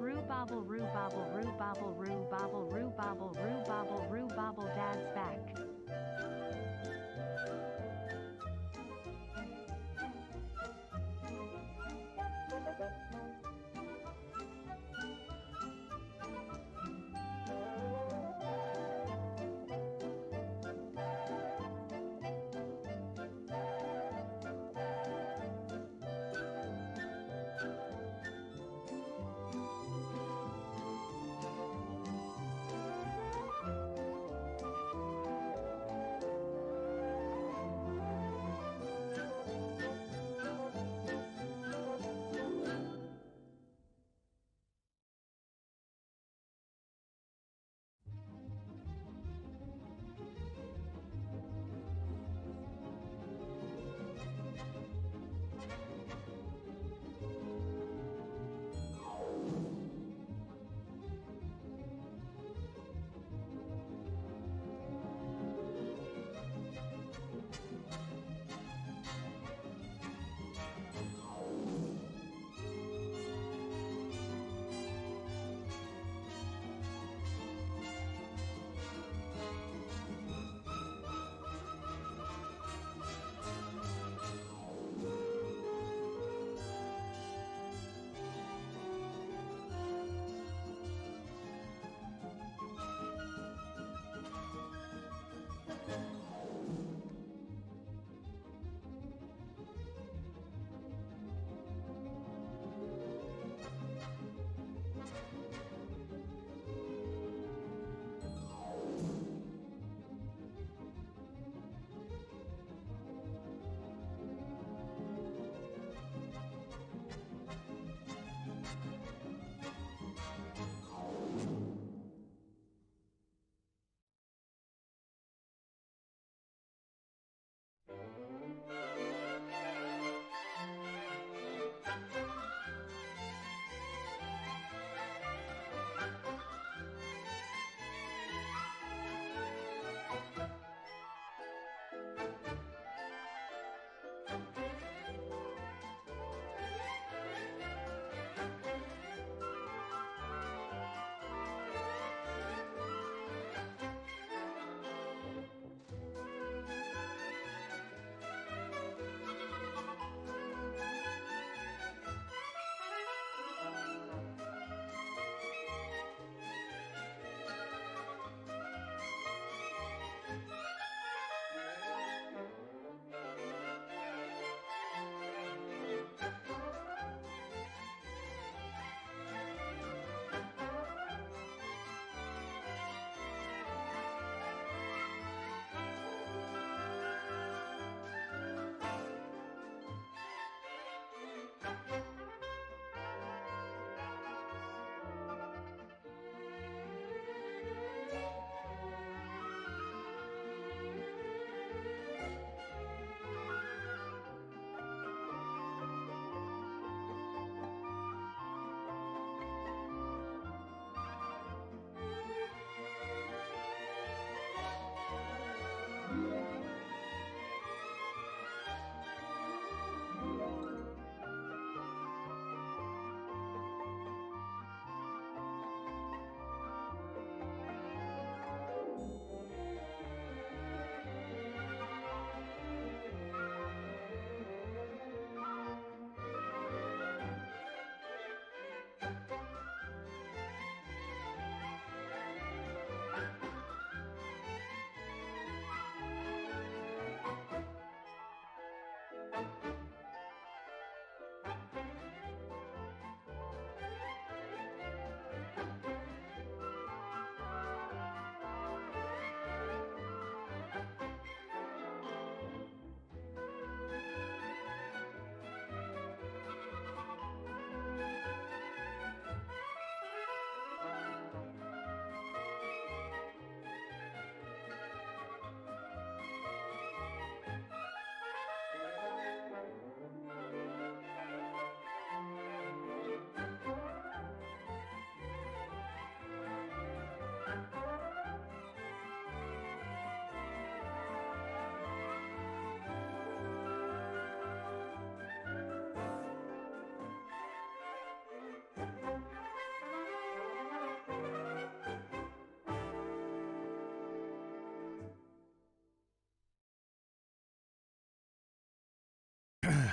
Roo-bobble, roo-bobble, roo-bobble, roo-bobble, roo-bobble, roo-bobble, roo-bobble, Dad's back.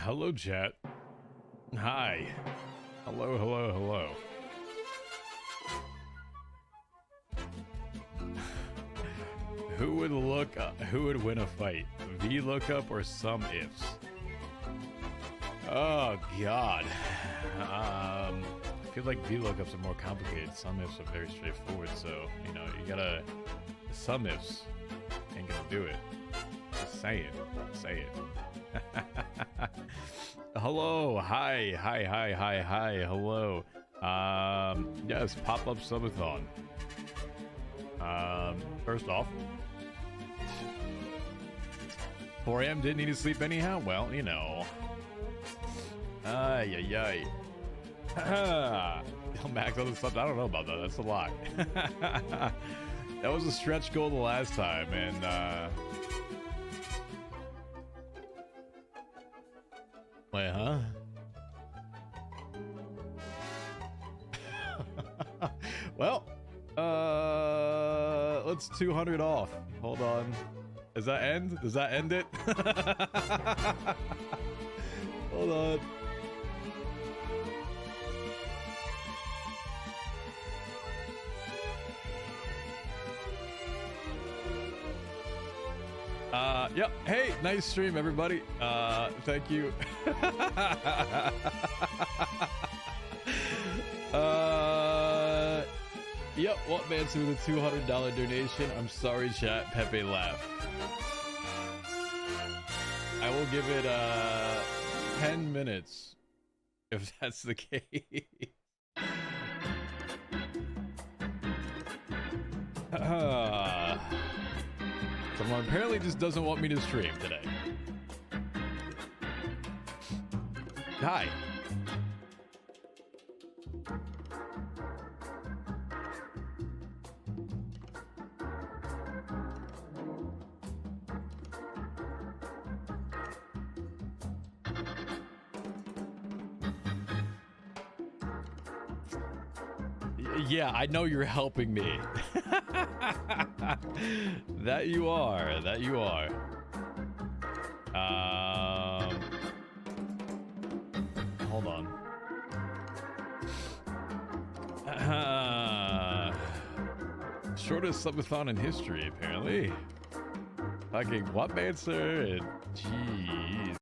Hello, chat. Hi. Hello, hello, hello. Who would win a fight? VLOOKUP or some ifs? Oh god. I feel like VLOOKUPs are more complicated. Some ifs are very straightforward, so you know, you gotta some ifs ain't gonna do it. Just say it. Say it. Hello, hi, hello. Yes, pop-up subathon. First off, 4 a.m. didn't need to sleep anyhow. Well, you know. Ay. Max other stuff. I don't know about that. That's a lot. That was a stretch goal the last time, and wait, huh? Well, let's 200 off. Hold on. Does that end? Does that end it? Hold on. Yep. Hey, nice stream, everybody. Thank you. Yep. What man with a $200 donation? I'm sorry, chat. Pepe laugh. I will give it 10 minutes if that's the case. Someone apparently just doesn't want me to stream today. Hi. Yeah, I know you're helping me. That you are. That you are. Hold on. Shortest subathon in history, apparently. Fucking what, man, sir? Jeez.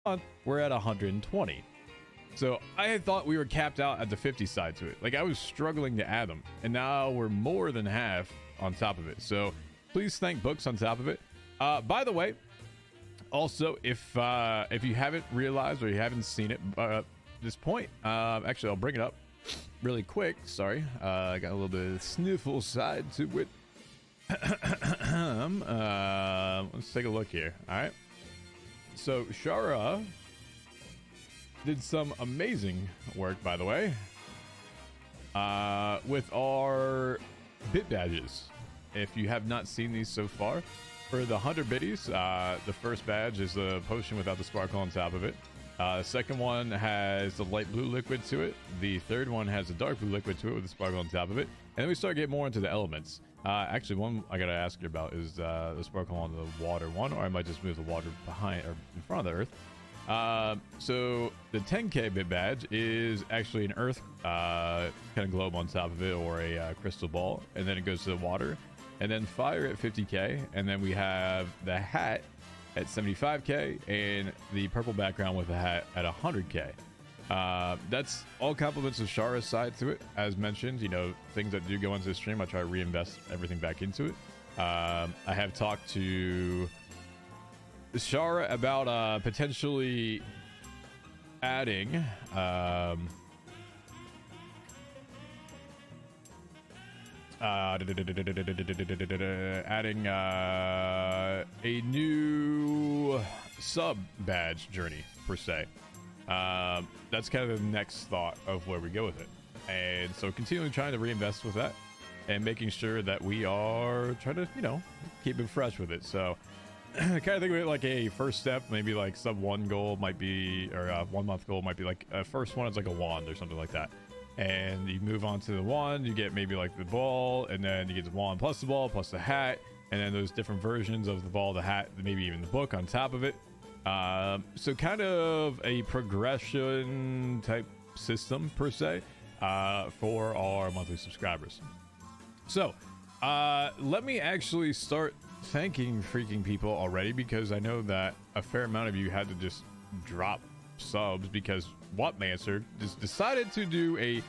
month, we're at 120. So I had thought we were capped out at the 50 side to it. Like I was struggling to add them, and now we're more than half on top of it. So please thank Books on top of it. By the way, also if you haven't realized or you haven't seen it at this point, actually I'll bring it up really quick. Sorry, I got a little bit of sniffle side to it. Let's take a look here. All right. So Shara did some amazing work, by the way, with our bit badges. If you have not seen these so far, for the 100 biddies, the first badge is the potion without the sparkle on top of it. Second one has the light blue liquid to it. The third one has a dark blue liquid to it with the sparkle on top of it. And then we start getting more into the elements. Actually, one I gotta ask you about is the sparkle on the water one, or I might just move the water behind or in front of the earth. So the 10k bit badge is actually an earth kind of globe on top of it, or a crystal ball, and then it goes to the water, and then fire at 50k, and then we have the hat at 75k and the purple background with the hat at 100k. That's all compliments of Shara's side to it. As mentioned, you know, things that do go into the stream, I try to reinvest everything back into it. I have talked to Shara about potentially adding adding a new sub badge journey per se. That's kind of the next thought of where we go with it, and so continuing trying to reinvest with that and making sure that we are trying to, you know, keep it fresh with it. So kind of think of it like a first step, maybe like sub 1 goal might be, or 1 month goal might be like a first one is like a wand or something like that, and you move on to the wand, you get maybe like the ball, and then you get the wand plus the ball plus the hat, and then those different versions of the ball, the hat, maybe even the book on top of it. So kind of a progression type system per se for our monthly subscribers. So let me actually start thanking freaking people already, because I know that a fair amount of you had to just drop subs because Whatmancer just decided to do a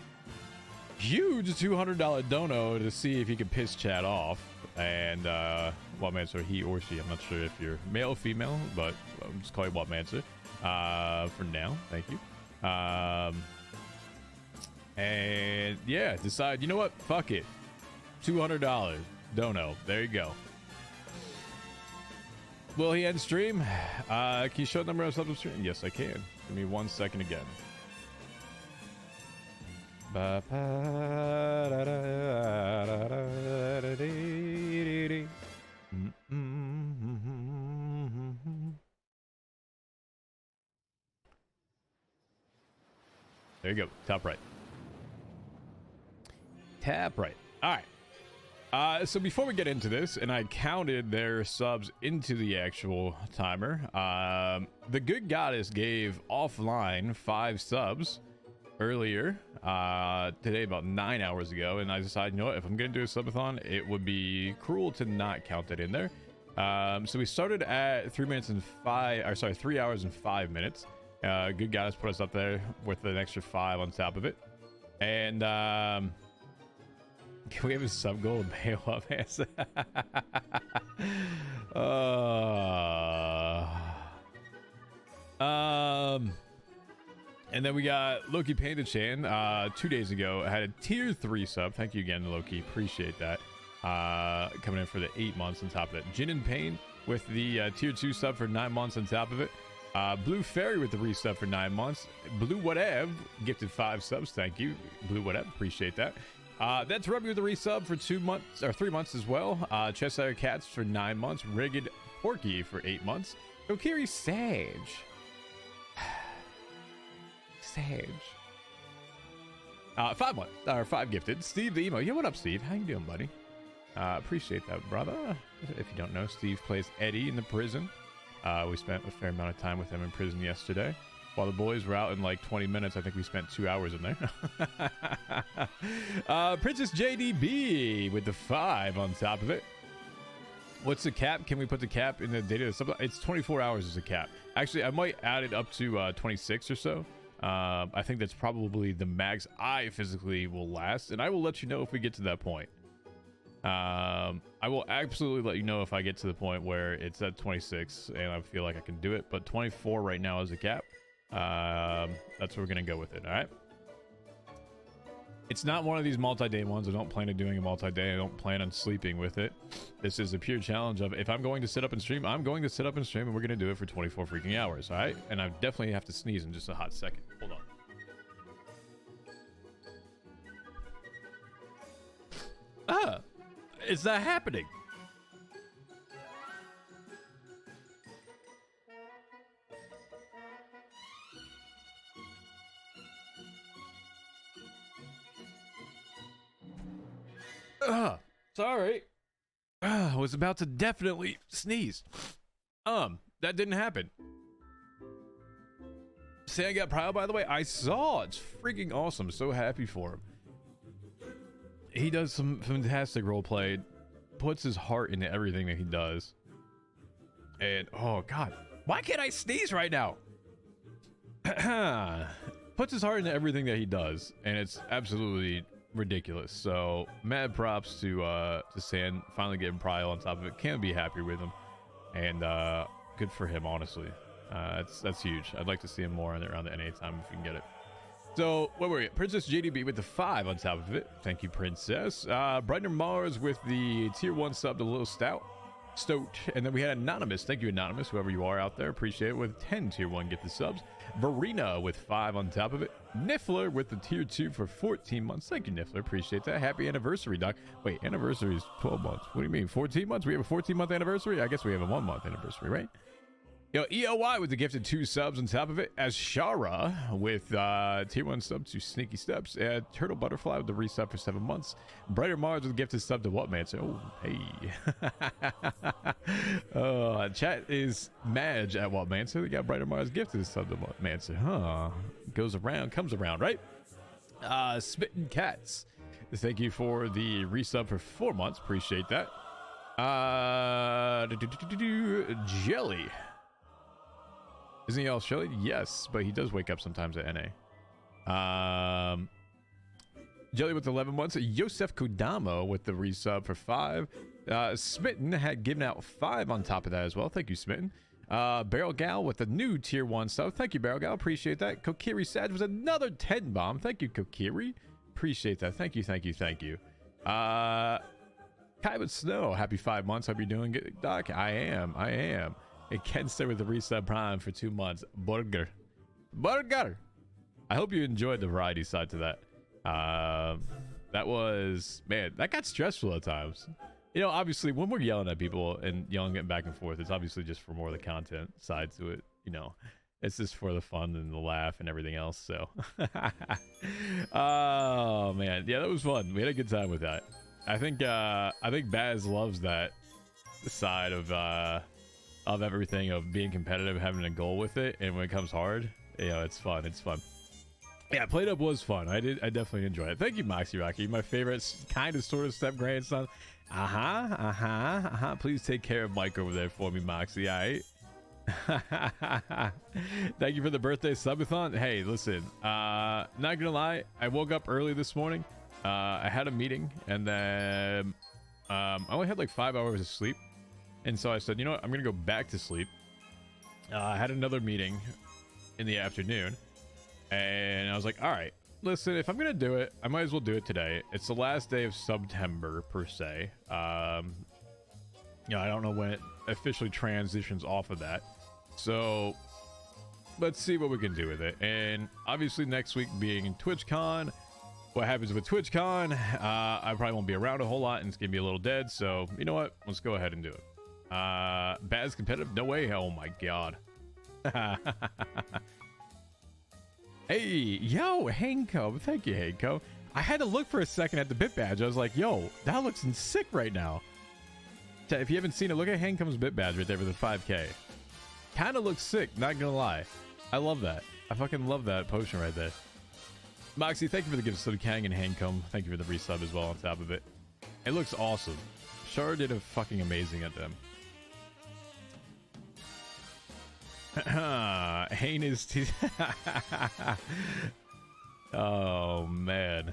huge $200 dono to see if he could piss chat off. And Whatmancer, he or she, I'm not sure if you're male or female, but I'll just call you Whatmancer for now. Thank you. And yeah, decide, you know what, fuck it, $200 dono, there you go. Will he end stream? Can you show the number of subs on stream? Yes, I can. Give me 1 second again. There you go, top right. Tap right. All right. So before we get into this, and I counted their subs into the actual timer, the good goddess gave offline 5 subs earlier today, about 9 hours ago, and I decided, you know what, if I'm gonna do a subathon, it would be cruel to not count that in there. So we started at 3 hours and 5 minutes. Good goddess put us up there with an extra 5 on top of it, and can we have a sub goal and pay off hands? And then we got Loki Panda Chan 2 days ago. I had a tier 3 sub. Thank you again, Loki. Appreciate that. Coming in for the 8 months on top of that. Jin and Pain with the tier 2 sub for 9 months on top of it. Blue Fairy with the resub for 9 months. Blue Whatever gifted 5 subs. Thank you, Blue Whatever. Appreciate that. That's Ruby with the resub for 2 months or 3 months as well. Cheshire Cats for 9 months. Rigged Porky for 8 months. Kokiri Sage. Sage. 5 months, or 5 gifted. Steve the Emo. Yeah, what up, Steve? How you doing, buddy? Appreciate that, brother. If you don't know, Steve plays Eddie in the prison. We spent a fair amount of time with him in prison yesterday. While the boys were out in like 20 minutes, I think we spent 2 hours in there. Princess JDB with the 5 on top of it. What's the cap? Can we put the cap in the data? It's 24 hours as a cap. Actually, I might add it up to 26 or so. I think that's probably the max I physically will last, and I will let you know if we get to that point. I will absolutely let you know if I get to the point where it's at 26 and I feel like I can do it, but 24 right now is a cap. That's what we're gonna go with it. All right. It's not one of these multi-day ones. I don't plan on doing a multi-day. I don't plan on sleeping with it. This is a pure challenge of, if I'm going to sit up and stream, I'm going to sit up and stream, and we're going to do it for 24 freaking hours, all right? And I definitely have to sneeze in just a hot second. Hold on. Ah, it's not happening. Sorry. I was about to definitely sneeze. That didn't happen. Say I got proud, by the way. I saw. It's freaking awesome. So happy for him. He does some fantastic roleplay. Puts his heart into everything that he does. And, oh, God. Why can't I sneeze right now? Puts his heart into everything that he does. And it's absolutely ridiculous. So mad props to Sand finally getting Prio on top of it. Can't be happier with him, and good for him, honestly. That's huge. I'd like to see him more around the NA time if you can get it. So what were you? Princess JDB with the 5 on top of it. Thank you, Princess. Brightner Mars with the tier 1 sub, the little stoked. And then we had Anonymous. Thank you, Anonymous, whoever you are out there. Appreciate it. With 10 tier 1 get the subs. Verena with 5 on top of it. Niffler with the tier 2 for 14 months. Thank you, Niffler. Appreciate that. Happy anniversary, Doc. Wait, anniversary is 12 months. What do you mean? 14 months? We have a 14-month anniversary? I guess we have a 1-month anniversary, right? Yo, EOY with the gifted 2 subs on top of it. As Shara with tier 1 sub to Sneaky Steps. Turtle Butterfly with the resub for 7 months. Brighter Mars with the gifted sub to What Mancer. Oh, hey. Chat is Madge at What Mancer. They got Brighter Mars gifted sub to What Mancer. Huh. Goes around, comes around, right? Spittin' Cats. Thank you for the resub for 4 months. Appreciate that. Jelly. Isn't he all Shelly? Yes, but he does wake up sometimes at NA. Jelly with 11 months. Yosef Kodamo with the resub for 5. Smitten had given out 5 on top of that as well. Thank you, Smitten. Barrel Gal with the new tier 1 sub. Thank you, Barrel Gal. Appreciate that. Kokiri Sag was another 10 bomb. Thank you, Kokiri. Appreciate that. Thank you, thank you, thank you. Kai with Snow. Happy 5 months. Hope you're doing good, Doc. I am. It can stay with the resub prime for 2 months. Burger. I hope you enjoyed the variety side to that. That was, man, that got stressful at times. You know, obviously when we're yelling at people and yelling it back and forth, it's obviously just for more of the content side to it. You know, it's just for the fun and the laugh and everything else. So, oh man, yeah, that was fun. We had a good time with that. I think Baz loves that side of everything, of being competitive, having a goal with it, and when it comes hard, you know, it's fun. Yeah, Played Up was fun. I definitely enjoyed it. Thank you, Moxie Rocky, my favorite kind of sort of step grandson. Please take care of Mike over there for me, Moxie. All right. Thank you for the birthday subathon. Hey, listen, not gonna lie, I woke up early this morning. I had a meeting, and then I only had like 5 hours of sleep. And so I said, you know what? I'm going to go back to sleep. I had another meeting in the afternoon. And I was like, all right, listen, if I'm going to do it, I might as well do it today. It's the last day of September, per se. You know, I don't know when it officially transitions off of that. So let's see what we can do with it. And obviously next week being TwitchCon, what happens with TwitchCon, I probably won't be around a whole lot and it's going to be a little dead. So you know what? Let's go ahead and do it. Baz competitive? No way. Oh my god. Hey, yo, Hanko. Thank you, Hanko. I had to look for a second at the bit badge. I was like, yo, that looks sick right now. If you haven't seen it, look at Hanko's bit badge right there with the 5k. Kind of looks sick, not gonna lie. I love that. I fucking love that potion right there. Moxie, thank you for the gift to Kang and Hankom. Thank you for the resub as well on top of it. It looks awesome. Char did a fucking amazing at them. Hane is oh man.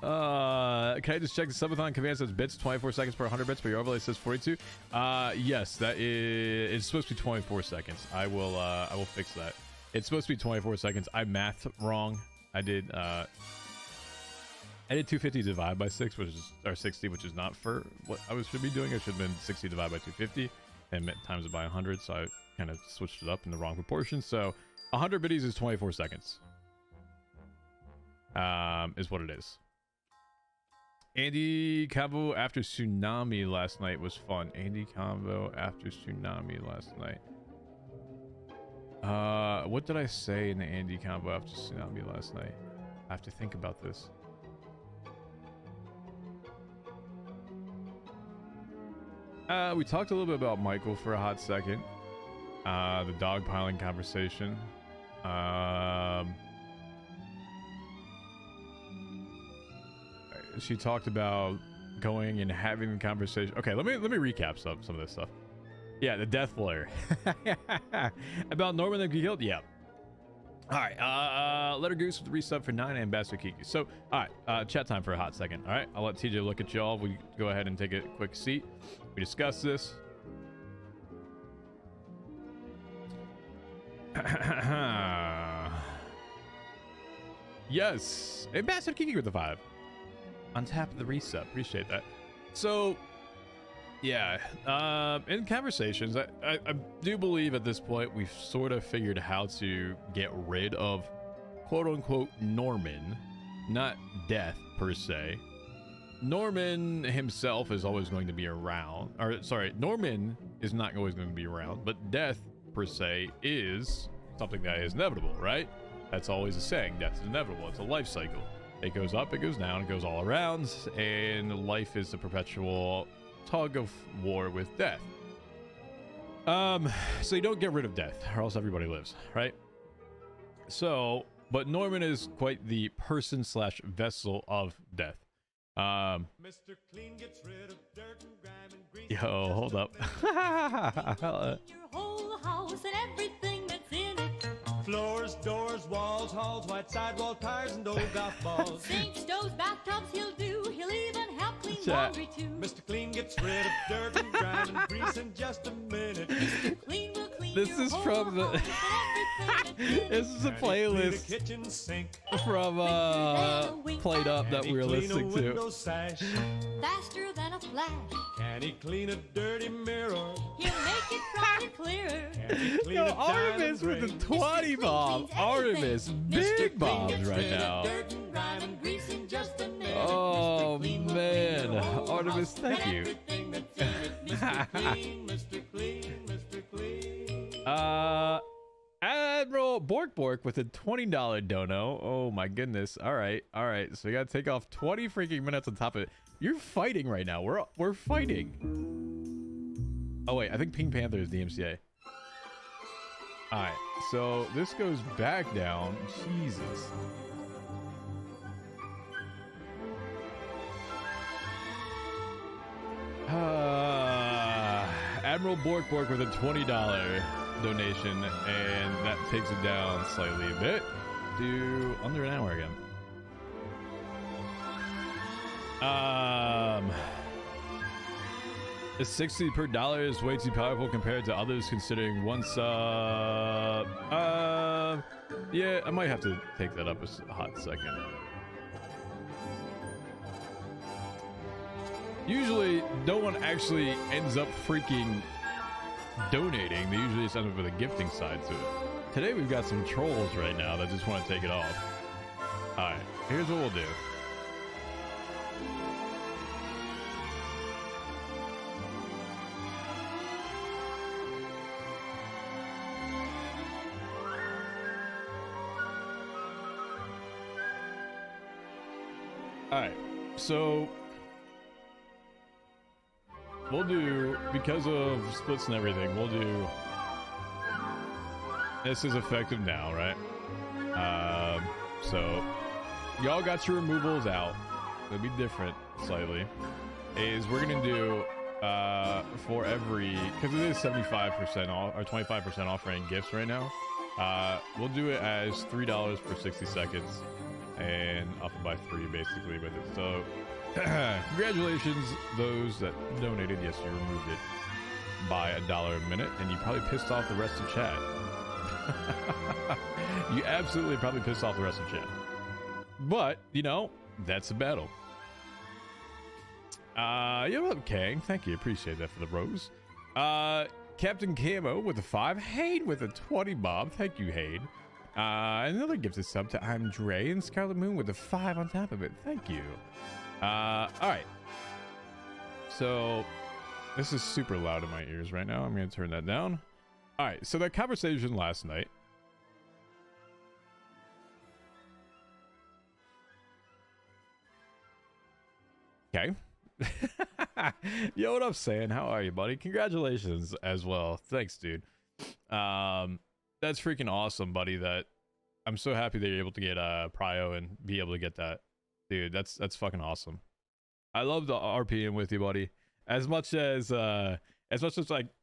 Can I just check the subathon command says bits 24 seconds per 100 bits, but your overlay says 42? Yes, that is, it's supposed to be 24 seconds. I will fix that. It's supposed to be 24 seconds. I mathed wrong. I did 250 divided by 6, which is, or 60, which is not for what I should be doing. I should have been 60 divided by 250 and times it by 100. So I kind of switched it up in the wrong proportion. So 100 biddies is 24 seconds. Is what it is. Andy combo after tsunami last night was fun. Andy combo after tsunami last night. What did I say in the Andy combo after tsunami last night? I have to think about this. We talked a little bit about Michael for a hot second. The dogpiling conversation. She talked about going and having the conversation. Okay, let me recap some of this stuff. Yeah, the death lawyer. About Norman that got killed. Yeah. All right. Letter Goose with the resub for 9 and Ambassador Kiki. So, all right. Chat time for a hot second. All right. I'll let TJ look at y'all. We go ahead and take a quick seat. We discuss this. Yes. Ambassador Kiki with the 5. On tap of the resub. Appreciate that. So, yeah. In conversations, I do believe at this point we've sort of figured how to get rid of quote-unquote Norman. Not death, per se. Norman himself is always going to be around. Or, sorry, Norman is not always going to be around. But death, per se, is something that is inevitable, right? That's always a saying. Death is inevitable. It's a life cycle. It goes up, it goes down, it goes all around, and life is a perpetual tug of war with death. So you don't get rid of death, or else everybody lives, right? So, but Norman is quite the person slash vessel of death. Mr. Clean gets rid of dirt and grime and grease. Yo, hold up. Your whole house and everything that's in it. Floors, doors, walls, halls, white sidewall tires, and old golf balls. Sinks, stoves, bathtubs, he'll do. He'll even help clean laundry too. Mr. Clean gets rid of dirt and grime and grease in just a minute. Mr. Clean will clean This your is whole from the- house and everything that's in it. This is a playlist The kitchen sink. from Played Up that we were listening to. Sash? Faster than a flash. Can he clean a dirty mirror? He'll make it bright and clear. Can he clean Yo, a Artemis diamond with ring? the 20 bomb. Artemis, big bombs right now. Dirt and grime and grease in just a minute. Oh Mr. Clean will man, clean your whole Artemis, house thank and you. everything that's in it. Mr. Clean, Mr. Clean, Mr. Clean. Admiral Bork with a $20 dono. Oh my goodness. All right. So we gotta take off 20 freaking minutes on top of it. You're fighting right now. We're fighting. Oh wait, I think Pink Panther is DMCA. All right. So this goes back down. Jesus. Admiral Bork with a $20 donation, and that takes it down slightly a bit to under an hour again. The 60 per dollar is way too powerful compared to others, considering one sub. Yeah, I might have to take that up a hot second. Usually, no one actually ends up freaking donating. They usually just end up with a gifting side to it. Today, we've got some trolls right now that just want to take it off. All right, here's what we'll do. All right, so we'll do, because of splits and everything, we'll do, this is effective now, right? So y'all got your removals out. it'll be different slightly, is we're gonna do for every, because it is 75% off or 25% off for any gifts right now. We'll do it as $3 for 60 seconds and up by 3 basically with it. So congratulations those that donated. Yes, you removed it by $1 a minute, and you probably pissed off the rest of chat. You absolutely probably pissed off the rest of chat, but you know, that's a battle. Yo, what up, Kang? Thank you, appreciate that for the rose. Captain Camo with a 5, Hayden with a 20 bob. Thank you, Hayden. Another gifted sub to I'm Dre, and Scarlet Moon with a 5 on top of it. Thank you. All right. So this is super loud in my ears right now. I'm gonna turn that down. All right. So that conversation last night. Okay. Yo, what up, Sam? How are you, buddy? Congratulations as well. Thanks, dude. That's freaking awesome, buddy. That I'm so happy that you're able to get prio and be able to get that, dude. That's fucking awesome. I love the RPing with you, buddy. As much as I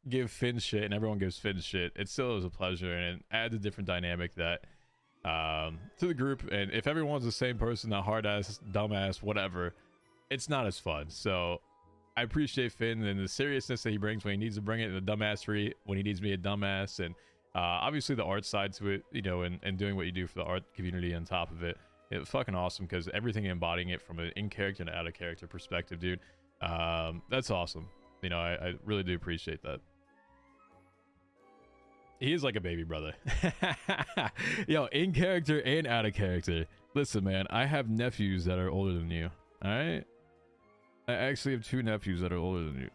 give Finn shit and everyone gives Finn shit, it still is a pleasure, and it adds a different dynamic that to the group. And if everyone's the same person, a hard ass, dumbass, whatever, it's not as fun. So I appreciate Finn and the seriousness that he brings when he needs to bring it, and the dumbassery when he needs to be a dumbass, and obviously the art side to it, you know, and doing what you do for the art community on top of it. It's fucking awesome, because everything embodying it from an in-character and out-of-character perspective, dude. That's awesome. You know, I really do appreciate that. He is like a baby brother. Yo, in character and out of character. Listen, man, I have nephews that are older than you. All right? I actually have 2 nephews that are older than you.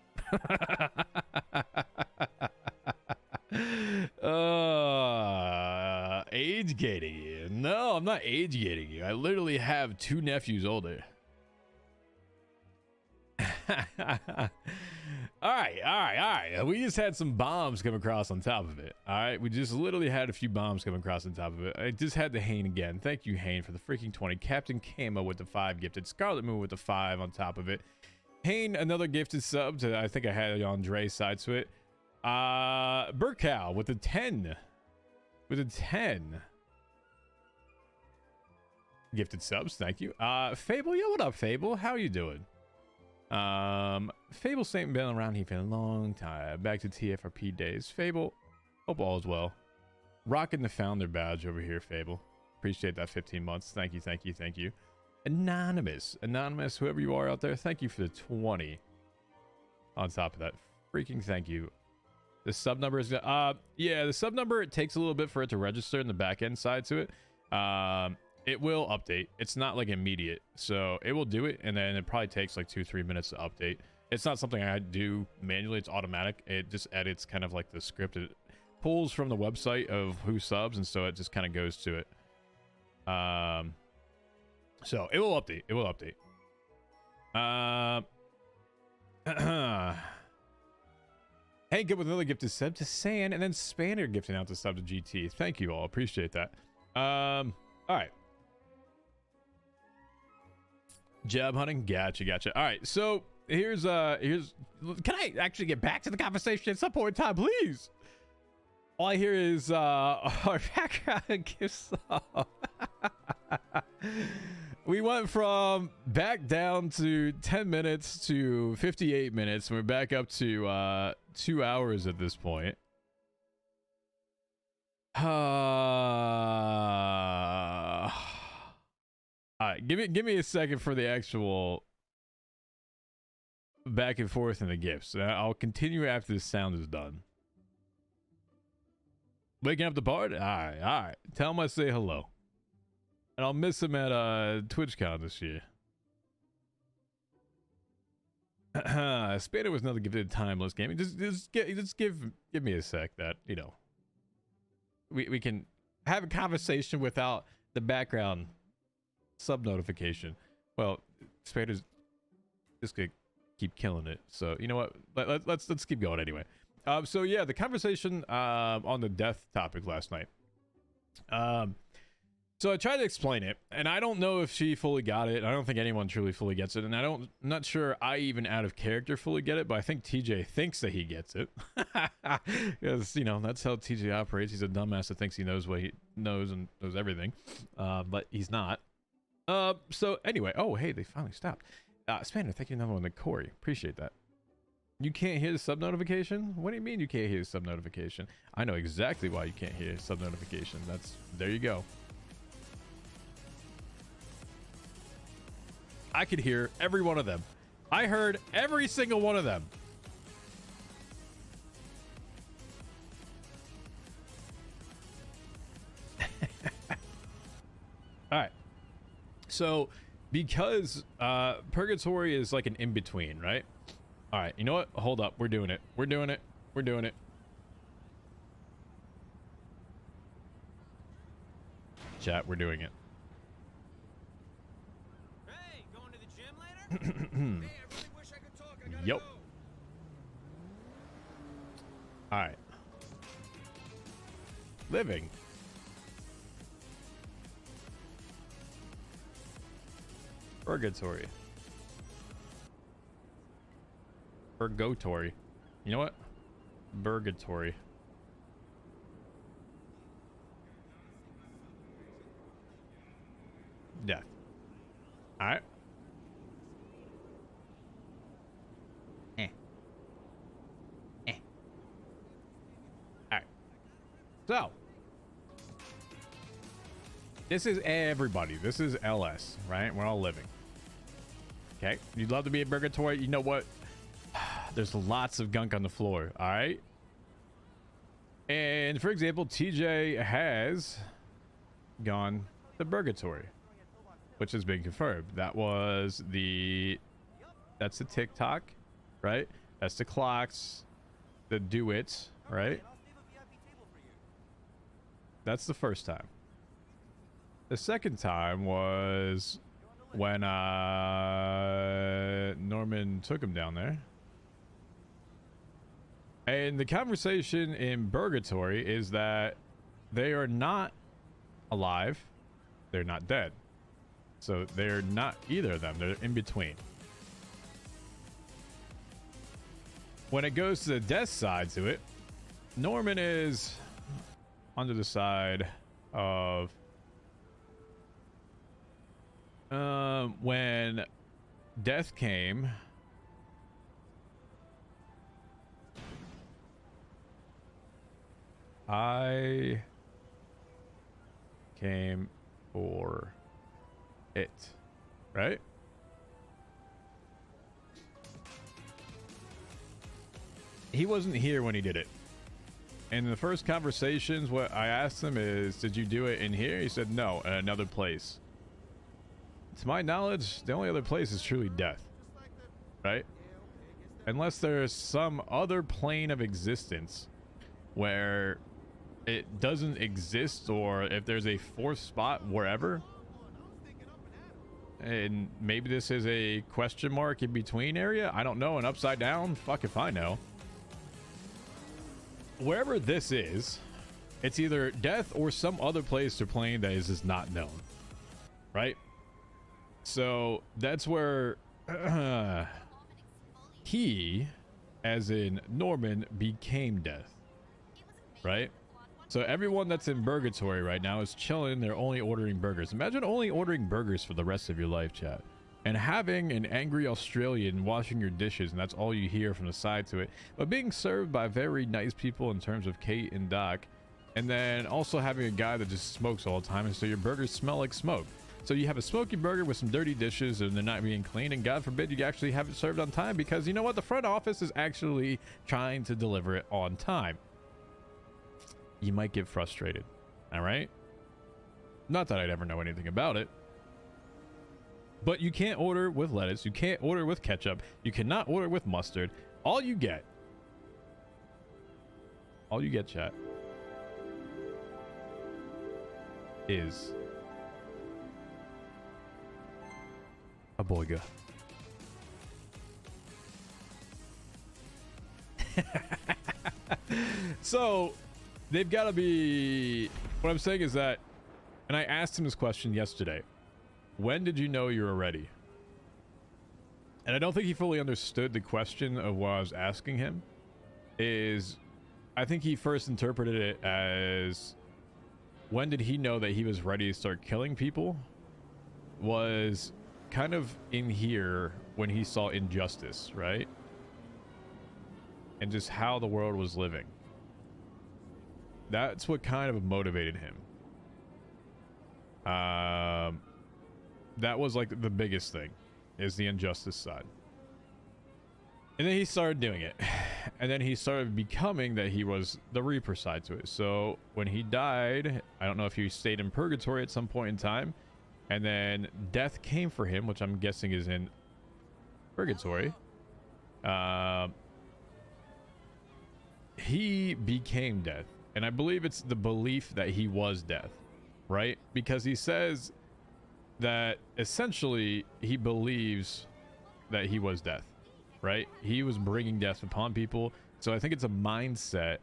Age gating you. No, I'm not age gating you. I literally have 2 nephews older. All right. We just had some bombs come across on top of it. All right, we just literally had a few bombs come across on top of it. I just had the Hane again. Thank you, Hane, for the freaking 20. Captain Camo with the 5 gifted. Scarlet Moon with the 5 on top of it. Hane, another gifted sub to, I think I had it on Dre's side to it. Burkow with a 10. With a 10. Gifted subs, thank you. Fable, yo, what up, Fable? How you doing? Fable ain't been around here for a long time. Back to TFRP days. Fable, hope all is well. Rocking the founder badge over here, Fable. Appreciate that 15 months. Thank you. Anonymous, whoever you are out there, thank you for the 20. On top of that, freaking thank you. The sub number is yeah, the sub number, it takes a little bit for it to register in the back end side to it. It will update. It's not like immediate, so it will do it, and then it probably takes like 2-3 minutes to update. It's not something I do manually. It's automatic. It just edits kind of like the script. It pulls from the website of who subs, and so it just kind of goes to it. So it will update. Hey, good with another gifted sub to Sand, and then Spanner gifting out the sub to GT. Thank you all. Appreciate that. All right. Job hunting, gotcha. All right, so here's can I actually get back to the conversation at some point in time, please? All I hear is our background gives up. We went from back down to 10 minutes to 58 minutes, and we're back up to 2 hours at this point. All right, give me a second for the actual back and forth in the gifts. I'll continue after the sound is done. Waking up the party? All right. Tell him I say hello. And I'll miss him at TwitchCon this year. Spanner was another gifted timeless gaming. Just give me a sec that, you know, we can have a conversation without the background sub notification. Well, Spanner's just gonna keep killing it, so you know what, let's keep going anyway. So yeah, the conversation on the death topic last night. So I tried to explain it, and I don't know if she fully got it. I don't think anyone truly fully gets it, and I'm not sure I even out of character fully get it, but I think TJ thinks that he gets it. Because, you know, that's how TJ operates. He's a dumbass that thinks he knows what he knows and knows everything, but he's not. So anyway, oh, hey, they finally stopped. Spanner, thank you another one to Corey. Appreciate that. You can't hear the sub notification? What do you mean you can't hear the sub notification? I know exactly why you can't hear sub notification. There you go. I could hear every one of them. I heard every single one of them. All right. So, because Purgatory is like an in-between, right? All right, you know what? Hold up. We're doing it. We're doing it. We're doing it. Chat, we're doing it. Hey, going to the gym later? Hey, I really wish I could talk. I gotta Yep. go. All right. Living. Purgatory. Purgatory. You know what? Purgatory. Death. All right. All right. So, this is everybody. This is LS, right? We're all living. Okay. You'd love to be a Purgatory. You know what? There's lots of gunk on the floor. All right. And for example, TJ has gone to Purgatory, which has been confirmed. That's the TikTok, right? That's the clocks, the do it, right? That's the first time. The second time was when Norman took him down there. And the conversation in Purgatory is that they are not alive, they're not dead. So they're not either of them, they're in between. When it goes to the death side to it, Norman is under the side of when death came, I came for it, right? He wasn't here when he did it. In the first conversations, what I asked him is, did you do it in here? He said, no, in another place. To my knowledge, the only other place is truly death, right? Unless there's some other plane of existence where it doesn't exist, or if there's a fourth spot wherever, and maybe this is a question mark in between area. I don't know. An upside down, fuck if I know. Wherever this is, it's either death or some other place or plane that is just not known, right? So that's where he, as in Norman, became death, right? So everyone that's in Purgatory right now is chilling. They're only ordering burgers. Imagine only ordering burgers for the rest of your life, chat. And having an angry Australian washing your dishes, and that's all you hear from the side to it. But being served by very nice people in terms of Kate and Doc. And then also having a guy that just smokes all the time, and so your burgers smell like smoke. So you have a smoky burger with some dirty dishes and they're not being clean, and God forbid you actually have it served on time, because you know what? The front office is actually trying to deliver it on time. You might get frustrated. All right? Not that I'd ever know anything about it. But you can't order with lettuce. You can't order with ketchup. You cannot order with mustard. All you get, chat, is a boiga. So they've got to be, what I'm saying is that And I asked him this question yesterday. When did you know you were ready? And I don't think he fully understood the question of what I was asking him. I think he first interpreted it as, when did he know that he was ready to start killing people? Was kind of in here when he saw injustice, right? And just how the world was living. That's what kind of motivated him. That was like the biggest thing, is the injustice side. And then he started doing it. And then he started becoming that he was the Reaper side to it. So when he died, I don't know if he stayed in purgatory at some point in time, and then death came for him, which I'm guessing is in purgatory. He became death. And I believe it's the belief that he was death, right? Because he says that essentially he believes that he was death, right? He was bringing death upon people. So I think it's a mindset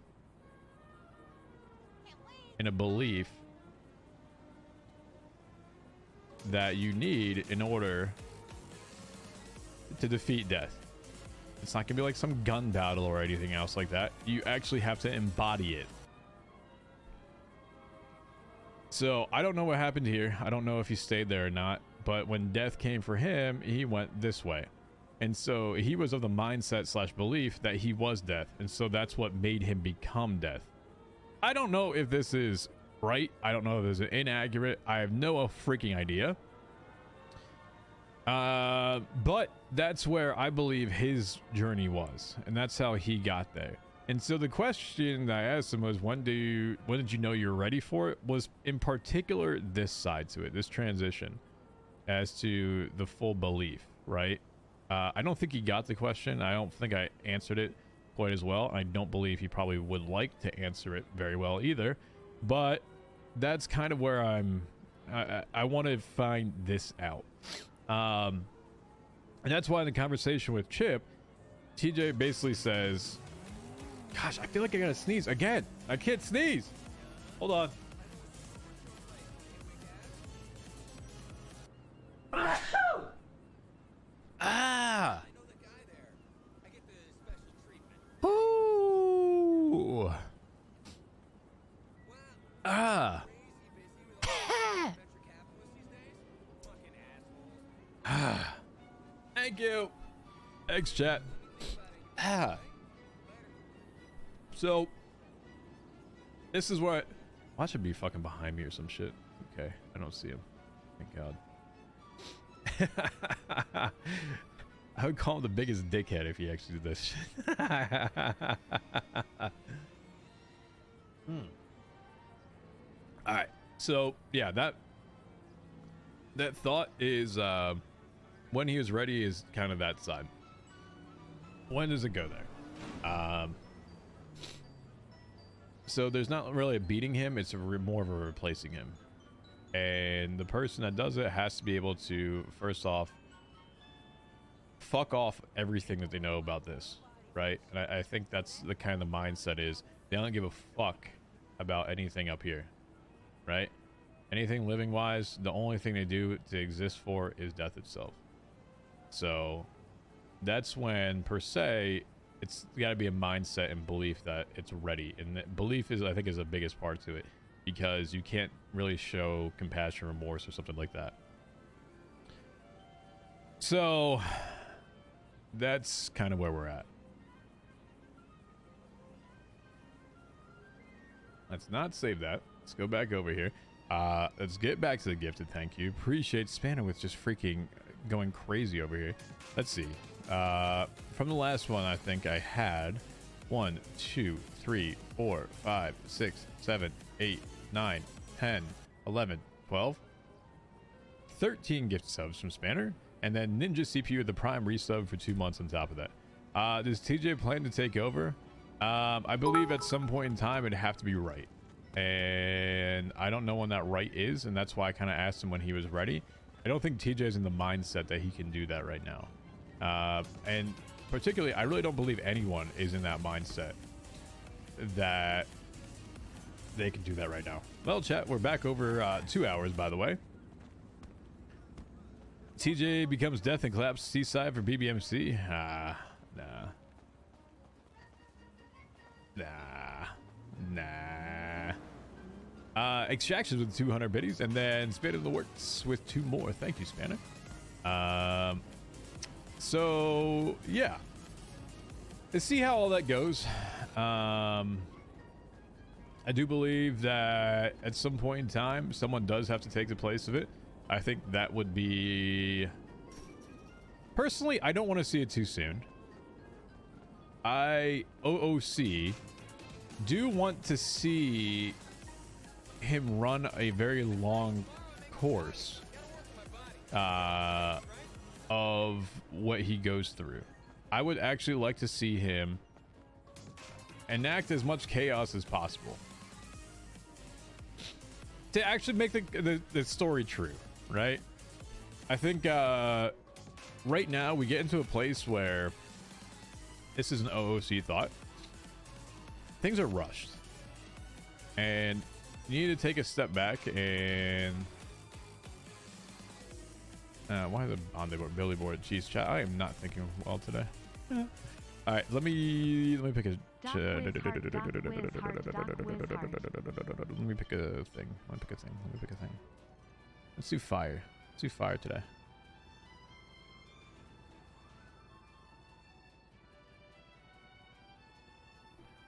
and a belief that you need in order to defeat death. It's not gonna be like some gun battle or anything else like that. You actually have to embody it. So I don't know what happened here. I don't know if he stayed there or not, but when death came for him, he went this way. And so he was of the mindset slash belief that he was death. And so that's what made him become death. I don't know if this is right. I don't know if this is inaccurate. I have no freaking idea. But that's where I believe his journey was. And that's how he got there. And so the question that I asked him was, when did you know you were ready for it? Was in particular this side to it, this transition as to the full belief, right? I don't think he got the question. I don't think I answered it quite as well. I don't believe he probably would like to answer it very well either. But that's kind of where I want to find this out. And that's why in the conversation with Chip, TJ basically says, gosh, I feel like I gotta sneeze again. I can't sneeze. Hold on. Ah. Ooh. Ah. Ah. Thank you. Thanks, chat. Ah. So, this is what... Watch it be fucking behind me or some shit. Okay, I don't see him. Thank God. I would call him the biggest dickhead if he actually did this shit. Alright, so, yeah, that thought is... when he was ready is kind of that side. When does it go there? So there's not really a beating him, it's more of a replacing him. And the person that does it has to be able to, first off, fuck off everything that they know about this, right? And I think that's the kind of mindset is, they don't give a fuck about anything up here, right? Anything living-wise, the only thing they do to exist for is death itself. So that's when, per se, it's got to be a mindset and belief that it's ready. And that belief is, I think, is the biggest part to it, because you can't really show compassion, remorse, or something like that. So that's kind of where we're at. Let's not save that. Let's go back over here. Let's get back to the gifted. Thank you. Appreciate Spanner with just freaking going crazy over here. Let's see. From the last one, I think I had 1, 2, 3, 4, 5, 6, 7, 8, 9, 10, 11, 12, 13 gift subs from Spanner, and then Ninja CPU the Prime resub for 2 months on top of that. Does TJ plan to take over? I believe at some point in time it'd have to be right, and I don't know when that right is, and that's why I kind of asked him when he was ready. I don't think TJ's in the mindset that he can do that right now. And particularly, I really don't believe anyone is in that mindset that they can do that right now. Well, chat, we're back over 2 hours, by the way. TJ becomes death and collapse seaside for BBMC. Nah. Extractions with 200 biddies, and then Spanner in the works with 2 more. Thank you, Spanner. So yeah, let's see how all that goes. I do believe that at some point in time, someone does have to take the place of it. I think that would be... Personally, I don't want to see it too soon. OOC, do want to see him run a very long course of what he goes through. I would actually like to see him enact as much chaos as possible to actually make the story true, right? I think right now we get into a place where this is an OOC thought. Things are rushed, and you need to take a step back and why the on the Billy board? Jeez, chat. I am not thinking well today. All right, let me pick a. Let me pick a thing. Let's do fire. Let's do fire today.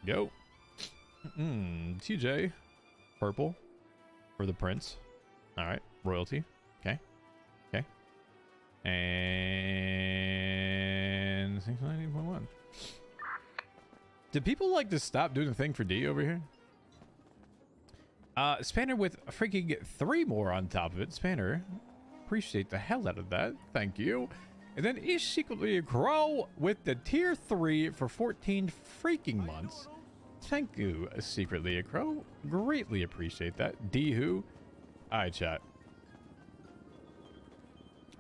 Go. TJ. Purple. For the prince. Alright. Royalty. Okay. Okay. And 690.1. Did people like to stop doing the thing for D over here? Spanner with freaking 3 more on top of it. Spanner, appreciate the hell out of that. Thank you. And then is secretly a crow with the tier 3 for 14 freaking months. Thank you, secretly a crow. Greatly appreciate that. D who? Alright, chat.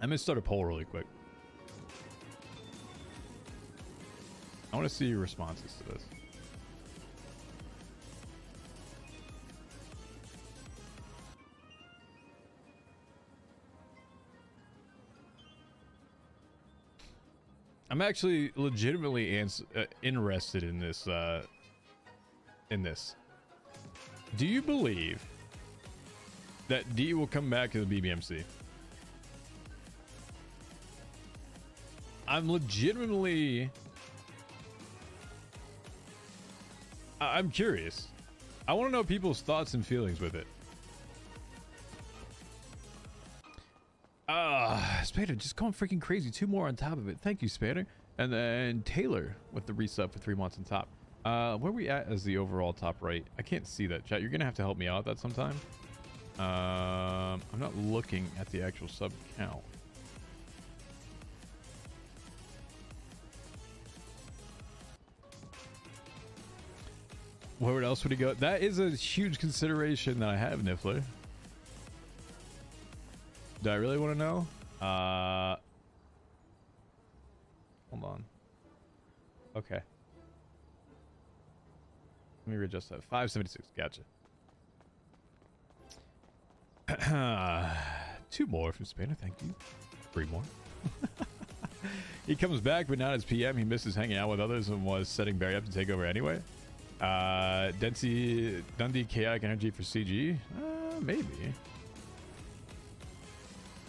I'm gonna start a poll really quick. I want to see your responses to this. I'm actually legitimately interested in this. Do you believe that D will come back to the BBMC? I'm legitimately... I'm curious. I want to know people's thoughts and feelings with it. Spader just going freaking crazy. 2 more on top of it. Thank you, Spader. And then Taylor with the resub for 3 months on top. Where are we at as the overall top right? I can't see that, chat. You're gonna have to help me out with that sometime. I'm not looking at the actual sub count. Where else would he go? That is a huge consideration that I have, Niffler. Do I really want to know? Hold on. Okay. Let me readjust that. 576. Gotcha. 2 more from Spanner. Thank you. 3 more. He comes back, but not as PM. He misses hanging out with others and was setting Barry up to take over anyway. Dundee chaotic energy for CG. Maybe.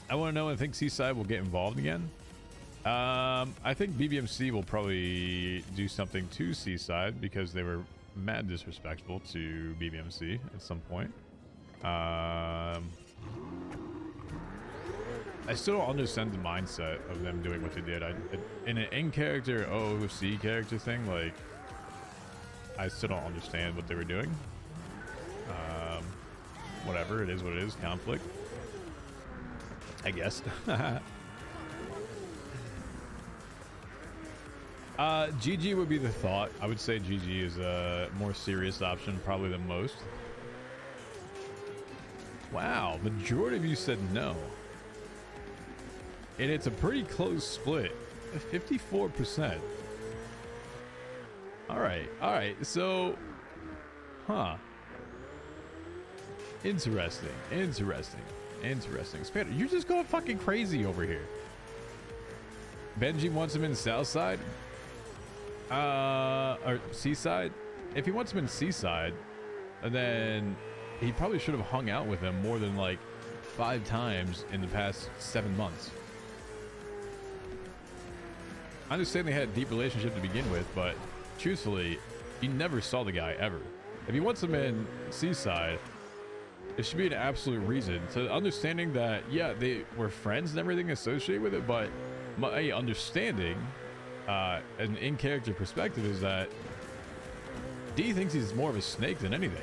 I want to know when I think Seaside will get involved again. I think BBMC will probably do something to Seaside because they were mad disrespectful to BBMC at some point. I still don't understand the mindset of them doing what they did. In an in-character OOC character thing, like, I still don't understand what they were doing. Whatever, it is what it is. Conflict, I guess. GG would be the thought. I would say GG is a more serious option probably than most. Wow, majority of you said no. And it's a pretty close split. 54%. Alright, so... Huh. Interesting. Spanner, you're just going fucking crazy over here. Benji wants him in Southside? Or Seaside? If he wants him in Seaside, then he probably should have hung out with him more than like 5 times in the past 7 months. I understand they had a deep relationship to begin with, but truthfully, he never saw the guy ever. If he wants him in Seaside, it should be an absolute reason to understanding that, yeah, they were friends and everything associated with it, but my understanding, an in-character perspective is that D thinks he's more of a snake than anything.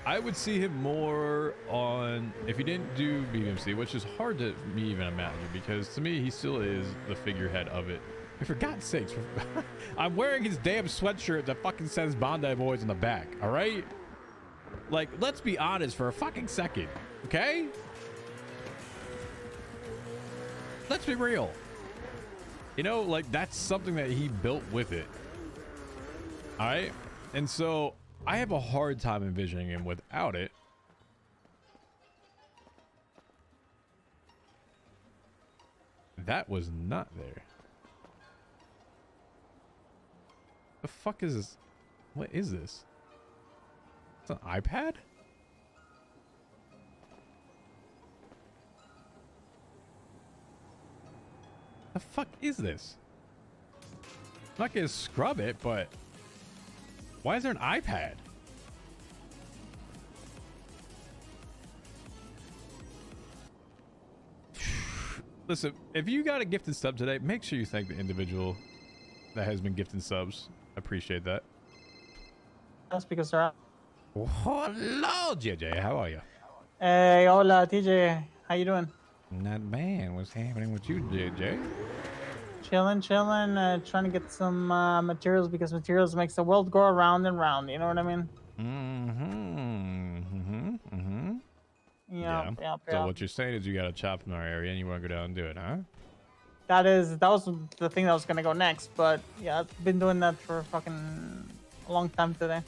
I would see him more on, if he didn't do BBMC, which is hard to me even imagine, because to me, he still is the figurehead of it. And for God's sakes, I'm wearing his damn sweatshirt that fucking says Bondi Boys in the back, all right? Like, let's be honest for a fucking second, okay? Let's be real. You know, like, that's something that he built with it. All right? And so I have a hard time envisioning him without it. That was not there. The fuck is this? What is this? It's an iPad? The fuck is this? I'm not gonna scrub it, but why is there an iPad? Listen, if you got a gifted sub today, make sure you thank the individual that has been gifting subs. I appreciate that. That's because they're out. Hello, JJ. How are you? Hey, hola, TJ. How you doing? Not bad. What's happening with you, JJ? Chilling. Trying to get some materials because materials makes the world go around and round. You know what I mean? Yeah. So what you're saying is you got a chop in our area and you want to go down and do it, huh? That was the thing that was gonna go next, but yeah, I've been doing that for fucking a long time today.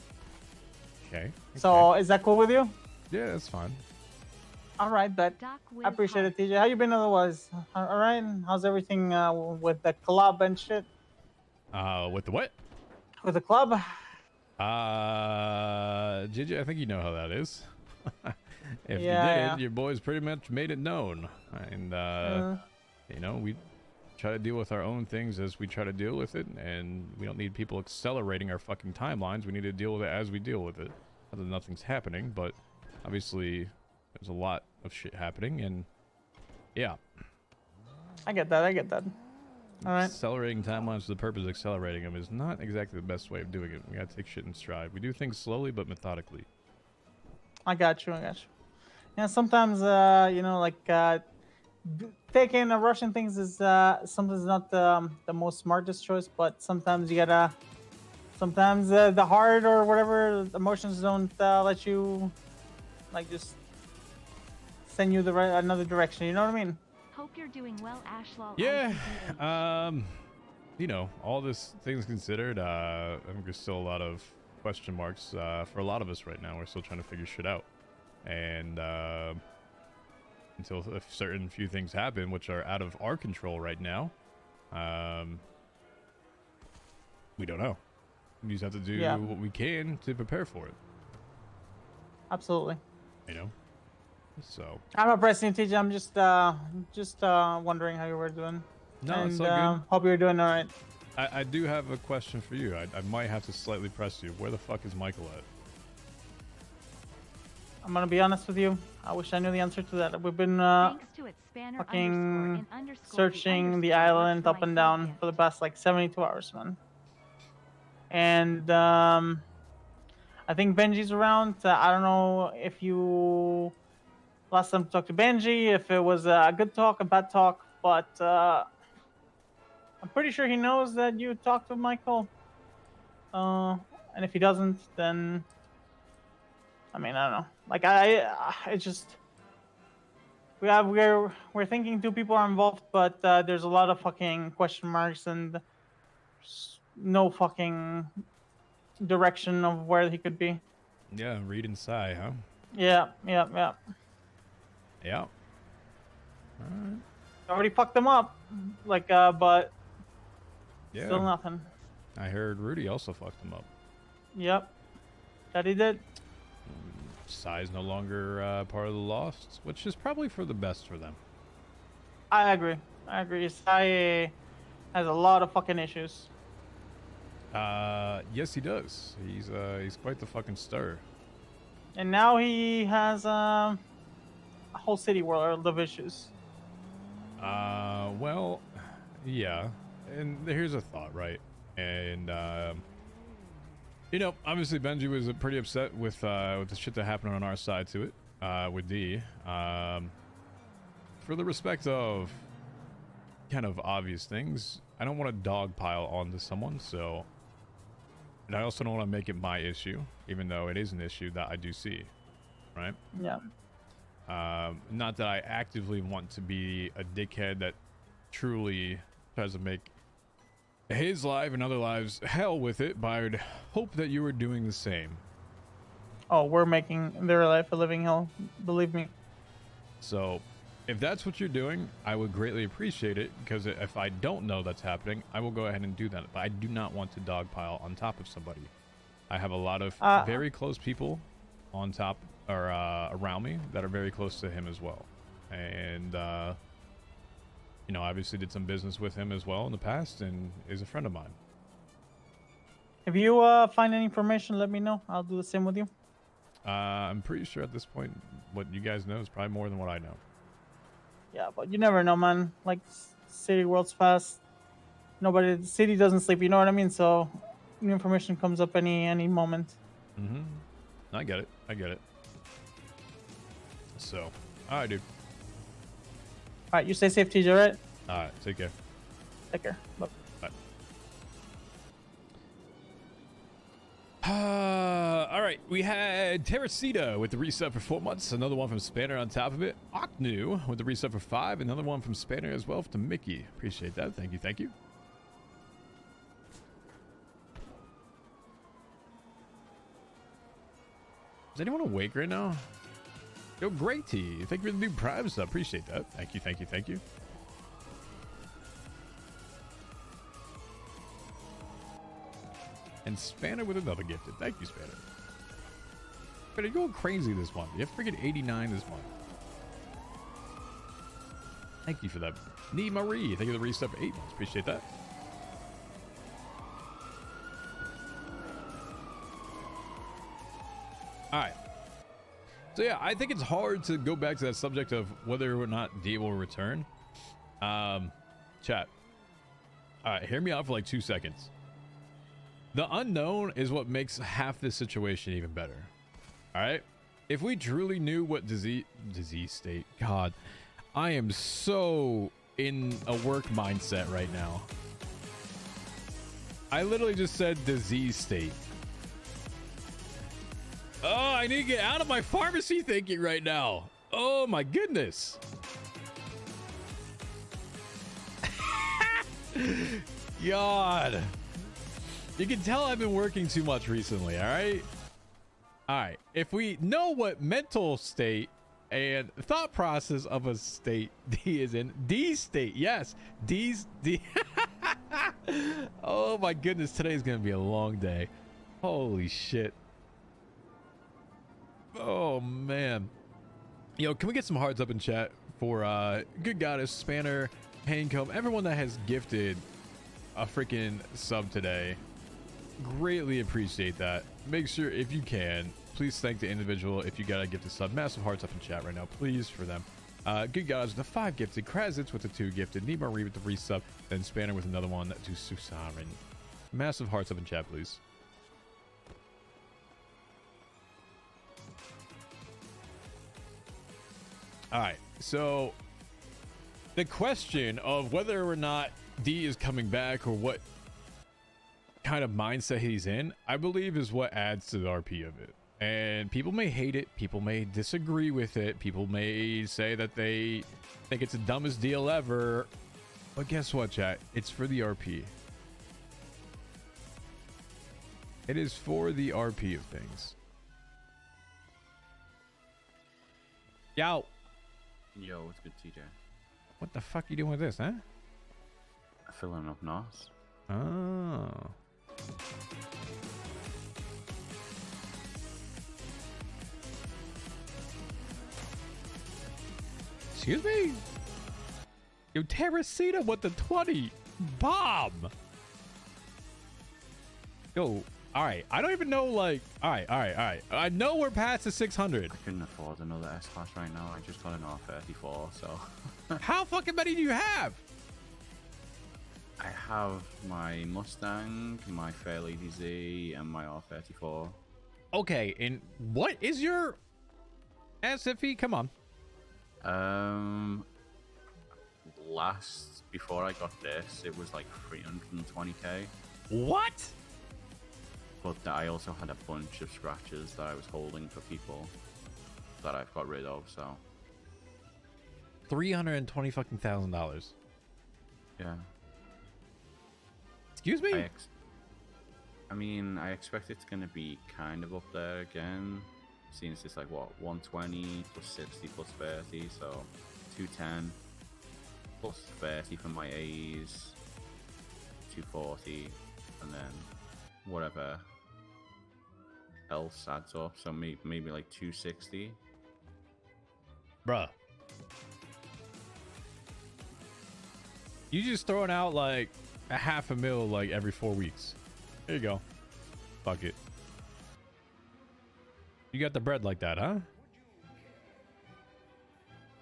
Okay. So is that cool with you? Yeah, that's fine. All right, but I appreciate it, TJ. How you been otherwise? All right. How's everything with the club and shit? With the what? With the club? JJ, I think you know how that is. If you Yeah. didn't, your boys pretty much made it known. And, you know, we try to deal with our own things as we try to deal with it. And we don't need people accelerating our fucking timelines. We need to deal with it as we deal with it. Not that nothing's happening, but obviously there's a lot of shit happening. And, yeah. I get that. All right. Accelerating timelines for the purpose of accelerating them is not exactly the best way of doing it. We gotta take shit in stride. We do things slowly but methodically. I got you. Yeah, sometimes you know, like taking or rushing things is sometimes not the most smartest choice, but sometimes you gotta. Sometimes the heart or whatever emotions don't let you, like, just send you another direction. You know what I mean? Hope you're doing well, Ashlal. Yeah. You know, all this things considered, I think there's still a lot of question marks for a lot of us right now. We're still trying to figure shit out, and until a certain few things happen, which are out of our control right now, we don't know. We just have to do what we can to prepare for it. Absolutely. You know. So I'm not pressing you, TJ. I'm just wondering how you were doing. No, and it's all good. Hope you're doing all right. I do have a question for you. I might have to slightly press you. Where the fuck is Michael at? I'm gonna be honest with you. I wish I knew the answer to that. We've been fucking searching the island up and down for the past like 72 hours, man. And I think Benji's around. I don't know if you last time talked to Benji, if it was a good talk, a bad talk, but I'm pretty sure he knows that you talked to Michael. And if he doesn't, then I mean, I don't know. Like it's just we're thinking 2 people are involved, but there's a lot of fucking question marks and no fucking direction of where he could be. Yeah, read and sigh, huh? Yeah. Yeah. Already fucked him up, like, but Yeah. still nothing. I heard Rudy also fucked him up. Yep, that he did. Sai's no longer part of the Lost, which is probably for the best for them. I agree. Sai has a lot of fucking issues. Yes, he does. He's quite the fucking stir. And now he has a whole city world of issues. Well, yeah. And here's a thought, right? And you know, obviously Benji was pretty upset with the shit that happened on our side to it, with D. For the respect of kind of obvious things, I don't want to dogpile onto someone, so. And I also don't want to make it my issue, even though it is an issue that I do see, right? Yeah. Not that I actively want to be a dickhead that truly tries to make his life and other lives hell with it, but I would hope that you were doing the same. Oh, we're making their life a living hell, believe me. So, if that's what you're doing, I would greatly appreciate it, because if I don't know that's happening, I will go ahead and do that. But I do not want to dogpile on top of somebody. I have a lot of very close people on top or around me that are very close to him as well. And, you know, obviously did some business with him as well in the past and is a friend of mine. If you find any information, let me know. I'll do the same with you. I'm pretty sure at this point, what you guys know is probably more than what I know. Yeah, but you never know, man. Like, city world's fast. The city doesn't sleep, you know what I mean? So, new information comes up any moment. Mm-hmm. I get it. So, alright, dude. Alright, you stay safe, TJ, right? Alright, take care. Take care. Bye. Bye. Alright, we had Terracita with the reset for 4 months, another one from Spanner on top of it. Oknu with the reset for 5, another one from Spanner as well to Mickey. Appreciate that. Thank you. Is anyone awake right now? Yo, Great T. Thank you for the new Prime sub. Appreciate that. Thank you. And Spanner with another gifted. Thank you, Spanner. But you're going crazy this month. You have freaking 89 this month. Thank you for that. Nee Marie. Thank you for the reset for 8 months. Appreciate that. Alright. So yeah, I think it's hard to go back to that subject of whether or not D will return. Chat. Alright, hear me out for like 2 seconds. The unknown is what makes half this situation even better. Alright? If we truly knew what disease state, God, I am so in a work mindset right now. I literally just said disease state. Oh, I need to get out of my pharmacy thinking right now. Oh my goodness. God. You can tell I've been working too much recently, all right? All right. If we know what mental state and thought process of a state D is in, D state, yes. D. Oh my goodness, today's going to be a long day. Holy shit. Oh man. Yo, can we get some hearts up in chat for Good Goddess, Spanner, Haincomb, everyone that has gifted a freaking sub today. Greatly appreciate that. Make sure, if you can, please thank the individual if you got a gifted sub. Massive hearts up in chat right now, please, for them. Good Goddess with the 5 gifted, Krazitz with the 2 gifted, Nima Reed with the 3 sub, then Spanner with another one to Susarin. Massive hearts up in chat, please. Alright, so the question of whether or not D is coming back or what kind of mindset he's in, I believe is what adds to the RP of it. And people may hate it, people may disagree with it, people may say that they think it's the dumbest deal ever, but guess what, chat? It's for the RP. It is for the RP of things. Yo. Yo, what's good, TJ? What the fuck you doing with this, huh? Filling up NOS. Oh. Excuse me? Yo, Terracita with the 20 bomb. Yo, all right. I don't even know, like, all right. I know we're past the 600. I couldn't afford another S-Class right now. I just got an R34, so... How fucking many do you have? I have my Mustang, my Fairlady Z, and my R34. Okay, and what is your SFE? Come on. Before I got this, it was like 320k. What? But I also had a bunch of scratches that I was holding for people that I've got rid of, so... $320,000. Yeah. Excuse me? I mean, I expect it's going to be kind of up there again, since it's like, what, 120 plus 60 plus 30, so 210 plus 30 for my A's, 240, and then whatever else adds up, so maybe like 260. Bruh. You just throwing out like a $500,000 like every 4 weeks. There you go. Fuck it. You got the bread like that, huh?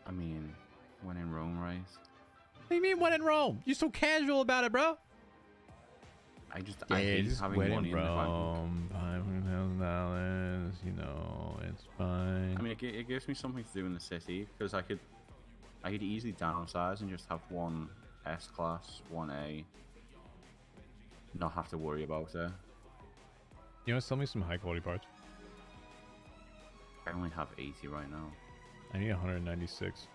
I mean, when in Rome, right? What do you mean when in Rome? You're so casual about it, bro. I hate having money in the bank. $500,000, you know, it's fine. I mean, it gives me something to do in the city, because I could easily downsize and just have one S-Class, one A, not have to worry about it. You want to sell me some high quality parts? I only have 80 right now. I need 196.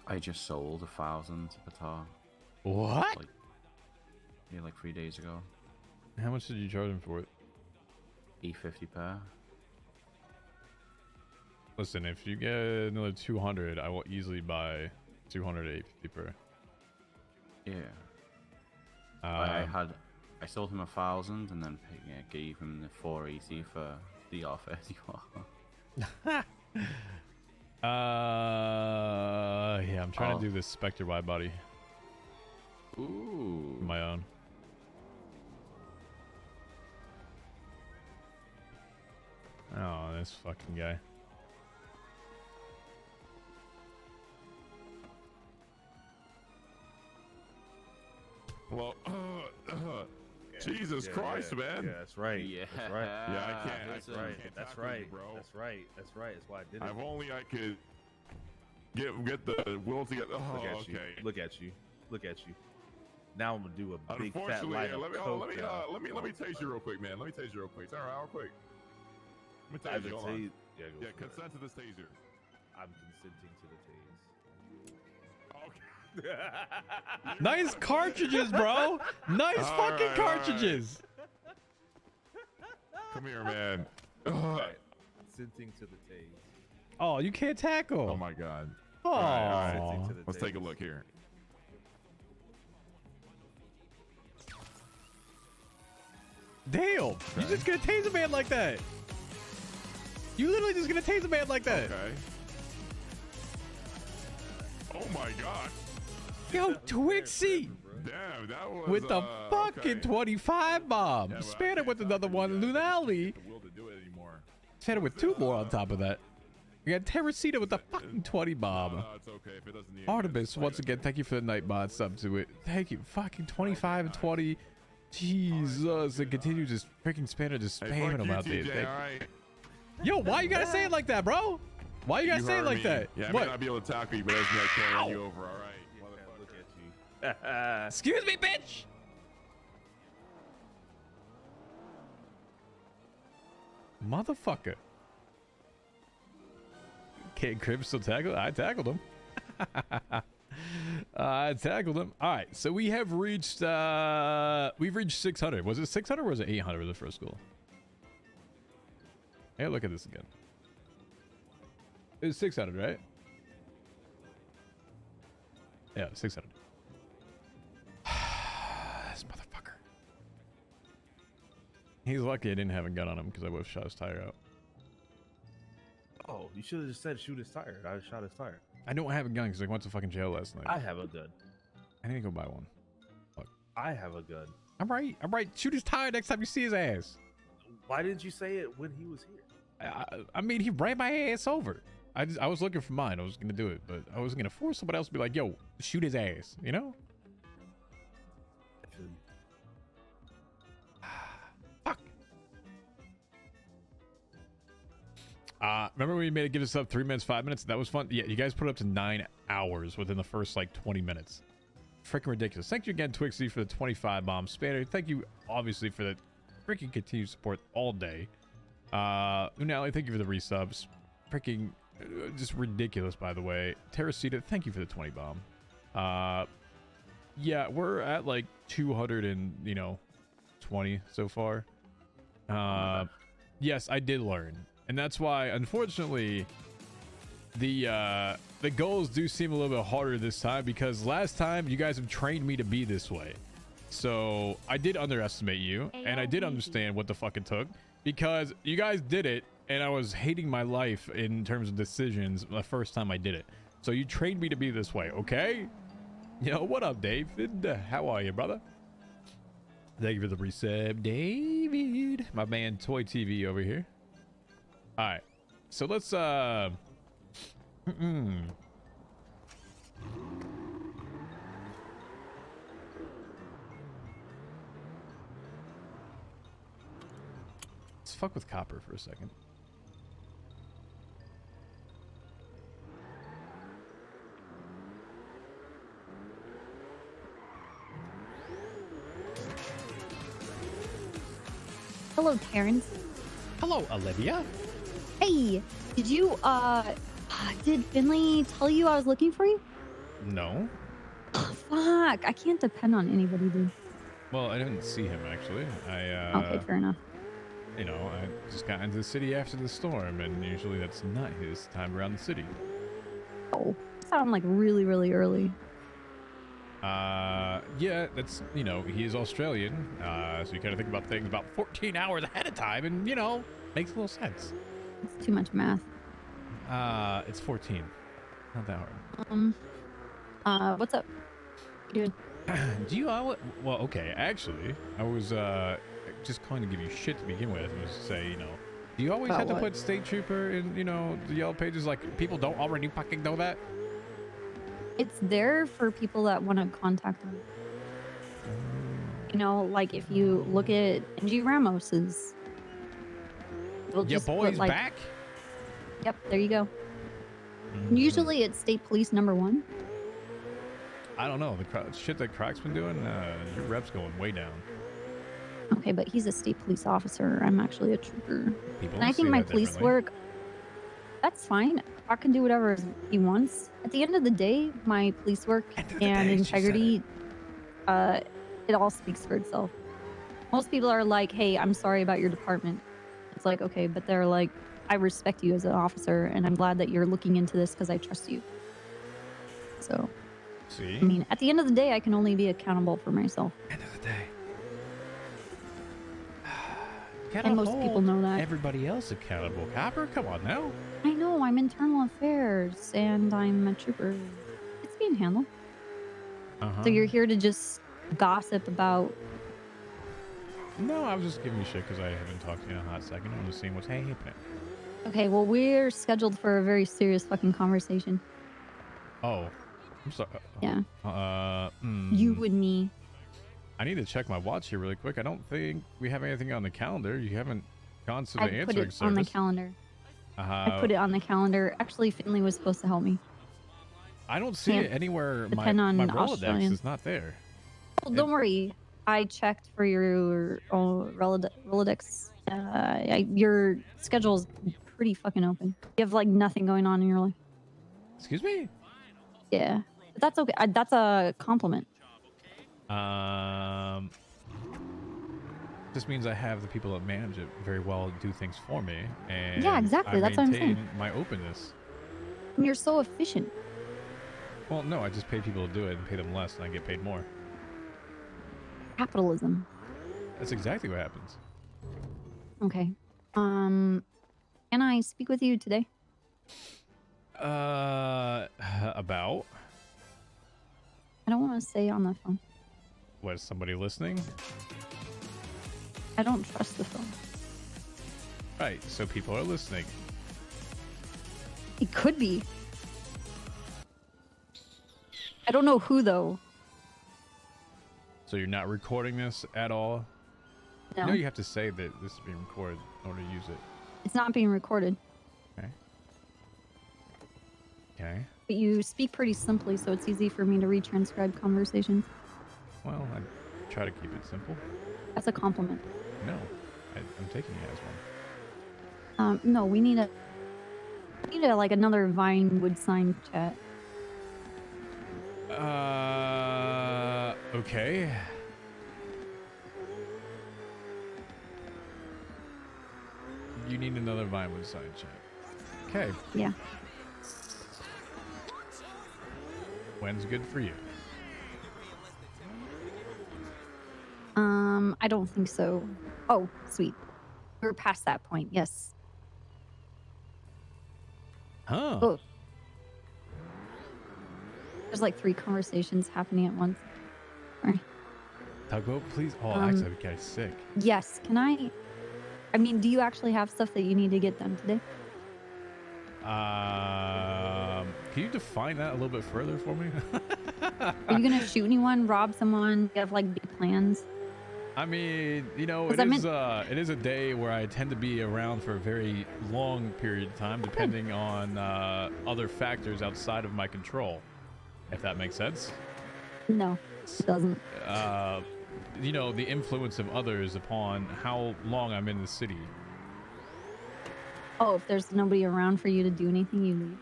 I just sold 1,000 to Qatar. What? Like 3 days ago. How much did you charge him for it? E50 pair. Listen, if you get another 200, I will easily buy 200 at 850 per. Yeah. I sold him 1,000 and then gave him the 480 for the R34. Yeah, I'm trying to do this Spectre wide body. Ooh. My own. Oh, this fucking guy. Well, Jesus Christ, man. Yeah, that's right. Yeah. That's right. Yeah, I can't. That's I right. can't That's tackle right. you, bro. That's right. That's right. That's why I did it. If only I could get the will to get. Oh, Look at okay. you. Look at you. Look at you. Now I'm gonna do a big fat Unfortunately, line yeah, of let coke. me taste you real quick, man. Let me taste you real quick. It's all right, real quick. Let me taste you. Hold on. Yeah, go Yeah, for it. consent to this taser. I'm consenting to the tase. Okay. Nice cartridges, bro. Nice All fucking right, cartridges. Come here, man. Right. Consenting to the tase. Oh, you can't tackle. Oh my God. Oh, All right. Consenting to the Let's take a tase. look here. damn. You just gonna tase a man like that. You literally just gonna tase a man like that. Okay. Oh my God. Yo, Twixie. Damn, that was With the fucking okay. 25 bomb. Yeah, but I Span it can't with another tackle one. you. I Lunali. don't have the will to do it anymore. Span it with 2 more on top of that. We got Terracita with the fucking 20 bomb. No, it's okay if it doesn't need Artemis, once again, thank you for the Nightbot sub to it. Thank you. Fucking 25 and 20. Jesus. And continue just freaking Spanner just Hey, spamming fuck them you, out there. TJ, Thank- all right? Yo, why you gotta say it like that, bro? Why you gotta say it heard like me. that? Yeah, I What? may not be able to tackle you, but that's me carrying you over, all right? Look Motherfucker. at you. Excuse me, bitch! Motherfucker. Kid Crib still tackle? I tackled him. I tackled him. All right, so we have reached, we've reached 600. Was it 600 or was it 800 with the first goal? Hey, look at this again. It was 600, right? Yeah, 600. This motherfucker. He's lucky I didn't have a gun on him because I would have shot his tire out. Oh, you should have just said shoot his tire. I shot his tire. I don't have a gun because I went to fucking jail last night. I have a gun. I need to go buy one. Fuck. I have a gun. I'm right. I'm right. Shoot his tire next time you see his ass. Why didn't you say it when he was here? I mean, he ran my ass over. I was looking for mine. I was gonna do it, but I wasn't gonna force somebody else to be like, "Yo, shoot his ass," you know? Fuck. Remember when we made it give us up 3 minutes, 5 minutes? That was fun. Yeah, you guys put it up to 9 hours within the first like 20 minutes. Freaking ridiculous. Thank you again, Twixie, for the 25 bomb spanner. Thank you, obviously, for the freaking continued support all day. Unali, thank you for the resubs. Freaking just ridiculous, by the way. Terracita, thank you for the 20 bomb. Yeah, we're at like 220 so far. Yes, I did learn, and that's why, unfortunately, the goals do seem a little bit harder this time, because last time you guys have trained me to be this way. So I did underestimate you, and I did understand what the fuck it took, because you guys did it, and I was hating my life in terms of decisions the first time I did it. So you trained me to be this way, okay? Yo, what up, David? How are you, brother? Thank you for the resub, David. My man, Toy TV over here. All right, so let's let's fuck with copper for a second. Hello, Terrence. Hello, Olivia. Hey, did you, did Finley tell you I was looking for you? No. Oh, fuck, I can't depend on anybody, dude. Well, I didn't see him, actually. Okay, fair enough. You know, I just got into the city after the storm, and usually that's not his time around the city. Oh, sound like really, really early. Yeah, that's, you know, he is Australian, so you kind of think about things about 14 hours ahead of time, and, you know, makes a little sense. It's too much math. It's 14. Not that hard. What's up? Dude. Do you, well, okay, actually, I was, just calling to give you shit to begin with. I was to say, you know, do you always have to put State Trooper in, you know, the yellow pages? Like, people don't already fucking know that? It's there for people that want to contact them. You know, like if you look at NG Ramos's. Your boy's like, back? Yep, there you go. Usually it's State Police #1. I don't know. The shit that Croc's been doing, your rep's going way down. Okay, but he's a state police officer. I'm actually a trooper. People and I think my police work, that's fine. I can do whatever he wants. At the end of the day, my police work and integrity, it all speaks for itself. Most people are like, hey, I'm sorry about your department. It's like, okay, but they're like, I respect you as an officer, and I'm glad that you're looking into this because I trust you. So, see? I mean, at the end of the day, I can only be accountable for myself. End of the day. And most people know that. Everybody else accountable. Copper, come on now. I know, I'm internal affairs, and I'm a trooper. It's being handled. So you're here to just gossip about... No, I was just giving you shit because I haven't talked to you in a hot second. I'm just seeing what's happening. Okay, well, we're scheduled for a very serious fucking conversation. Oh, I'm sorry. Yeah. You and me. I need to check my watch here really quick. I don't think we have anything on the calendar. You haven't gone to the answering service. I put it on the calendar. I put it on the calendar. Actually, Finley was supposed to help me. I don't see it anywhere. My Rolodex is not there. Well, don't worry. I checked for your Rolodex. Your schedule is pretty fucking open. You have like nothing going on in your life. Excuse me? Yeah. But that's okay. That's a compliment. This means I have the people that manage it very well do things for me, and Yeah, exactly. I That's what I'm maintain saying. my openness. And you're so efficient. Well, no, I just pay people to do it and pay them less, and I get paid more. Capitalism. That's exactly what happens. Okay. Can I speak with you today? About? I don't want to say on the phone. Was somebody listening? I don't trust the phone. Right, so people are listening. It could be. I don't know who though. So you're not recording this at all? No. You know you have to say that this is being recorded in order to use it. It's not being recorded. Okay. Okay. But you speak pretty simply, so it's easy for me to retranscribe conversations. Well, I try to keep it simple. That's a compliment. No, I'm taking it as one. No, we need a like another Vinewood sign chat. Okay. You need another Vinewood side chat. Okay. Yeah. When's good for you? I don't think so. Oh, sweet. We're past that point. Yes. Huh. Oh. There's like 3 conversations happening at once. Sorry. Tugboat, please. Oh, actually, I'm getting sick. Yes. Can I mean, do you actually have stuff that you need to get done today? Can you define that a little bit further for me? Are you gonna shoot anyone, rob someone? You have like big plans? I mean, you know, it is a day where I tend to be around for a very long period of time, depending on other factors outside of my control, if that makes sense. No, it doesn't. You know, the influence of others upon how long I'm in the city. Oh, if there's nobody around for you to do anything, you leave.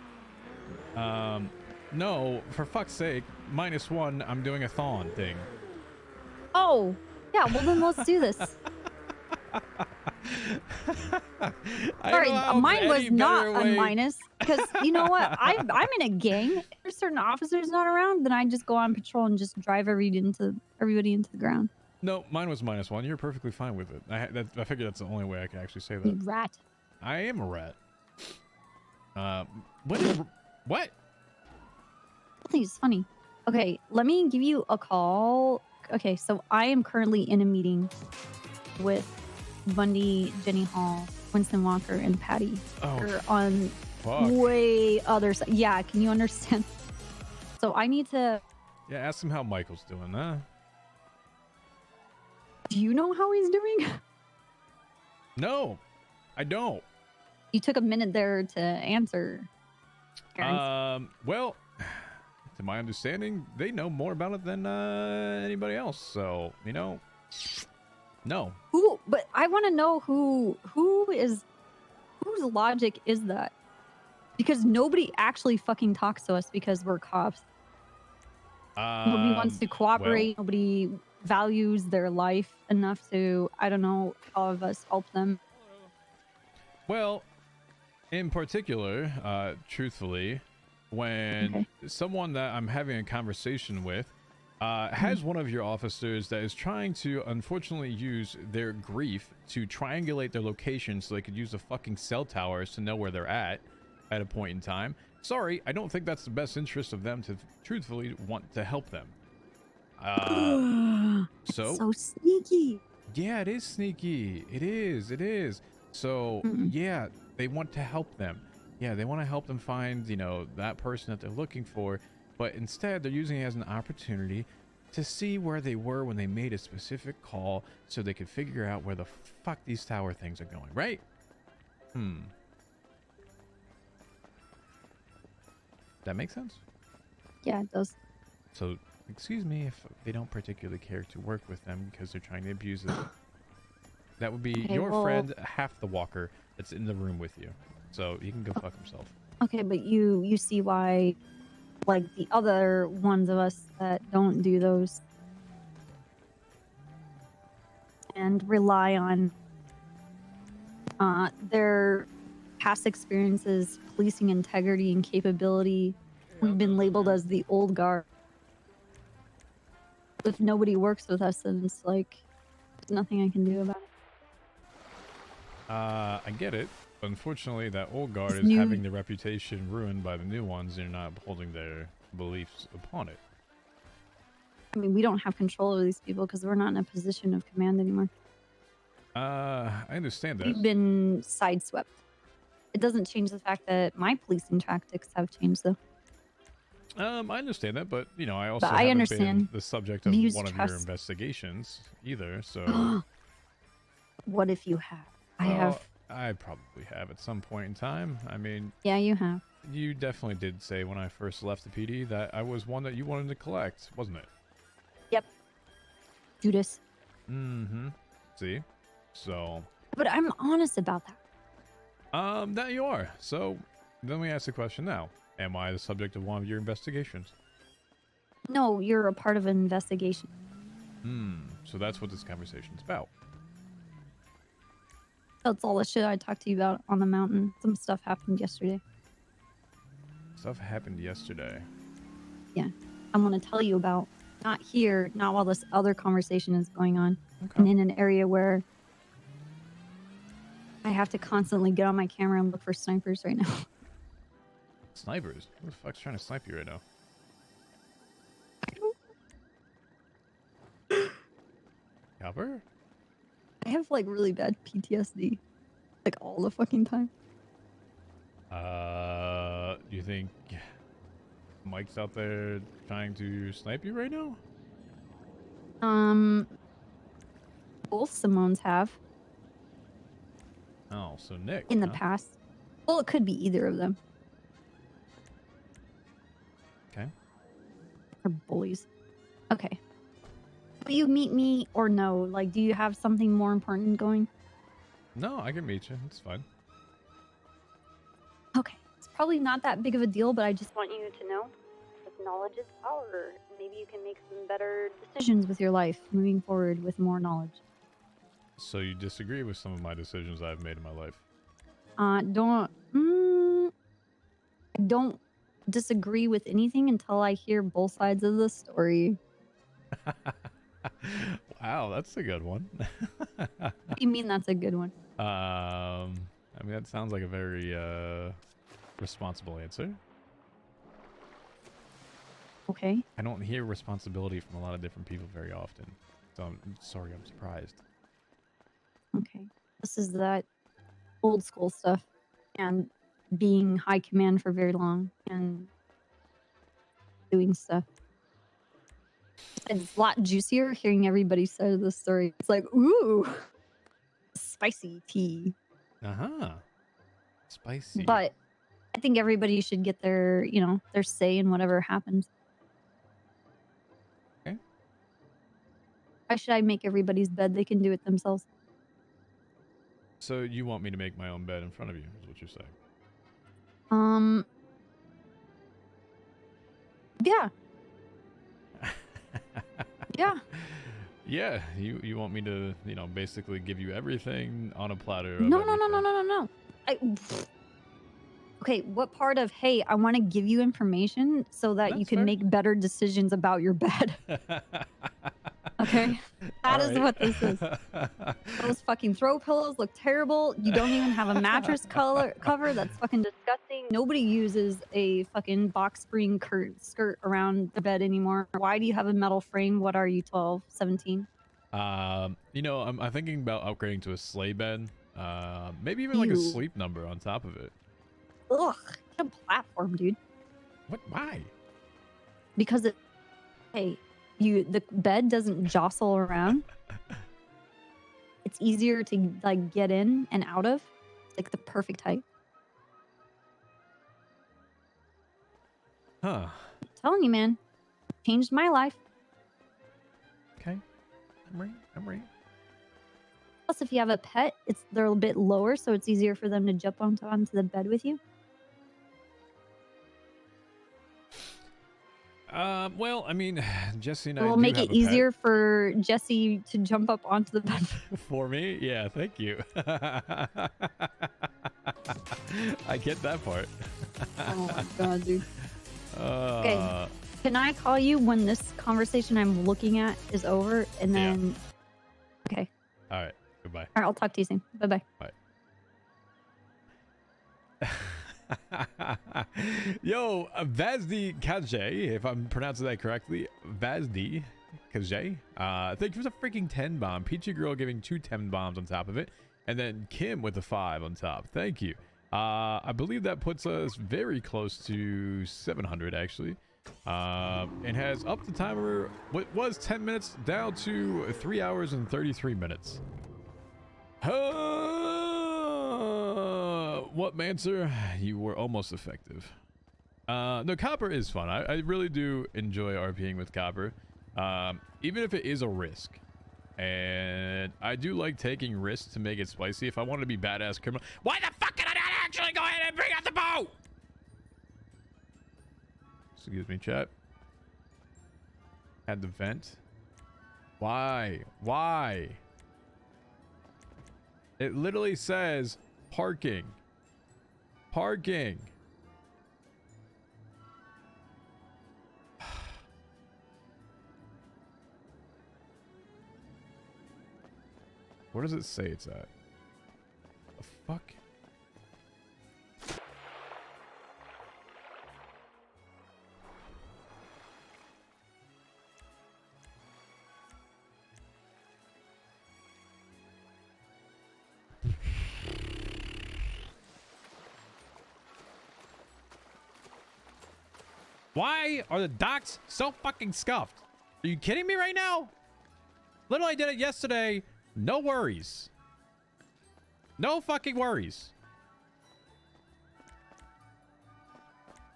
No, for fuck's sake, -1, I'm doing a thon thing. Oh, yeah, well then let's do this. Sorry, mine was not a minus, because you know what? I'm in a gang. If there's certain officers not around, then I just go on patrol and just drive everybody into the ground. No, mine was -1. You're perfectly fine with it. I figured that's the only way I can actually say You that. rat. I am a rat. What? I think it's funny. Okay, let me give you a call. Okay, so I am currently in a meeting with Bundy, Jenny Hall, Winston Walker, and Patty. They're on way other side. Yeah, can you understand? So I need to... Yeah, ask him how Michael's doing, huh? Do you know how he's doing? No, I don't. You took a minute there to answer. Well, to my understanding, they know more about it than anybody else. So, you know, no. Who? But I want to know whose logic is that? Because nobody actually fucking talks to us because we're cops. Nobody wants to cooperate. Well, Nobody values their life enough to, I don't know, all of us help them. Well, in particular, truthfully, when someone that I'm having a conversation with has one of your officers that is trying to unfortunately use their grief to triangulate their location so they could use the fucking cell towers to know where they're at a point in time. Sorry, I don't think that's the best interest of them to truthfully want to help them. So sneaky. Yeah, it is sneaky. It is. So, yeah, they want to help them. Yeah, they want to help them find, you know, that person that they're looking for. But instead, they're using it as an opportunity to see where they were when they made a specific call so they could figure out where the fuck these tower things are going, right? That makes sense? Yeah, it does. So, excuse me if they don't particularly care to work with them because they're trying to abuse it. That would be your friend, half the walker, that's in the room with you. So, he can go fuck himself. Okay, but you see why like the other ones of us that don't do those and rely on their past experiences, policing integrity and capability. We've been labeled as the old guard. If nobody works with us, then it's like there's nothing I can do about it. I get it. But unfortunately, that old guard It's is new. having the reputation ruined by the new ones, and you're not upholding their beliefs upon it. I mean, we don't have control over these people because we're not in a position of command anymore. I understand that. We've been sideswept. It doesn't change the fact that my policing tactics have changed, though. I understand that, but you know, I also But I haven't understand. been the subject of Views, one of your trust. investigations either. So, What if you have? I well, have. I probably have at some point in time. I mean, Yeah, you have. you definitely did say when I first left the PD that I was one that you wanted to collect, wasn't it? Yep. Judas. Mm-hmm. See? So, But I'm honest about that. that you are. So, then we ask the question now. Am I the subject of one of your investigations? No, you're a part of an investigation. So that's what this conversation's about. That's all the shit I talked to you about on the mountain. Some stuff happened yesterday. Stuff happened yesterday. Yeah. I'm going to tell you about. Not here, not while this other conversation is going on. Okay. And in an area where I have to constantly get on my camera and look for snipers right now. Snipers? Who the fuck's trying to snipe you right now? Copper? I have like really bad PTSD. Like all the fucking time. You think Mike's out there trying to snipe you right now? Both Simones have Oh, so Nick. in the huh? past. Well, it could be either of them. Okay. Or bullies. Okay. Will you meet me or no? Like, do you have something more important going? No, I can meet you. It's fine. Okay. It's probably not that big of a deal, but I just want you to know that knowledge is power. Maybe you can make some better decisions with your life moving forward with more knowledge. So you disagree with some of my decisions I've made in my life? I don't disagree with anything until I hear both sides of the story. Wow, that's a good one. What do you mean that's a good one? I mean, that sounds like a very responsible answer. Okay. I don't hear responsibility from a lot of different people very often. So I'm sorry, I'm surprised. Okay. This is that old school stuff and being high command for very long and doing stuff. It's a lot juicier hearing everybody's side of the story. It's like, ooh, spicy tea. Uh-huh. Spicy. But I think everybody should get their, their say in whatever happens. Okay. Why should I make everybody's bed? They can do it themselves. So you want me to make my own bed in front of you, is what you're saying? Yeah. Yeah. Yeah, you want me to, basically give you everything on a platter. Of No. everything. Okay, what part of, hey, I want to give you information so that you That's can fair. make better decisions about your bed? Okay? That is what this is. Those fucking throw pillows look terrible. You don't even have a mattress cover. That's fucking disgusting. Nobody uses a fucking box spring skirt around the bed anymore. Why do you have a metal frame? What are you, 12, 17? I'm thinking about upgrading to a sleigh bed. Maybe even like a Ew. sleep number on top of it. Ugh, get a platform, dude. What? Why? Because the bed doesn't jostle around. It's easier to like get in and out of. It's like the perfect height. Huh. I'm telling you, man. Changed my life. Okay. I'm right. Plus, if you have a pet, they're a bit lower, so it's easier for them to jump onto the bed with you. Well, I mean, Jesse and I We'll do make have it a easier for Jesse to jump up onto the bed. pet. For me. Yeah, thank you. I get that part. Oh my god, dude. Okay. Uh, Can I call you when this conversation I'm looking at is over? And then. Okay. all right. Goodbye. All right, I'll talk to you soon. Bye bye. Yo, Vazdi Kajay, if I'm pronouncing that correctly, Vazdi Kajay. Thank you for the freaking 10 bomb. Peachy Girl giving 2 10 bombs on top of it, and then Kim with the 5 on top. Thank you. I believe that puts us very close to 700 actually. It has up the timer. What was 10 minutes down to 3 hours and 33 minutes. What, Mancer? You were almost effective. No, Copper is fun. I really do enjoy RPing with Copper. Even if it is a risk. And I do like taking risks to make it spicy. If I want to be badass criminal. Why the fuck can I not actually go ahead and bring out the bow? Excuse me, chat. Had the vent. Why? Why? It literally says parking. Parking. Where does it say it's at? The fuck? Why are the docks so fucking scuffed? Are you kidding me right now? Literally did it yesterday. No worries. No fucking worries.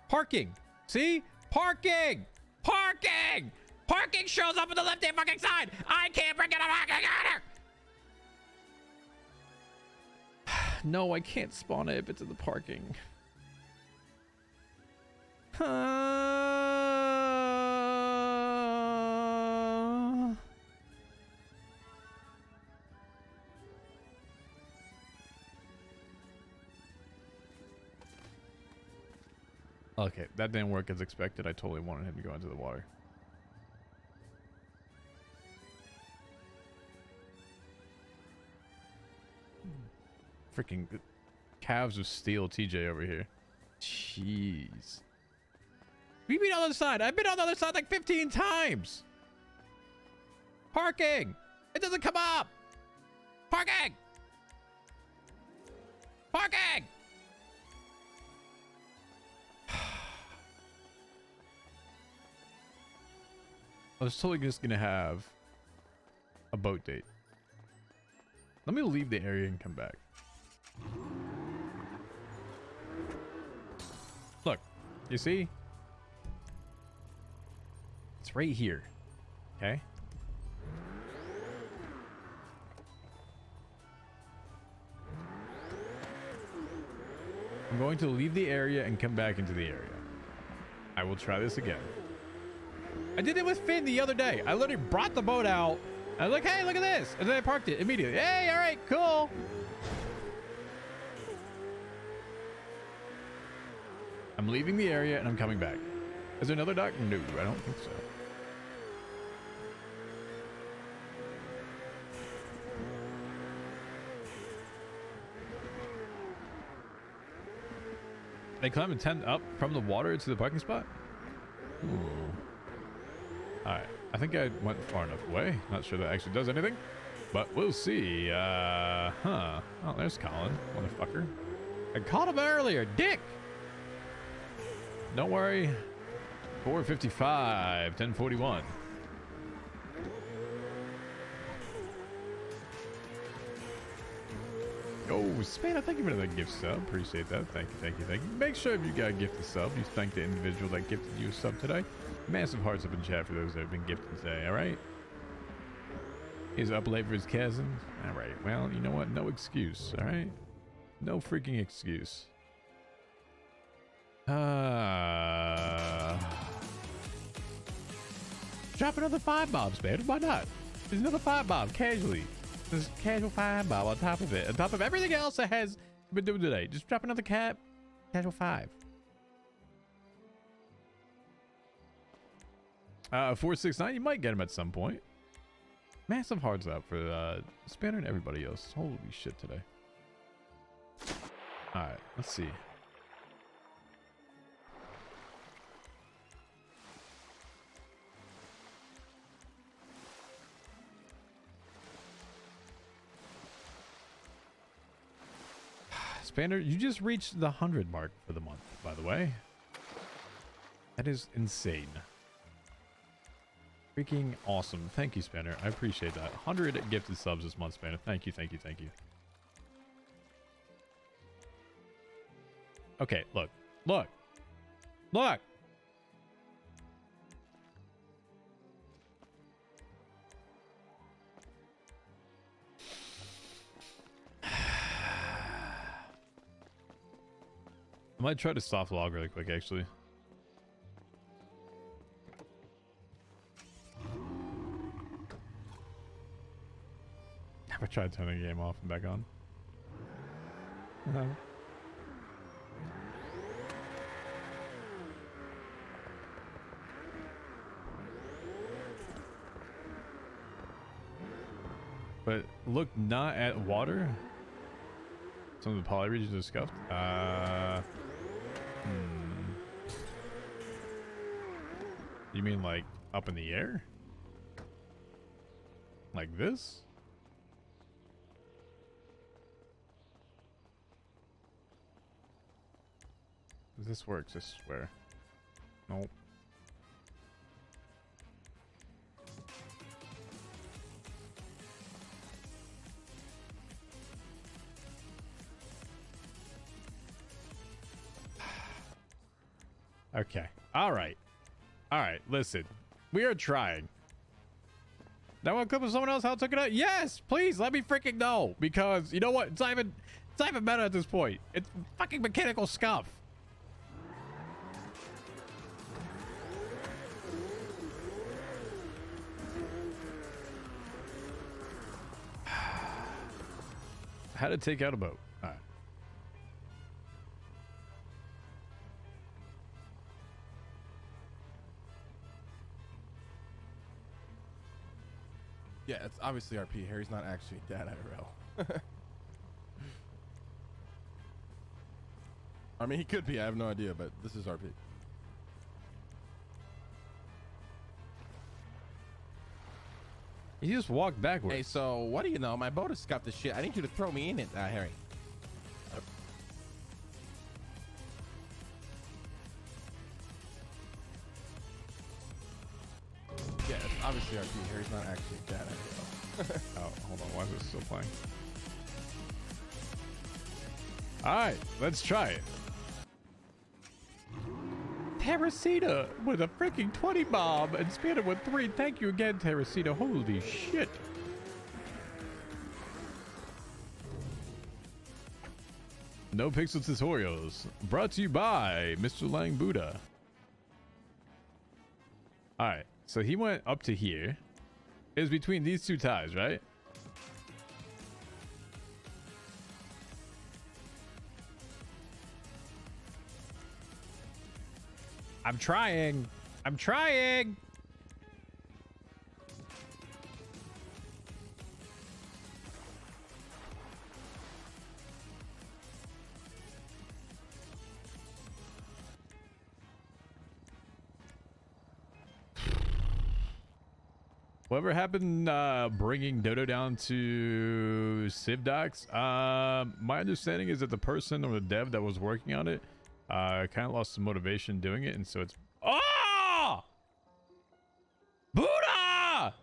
Parking. See? Parking. Parking. Parking shows up on the left-hand fucking side. I can't bring it up. No, I can't spawn it if it's in the parking. Okay, that didn't work as expected. I totally wanted him to go into the water. Freaking calves of steel TJ over here. Jeez. We've been on the other side. I've been on the other side like 15 times. Parking. It doesn't come up. Parking. Parking. I was totally just going to have a boat date. Let me leave the area and come back. Look, you see? It's right here. Okay? I'm going to leave the area and come back into the area. I will try this again. I did it with Finn the other day. I literally brought the boat out. I was like, hey, look at this. And then I parked it immediately. Hey, all right, cool. I'm leaving the area and I'm coming back. Is there another dock? No, I don't think so. They climb a tent up from the water to the parking spot? Ooh. Alright, I think I went far enough away. Not sure that actually does anything, but we'll see. Oh, there's Colin, motherfucker. I called him earlier, dick! Don't worry. 455, 1041. Oh, Spanner, thank you for the gift sub. Appreciate that. Thank you, thank you, thank you. Make sure if you got a gifted sub, you thank the individual that gifted you a sub today. Massive hearts up in chat for those that have been gifted today, alright? He's up late for his cousins. Alright, well, you know what? No excuse, alright? No freaking excuse. drop another 5-bomb, Spanner. Why not? There's another 5-bomb, casually. There's casual 5-bomb on top of it. On top of everything else that has been doing today. Just drop another casual 5. 469, you might get him at some point. Massive hearts out for Spanner and everybody else. Holy shit today. Alright, let's see. Spanner, you just reached the 100 mark for the month, by the way. That is insane. Freaking awesome. Thank you, Spanner. I appreciate that. 100 gifted subs this month, Spanner. Thank you, thank you, thank you. Okay, look. Look. Look! I might try to soft log really quick, actually. Have I tried turning the game off and back on? No. But look not at water. Some of the poly regions are scuffed. You mean like up in the air? Like this? This works, I swear. Nope. Okay. All right. All right. Listen, we are trying. Now, want to clip with someone else how it took it out? Yes, please let me freaking know, because you know what? It's not even better at this point. It's fucking mechanical scuff. How to take out a boat. All right. Yeah, it's obviously RP. Harry's not actually dead IRL. I mean, he could be. I have no idea, but this is RP. He just walked backwards. Hey, so what do you know? My boat has scuffed the shit. I need you to throw me in it, Harry. Yeah, it's obviously RP. Harry's not actually dead IRL. Oh, hold on. Why is this still playing? All right, let's try it. Terracita with a freaking 20 bomb and Spanner with 3. Thank you again, Terracita. Holy shit. No Pixel Tutorials. Brought to you by Mr. Lang Buddha. Alright, so he went up to here. It was between these two ties, right? I'm trying. I'm trying. Whatever happened bringing Dodo down to Civ Docs? My understanding is that the person or the dev that was working on it kind of lost some motivation doing it, and so it's... Oh! Buddha!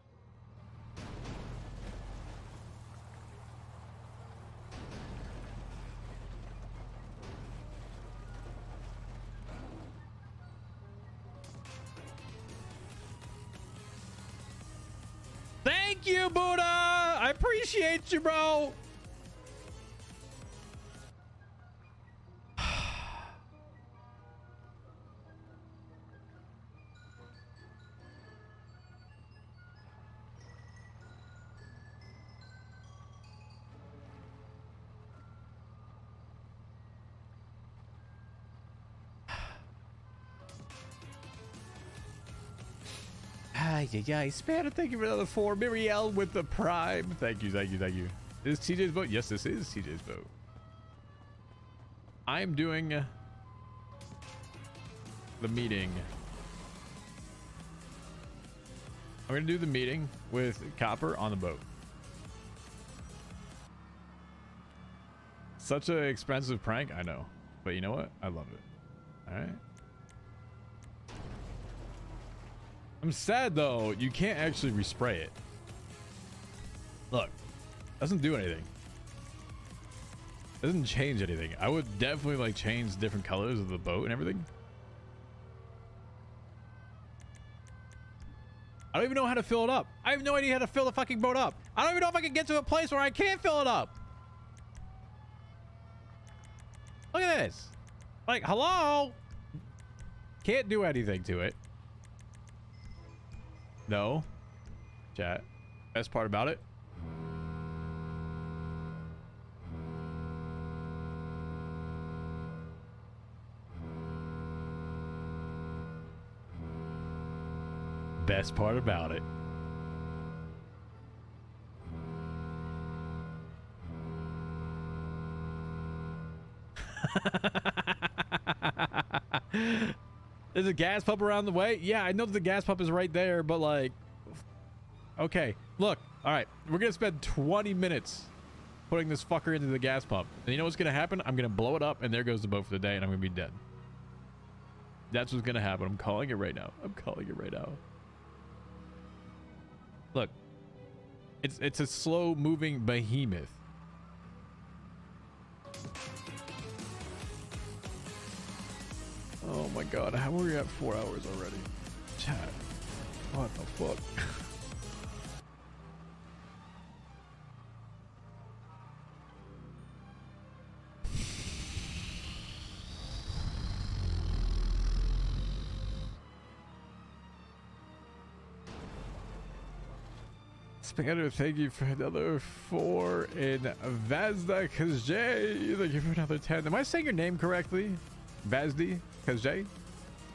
Thank you, Buddha! I appreciate you, bro! yeah. Spanner, thank you for another 4. Miriel with the prime. Thank you. Is TJ's boat? Yes, this is TJ's boat. I'm doing the meeting. I'm going to do the meeting with Copper on the boat. Such an expensive prank, I know. But you know what? I love it. All right. I'm sad, though. You can't actually respray it. Look. Doesn't do anything. Doesn't change anything. I would definitely, like, change different colors of the boat and everything. I don't even know how to fill it up. I have no idea how to fill the fucking boat up. I don't even know if I can get to a place where I can't fill it up. Look at this. Like, hello? Can't do anything to it. No. Chat. Best part about it. Best part about it. There's a gas pump around the way. Yeah, I know that the gas pump is right there, but like, okay, look. All right, we're gonna spend 20 minutes putting this fucker into the gas pump, and you know what's gonna happen? I'm gonna blow it up, and there goes the boat for the day, and I'm gonna be dead. That's what's gonna happen. I'm calling it right now. Look, it's a slow moving behemoth. Oh my god, how are we at 4 hours already? Chat, what the fuck? Spanner, thank you for another 4 in Vazda Kazjay. Thank you for another 10. Am I saying your name correctly? Vazdi Kazjay?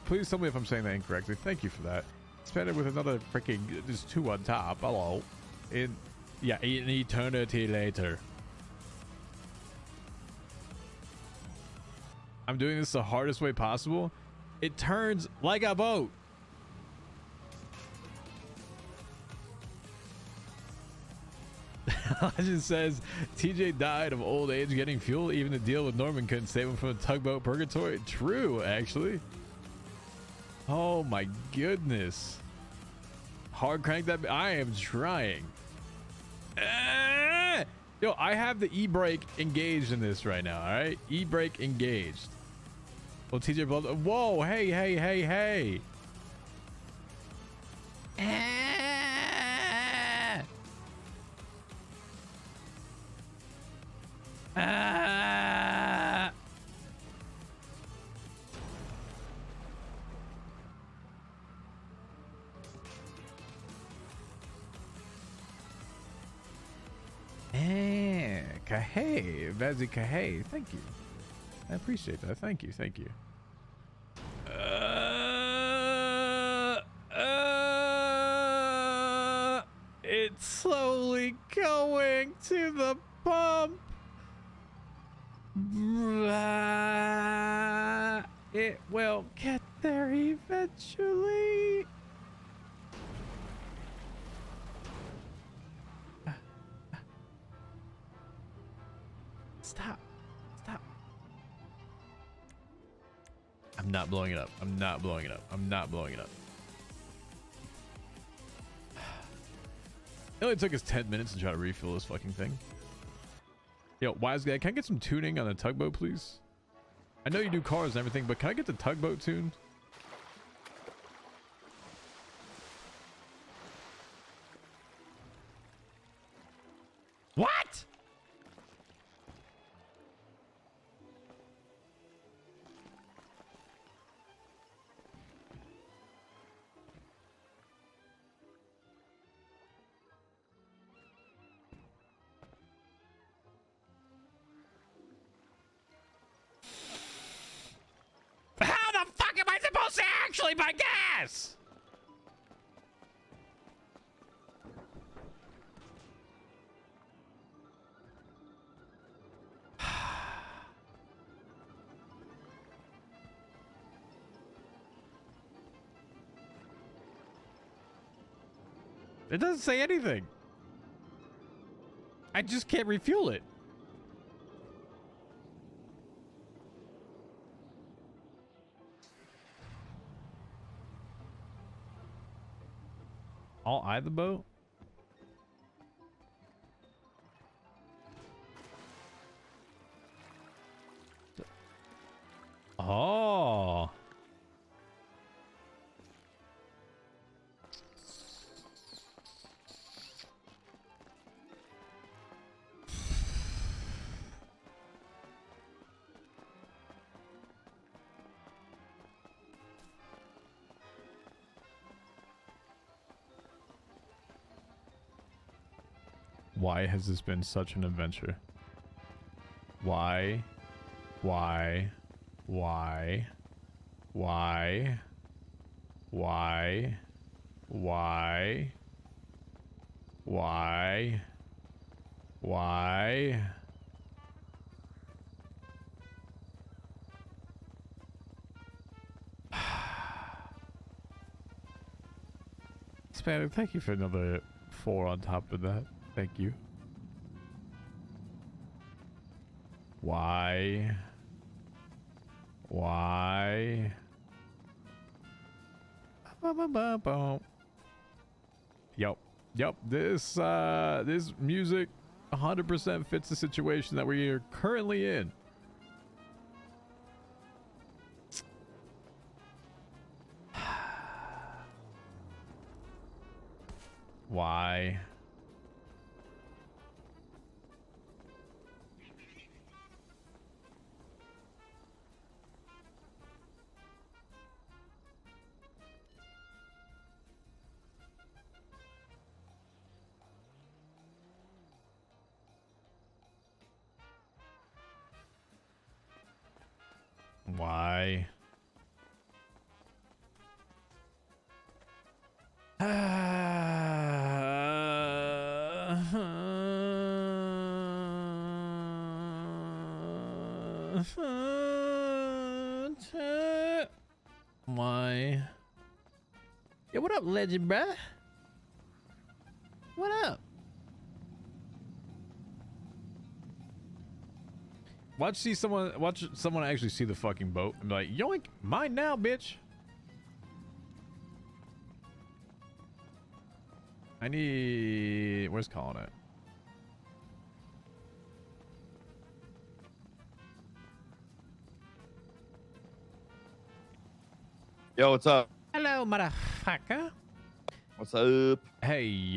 Please tell me if I'm saying that incorrectly. Thank you for that. Spanner with another freaking just 2 on top. Hello. In an eternity later. I'm doing this the hardest way possible. It turns like a boat. Legend says TJ died of old age getting fuel. Even the deal with Norman couldn't save him from a tugboat purgatory. True, actually. Oh my goodness. Hard crank that. I am trying. Yo, I have the e-brake engaged in this right now. All right, e-brake engaged. Well, TJ, whoa, hey. Kahey, Vazzy Kahey, thank you. I appreciate that. Thank you. It's slowly going to the pump. It will get there eventually. Stop. I'm not blowing it up. It only took us 10 minutes to try to refill this fucking thing. Yo, wise guy, can I get some tuning on the tugboat, please? I know you do cars and everything, but can I get the tugboat tuned? What? How the fuck am I supposed to actually buy gas? It doesn't say anything. I just can't refuel it. I'll eye the boat. Oh. Why has this been such an adventure? Why? Why? Why? Why? Why? Why? Why? Why? Spanner, thank you for another 4 on top of that. Thank you. Why? Why? Yep. Yep. This music 100% fits the situation that we are currently in. Why? Why? Why? Yeah, what up, legend, bruh? What up? Watch someone actually see the fucking boat and be like, yoink, mine now, bitch. I need, where's Colin at? Yo, what's up? Hello, motherfucker. What's up? Hey,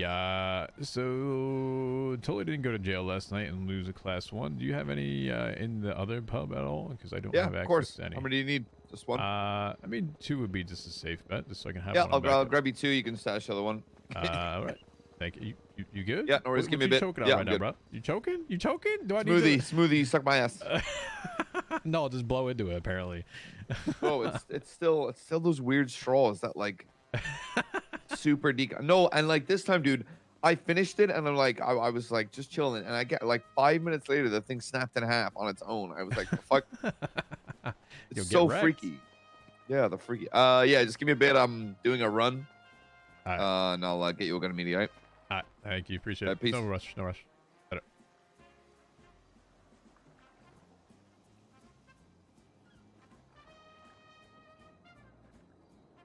so totally didn't go to jail last night and lose a class 1. Do you have any in the other pub at all? Because I don't have access to any. How many do you need? Just one? I mean, 2 would be just a safe bet, just so I can have yeah, one. I'll grab you 2. You can stash the other one. All right. Thank you. You good? Yeah, no worries. Give me a bit. Choking on Yeah, right I'm now, good. bro. You choking? You choking? Do I Smoothie, need to... smoothie, suck my ass. No, just blow into it. Apparently. Oh, it's still those weird straws that like super deep. No, and like this time, dude, I finished it and I'm like, I was like just chilling, and I get like 5 minutes later, the thing snapped in half on its own. I was like, fuck. It's so freaky. Yeah, the freaky. Yeah, just give me a bit. I'm doing a run. All right. And I'll get you a gun immediately. All right. All right. Thank you. Appreciate it. Peace. No rush. No rush. Better.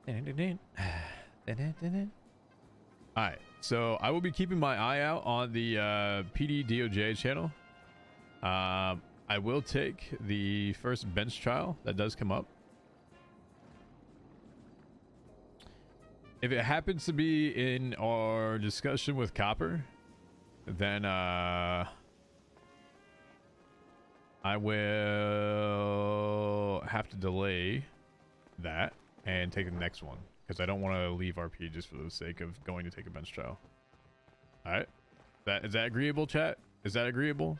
All right, so I will be keeping my eye out on the PD DOJ channel. I will take the first bench trial that does come up. If it happens to be in our discussion with Copper, then I will have to delay that and take the next one, because I don't want to leave RP just for the sake of going to take a bench trial. All right, is that agreeable, chat? Is that agreeable?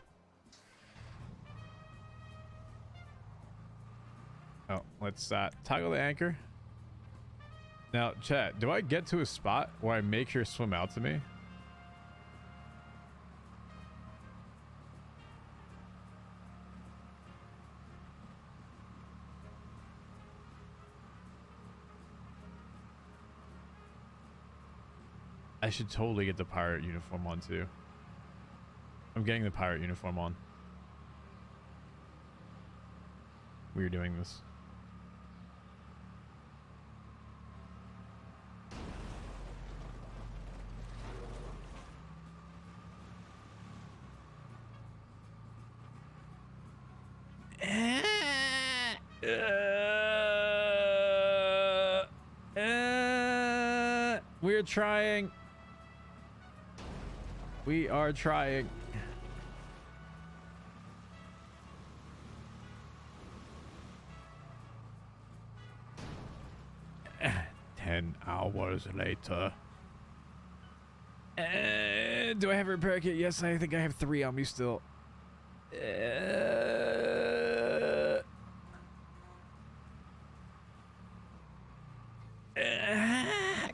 Oh, let's toggle the anchor. Now, chat, do I get to a spot where I make her swim out to me? I should totally get the pirate uniform on too. I'm getting the pirate uniform on. We're doing this. We're trying. We are trying. Ten hours later. Do I have a repair kit? Yes, I think I have 3 on me still.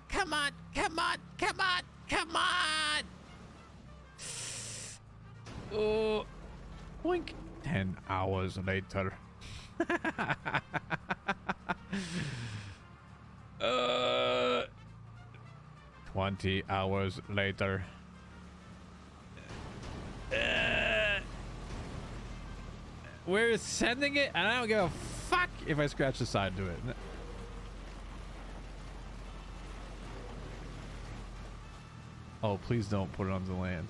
Come on, come on, come on, come on. Oh, boink. 10 hours later. 20 hours later. We're sending it, and I don't give a fuck if I scratch the side to it. Oh, please don't put it on the land.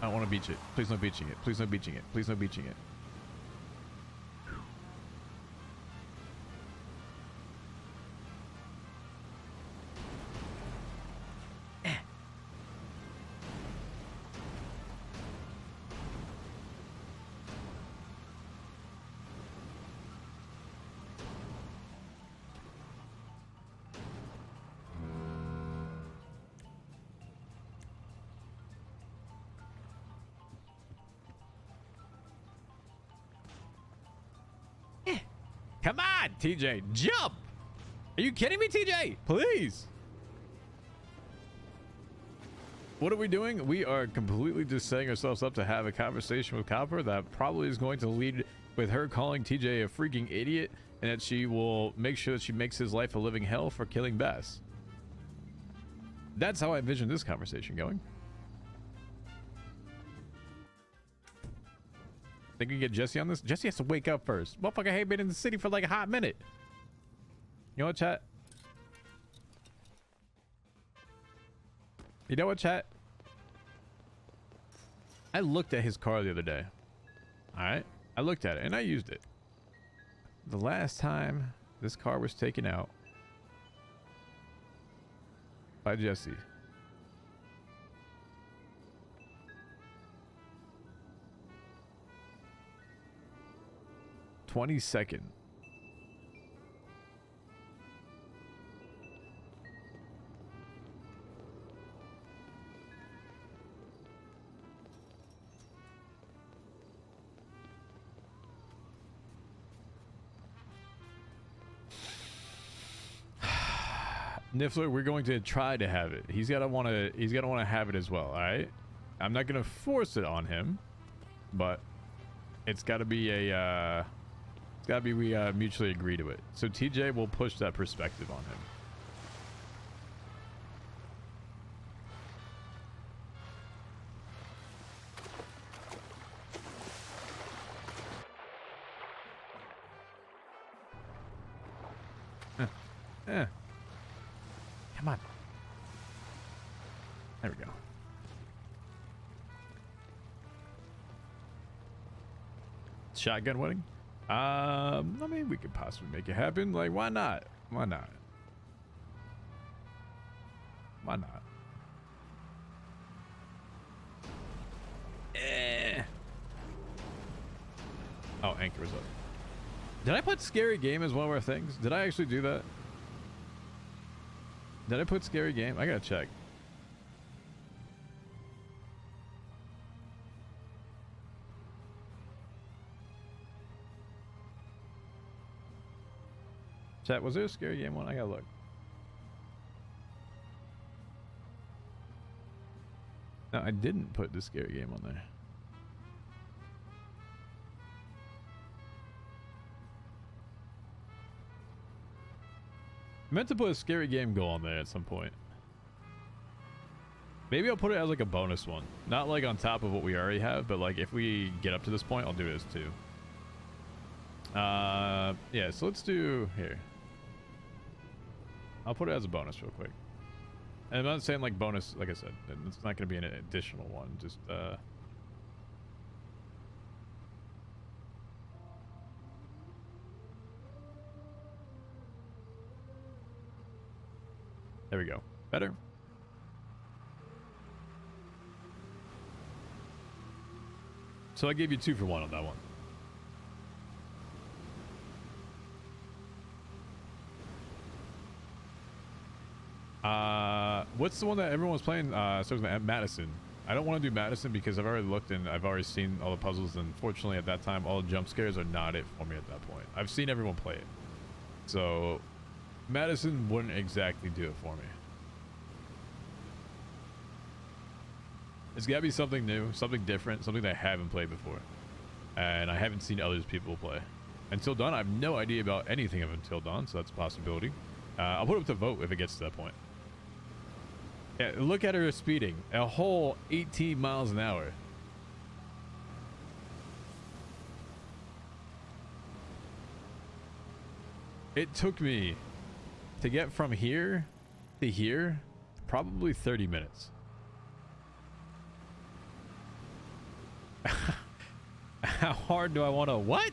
I don't want to beach it. Please no beaching it. Please no beaching it. Please no beaching it. Come on, TJ, jump! Are you kidding me, TJ? Please. What are we doing? We are completely just setting ourselves up to have a conversation with Copper that probably is going to lead with her calling TJ a freaking idiot, and that she will make sure that she makes his life a living hell for killing Bess. That's how I envision this conversation going. Think we can get Jesse on this? Jesse has to wake up first. Motherfucker ain't been in the city for like a hot minute. You know what, chat? You know what, chat? I looked at his car the other day. Alright? I looked at it and I used it. The last time this car was taken out by Jesse. $22nd. Niffler, we're going to try to have it. He's gotta wanna have it as well, alright? I'm not gonna force it on him, but it's gotta be a it's gotta be we mutually agree to it. So TJ will push that perspective on him. Come on. There we go. Shotgun wedding? I mean, we could possibly make it happen. Like, why not? Why not? Why not? Oh, Anchor is up. Did I put Scary Game as one of our things? Did I actually do that? Did I put Scary Game? I gotta check. Chat, was there a Scary Game one? I gotta look. No, I didn't put the Scary Game on there. meant to put a scary game goal on there at some point. Maybe I'll put it as like a bonus one. Not like on top of what we already have, but like if we get up to this point, I'll do it as 2. Yeah, so let's do here. I'll put it as a bonus real quick. And I'm not saying like bonus, like I said, it's not going to be an additional one. Just, there we go. Better. So I gave you 2 for 1 on that one. What's the one that everyone's playing? So Madison. I don't want to do Madison because I've already looked and I've already seen all the puzzles, and fortunately at that time all the jump scares are not it for me at that point. I've seen everyone play it, so Madison wouldn't exactly do it for me. It's got to be something new, something different, something that I haven't played before, and I haven't seen others people play. Until Dawn, I have no idea about anything of Until Dawn, so that's a possibility. I'll put it up to vote if it gets to that point. Yeah, look at her speeding. A whole 18 miles an hour. It took me to get from here to here probably 30 minutes. How hard do I want to what?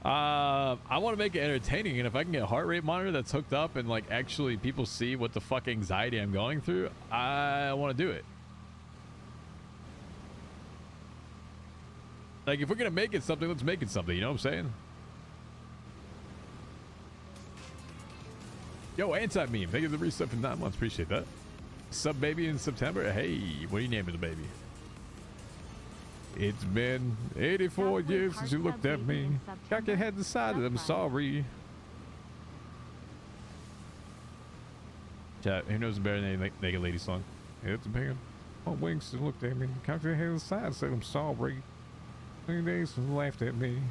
I want to make it entertaining, and if I can get a heart rate monitor that's hooked up and like actually people see what the fuck anxiety I'm going through, I want to do it. Like if we're gonna make it something, let's make it something, you know what I'm saying? Yo, anti-meme, thank you for the reset for 9 months, appreciate that. Sub baby in September. Hey, what are you naming the baby? It's been 84 years since you looked at me. Cock your head decided I'm sorry. Chat, who knows a better than Naked Lady song? It's been on wings since you looked at me. Cock your head decided said I'm sorry. 3 days since you laughed at me.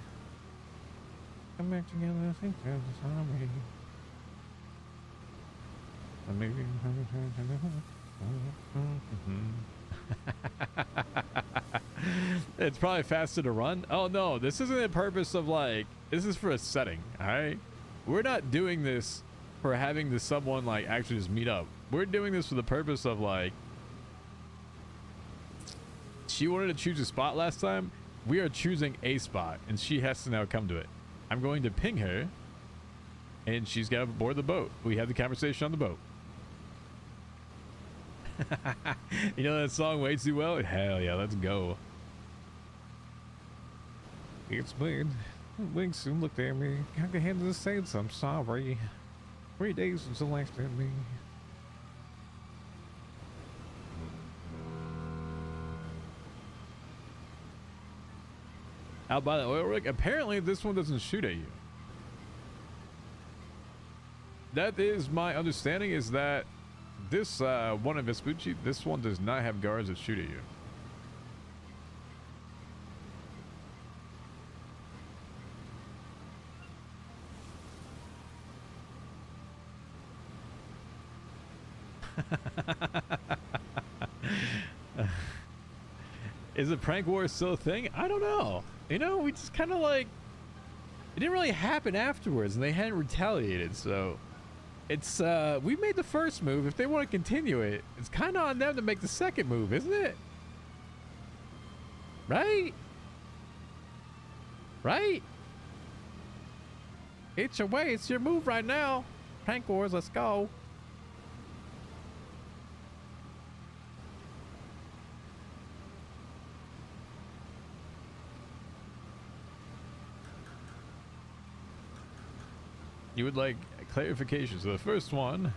Come back together, I think I'm sorry. It's probably faster to run. Oh no, this isn't a purpose of like, this is for a setting. All right, we're not doing this for having this someone like actually just meet up. We're doing this for the purpose of like, she wanted to choose a spot last time. We are choosing a spot and she has to now come to it. I'm going to ping her and she's got to board the boat. We have the conversation on the boat. You know that song way too well? Hell yeah, let's go. It's been Wings soon looked at me. Got the hands of the saints, I'm sorry. 3 days since the last at me. Out by the oil rig. Apparently this one doesn't shoot at you. That is my understanding, is that this one in Vespucci, this one does not have guards that shoot at you. Is the prank war still a thing? I don't know. You know, we just kind of like, it didn't really happen afterwards and they hadn't retaliated, so it's we made the first move. If they want to continue it, it's kind of on them to make the second move, isn't it? Right? Right? It's your way, it's your move right now. Prank wars, let's go. You would like clarification. So the first one,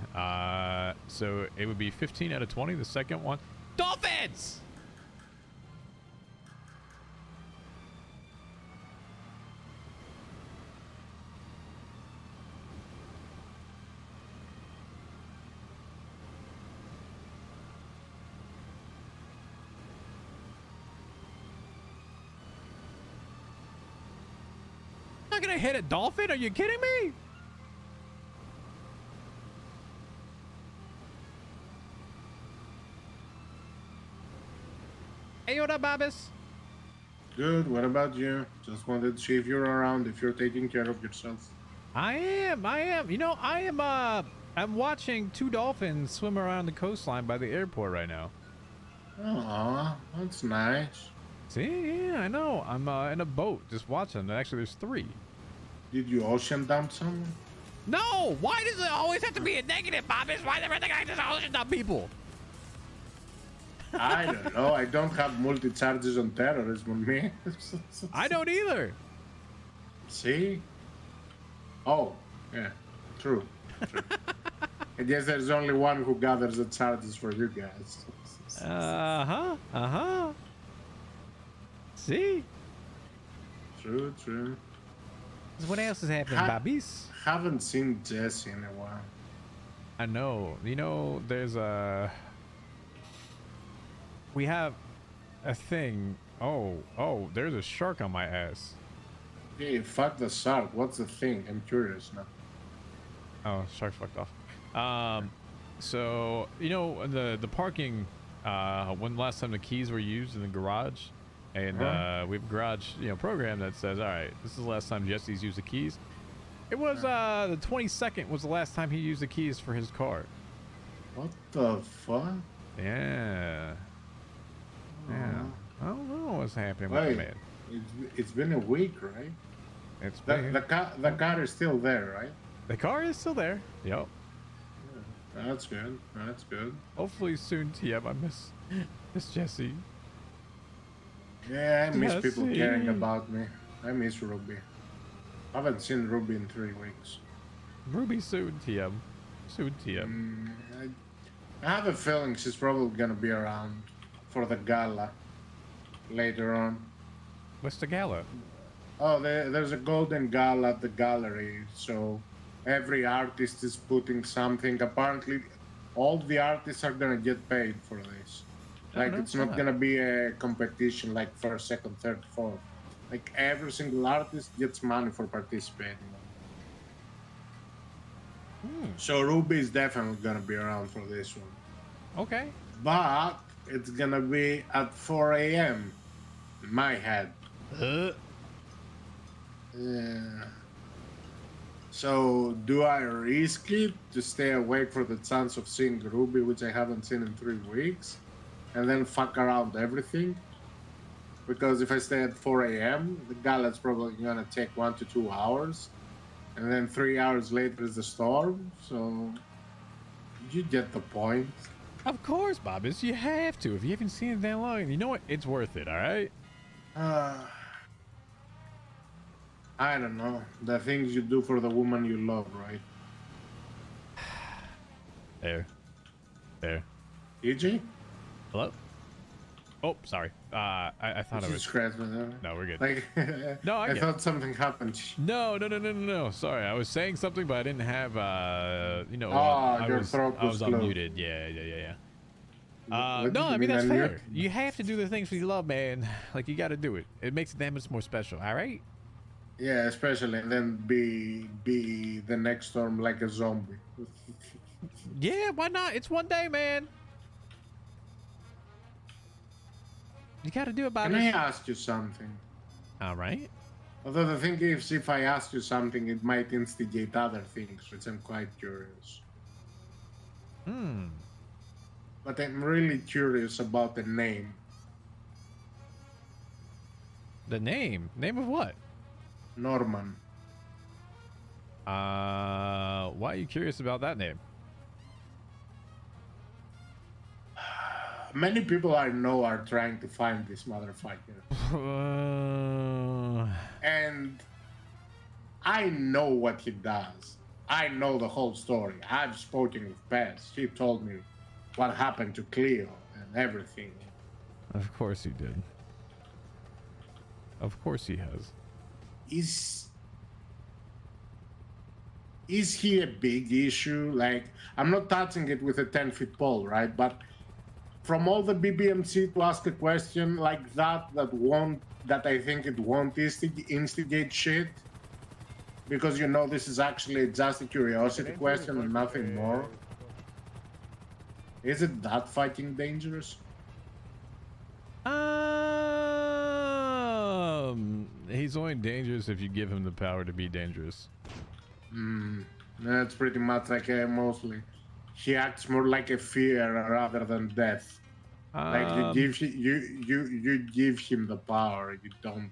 so it would be 15 out of 20. The second one, dolphins! Not gonna hit a dolphin? Are you kidding me? Hey, what up, Babis? Good. What about you? Just wanted to see if you're around, if you're taking care of yourself. I am. You know, I'm watching 2 dolphins swim around the coastline by the airport right now. Aw, that's nice. See, yeah, I know. I'm in a boat just watching. Actually, there's 3. Did you ocean dump some? No! Why does it always have to be a negative, Babis? Why does everything I just ocean dump people? I don't know. I don't have multi-charges on terrorism on me. I don't either. See? Oh, yeah. True. I guess there's only one who gathers the charges for you guys. See? True. What else is happening, Babis? Haven't seen Jesse in a while. I know. You know, there's a... We have a thing. Oh, there's a shark on my ass. Hey, fuck the shark. What's the thing? I'm curious now. Oh, shark fucked off. So, you know, the parking, when last time the keys were used in the garage, and we have a garage, program that says, all right, this is the last time Jesse's used the keys. It was the 22nd was the last time he used the keys for his car. What the fuck? Yeah. Yeah. I don't know what's happening with the man. It's been a week, right? It's the car is still there, right? The car is still there. Yep. Yeah, that's good. That's good. Hopefully soon, TM. I miss Jesse. Yeah, I miss people caring about me. I miss Ruby. I haven't seen Ruby in 3 weeks. Ruby soon, TM. Soon, TM. I have a feeling she's probably gonna be around for the gala later on. What's the gala? Oh, there's a golden gala at the gallery, so every artist is putting something. Apparently, all the artists are gonna get paid for this. Like, it's not gonna be a competition like first, second, third, fourth. Like, every single artist gets money for participating. So Ruby is definitely gonna be around for this one. Okay. But it's gonna be at 4 a.m. in my head. Yeah. So do I risk it to stay awake for the chance of seeing Ruby, which I haven't seen in 3 weeks, and then fuck around everything? Because if I stay at 4 a.m., the gala's probably gonna take 1 to 2 hours, and then 3 hours later is the storm. So you get the point. Of course, Bobbis. You have to. If you haven't seen it that long, you know what? It's worth it, all right? I don't know. The things you do for the woman you love, right? There. EJ? Hello? Oh, sorry. I thought I was... No, we're good. Like, no, I thought something happened. No. Sorry, I was saying something, but I didn't have, your throat I was closed. unmuted. Yeah. No, I mean, that's fair. You have to do the things you love, man. Like, you got to do it. It makes it that much more special, all right? Yeah, especially, and then be the next storm like a zombie. Yeah, why not? It's one day, man. You got to do it, Bobby. Can I ask you something? All right. Although the thing is, if I ask you something, it might instigate other things, which I'm quite curious. But I'm really curious about the name. The name? Name of what? Norman. Why are you curious about that name? Many people I know are trying to find this motherfucker. And I know what he does. I know the whole story. I've spoken with Pez. He told me what happened to Cleo and everything. Of course he did. Of course he has. Is he a big issue? Like, I'm not touching it with a 10-foot pole, right? But from all the BBMC to ask a question like that I think it won't instigate shit, because this is actually just a curiosity question and nothing more. Is it that fucking dangerous? He's only dangerous if you give him the power to be dangerous. That's pretty much like mostly. He acts more like a fear rather than death. Like you give him the power, you don't.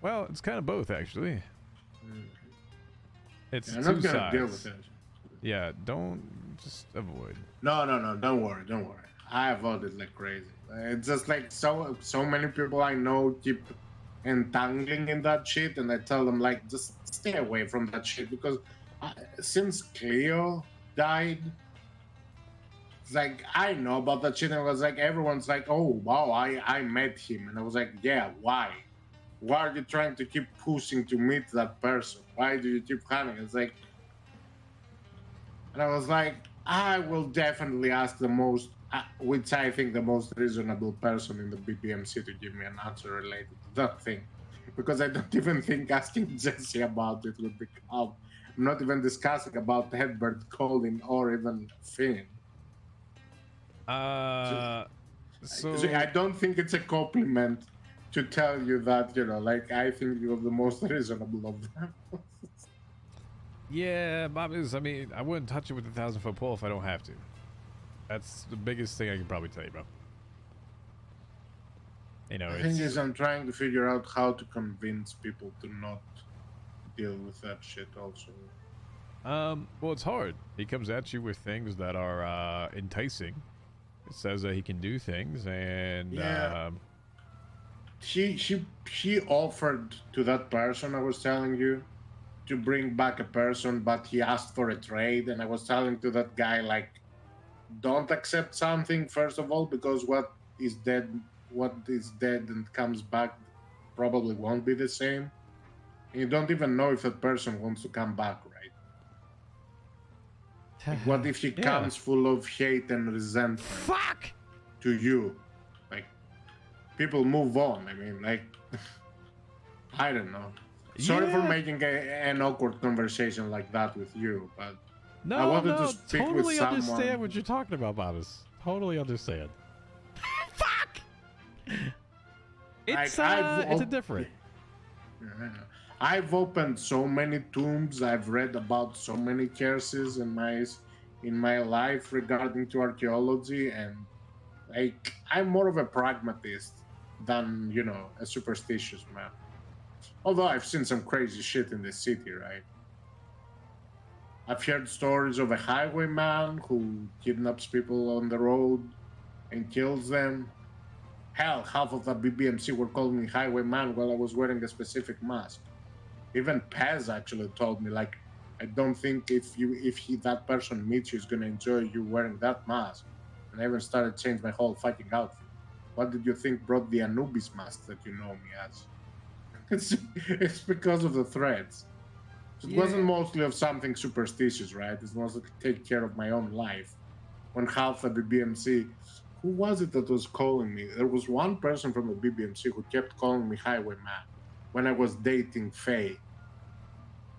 Well, it's kind of both actually. It's I'm two not gonna sides. deal with it. Yeah, don't just avoid. No, don't worry. I avoided like crazy. It's just like so many people I know keep entangling in that shit, and I tell them like just stay away from that shit because since Cleo died, it's like I know about that shit, and it was like everyone's like, oh wow, I met him, and I was like, yeah, why? Why are you trying to keep pushing to meet that person? Why do you keep hunting? It's like, and I was like, I will definitely ask the most, which I think the most reasonable person in the BBMC to give me an answer related to that thing. Because I don't even think asking Jesse about it would be calm. I'm not even discussing about Hedbert, Colin, or even Finn. So I don't think it's a compliment to tell you that, like, I think you're the most reasonable of them. Yeah, Bob is. I mean, I wouldn't touch it with a 1,000-foot pole if I don't have to. That's the biggest thing I can probably tell you, bro. The thing is, I'm trying to figure out how to convince people to not deal with that shit also. Well, it's hard. He comes at you with things that are enticing. It says that he can do things, and yeah. He offered to that person I was telling you to bring back a person, but he asked for a trade, and I was telling to that guy like, don't accept something first of all, because what is dead and comes back probably won't be the same. And you don't even know if that person wants to come back, right? Like, what if he comes full of hate and resentment to you? Like, people move on. I mean, like, I don't know. Sorry for making an awkward conversation like that with you, but I wanted to speak totally with someone. Understand what you're talking about, Bobus. Totally understand. Fuck! It's a different. I've opened so many tombs. I've read about so many curses in my life regarding to archaeology, and like I'm more of a pragmatist than a superstitious man. Although I've seen some crazy shit in the city, right? I've heard stories of a highwayman who kidnaps people on the road and kills them. Hell, half of the BBMC were calling me highwayman while I was wearing a specific mask. Even Pez actually told me, like, I don't think if that person meets you, is gonna enjoy you wearing that mask. And I even started to change my whole fucking outfit. What did you think brought the Anubis mask that you know me as? It's because of the threats. So it wasn't mostly of something superstitious, right? It's mostly to take care of my own life. When half of the BBMC, who was it that was calling me? There was one person from the BBMC who kept calling me highwayman when I was dating Faye.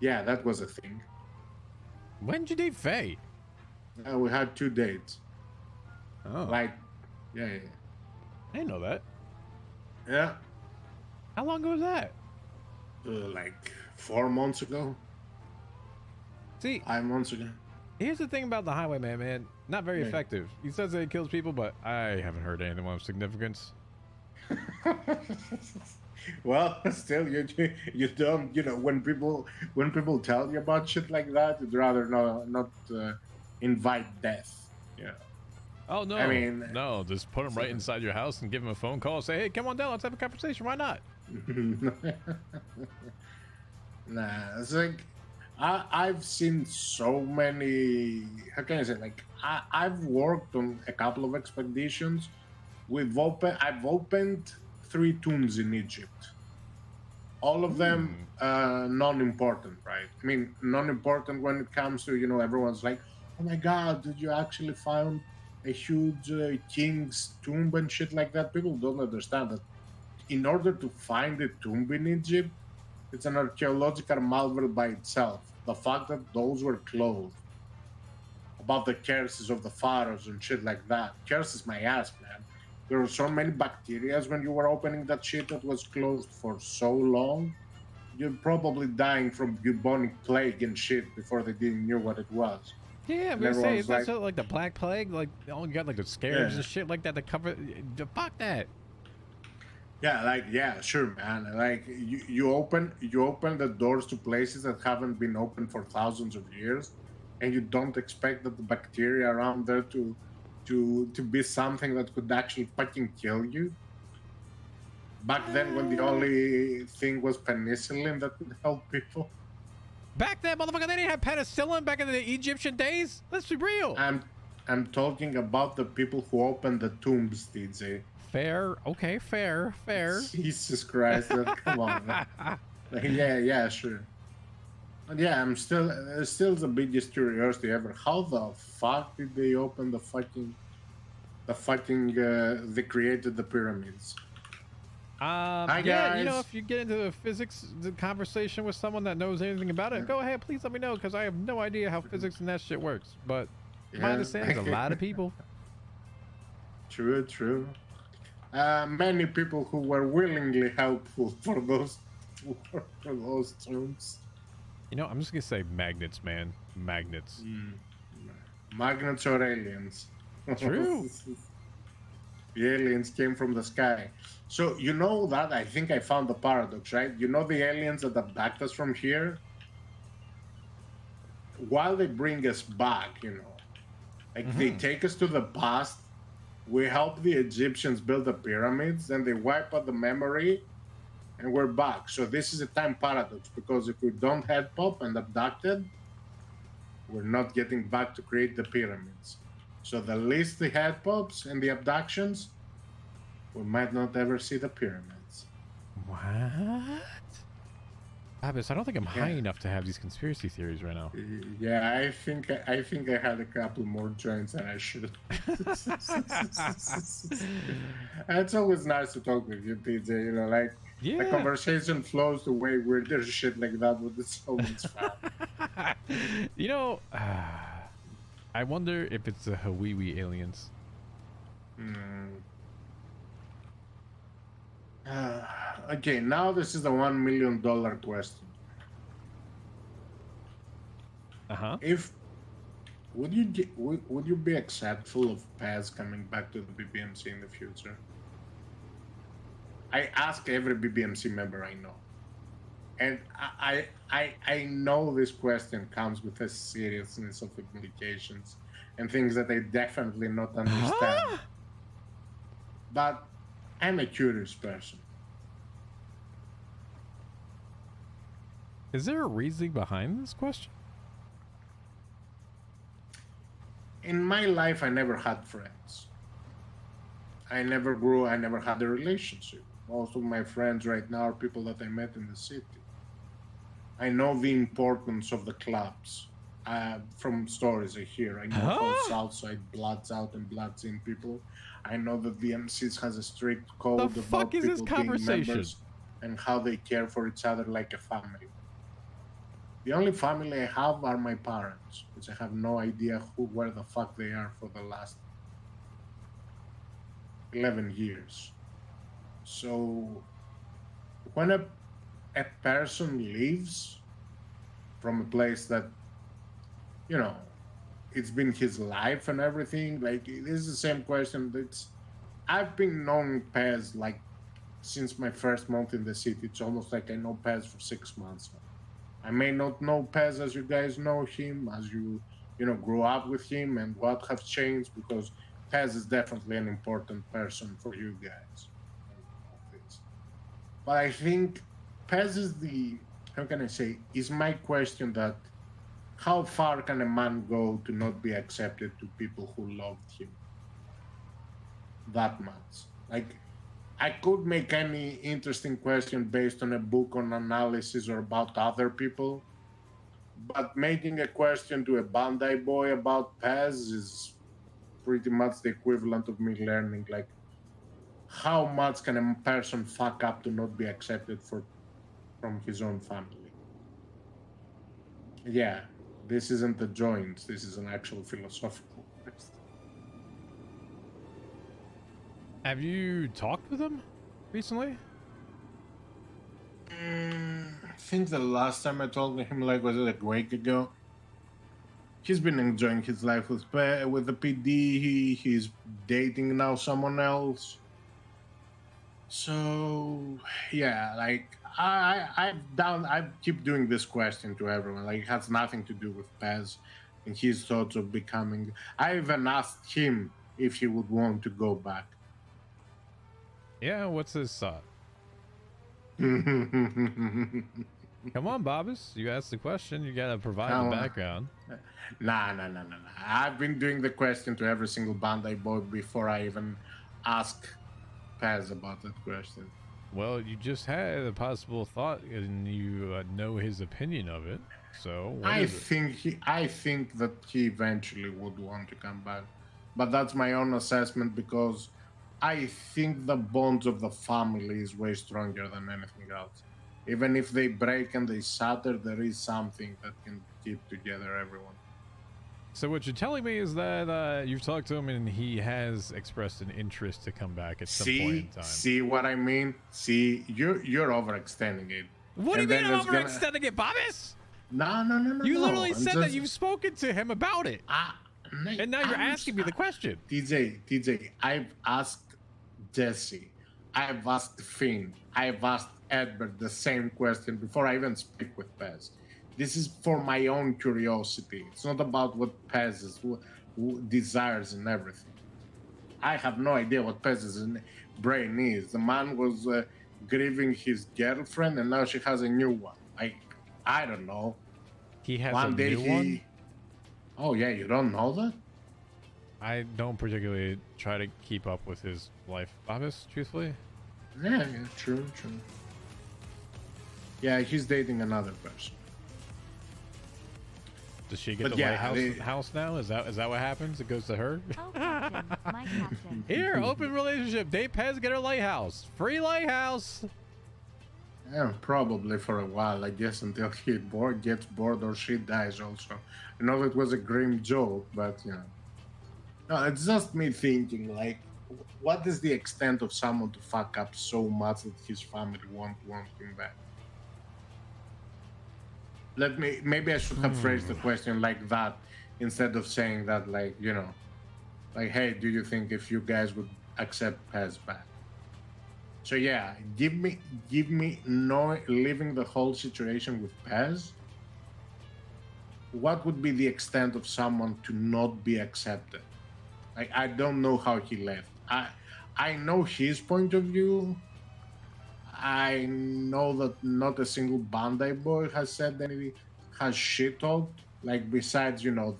Yeah, that was a thing. When did you date Faye? We had 2 dates. Oh. Like, yeah. I didn't know that. Yeah. How long ago was that? Like 4 months ago. See, 5 months ago. Here's the thing about the highwayman, man. Not very effective. He says that he kills people, but I haven't heard anything of significance. Well, still, you don't, when people tell you about shit like that, you'd rather not invite death. Yeah. Oh no! I mean, no, just put him right inside your house and give him a phone call. Say, hey, come on down, let's have a conversation. Why not? Nah, it's like I've seen so many. How can I say? Like I've worked on a couple of expeditions. I've opened 3 tombs in Egypt. All of them non-important, right? I mean, non-important when it comes to everyone's like, oh my god, did you actually find a huge king's tomb and shit like that? People don't understand that in order to find a tomb in Egypt, it's an archaeological marvel by itself. The fact that those were clothed, about the curses of the pharaohs and shit like that. Curses my ass, man. there were so many bacteria when you were opening that shit that was closed for so long. You're probably dying from bubonic plague and shit before they didn't knew what it was. Yeah, I'm And gonna say, everyone's is that so, like the Black Plague? Like, oh, you got like the scarabs Yeah. and shit like that to cover. Fuck that. Yeah, like yeah, sure, man. Like you open the doors to places that haven't been open for thousands of years, and you don't expect that the bacteria around there to be something that could actually fucking kill you. Back then, when the only thing was penicillin that could help people. Back then, motherfucker, they didn't have penicillin back in the Egyptian days. Let's be real. I'm talking about the people who opened the tombs, DJ. Fair, okay, fair. Jesus Christ, come on. Man. Like, yeah, sure. But yeah, I'm still the biggest curiosity ever. How the fuck did they open they created the pyramids? Hi, yeah, guys. you know, if you get into the physics the conversation with someone that knows anything about it, go ahead, please let me know, because I have no idea how physics and that shit works. But my understanding is a lot of people. True. Many people who were willingly helpful for those tombs. You know, I'm just gonna say magnets, man. Magnets. Magnets or aliens. True. The aliens came from the sky. So you know that I think I found the paradox, right? You know the aliens that abduct us from here? While they bring us back, you know, like they take us to the past, we help the Egyptians build the pyramids, then they wipe out the memory, and we're back. So this is a time paradox, because if we don't head pop and abducted, we're not getting back to create the pyramids. So the least the head pops and the abductions, we might not ever see the pyramids. What? Abis, I don't think I'm high enough to have these conspiracy theories right now. Yeah, I think I had a couple more joints than I should. It's always nice to talk with you, PJ. You know, like the conversation flows the way there's shit like that, but it's so much fun. You know, I wonder if it's the Hawiwi aliens. Okay, now this is the $1 million question. If would you be acceptful of Paz coming back to the BBMC in the future? I ask every BBMC member I know, and I know this question comes with a seriousness of implications and things that I definitely not understand. But I'm a curious person. Is there a reasoning behind this question? In my life, I never had friends. I never grew, I never had a relationship. Most of my friends right now are people that I met in the city. I know the importance of the clubs from stories I hear. I know how Southside bloods out and bloods in people. I know that the MCs has a strict code about people being members and how they care for each other like a family. The only family I have are my parents, which I have no idea where the fuck they are for the last 11 years. So when a person leaves from a place that, you know, it's been his life and everything, like, this is the same question. I've been knowing Pez like since my first month in the city. It's almost like I know Pez for 6 months now. I may not know Pez as you guys know him, as you grew up with him, and what have changed, because Pez is definitely an important person for you guys. But I think Pez is is my question that how far can a man go to not be accepted to people who loved him that much? Like, I could make any interesting question based on a book on analysis or about other people, but making a question to a Bandai boy about Pez is pretty much the equivalent of me learning, like, how much can a person fuck up to not be accepted from his own family? Yeah, this isn't the joints, this is an actual philosophical question. Have you talked with him recently? I think the last time I talked to him, like, was it a week ago? He's been enjoying his life with the PD. He's dating now someone else. So yeah, like I keep doing this question to everyone. Like, it has nothing to do with Pez and his thoughts of becoming. I even asked him if he would want to go back. Yeah, what's his thought? Come on, Bobbis. You asked the question. You gotta provide the background. Nah. I've been doing the question to every single band I bought before I even ask Paz about that question. Well, you just had a possible thought, and you know his opinion of it. So I think that he eventually would want to come back, but that's my own assessment because I think the bonds of the family is way stronger than anything else. Even if they break and they shatter, there is something that can keep together everyone. So what you're telling me is that you've talked to him and he has expressed an interest to come back at some point in time. See what I mean? See, you're overextending it. What do you mean I'm overextending it, Bobbis? No. You literally said that you've spoken to him about it. And now you're asking me the question. TJ, I've asked Jesse, I've asked Finn, I've asked Edward the same question before I even speak with Pez. This is for my own curiosity. It's not about what Pez desires and everything. I have no idea what Pez's brain is. The man was grieving his girlfriend, and now she has a new one. I don't know. He has a new one? Oh yeah, you don't know that? I don't particularly try to keep up with his life, Bobbis, truthfully. Yeah, true. Yeah, he's dating another person. Does she get the lighthouse now? Is that what happens? It goes to her? Oh, Captain, my captain. Here, open relationship. Date Pez, get her lighthouse. Free lighthouse. Yeah, probably for a while, I guess, until he gets bored or she dies also. I know it was a grim joke, but, you know. No, it's just me thinking, like, what is the extent of someone to fuck up so much that his family won't want him back? Maybe I should have phrased the question like that instead of saying that, like, you know, like, hey, do you think if you guys would accept Pez back? So yeah, give me leaving the whole situation with Pez. What would be the extent of someone to not be accepted? Like, I don't know how he left. I know his point of view. I know that not a single Bandai boy has said anything, has shit talked. Like, besides, you know,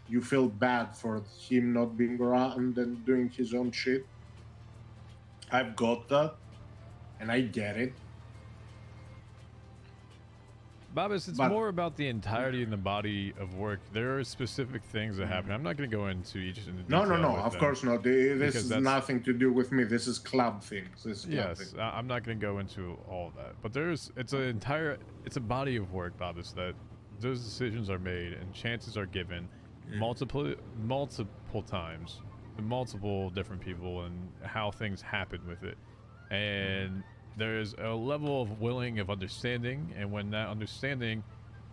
you feel bad for him not being around and doing his own shit. I've got that, and I get it. Bobbis, it's more about the entirety and the body of work. There are specific things that happen. I'm not going to go into each individual. No, of course not. This is nothing to do with me. This is club things. Yes, I'm not going to go into all of that. But it's a body of work, Bobbis, that those decisions are made and chances are given multiple times to multiple different people and how things happen with it. And there's a level of understanding, and when that understanding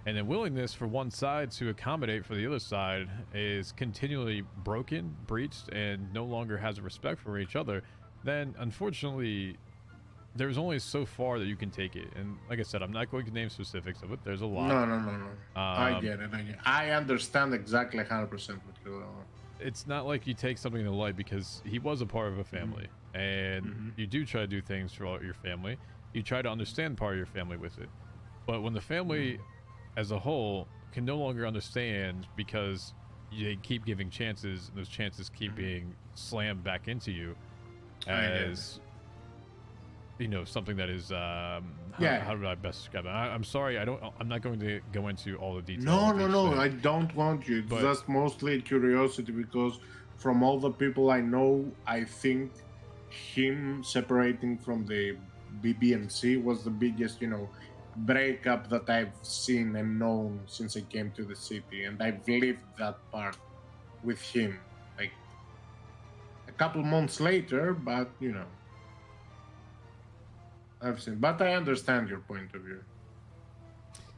and then willingness for one side to accommodate for the other side is continually broken, breached, and no longer has a respect for each other, then unfortunately there's only so far that you can take it. And like I said, I'm not going to name specifics of it. There's a lot. No. I get it. I understand exactly 100% what you're doing. It's not like you take something to light, because he was a part of a family, and you do try to do things for your family. You try to understand part of your family with it. But when the family as a whole can no longer understand because they keep giving chances, and those chances keep being slammed back into you as, you know, something that is how do I best describe it? I'm sorry, I'm not going to go into all the details. No, I don't want you. It's just mostly curiosity, because from all the people I know, I think him separating from the BBMC was the biggest, you know, breakup that I've seen and known since I came to the city, and I've lived that part with him. Like couple months later, but you know, I've seen. But I understand your point of view.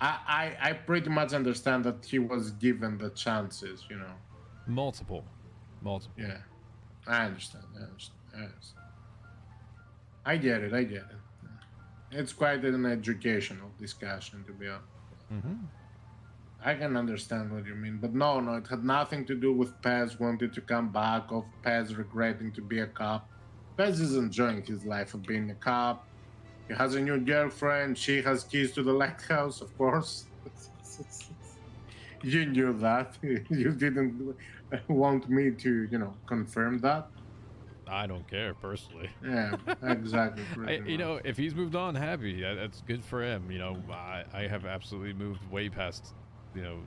I pretty much understand that he was given the chances, you know. Multiple. Yeah, I understand. I get it. It's quite an educational discussion, to be honest. I can understand what you mean, but no, it had nothing to do with Pez wanting to come back, of Pez regretting to be a cop. Pez is enjoying his life of being a cop. He has a new girlfriend. She has keys to the lighthouse, of course. You knew that. You didn't want me to, you know, confirm that. I don't care personally. Yeah, exactly. You know, if he's moved on happy, that's good for him. You know, I have absolutely moved way past, you know,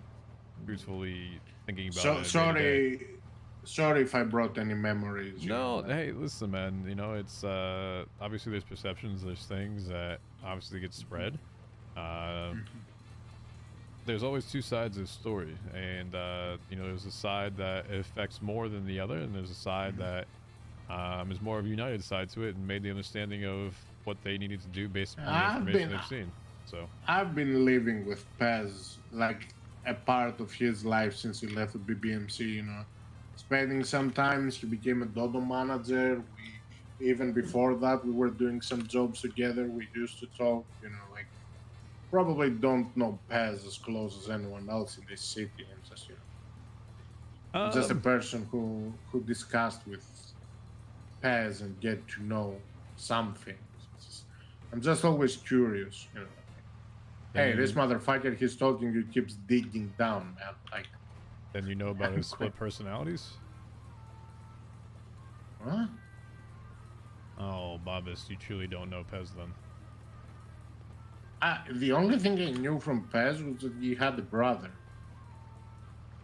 truthfully thinking about it. Sorry if I brought any memories. No, hey, listen, man. You know, it's obviously there's perceptions, there's things that obviously get spread. There's always two sides of the story, and you know, there's a side that affects more than the other, and there's a side that is more of a united side to it, and made the understanding of what they needed to do based on the information they've seen. So I've been living with Pez like a part of his life since he left the BBMC. You know, spending some time. He became a Dodo manager. Even before that, we were doing some jobs together. We used to talk. You know, like probably don't know Pez as close as anyone else in this city. I'm just, you know, just a person who discussed with Pez and get to know something. I'm just always curious, you know. Hey, this motherfucker, he's talking, he keeps digging down, man. Like, then you know about his split personalities? What? Oh, Babis, you truly don't know Pez then. The only thing I knew from Pez was that he had a brother,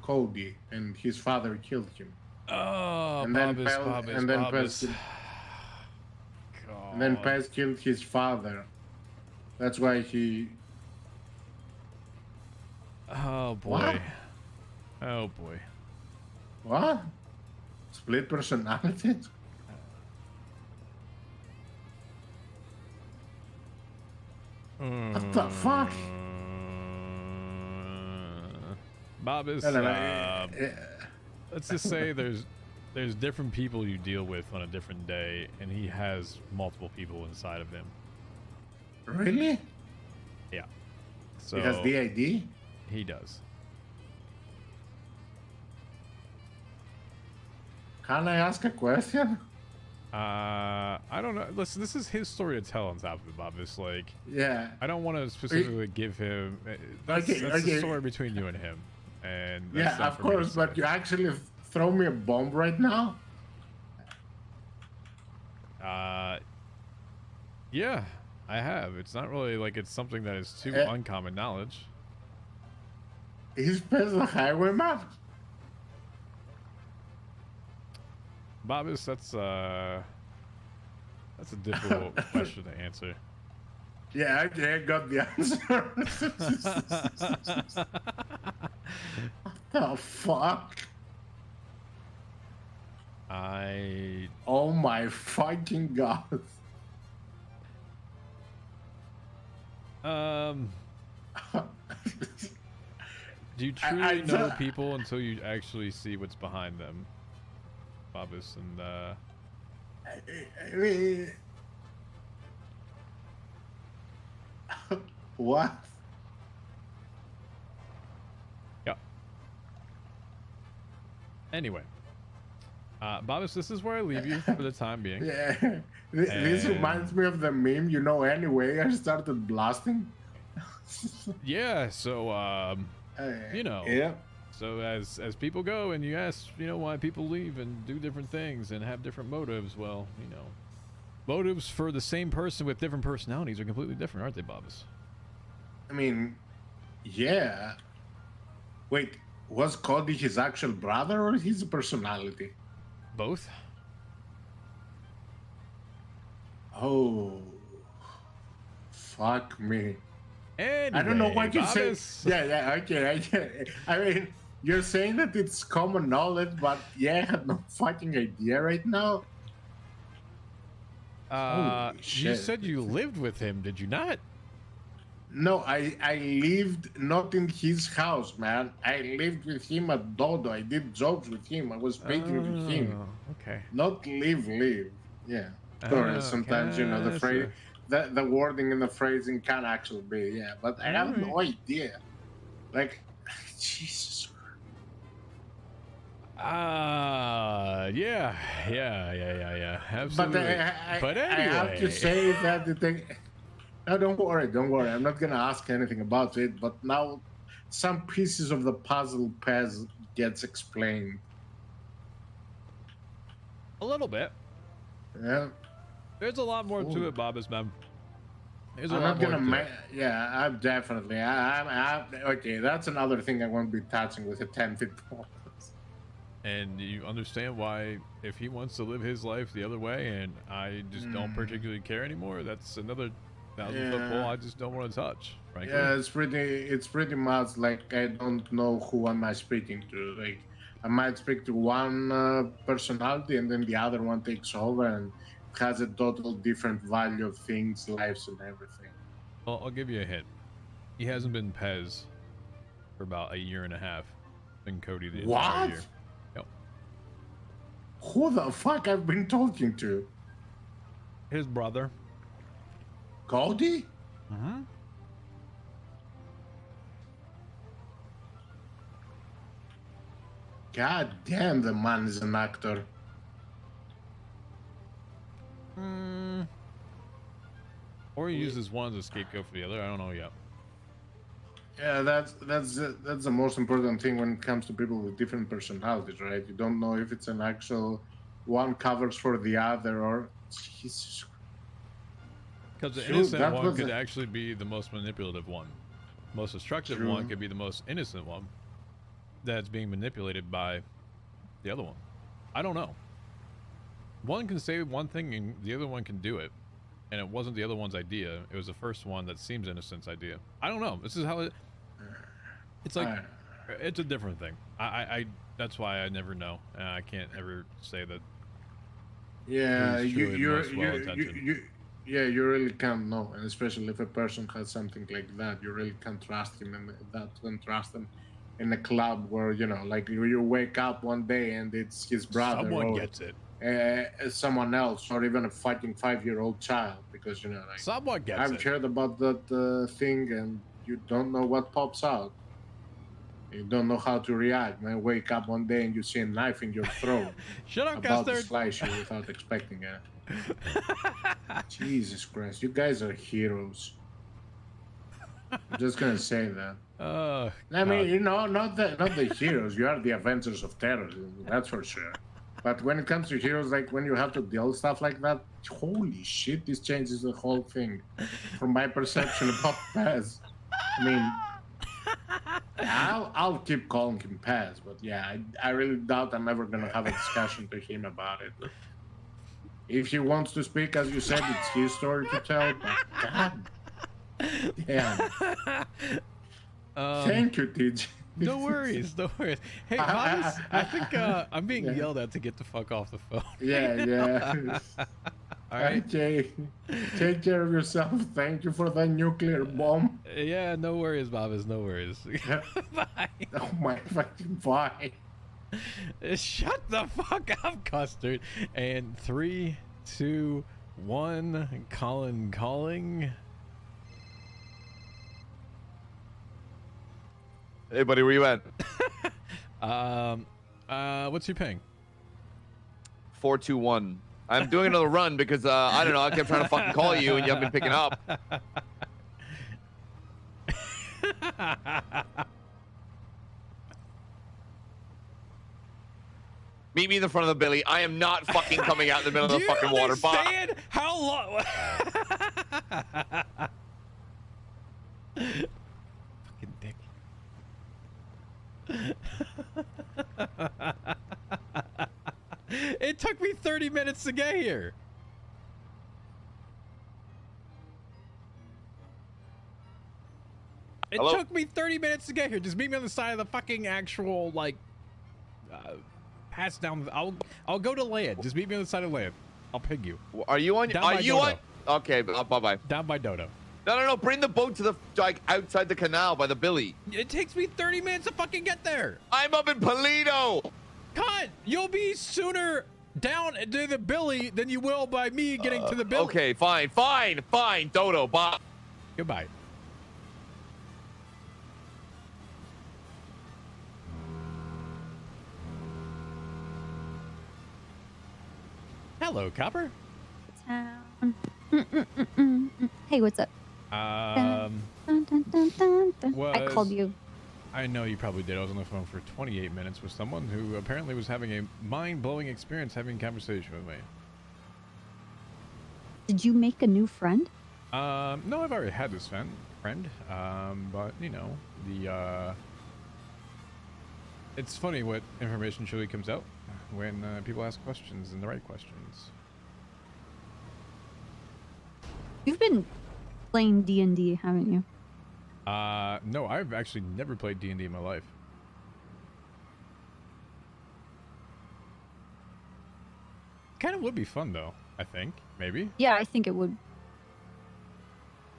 Cody, and his father killed him. Oh, and Babis, then Pez and then Pez killed his father. That's why he... Oh, boy. What? Oh, boy. What? Split personality? What the fuck? Babis, let's just say there's different people you deal with on a different day, and he has multiple people inside of him. Really? Yeah. So He has DID? He does. Can I ask a question? I don't know. Listen, this is his story to tell on top of it, Babis. Like, yeah. I don't want to specifically give him... That's the story between you and him. And that's yeah, of course, but you actually throw me a bomb right now? Yeah, I have. It's not really like it's something that is too uncommon knowledge. He's Pez the Highwayman? Babis, that's a difficult question to answer. Yeah, I got the answer. What the fuck? Oh my fucking god. Do you truly know people until you actually see what's behind them, Babis? And I mean, what? Yeah. Anyway, Babis, this is where I leave you for the time being. Yeah, this reminds me of the meme. You know, anyway, I started blasting. Yeah. So, you know. Yeah. So as people go and you ask, you know, why people leave and do different things and have different motives, well, you know, motives for the same person with different personalities are completely different, aren't they, Babis? I mean, yeah. Wait, was Cody his actual brother or his personality? Both. Oh, fuck me. Anyway, I don't know what you say. Babis. Yeah, okay. I mean, You're saying that it's common knowledge, but yeah, I have no fucking idea right now. Holy You shit. said you lived with him, did you not? No, I lived not in his house, man. I lived with him at Dodo. I did jobs with him. I was speaking with him. Okay. Not live. Yeah. Sorry, sometimes, you know, the phrase, the wording and the phrasing can actually be, yeah. But I have no idea. Like, Jesus Christ. Yeah. Absolutely. But anyway. I have to say that the thing. No, don't worry. I'm not gonna ask anything about it. But now, some pieces of the puzzle gets explained. A little bit. Yeah. There's a lot more to it, Bobbis, man. There's a I'm lot not more gonna. to it. Yeah, I'm definitely. I'm okay. That's another thing I won't be touching with a 10-foot pole. And you understand why, if he wants to live his life the other way, and I just don't particularly care anymore, that's another 1,000-foot pole I just don't want to touch, frankly. Yeah, it's pretty much like I don't know who am I speaking to. Like, I might speak to one personality, and then the other one takes over and has a total different value of things, lives, and everything. Well, I'll give you a hint. He hasn't been Pez for about a year and a half. Been Cody the entire year. Yep. Who the fuck I've been talking to? His brother. Cody? Mm-hmm. God damn, the man is an actor. Or he uses one as a scapegoat for the other. I don't know yet. Yeah, that's the most important thing when it comes to people with different personalities, right? You don't know if it's an actual one covers for the other or Jesus. Because the innocent one could actually be the most manipulative one. Most destructive one could be the most innocent one that's being manipulated by the other one. I don't know. One can say one thing and the other one can do it. And it wasn't the other one's idea. It was the first one that seems innocent's idea. I don't know. This is how it... It's like... It's a different thing. I that's why I never know. I can't ever say that... Yeah, you really can't know. And especially if a person has something like that, you really can't trust him. And that can't trust him in a club where, you know, like you wake up one day and it's his brother. Someone gets it. Someone else, or even a fucking 5-year-old child, because, you know, like, someone gets I've heard about that thing, and you don't know what pops out. You don't know how to react, man. Wake up one day and you see a knife in your throat. Shut up, about Custard. to slice you without expecting it. Jesus Christ, you guys are heroes. I'm just gonna say that. I mean, you know, not the heroes. You are the Avengers of terrorism, that's for sure. But when it comes to heroes, like when you have to deal with stuff like that, holy shit, this changes the whole thing. From my perception about Paz. I mean, I'll keep calling him Paz, but yeah, I really doubt I'm ever going to have a discussion to him about it. If he wants to speak, as you said, it's his story to tell, but God damn. Thank you, TJ. No worries, no worries. Hey, Bobbis, I think I'm being yelled at to get the fuck off the phone. Yeah. All right. Okay. Take care of yourself. Thank you for the nuclear bomb. Yeah, no worries, Bobbis, no worries. Bye. Oh my fucking bye. Shut the fuck up, Custard. And 3, 2, 1, Colin calling. Hey, buddy, where you at? What's your ping? 421. I'm doing another run because I don't know. I kept trying to fucking call you and you haven't been picking up. Meet me in the front of the Billy. I am not fucking coming out in the middle of the fucking water. Bye. How long? Fucking dick. It took me 30 minutes to get here. It Hello? took me 30 minutes to get here. Just meet me on the side of the fucking actual, like, pass down. I'll go to land. Just meet me on the side of land. I'll ping you. Are you on? Down Are by you Dodo. on? Okay, bye-bye. Down by Dodo. No. Bring the boat to the, like, outside the canal by the Billy. It takes me 30 minutes to fucking get there. I'm up in Polito. Cut! You'll be sooner down to the Billy than you will by me getting to the Billy. Okay, fine. Dodo, bye. Goodbye. Hello, Copper. Town. Hey, what's up? Dun, dun, dun, dun, dun. I called you. I know you probably did. I was on the phone for 28 minutes with someone who apparently was having a mind-blowing experience having a conversation with me. Did you make a new friend? No, I've already had this friend. But you know, it's funny what information truly comes out when people ask questions and the right questions. You've been playing D&D, haven't you? No, I've actually never played D&D in my life. Kind of would be fun though, I think, maybe. Yeah, I think it would.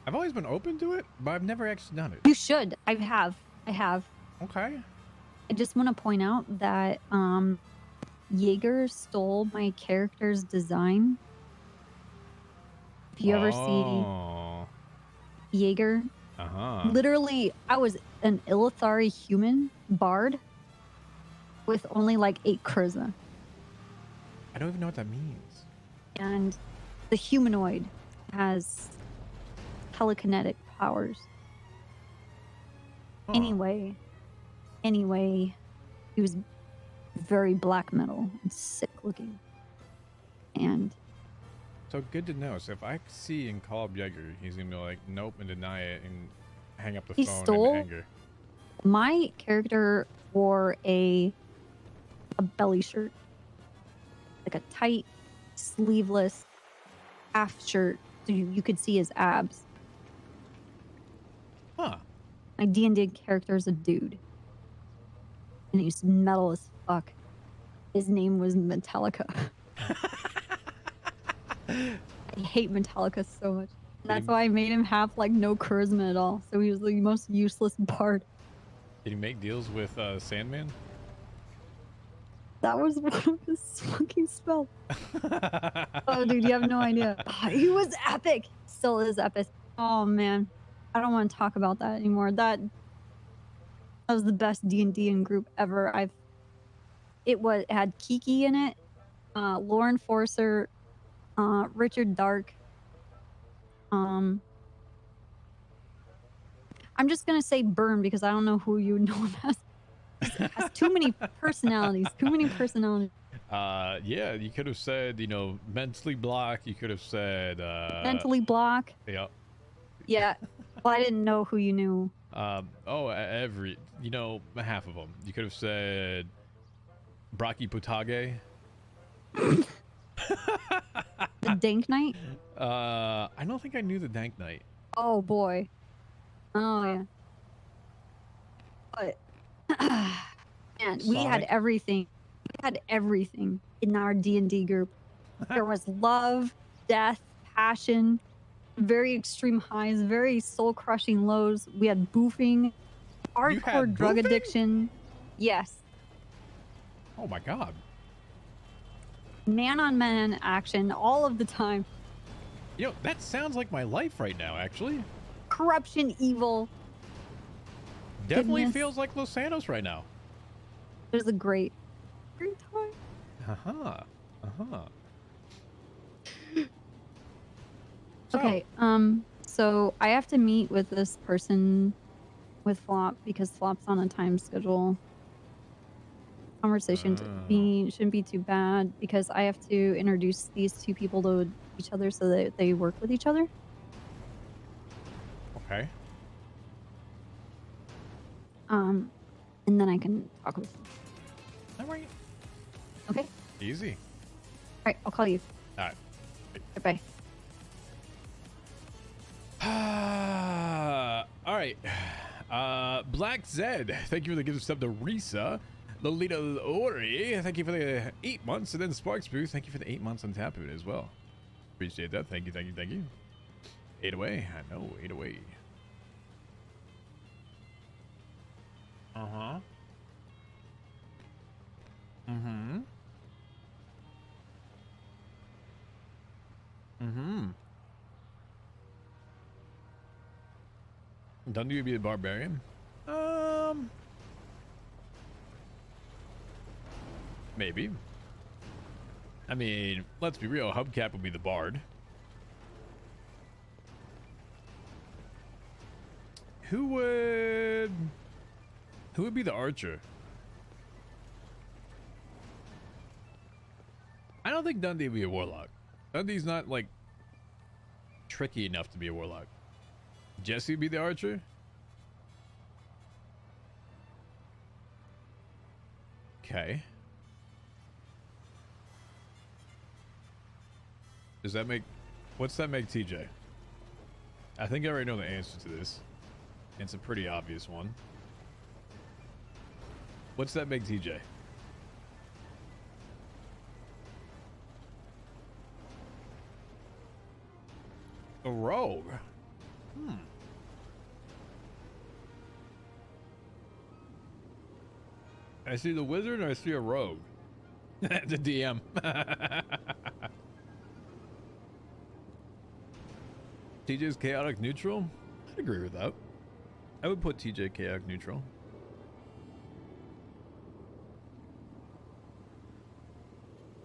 I've always been open to it, but I've never actually done it. You should. I have. Okay. I just want to point out that Jaeger stole my character's design. If you ever see Jaeger, literally, I was an Illithari human bard with only like 8 charisma. I don't even know what that means. And the humanoid has telekinetic powers. Anyway, he was very black metal and sick looking. And so good to know. So if I see and call up Jaeger, he's gonna be like, nope, and deny it and hang up the he phone stole in anger. my character wore a belly shirt, like a tight, sleeveless half shirt, so you could see his abs. Huh. My D&D character is a dude, and he's metal as fuck. His name was Metallica. I hate Metallica so much. That's why I made him have like no charisma at all. So he was the most useless bard. Did he make deals with Sandman? That was one of his fucking spells. Oh, dude, you have no idea. Oh, he was epic. Still is epic. Oh man, I don't want to talk about that anymore. That was the best D&D in group ever. It had Kiki in it, Lauren Forcer, Richard Dark. I'm just gonna say Burn because I don't know who you know him as. Has too many personalities. Yeah, you could have said, you know, mentally blocked. You could have said Mentally block. Yeah. Yeah. Well, I didn't know who you knew. Half of them. You could have said Braki Putage. The Dank Knight? I don't think I knew the Dank Knight. Oh boy. Oh yeah. But man, we had everything. We had everything in our D&D group. There was love, death, passion, very extreme highs, very soul-crushing lows. We had boofing, hardcore drug addiction. Yes. Oh my god. Man-on-man action all of the time. You know, that sounds like my life right now, actually. Corruption, evil. Definitely goodness. feels like Los Santos right now. It was a great time. Okay, so I have to meet with this person with Flop because Flop's on a time schedule. Conversation shouldn't be too bad because I have to introduce these two people to each other so that they work with each other. Okay. And then I can talk with them. All right. Okay. Easy. All right, I'll call you. All right. Bye. All right. Black Zed, thank you for the gift of sub to Risa. Lolita Ori, thank you for the 8 months. And then Sparks Booth, thank you for the 8 months on Tapu as well. Appreciate that. Thank you, thank you, thank you. 8 away. I know, 8 away. Uh-huh. Mm-hmm. Mm-hmm. Dundee would be the barbarian. Maybe. I mean, let's be real. Hubcap would be the bard. Who would be the archer? I don't think Dundee would be a warlock. Dundee's not like tricky enough to be a warlock. Jesse would be the archer. Okay. Does that make... What's that make TJ? I think I already know the answer to this. It's a pretty obvious one. What's that make TJ? A rogue. I see the wizard or I see a rogue? The DM. TJ's chaotic neutral? I'd agree with that. I would put TJ chaotic neutral.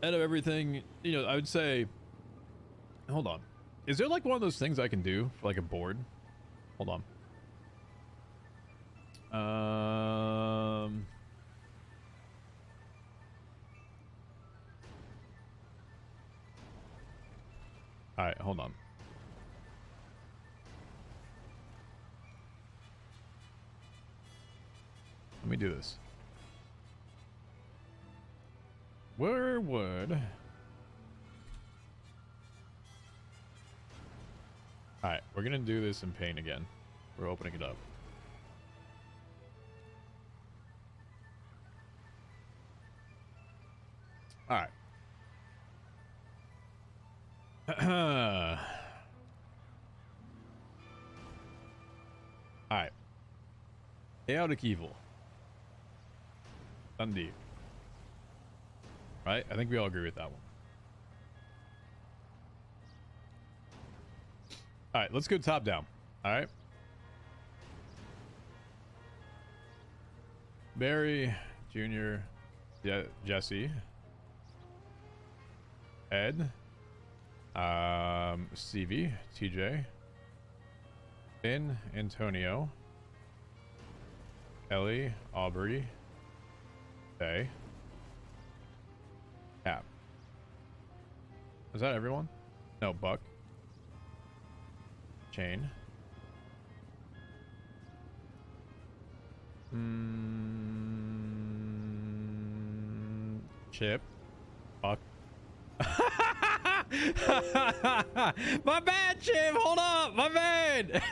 Out of everything, you know, I would say... Hold on. Is there like one of those things I can do for like a board? Hold on. All right, hold on. Let me do this. Where would... Alright, we're gonna do this in paint again. We're opening it up. Alright. Alright. Chaotic evil. Dundee. Right? I think we all agree with that one. Alright, let's go top down. Alright. Barry, Junior, Jesse, Ed, Stevie, TJ, Finn, Antonio, Ellie, Aubrey, Faye, Cap. Is that everyone? No, Buck. Chain. Chip. Fuck. My bad, Chip. Hold up. My bad.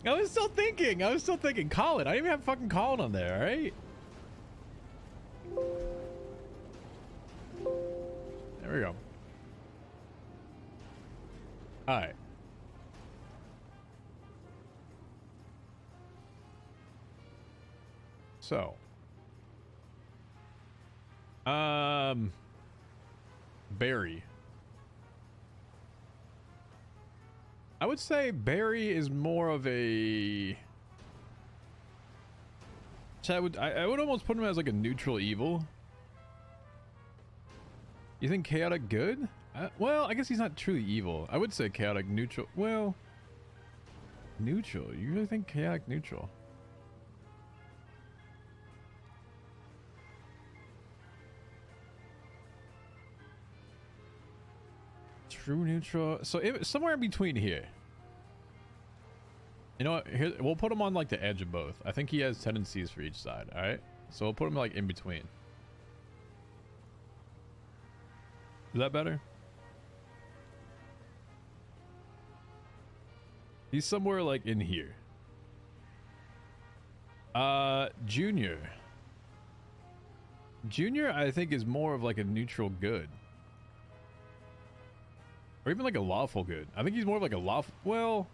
I was still thinking. Colin. I didn't even have fucking Colin on there, all right? There we go. All right. So, Barry. I would say Barry is more of a... I would almost put him as like a neutral evil. You think chaotic good? Well, I guess he's not truly evil. I would say chaotic neutral. Well, neutral. You really think chaotic neutral? True neutral. So somewhere in between here. You know what? Here, we'll put him on like the edge of both. I think he has tendencies for each side. All right. So we'll put him like in between. Is that better? He's somewhere like in here. Junior. Junior, I think, is more of like a neutral good. Or even like a lawful good. I think he's more of like a lawful... Well...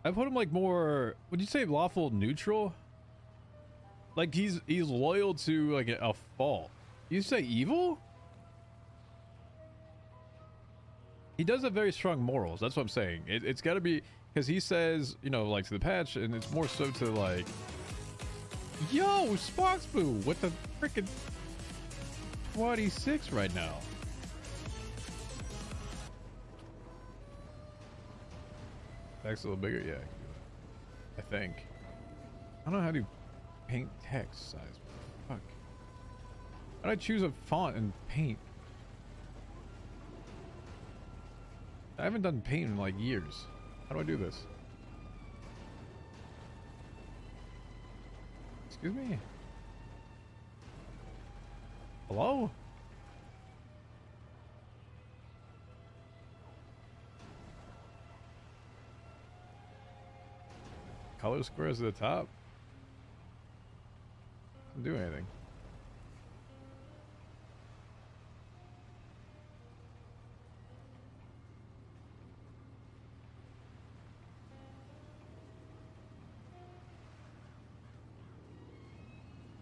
I put him like more... Would you say lawful neutral? Like he's loyal to like a fault. You say evil? He does have very strong morals. That's what I'm saying. It's got to be... Because he says, you know, like to the patch, and it's more so to like... Yo, Sparksboo with the freaking 26 right now. Text a little bigger, yeah. I think. I don't know how to paint text size. What the fuck? How do I choose a font and paint? I haven't done paint in like years. How do I do this? Excuse me? Hello? Color squares at the top? Doesn't do anything.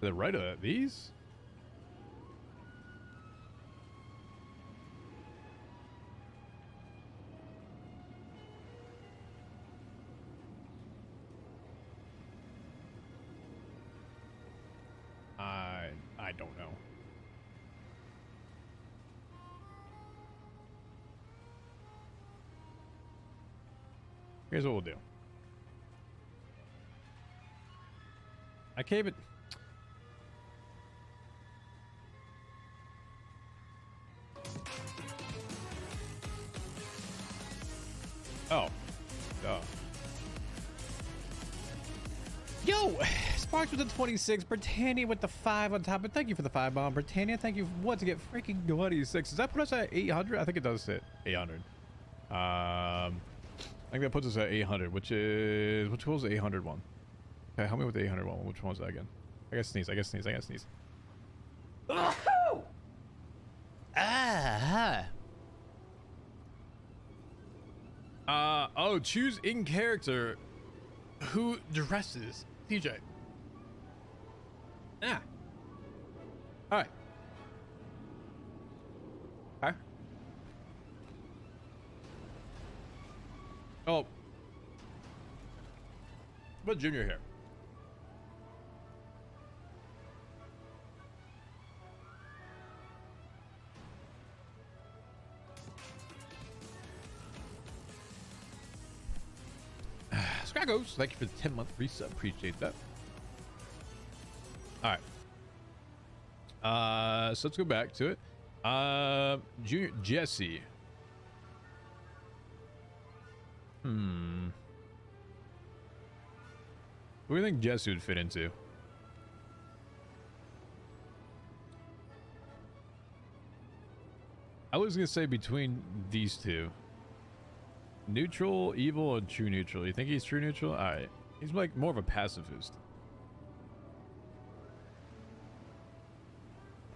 The right of these? I don't know. Here's what we'll do. I can't even... Oh. Oh. Yo! Sparks with the 26, Britannia with the 5 on top, but thank you for the 5 bomb. Britannia, thank you once again. Freaking 26. Does that put us at 800? I think it does hit 800. I think that puts us at 800, which was the 800 one? Okay, help me with the 800 one. Which one was that again? I gotta sneeze. I gotta sneeze. I gotta sneeze. Oh! Oh, choose in character who dresses. TJ. Yeah. All right. Okay. Oh. Put Junior here. Scraggos, thank you for the 10-month resub. Appreciate that. All right. So let's go back to it. Junior Jesse. What do you think Jesse would fit into? I was gonna say between these two. Neutral, evil, or true neutral? You think he's true neutral? Alright. He's like more of a pacifist.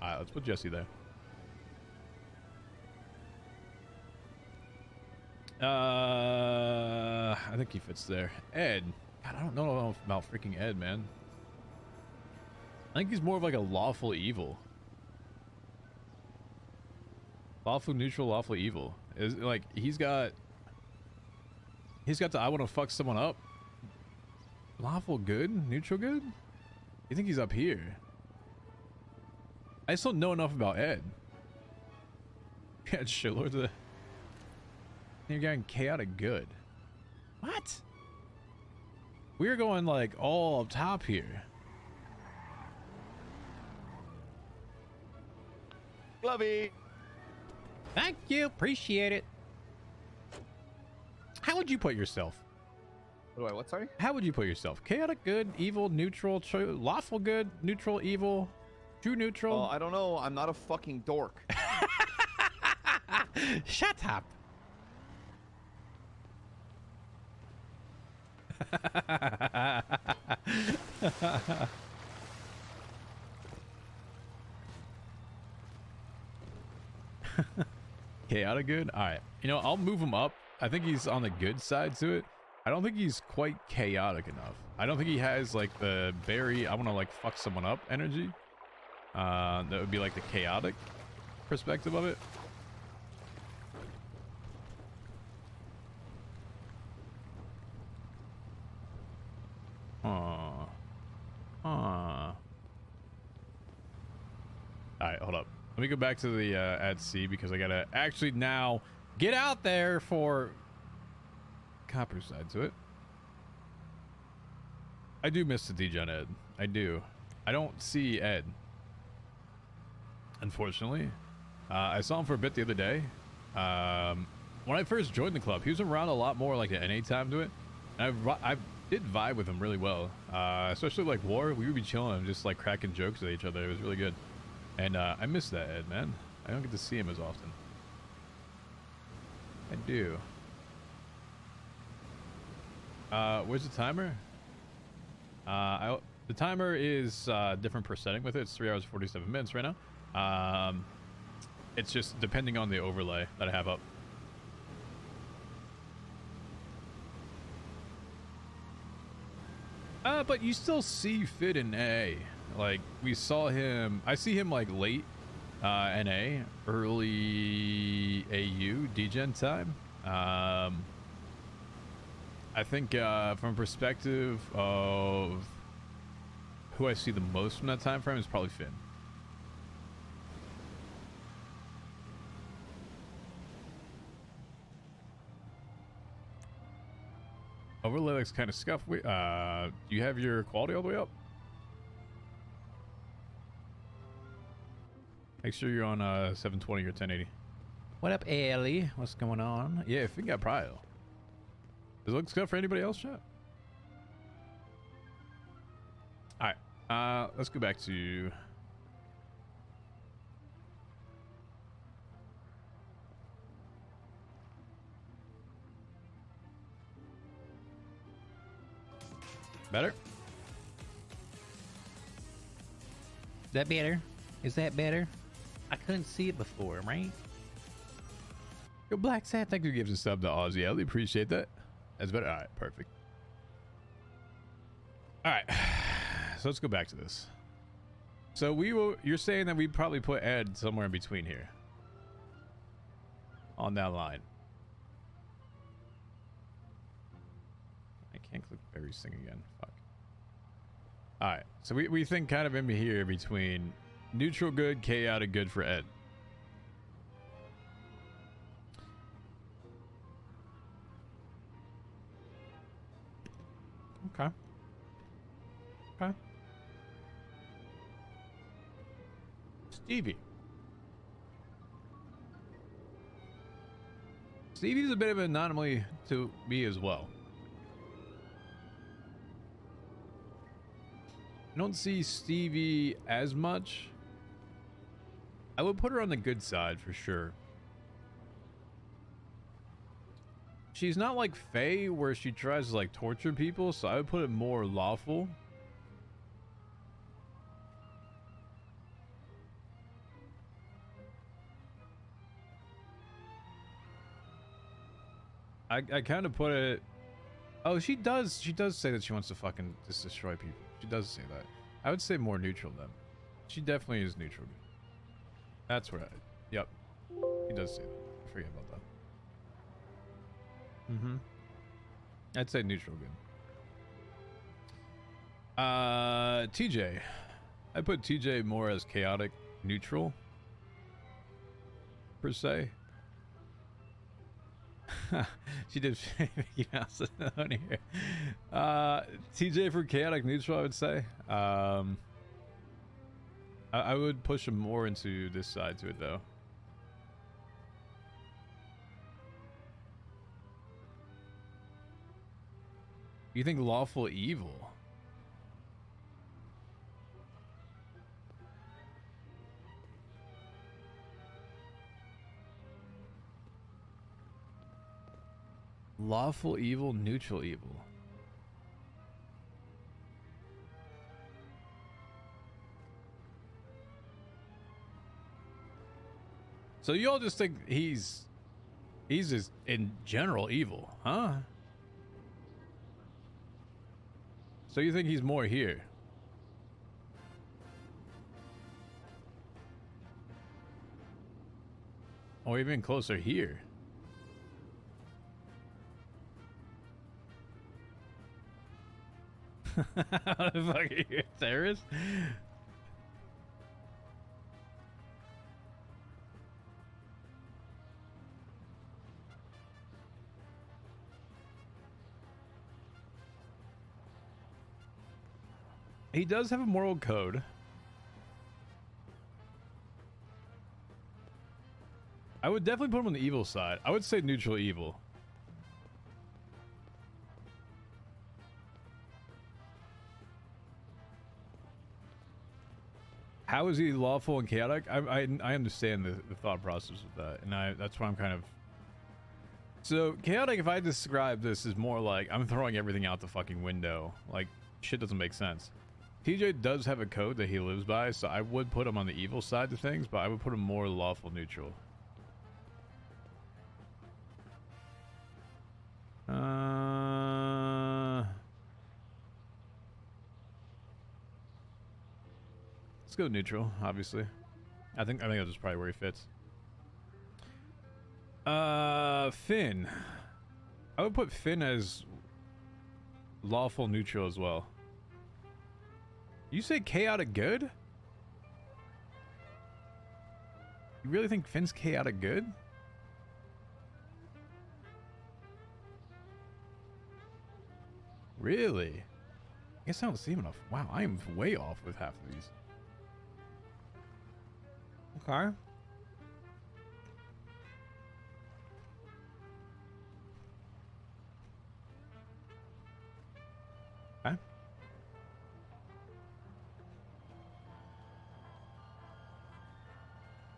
Alright, let's put Jesse there. I think he fits there. Ed. God, I don't know about freaking Ed, man. I think he's more of like a lawful evil. Lawful neutral, lawful evil. Is like he's got the I want to fuck someone up. Lawful good? Neutral good? You think he's up here? I still don't know enough about Ed. Yeah, shitlords of... You're getting chaotic good. What? We're going like all up top here. Glovey. Thank you. Appreciate it. How would you put yourself? What, sorry? How would you put yourself? Chaotic good, evil, neutral, lawful good, neutral, evil, true neutral? Oh, I don't know. I'm not a fucking dork. Shut up. Chaotic good? Alright. You know, I'll move him up. I think he's on the good side to it. I don't think he's quite chaotic enough. I don't think he has, like, the very, I want to, like, fuck someone up energy. That would be, like, the chaotic perspective of it. Alright, hold up. Let me go back to the at sea because I gotta actually now get out there for copper side to it. I do miss the DJ Ed. I do. I don't see Ed, unfortunately. I saw him for a bit the other day. When I first joined the club, he was around a lot more like at NA time to it. And I did vibe with him really well. Especially like War, we would be chilling and just like cracking jokes at each other. It was really good. And I miss that Ed, man. I don't get to see him as often. I do. Where's the timer? The timer is different per setting with it. It's 3 hours 47 minutes right now. It's just depending on the overlay that I have up. But you still see Fit in A. Like, we saw him, I see him like late NA, early AU, degen time. I think from perspective of who I see the most from that time frame is probably Finn. Overlay looks kind of scuffed. Do you have your quality all the way up? Make sure you're on 720 or 1080. What up, Ellie? What's going on? Yeah, Finn got prio. Does it look scuffed for anybody else, chat? Alright, let's go back to... Better? Is that better? Is that better? I couldn't see it before, right? Yo, Black Sat, thank you for giving a sub to Aussie. I really appreciate that. That's better. All right, perfect. All right, so let's go back to this. So you're saying that we probably put Ed somewhere in between here. On that line. I can't click Barry's thing again. Fuck. All right, so we think kind of in here between neutral good, chaotic good for Ed. Okay. Okay. Stevie. Stevie's a bit of an anomaly to me as well. I don't see Stevie as much. I would put her on the good side for sure. She's not like Faye where she tries to like torture people, so I would put it more lawful. I kind of put it... Oh, she does say that she wants to fucking just destroy people. She does say that. I would say more neutral then. She definitely is neutral. That's where yep. He does say that. I forget about that. Mm-hmm. I'd say neutral good. TJ. I put TJ more as chaotic neutral. Per se. She did Mickey Mouse on here. TJ for chaotic neutral, I would say. I would push him more into this side to it though. You think lawful evil? Lawful evil, neutral evil. So you all just think he's just in general evil, huh? So you think he's more here? Or even closer here? How the fuck are you a terrorist? He does have a moral code. I would definitely put him on the evil side. I would say neutral evil. How is he lawful and chaotic? I understand the thought process of that, and that's why I'm kind of... So, chaotic, if I describe this, is more like I'm throwing everything out the fucking window. Like, shit doesn't make sense. TJ does have a code that he lives by, so I would put him on the evil side of things, but I would put him more lawful neutral. Let's go neutral, obviously. I think that's just probably where he fits. Finn. I would put Finn as lawful neutral as well. You say chaotic good? You really think Finn's chaotic good? Really? I guess I don't see him enough. Wow, I am way off with half of these. Okay. Okay.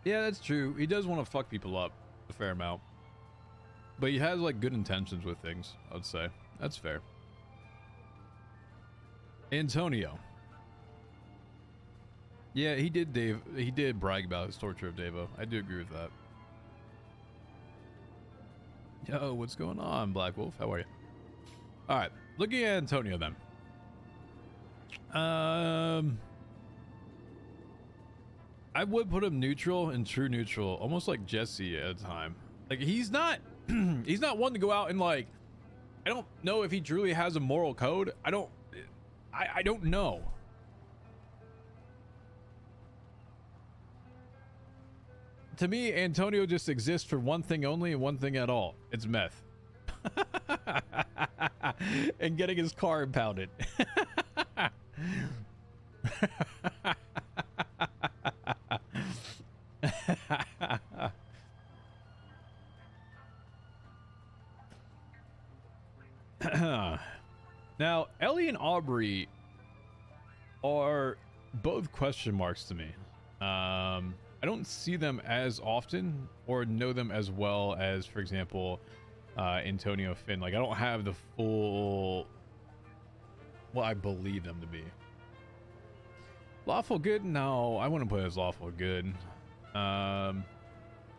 Yeah, that's true. He does want to fuck people up a fair amount. But he has, like, good intentions with things, I'd say. That's fair. Antonio. Yeah, he did brag about his torture of Devo. I do agree with that. Yo, what's going on, Black Wolf? How are you? Alright, looking at Antonio then. I would put him neutral and true neutral, almost like Jesse at a time. Like, he's not he's not one to go out and, like, I don't know if he truly has a moral code. I don't know. To me, Antonio just exists for one thing only and one thing at all. It's meth. And getting his car impounded. Now, Ellie and Aubrey are both question marks to me. I don't see them as often or know them as well as, for example, Antonio Finn. Like, I don't have the full what I believe them to be. Lawful good? No, I wouldn't put it as lawful good. I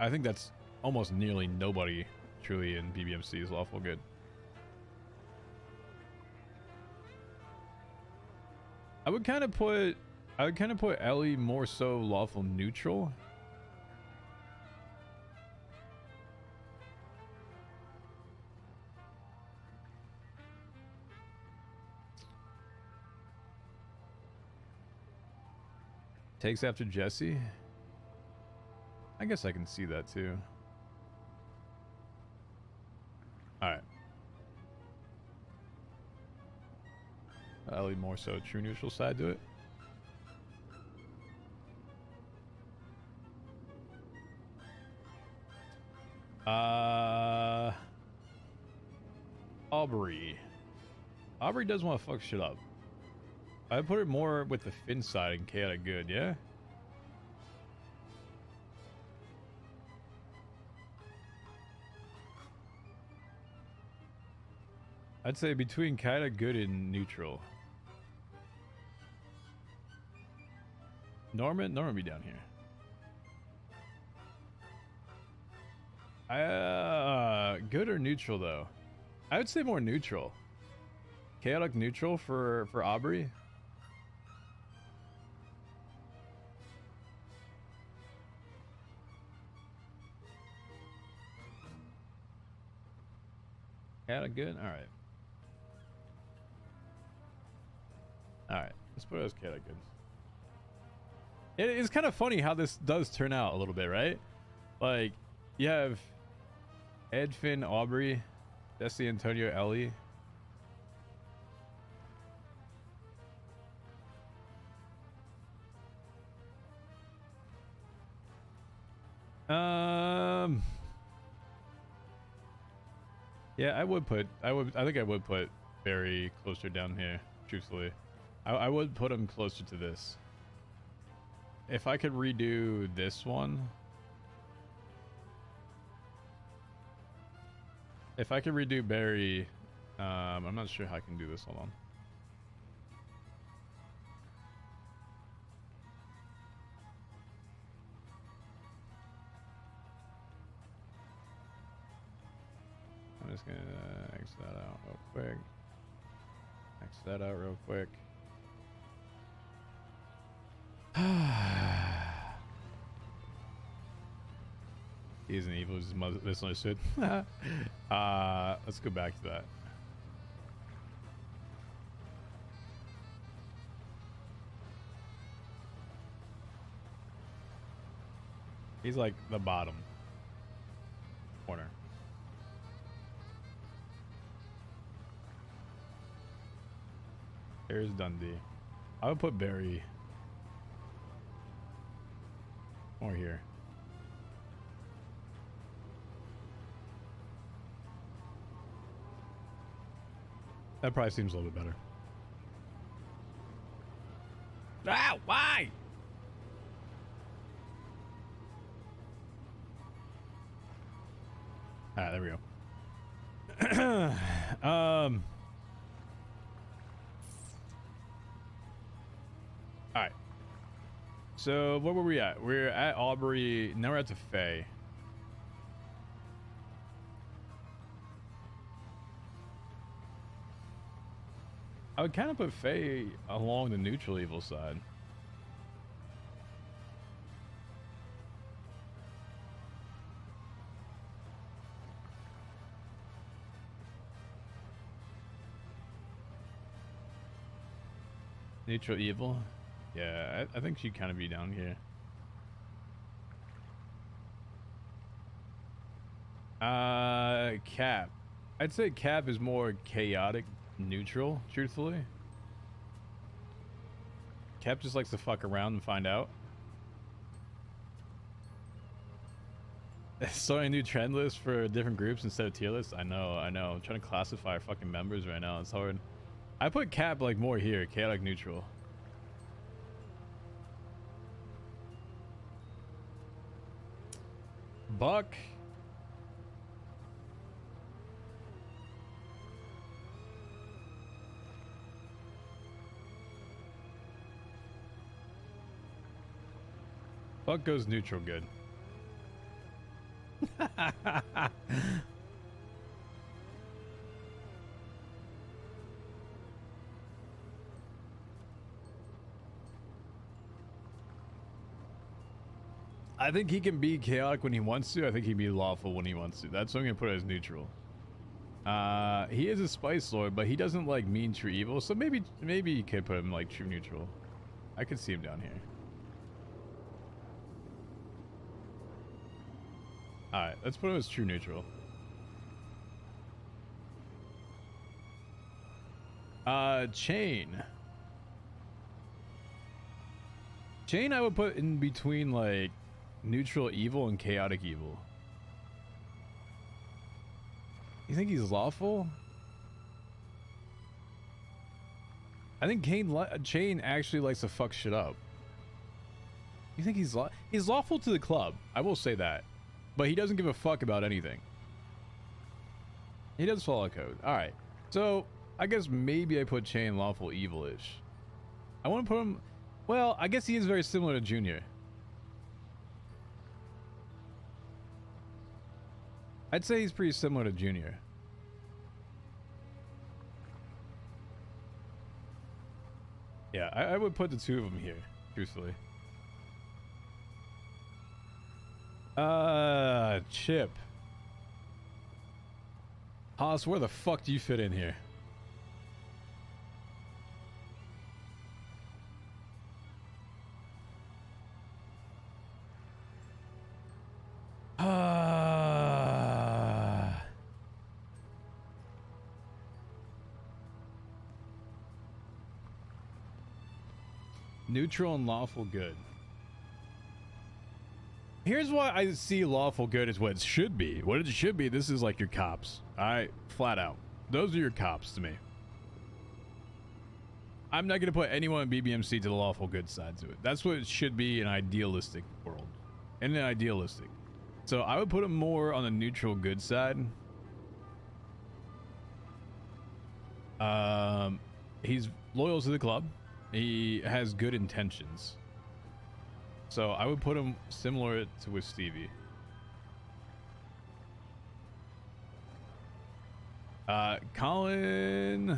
think that's almost nearly nobody truly in BBMC is lawful good. I would kind of put Ellie more so lawful neutral. Takes after Jesse. I guess I can see that too. All right. Ellie more so true neutral side to it. Aubrey. Aubrey does want to fuck shit up. I put it more with the Finn side and chaotic good, yeah? I'd say between chaotic good and neutral. Norman be down here. Good or neutral though? I would say more neutral. Chaotic neutral for Aubrey. Chaotic good. All right. All right. Let's put it as chaotic good. It's kind of funny how this does turn out a little bit, right? Like, you have Ed, Finn, Aubrey, Jesse, Antonio, Ellie. Yeah, I think I would put Barry closer down here, truthfully. I would put him closer to this. If I could redo this one. If I could redo Barry, I'm not sure how I can do this. Hold on. I'm just gonna X that out real quick. X that out real quick. He isn't evil, he's misunderstood. Let's go back to that. He's like the bottom corner. Here's Dundee. I would put Barry more here. That probably seems a little bit better. Ow! Why? Alright, there we go. Alright. So, where were we at? We're at Aubrey. Now we're at the Fae. I would kind of put Fae along the neutral evil side. Neutral evil? Yeah, I think she'd kind of be down here. Cap. I'd say Cap is more chaotic neutral, truthfully. Cap just likes to fuck around and find out. Starting a new trend list for different groups instead of tier lists. I know. I'm trying to classify our fucking members right now. It's hard. I put Cap like more here, chaotic neutral. Buck. Buck goes neutral good. I think he can be chaotic when he wants to. I think he'd be lawful when he wants to. That's what I'm gonna put as neutral. He is a spice lord, but he doesn't like mean true evil. So maybe you could put him like true neutral. I could see him down here. Alright, let's put him as true neutral. Chain. Chain I would put in between like neutral evil and chaotic evil. You think he's lawful? I think Chain actually likes to fuck shit up. You think he's lawful to the club? I will say that. But he doesn't give a fuck about anything. He does follow code. Alright. So, I guess maybe I put Chain lawful evil-ish. I want to put him... Well, I guess he is very similar to Junior. I'd say he's pretty similar to Junior. Yeah, I would put the two of them here, truthfully. Chip. Haas, where the fuck do you fit in here? Neutral and lawful good. Here's why I see lawful good as what it should be. What it should be, this is like your cops. Alright, flat out. Those are your cops to me. I'm not going to put anyone in BBMC to the lawful good side to it. That's what it should be in an idealistic world. In an idealistic. So I would put him more on the neutral good side. He's loyal to the club. He has good intentions. So I would put him similar to with Stevie. Colin.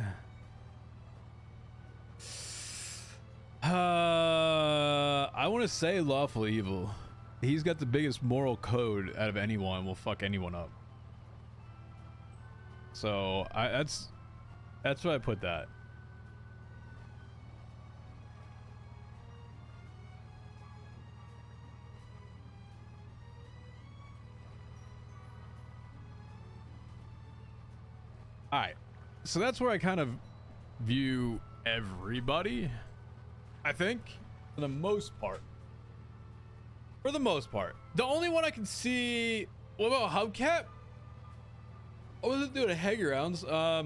I want to say lawful evil. He's got the biggest moral code out of anyone. Will fuck anyone up. So that's why I put that. Alright, so that's where I kind of view everybody, I think, for the most part. For the most part. The only one I can see... What about Hubcap? What was it doing at hang rounds? I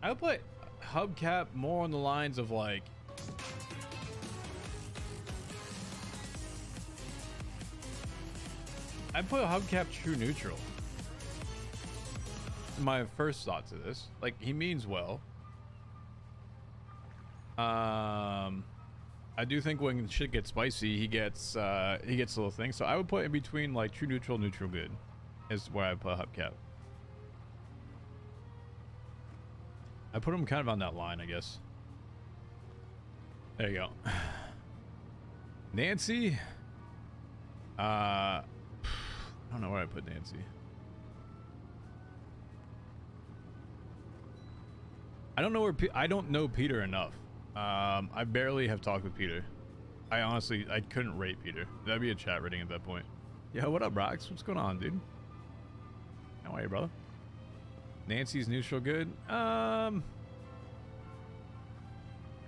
would put Hubcap more on the lines of like... I'd put Hubcap true neutral. My first thought to this, like, he means well. I do think when shit gets spicy, he gets a little thing. So I would put in between like true neutral, neutral good is where I put Hubcap. I put him kind of on that line, I guess. There you go. Nancy. I don't know where I put Nancy. I don't know where I don't know Peter enough. I barely have talked with Peter. I couldn't rate Peter. That'd be a chat rating at that point. Yo, what up, Rox? What's going on, dude? How are you, brother? Nancy's neutral good.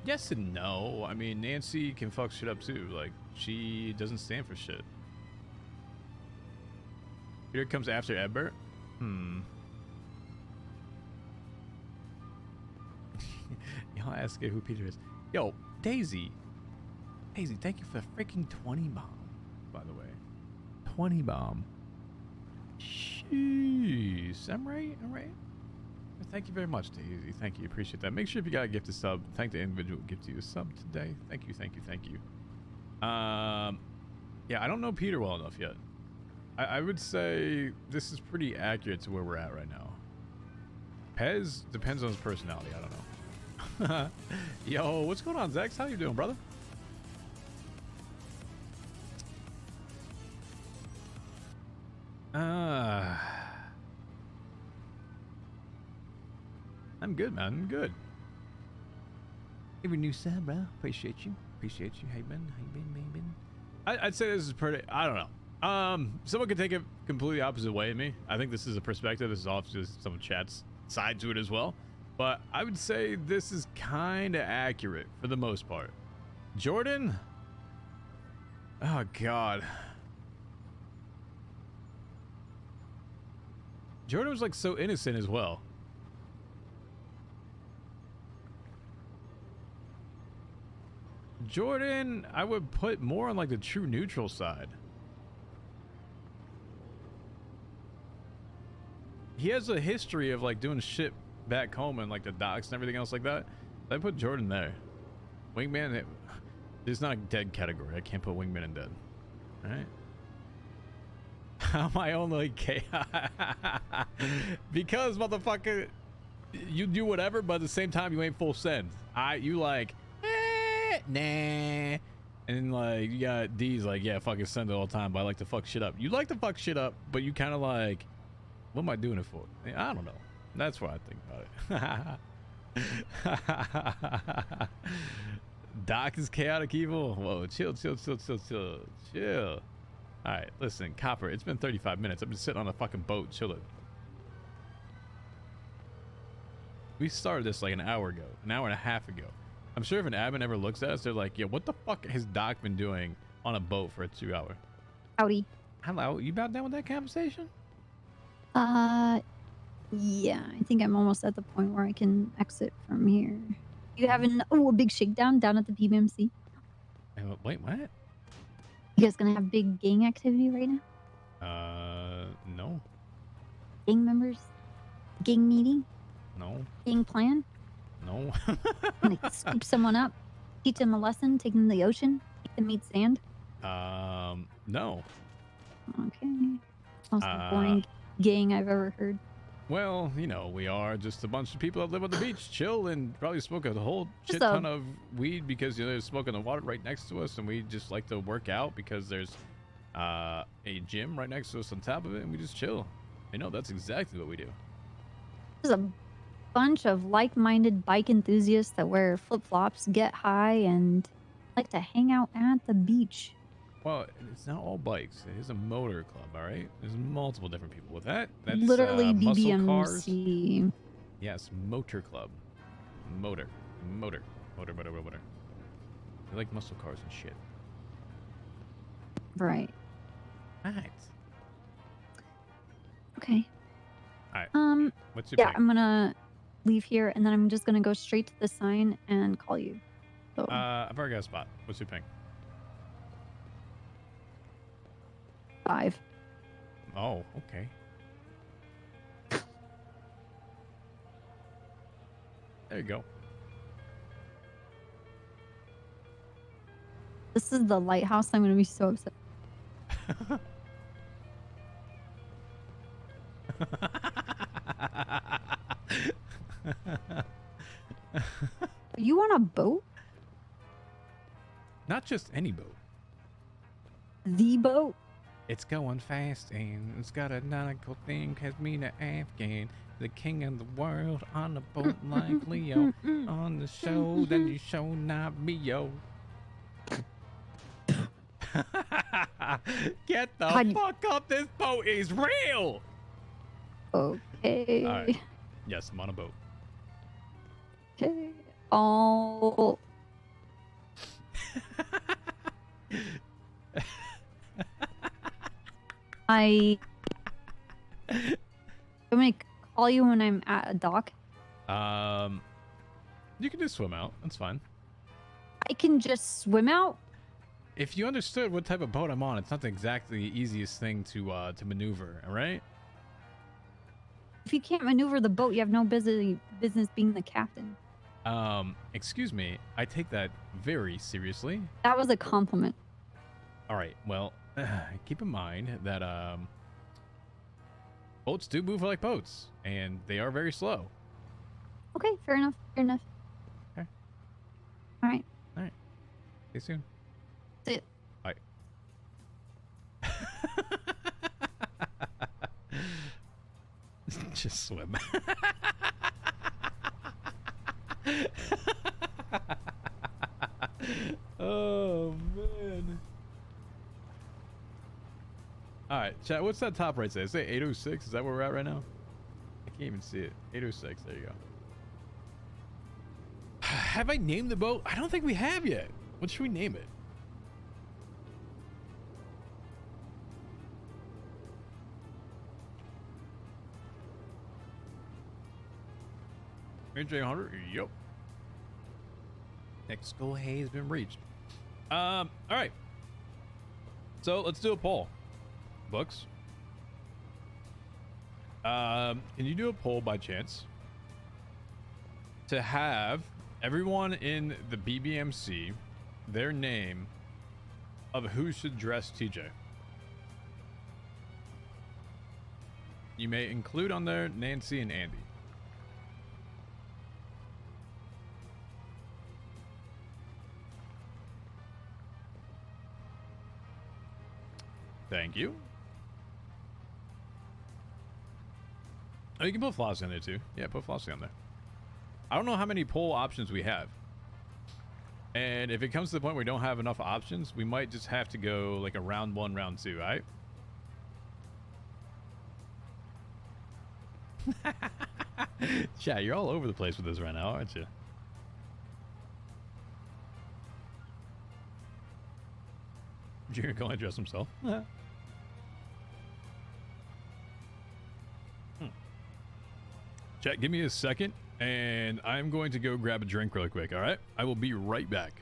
Yes and no. I mean, Nancy can fuck shit up too. Like, she doesn't stand for shit. Peter comes after Edbert. Y'all ask who Peter is. Yo, Daisy. Daisy, thank you for the freaking 20 bomb, by the way. 20 bomb. Jeez. I'm right. Thank you very much, Daisy. Thank you. Appreciate that. Make sure if you got a gift to sub, thank the individual who gifted you a sub today. Thank you. Yeah, I don't know Peter well enough yet. I would say this is pretty accurate to where we're at right now. Pez depends on his personality. I don't know. Yo, what's going on, Zex? How you doing, brother? I'm good, man. I'm good. Every new sub, bro. Appreciate you. Hey, Ben. I'd say this is pretty... I don't know. Someone could take it completely opposite way of me. I think this is a perspective. This is obviously some chat's side to it as well. But I would say this is kind of accurate for the most part. Jordan? Oh, God. Jordan was like so innocent as well. Jordan, I would put more on like the true neutral side. He has a history of like doing shit back home and like the docks and everything else like that. I put Jordan there. Wingman, it's not a dead category. I can't put Wingman in dead. All right. How am I only chaos? Because motherfucker, you do whatever, but at the same time you ain't full send. You like, nah. And like you got D's like, yeah, fucking send it all the time, but I like to fuck shit up. You like to fuck shit up, but you kind of like, what am I doing it for? I don't know. That's what I think about it. Doc is chaotic evil. Whoa, chill. All right, listen, Copper, it's been 35 minutes. I've been sitting on a fucking boat chilling. We started this like an hour and a half ago. I'm sure if an admin ever looks at us, they're like, yeah, what the fuck has Doc been doing on a boat for 2 hours? Howdy. Hello, you about done with that conversation? Yeah, I think I'm almost at the point where I can exit from here. You having a big shakedown down at the PBMC? Wait, what? You guys gonna have big gang activity right now? No. Gang members? Gang meeting? No. Gang plan? No. Gonna scoop someone up, teach them a lesson, take them to the ocean, make them eat sand? No. Okay. Most boring gang I've ever heard. Well, you know, we are just a bunch of people that live on the beach, chill, and probably smoke a whole shit ton of weed because, you know, there's smoke in the water right next to us, and we just like to work out because there's a gym right next to us on top of it, and we just chill. You know, that's exactly what we do. There's a bunch of like-minded bike enthusiasts that wear flip-flops, get high, and like to hang out at the beach. Well, it's not all bikes. It is a motor club, all right? There's multiple different people with that. That's literally muscle BBMC. cars. Yes, motor club. Motor. They like muscle cars and shit. Right. Right. Okay. All right. What's your pick? I'm gonna leave here, and then I'm just gonna go straight to the sign and call you. So. I've already got a spot. What's your ping? 5. Oh, okay. There you go. This is the lighthouse. I'm gonna be so upset. Are you on a boat? Not just any boat. The boat? It's going fast and it's got a nautical thing. Has me the Afghan, the king of the world on a boat like Leo. On the show, then you show not me, yo. Get the fuck up! This boat is real. Okay. All right. Yes, I'm on a boat. Okay. Oh. I'm gonna call you when I'm at a dock. You can just swim out. That's fine. I can just swim out? If you understood what type of boat I'm on, it's not exactly the easiest thing to maneuver. All right. If you can't maneuver the boat, you have no business being the captain. Excuse me. I take that very seriously. That was a compliment. All right. Well, keep in mind that boats do move like boats, and they are very slow. Okay, fair enough. Fair enough. Okay. All right. All right. See you soon. See ya. Bye. Just swim. Oh man. All right, chat. What's that top right say? Is it 806? Is that where we're at right now? I can't even see it. 806. There you go. Have I named the boat? I don't think we have yet. What should we name it? AJ Hunter. Yep. Next goal has been reached. All right. So let's do a poll. Books. Can you do a poll by chance to have everyone in the BBMC their name of who should dress TJ? You may include on there Nancy and Andy. Thank you. Oh, you can put Flossie on there too. Yeah, put Flossie on there. I don't know how many poll options we have. And if it comes to the point where we don't have enough options, we might just have to go like a round 1, round 2, right? Chat, you're all over the place with this right now, aren't you? You're going to address himself. Chat, give me a second, and I'm going to go grab a drink really quick, all right? I will be right back.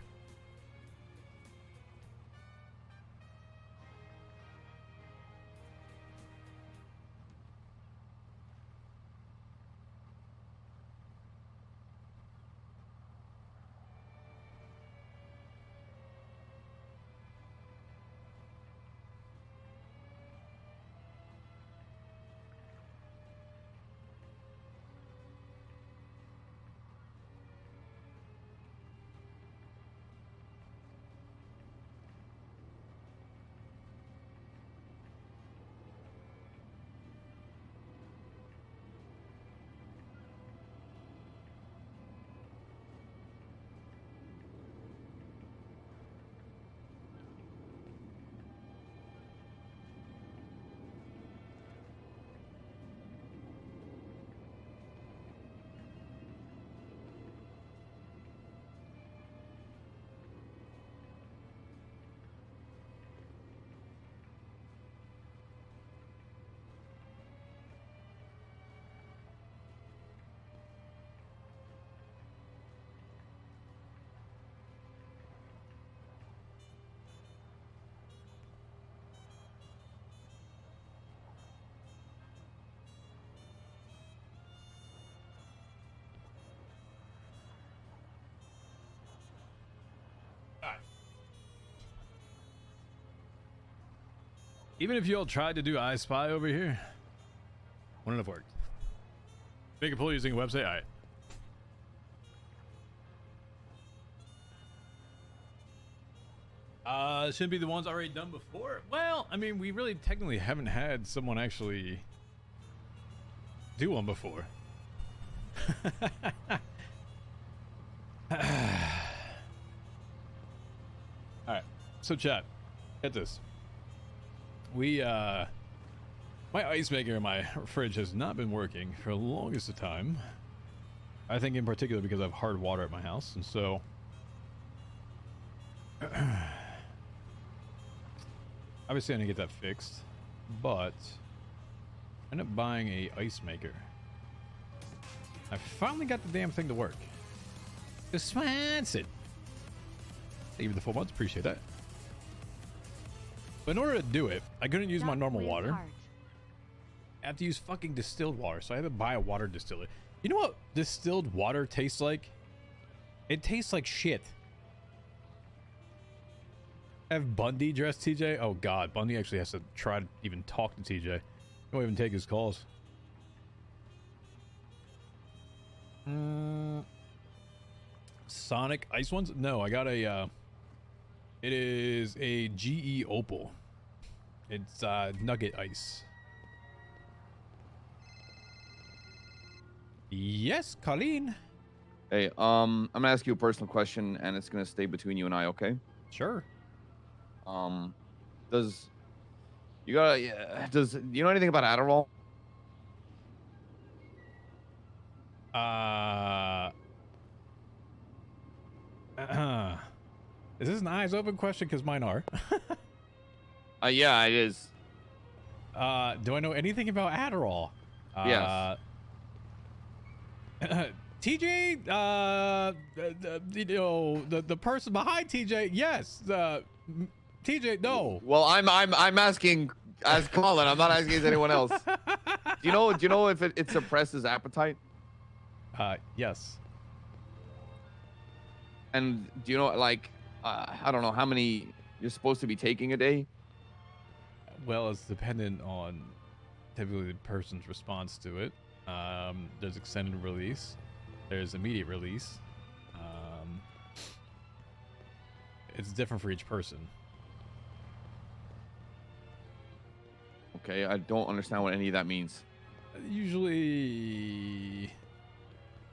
Even if you all tried to do I Spy over here, wouldn't have worked. Make a poll using a website? Alright. Shouldn't be the ones already done before. Well, I mean, we really technically haven't had someone actually do one before. Alright, so chat, get this. My ice maker in my fridge has not been working for the longest of time. I think in particular because I have hard water at my house, and so obviously I need to get that fixed, but I ended up buying a ice maker. I finally got the damn thing to work. It's fancy. Thank you for the 4 months, appreciate that. But in order to do it, I couldn't use my normal water. I have to use fucking distilled water, so I had to buy a water distiller. You know what distilled water tastes like? It tastes like shit. Have Bundy dressed TJ? Oh god, Bundy actually has to try to even talk to TJ. He won't even take his calls. Sonic ice ones? No, I got a it is a GE Opal. It's nugget ice. Yes, Colleen. Hey, I'm gonna ask you a personal question, and it's gonna stay between you and I, okay? Sure. Does you know anything about Adderall? Is this an eyes open question? Because mine are. Yeah, it is. Do I know anything about Adderall? Yes. TJ, you know, the person behind TJ, yes. TJ, no. Well, I'm asking as Colin. I'm not asking as anyone else. Do you know if it suppresses appetite? Yes. And do you know, like, I don't know how many you're supposed to be taking a day? Well, it's dependent on typically the person's response to it. There's extended release. There's immediate release. It's different for each person. Okay, I don't understand what any of that means. Usually,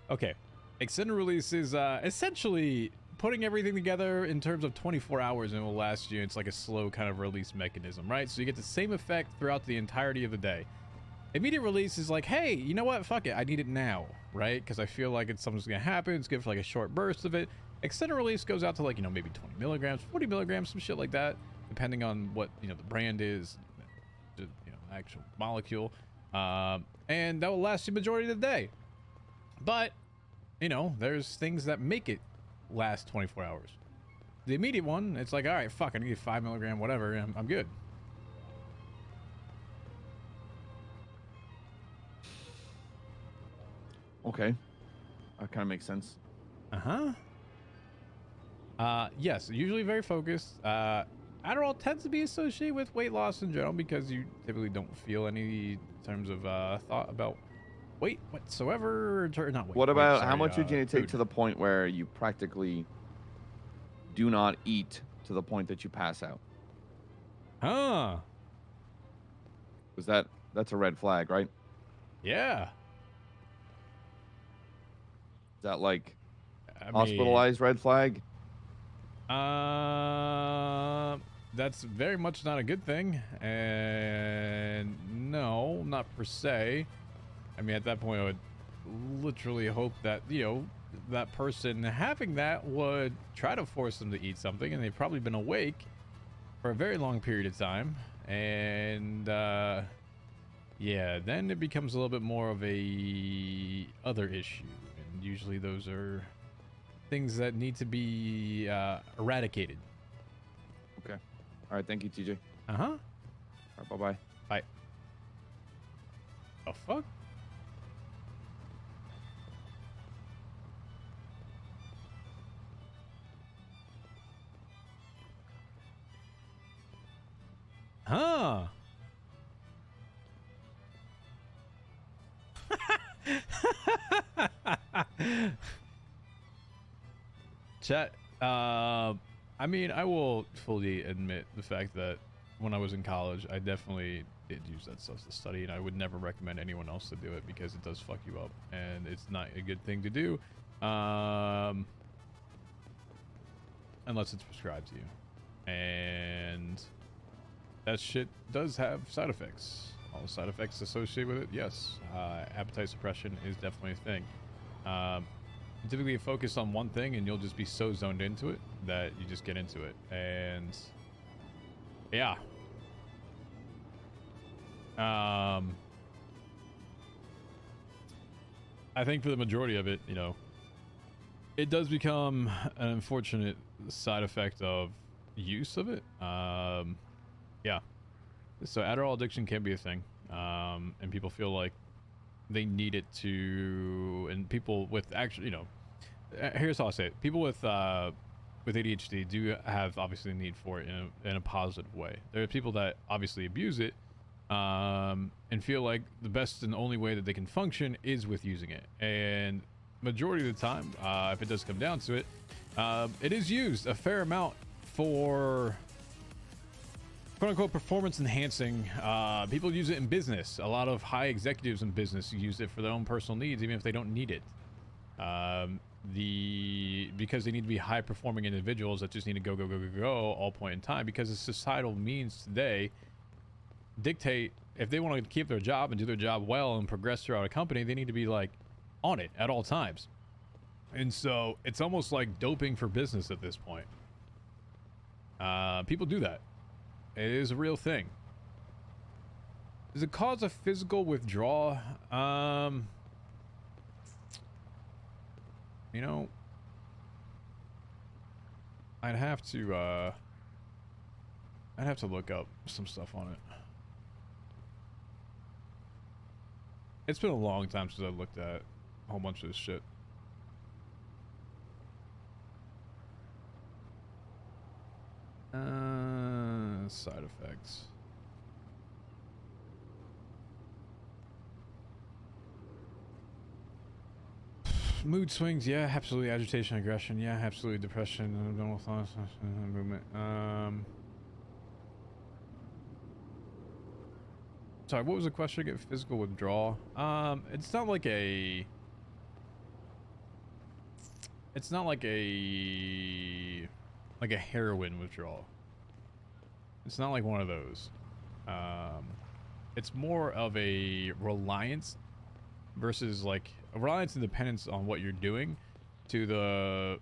okay. Extended release is essentially putting everything together in terms of 24 hours and it will last you. It's like a slow kind of release mechanism, right? So you get the same effect throughout the entirety of the day. Immediate release is like, hey, you know what? Fuck it. I need it now, right? Because I feel like it's something's going to happen. It's good for like a short burst of it. Extended release goes out to like, you know, maybe 20 milligrams, 40 milligrams, some shit like that, depending on what, you know, the brand is, you know, actual molecule. And that will last you the majority of the day. But, you know, there's things that make it last 24 hours. The immediate one, it's like, all right, fuck, I need 5 milligram, whatever, and I'm good. Okay. That kind of makes sense. Yes, usually very focused. Adderall tends to be associated with weight loss in general because you typically don't feel any in terms of thought about weight whatsoever. Not weight. What about sorry, how much would you take food. to the point where you practically do not eat to the point that you pass out? Huh. Was that's a red flag, right? Yeah. Is that like I hospitalized red flag? That's very much not a good thing. And no, not per se. I mean, at that point, I would literally hope that, you know, that person having that would try to force them to eat something, and they've probably been awake for a very long period of time. And, yeah, then it becomes a little bit more of a other issue. And usually those are things that need to be eradicated. Okay. All right. Thank you, TJ. Uh-huh. All right, bye-bye. Bye. Oh, fuck? Huh. Chat, I mean, I will fully admit the fact that when I was in college, I definitely did use that stuff to study, and I would never recommend anyone else to do it because it does fuck you up, and it's not a good thing to do, unless it's prescribed to you. And that shit does have side effects. All the side effects associated with it, yes. Appetite suppression is definitely a thing. Typically you focus on one thing and you'll just be so zoned into it that you just get into it. And yeah. I think for the majority of it, you know, it does become an unfortunate side effect of use of it. Yeah. So Adderall addiction can be a thing. And people feel like they need it to, and people with actually, you know, here's how I'll say it. People with ADHD do have obviously a need for it in a positive way. There are people that obviously abuse it, and feel like the best and only way that they can function is with using it. And majority of the time, if it does come down to it, it is used a fair amount for quote-unquote performance enhancing. People use it in business. A lot of high executives in business use it for their own personal needs, even if they don't need it. Because they need to be high performing individuals that just need to go all point in time, because the societal means today dictate if they want to keep their job and do their job well and progress throughout a company, they need to be like on it at all times. And so it's almost like doping for business at this point. People do that. It is a real thing. Does it cause a physical withdrawal? You know, I'd have to look up some stuff on it. It's been a long time since I looked at a whole bunch of this shit. Side effects. Mood swings, yeah, absolutely. Agitation, aggression, yeah, absolutely. Depression, abdominal thoughts, movement. Sorry, what was the question? Get physical withdrawal. It's not like a. It's not like a heroin withdrawal. It's not like one of those. It's more of a reliance versus like a reliance and dependence on what you're doing to the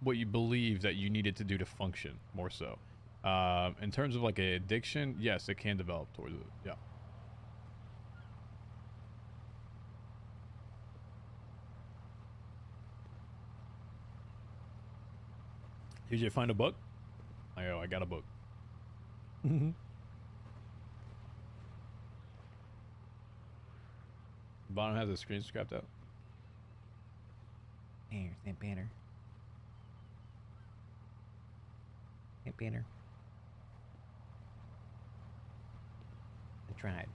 what you believe that you needed to do to function more so. In terms of like an addiction, yes, it can develop towards it. Yeah. Did you find a book? I got a book. Bottom has a screen scrapped out. Here's that banner. That banner. I tried.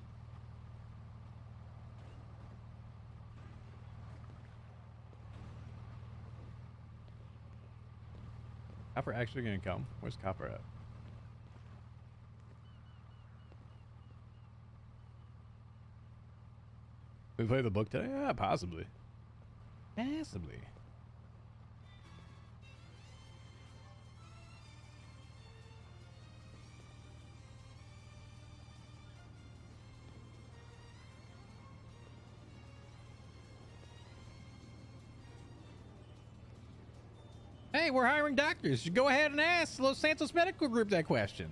Copper actually gonna come? Where's Copper at? We play the book today? Yeah, possibly. Possibly. Hey, we're hiring doctors. You go ahead and ask Los Santos Medical Group that question.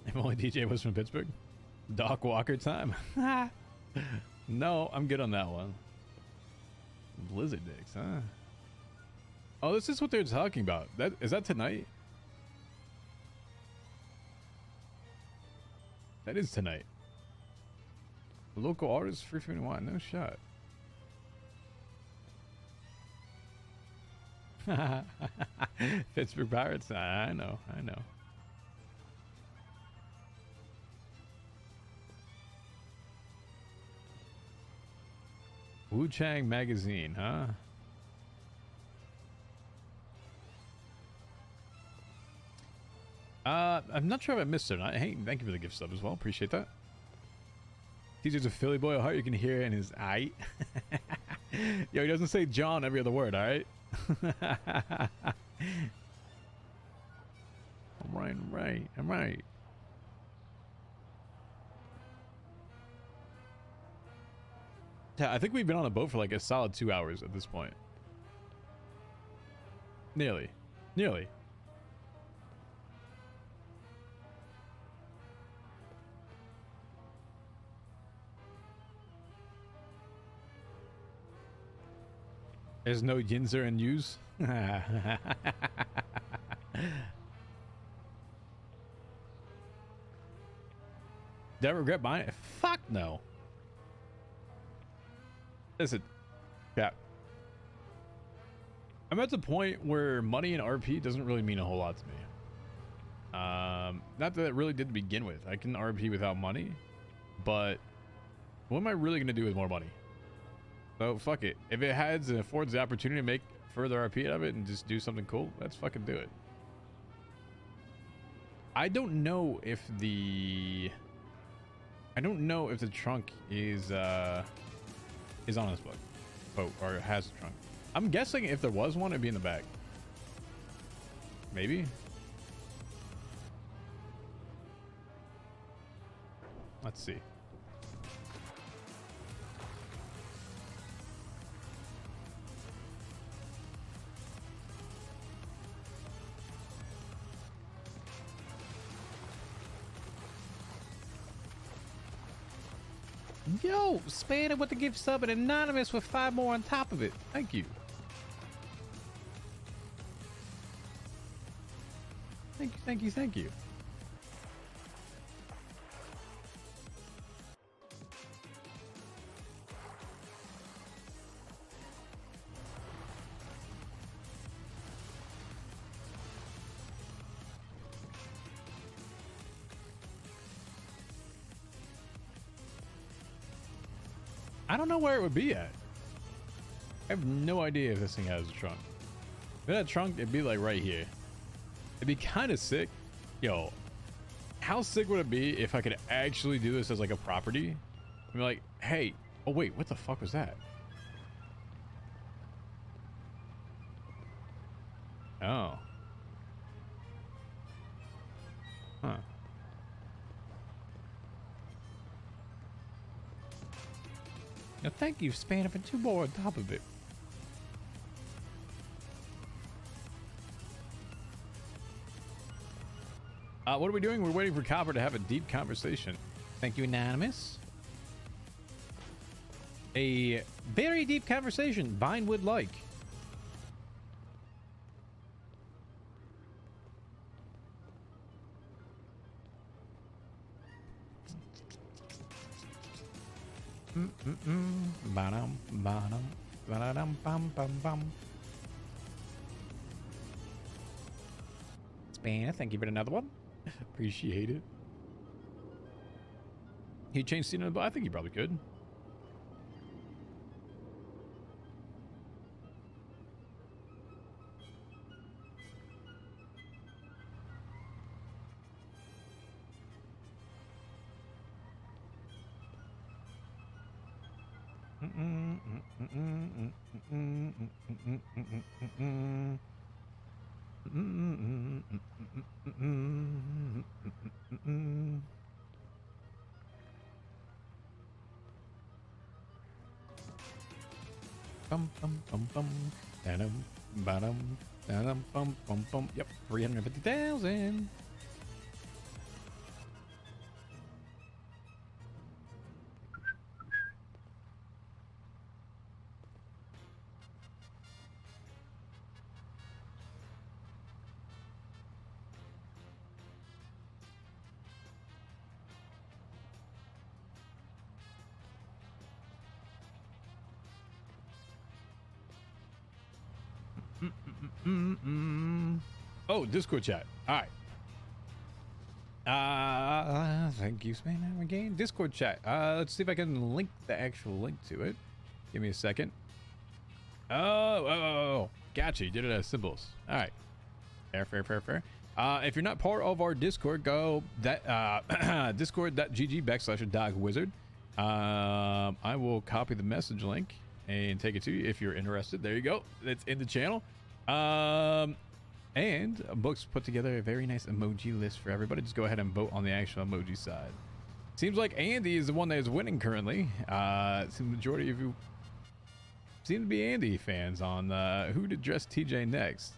If only DJ was from Pittsburgh. Doc Walker time. No, I'm good on that one. Blizzard dicks, huh? Oh, this is what they're talking about. Is that tonight? That is tonight. Local artist, free for wine, no shot. Pittsburgh Pirates. I know. Wu Chang Magazine, huh? I'm not sure if I missed it or not. Hey, thank you for the gift sub as well. Appreciate that. TJ's a Philly boy at heart. You can hear it in his eye. Yo, he doesn't say John every other word, all right? I'm right. Yeah, I think we've been on a boat for like a solid 2 hours at this point. Nearly. There's no Yinzer and Yus. Did I regret buying it? Fuck no. Listen, yeah. I'm at the point where money in RP doesn't really mean a whole lot to me. Not that it really did to begin with. I can RP without money, but what am I really gonna do with more money? So fuck it. If it has and affords the opportunity to make further RP out of it and just do something cool, let's fucking do it. I don't know if the trunk is on this boat or has a trunk. I'm guessing if there was one, it'd be in the back. Maybe. Let's see. Yo, Spanner with the gift sub and Anonymous with 5 more on top of it. Thank you. Thank you. I don't know where it would be at. I have no idea if this thing has a trunk. If it had a trunk, it'd be like right here. It'd be kind of sick. Yo, how sick would it be if I could actually do this as like a property? I'd be like, hey, oh wait, what the fuck was that? Oh. Huh. Now thank you, Spanner, for 2 more on top of it. What are we doing? We're waiting for Copper to have a deep conversation. Thank you, Anonymous. A very deep conversation Vine would like. Ba-dum, ba-dum, ba-da-dum, bum, bum, bum. Spanner, thank you for another one. Appreciate it. He changed scene, but I think he probably could. Bum bum bum bum, da-dum, ba-dum, da-dum, bum bum bum. Yep, 350,000. Oh, Discord chat. All right. Thank you, Spanner, again. Discord chat. Let's see if I can link the actual link to it. Give me a second. Oh. Gotcha. You did it as symbols. All right. Fair. If you're not part of our Discord, go that discord.gg/DocWizard. I will copy the message link and take it to you if you're interested. There you go. It's in the channel. And Books put together a very nice emoji list for everybody. Just go ahead and vote on the actual emoji side. Seems like Andy is the one that is winning currently. The majority of you seem to be Andy fans on who to dress TJ next.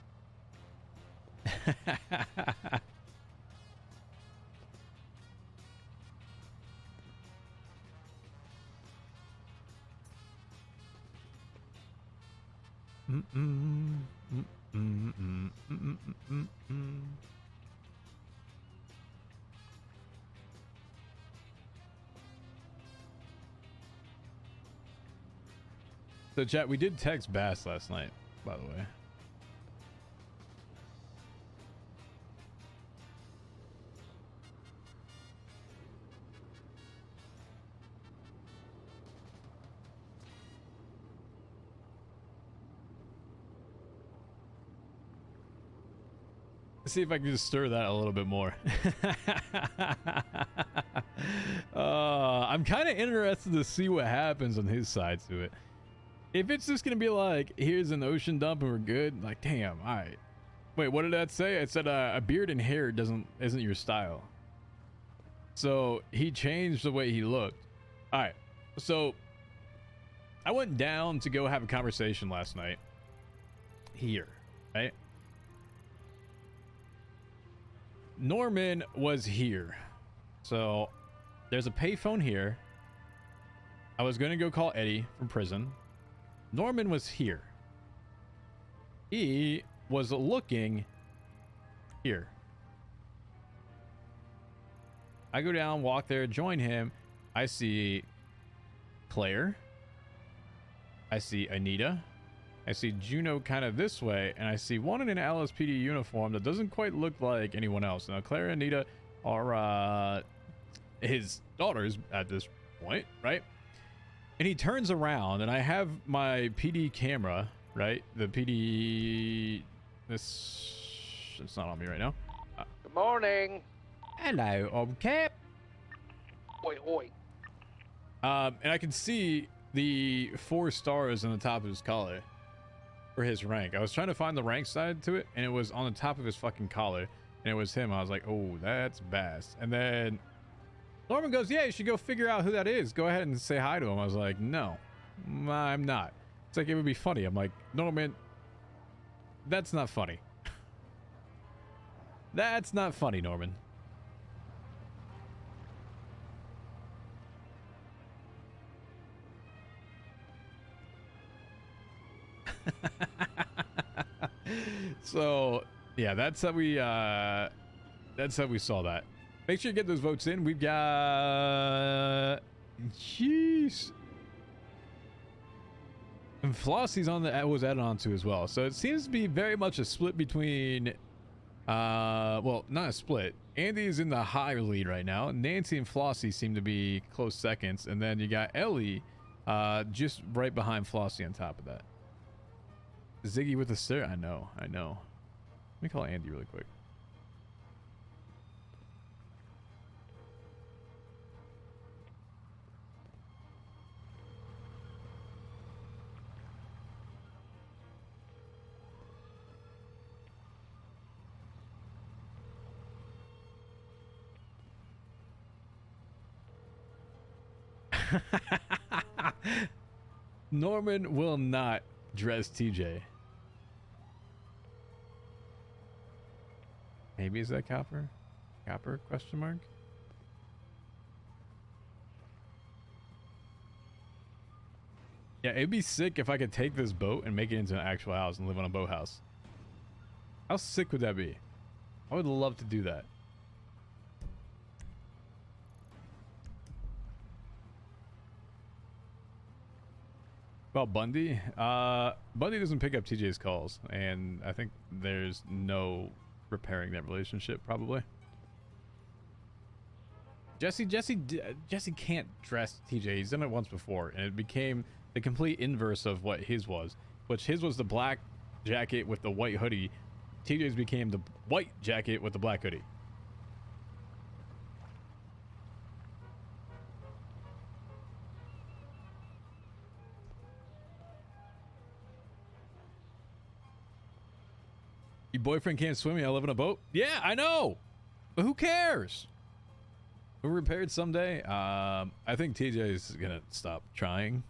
So chat, we did text Bass last night, by the way. See if I can just stir that a little bit more. I'm kind of interested to see what happens on his side to it. If it's just gonna be like, here's an ocean dump and we're good, like, damn, all right. Wait, what did that say? It said a beard and hair isn't your style. So he changed the way he looked. All right, so I went down to go have a conversation last night here, right? Norman was here. So there's a payphone here. I was going to go call Eddie from prison. Norman was here. He was looking here. I go down, walk there, join him. I see Claire. I see Anita. I see Juno kind of this way, and I see one in an LSPD uniform that doesn't quite look like anyone else. Now, Claire and Anita are his daughters at this point, right? And he turns around, and I have my PD camera, right? The PD... It's not on me right now. Good morning. Hello, Cap. Oi, oi. And I can see the 4 stars on the top of his collar. For his rank. I was trying to find the rank side to it, and it was on the top of his fucking collar. And it was him. I was like, oh, that's Bass. And then Norman goes, yeah, you should go figure out who that is. Go ahead and say hi to him. I was like, no, I'm not. It's like, it would be funny. I'm like, Norman, that's not funny. That's not funny, Norman. So yeah, that's how we saw that. Make sure you get those votes in. We've got jeez, and Flossie's on the was added on to as well. So it seems to be very much a split between well, not a split. Andy is in the higher lead right now. Nancy and Flossie seem to be close seconds, and then you got Ellie just right behind Flossie on top of that. Ziggy with the stir. I know. Let me call Andy really quick. Norman will not dress TJ. Maybe is that Copper? Copper question mark? Yeah, it'd be sick if I could take this boat and make it into an actual house and live on a boathouse. How sick would that be? I would love to do that. About Bundy? Bundy doesn't pick up TJ's calls, and I think there's no repairing that relationship, probably. Jesse can't dress TJ. He's done it once before, and it became the complete inverse of what his was. Which his was the black jacket with the white hoodie. TJ's became the white jacket with the black hoodie. Your boyfriend can't swim, I live in a boat? Yeah, I know! But who cares? We'll repair it someday. I think TJ is gonna stop trying.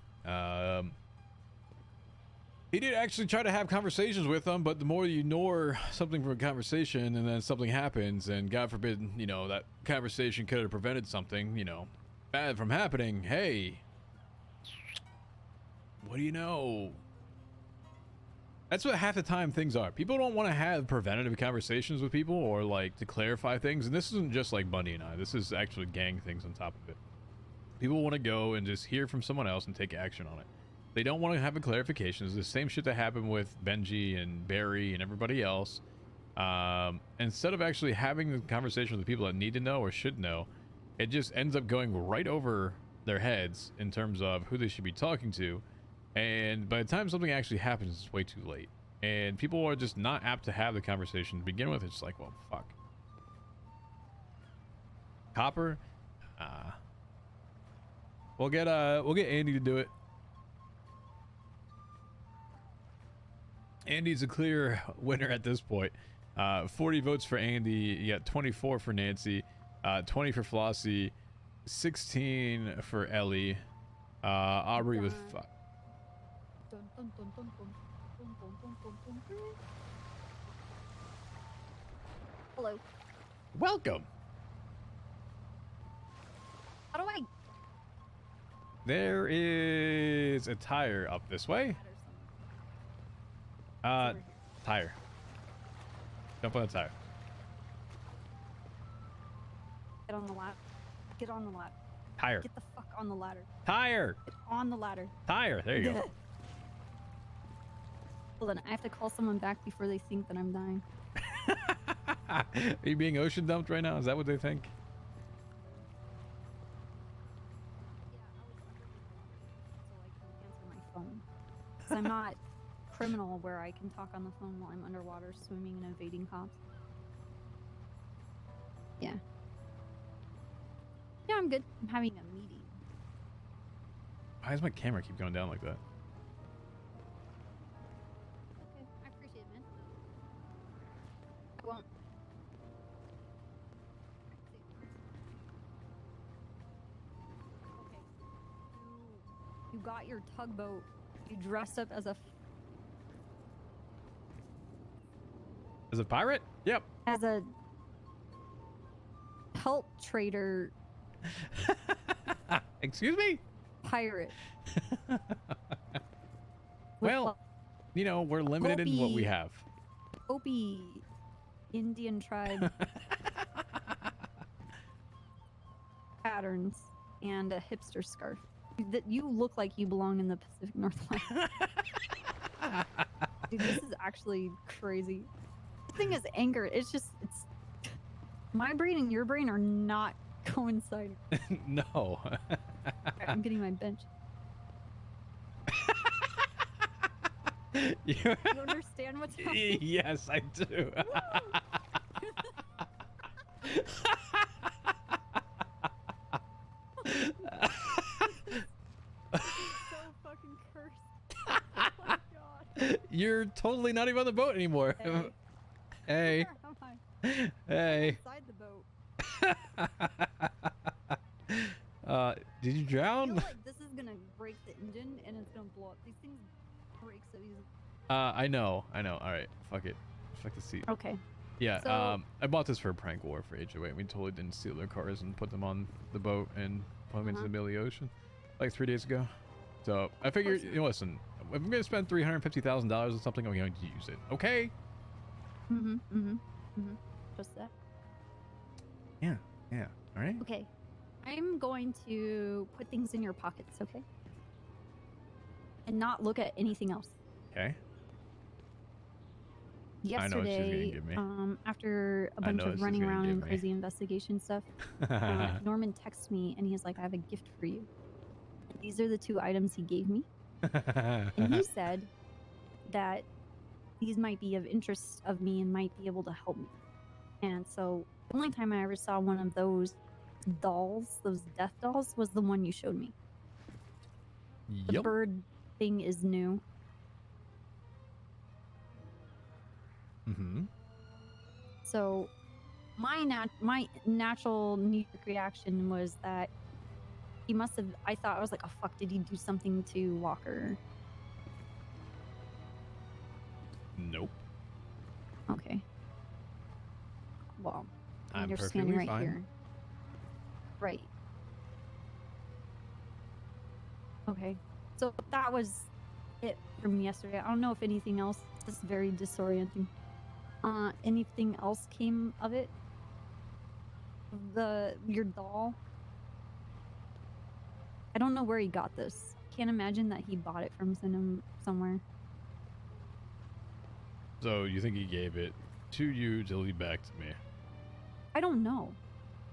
He did actually try to have conversations with them, but the more you ignore something from a conversation and then something happens, and God forbid, you know, that conversation could have prevented something, you know, bad from happening. Hey, what do you know? That's what half the time things are. People don't want to have preventative conversations with people or like to clarify things. And this isn't just like Bundy and I. This is actually gang things on top of it. People want to go and just hear from someone else and take action on it. They don't want to have a clarification. It's the same shit that happened with Benji and Barry and everybody else. Instead of actually having the conversation with the people that need to know or should know, it just ends up going right over their heads in terms of who they should be talking to. And by the time something actually happens, it's way too late. And people are just not apt to have the conversation to begin with. It's like, well, fuck. Copper? We'll get Andy to do it. Andy's a clear winner at this point. 40 votes for Andy. You got 24 for Nancy, 20 for Flossie, 16 for Ellie, Aubrey with Hello. Welcome. How do I? There is a tire up this way. Tire. Jump on the tire. Get on the ladder. Get on the ladder. Tire. Get the fuck on the ladder. Tire. Get on the ladder. Tire. There you go. Hold on. I have to call someone back before they think that I'm dying. Are you being ocean dumped right now? Is that what they think? I'm not criminal where I can talk on the phone while I'm underwater swimming and evading cops. Yeah. Yeah, I'm good. I'm having a meeting. Why does my camera keep going down like that? Okay, I appreciate it, man. I won't. Okay. You got your tugboat. You dressed up as a As a pirate? Yep. as a pelt trader Excuse me? pirate. Well, you know, we're limited in what we have. Hopi Indian tribe patterns and a hipster scarf. That you look like you belong in the Pacific Northwest. Dude, this is actually crazy. The thing is anger. It's my brain and your brain are not coinciding. No. Alright, I'm getting my bench. You understand what's happening? Yes, I do. So fucking cursed. Oh my god. You're totally not even on the boat anymore. Hey. Where am I? Hey. Inside the boat. Did you I drown? feel like this is gonna break the engine and it's gonna blow up. These things break so easily. I know. All right, fuck it. Fuck the seat. Okay. Yeah. So- I bought this for a prank war for HOA. We totally didn't steal their cars and put them on the boat and put them into the middle of the ocean, like 3 days ago. So I figured, you know, listen, if I'm gonna spend $350,000 on something, I'm going to use it. Okay. Just that. Yeah. All right. Okay. I'm going to put things in your pockets, okay? And not look at anything else. Okay. I know what she's gonna Yesterday, give me. after a I bunch know what of she's running gonna around give and me. crazy investigation stuff, Norman texted me and he's like, I have a gift for you. These are the 2 items he gave me. And he said that these might be of interest of me and might be able to help me. And so the only time I ever saw one of those dolls, those death dolls, was the one you showed me. The Yep. bird thing is new. Mm-hmm. So my natural knee-jerk reaction was that he must have. I thought, I was like, oh fuck, did he do something to Walker? Nope. Okay. Well, I'm you're perfectly standing right fine. here. Right. Okay. So that was it from yesterday. I don't know if anything else. It's very disorienting. Anything else came of it? Your doll? I don't know where he got this. Can't imagine that he bought it from somewhere. So you think he gave it to you to lead back to me? I don't know.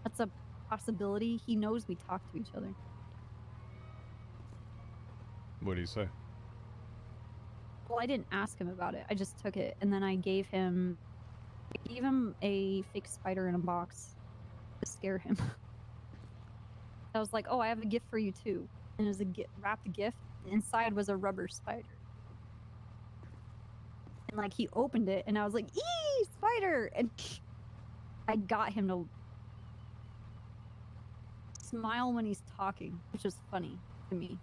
That's a possibility. He knows we talk to each other. What do you say? Well, I didn't ask him about it. I just took it, and then I gave him a fake spider in a box to scare him. I was like, "Oh, I have a gift for you too," and it was a wrapped gift. Inside was a rubber spider, and like he opened it, and I was like, "Ee, spider!" And I got him to smile when he's talking, which was funny to me.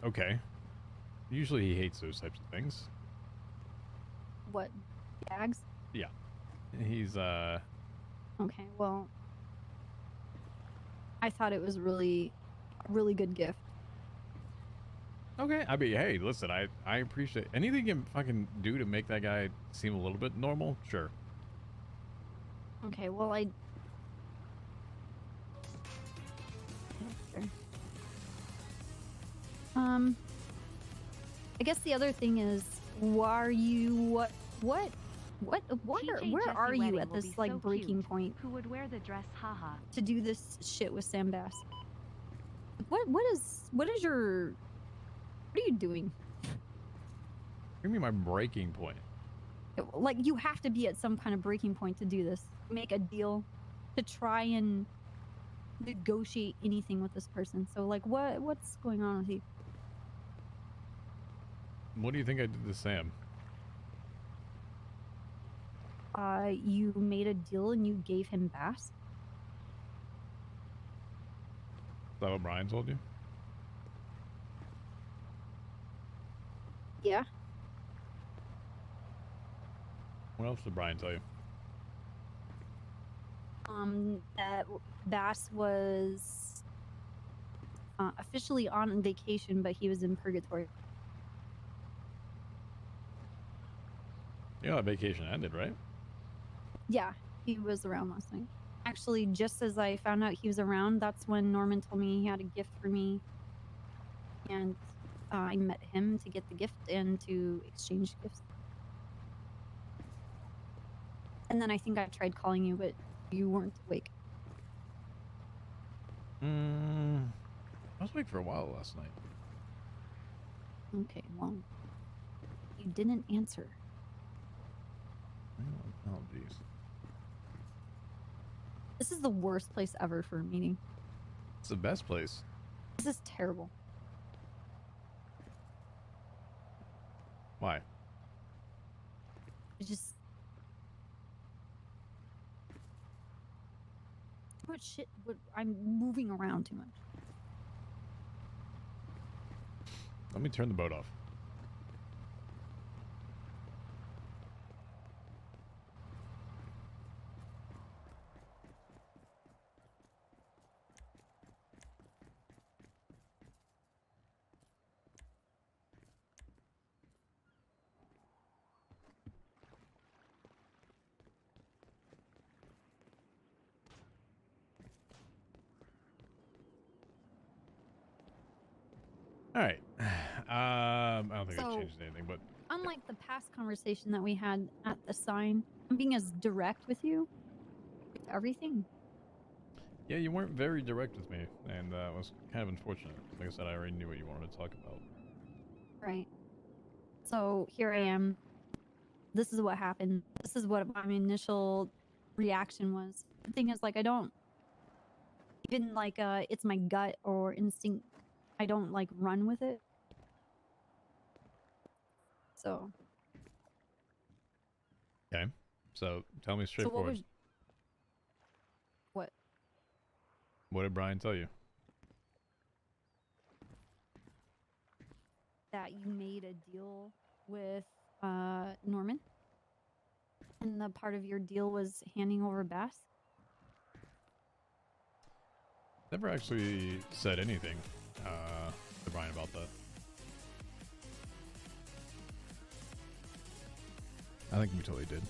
Okay. Usually he hates those types of things. What? Gags? Yeah. He's, Okay, well, I thought it was a really good gift. Okay. I mean, hey, listen, I appreciate anything you can fucking do to make that guy seem a little bit normal. Sure. Okay, well, I guess the other thing is, where are you at this like breaking point Who would wear the dress? Haha. to do this shit with Sam Bass? What are you doing? Give me my breaking point. Like, you have to be at some kind of breaking point to do this. Make a deal to try and negotiate anything with this person. So, like, what's going on with you? What do you think I did to Sam? You made a deal and you gave him Bass? Is that what Brian told you? Yeah. What else did Brian tell you? That Bass was officially on vacation, but he was in purgatory. You know that vacation ended, right? Yeah, he was around last night. Actually, just as I found out he was around, that's when Norman told me he had a gift for me. And I met him to get the gift and to exchange gifts. And then I think I tried calling you, but you weren't awake. I was awake for a while last night. Okay, well, you didn't answer. Oh, jeez. This is the worst place ever for a meeting. It's the best place. This is terrible. Why? It's just too much shit. I'm moving around too much. Let me turn the boat off. All right. I don't think I So- changed anything, but Unlike the past conversation that we had at the sign, I'm being as direct with you with everything. yeah, you weren't very direct with me, and it was kind of unfortunate. Like I said, I already knew what you wanted to talk about. Right. So here I am. This is what happened. This is what my initial reaction was. The thing is, like, I don't even like it's my gut or instinct. I don't like run with it. So Okay. So tell me so what straightforward. was what? What did Brian tell you? That you made a deal with Norman? And the part of your deal was handing over Bass? Never actually said anything to Brian about that. I think we totally did.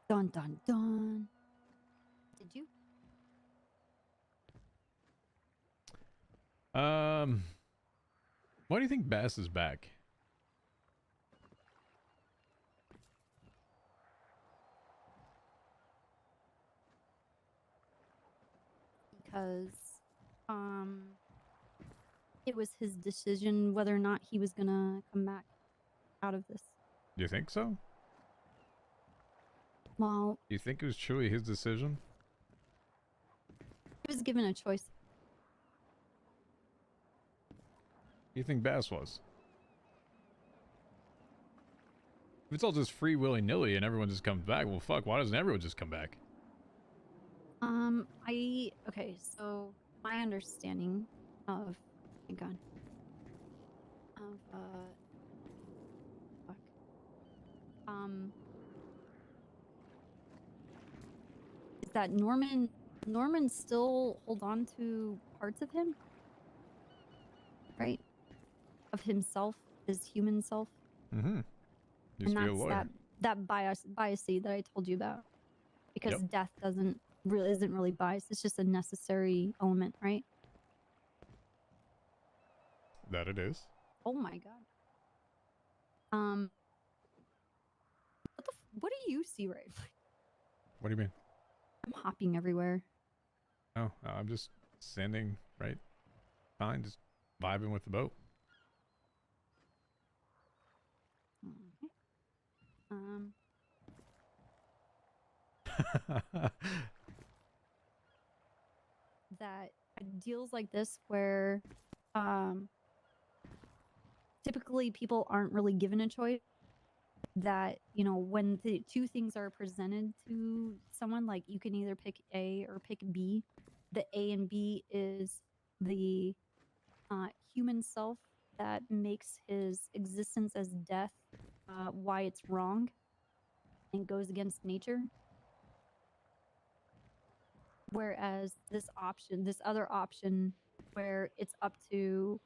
Dun dun dun. Did you? Why do you think Bass is back? Because it was his decision whether or not he was gonna come back out of this. Do you think so? Well, Do you think it was truly his decision? he was given a choice. Do you think Bass was? If it's all just free willy-nilly and everyone just comes back, well, fuck, why doesn't everyone just come back? Okay, so my understanding of, my God, of, fuck, is that Norman still hold on to parts of him, right? Of himself, his human self. Mm-hmm. And that's that biasy that I told you about, because Yep. death isn't really biased. It's just a necessary element, right? That it is. Oh my God. What do you see right? What do you mean? I'm hopping everywhere. Oh, I'm just standing right fine, just vibing with the boat. Okay. That deals like this where typically people aren't really given a choice, that when the two things are presented to someone, like you can either pick A or pick B. The A and B is the human self that makes his existence as death why it's wrong and goes against nature. Whereas this other option, where it's up to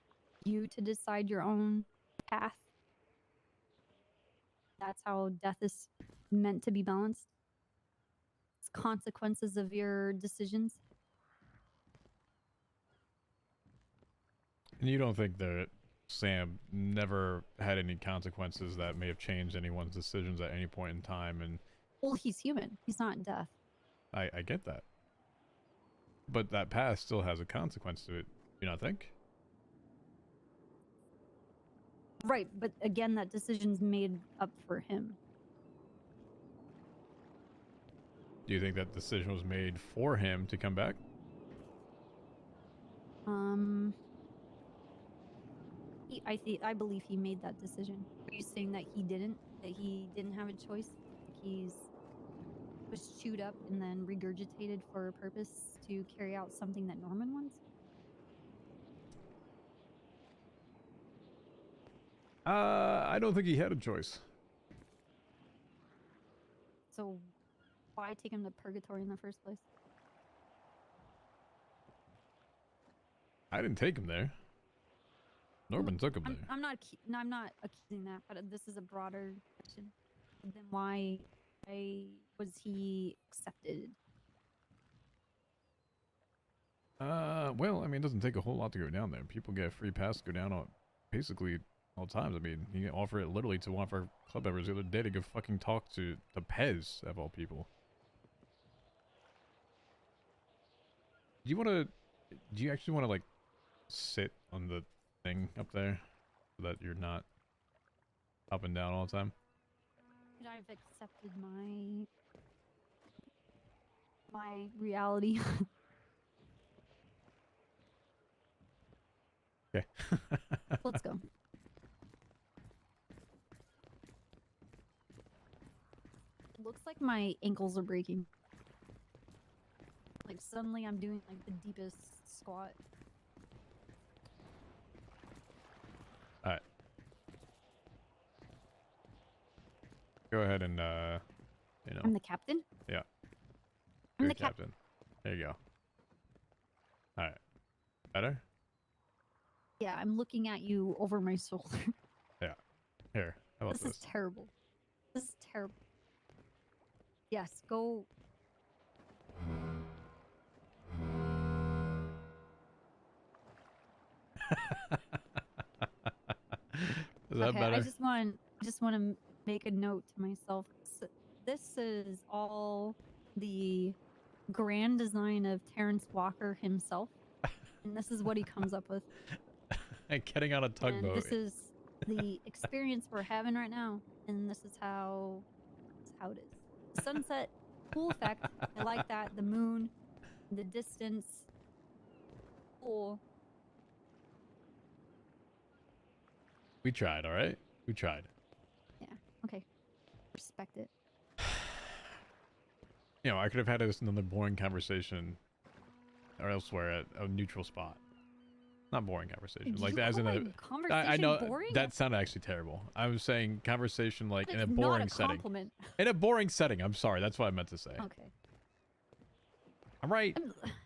you to decide your own path, that's how death is meant to be balanced. It's consequences of your decisions. And you don't think that Sam never had any consequences that may have changed anyone's decisions at any point in time? And Well, he's human. He's not death. I get that. But that past still has a consequence to it, you not think? Right, but again, that decision's made up for him. Do you think that decision was made for him to come back? I believe he made that decision. Are you saying that he didn't? That he didn't have a choice? He's was chewed up and then regurgitated for a purpose to carry out something that Norman wants? I don't think he had a choice. So why take him to purgatory in the first place? I didn't take him there. Norman took him there. I'm not accusing that, but this is a broader question. Then why was he accepted? Well, I mean, it doesn't take a whole lot to go down there. People get a free pass to go down on basically all times. I mean, you can offer it literally to one of our club members the other day to go fucking talk to the Pez, of all people. Do you actually want to, like, sit on the thing up there so that you're not up and down all the time? Could I have accepted my reality? Okay. Let's go. It looks like my ankles are breaking. Like suddenly I'm doing like the deepest squat. Alright. Go ahead and, I'm the captain? Yeah. I'm You're the captain. There you go. Alright. Better? Yeah, I'm looking at you over my shoulder. Yeah. Here. How about This is terrible. This is terrible. Yes, go. Is that Okay, better? I just want to make a note to myself. This is all the grand design of Terrence Walker himself, and this is what he comes up with. And getting on a And tugboat. this is the experience we're having right now, and this is how it is. The sunset, cool effect. I like that. The moon, the distance, cool. We tried, alright? We tried. Yeah. Okay. Respect it. You know, I could have had this another boring conversation or elsewhere at a neutral spot. Not boring conversation. Did like you as in call a my conversation I know boring? that sounded actually terrible. I was saying conversation like But in a it's boring not a setting. compliment. In a boring setting. I'm sorry. That's what I meant to say. Okay. I'm right.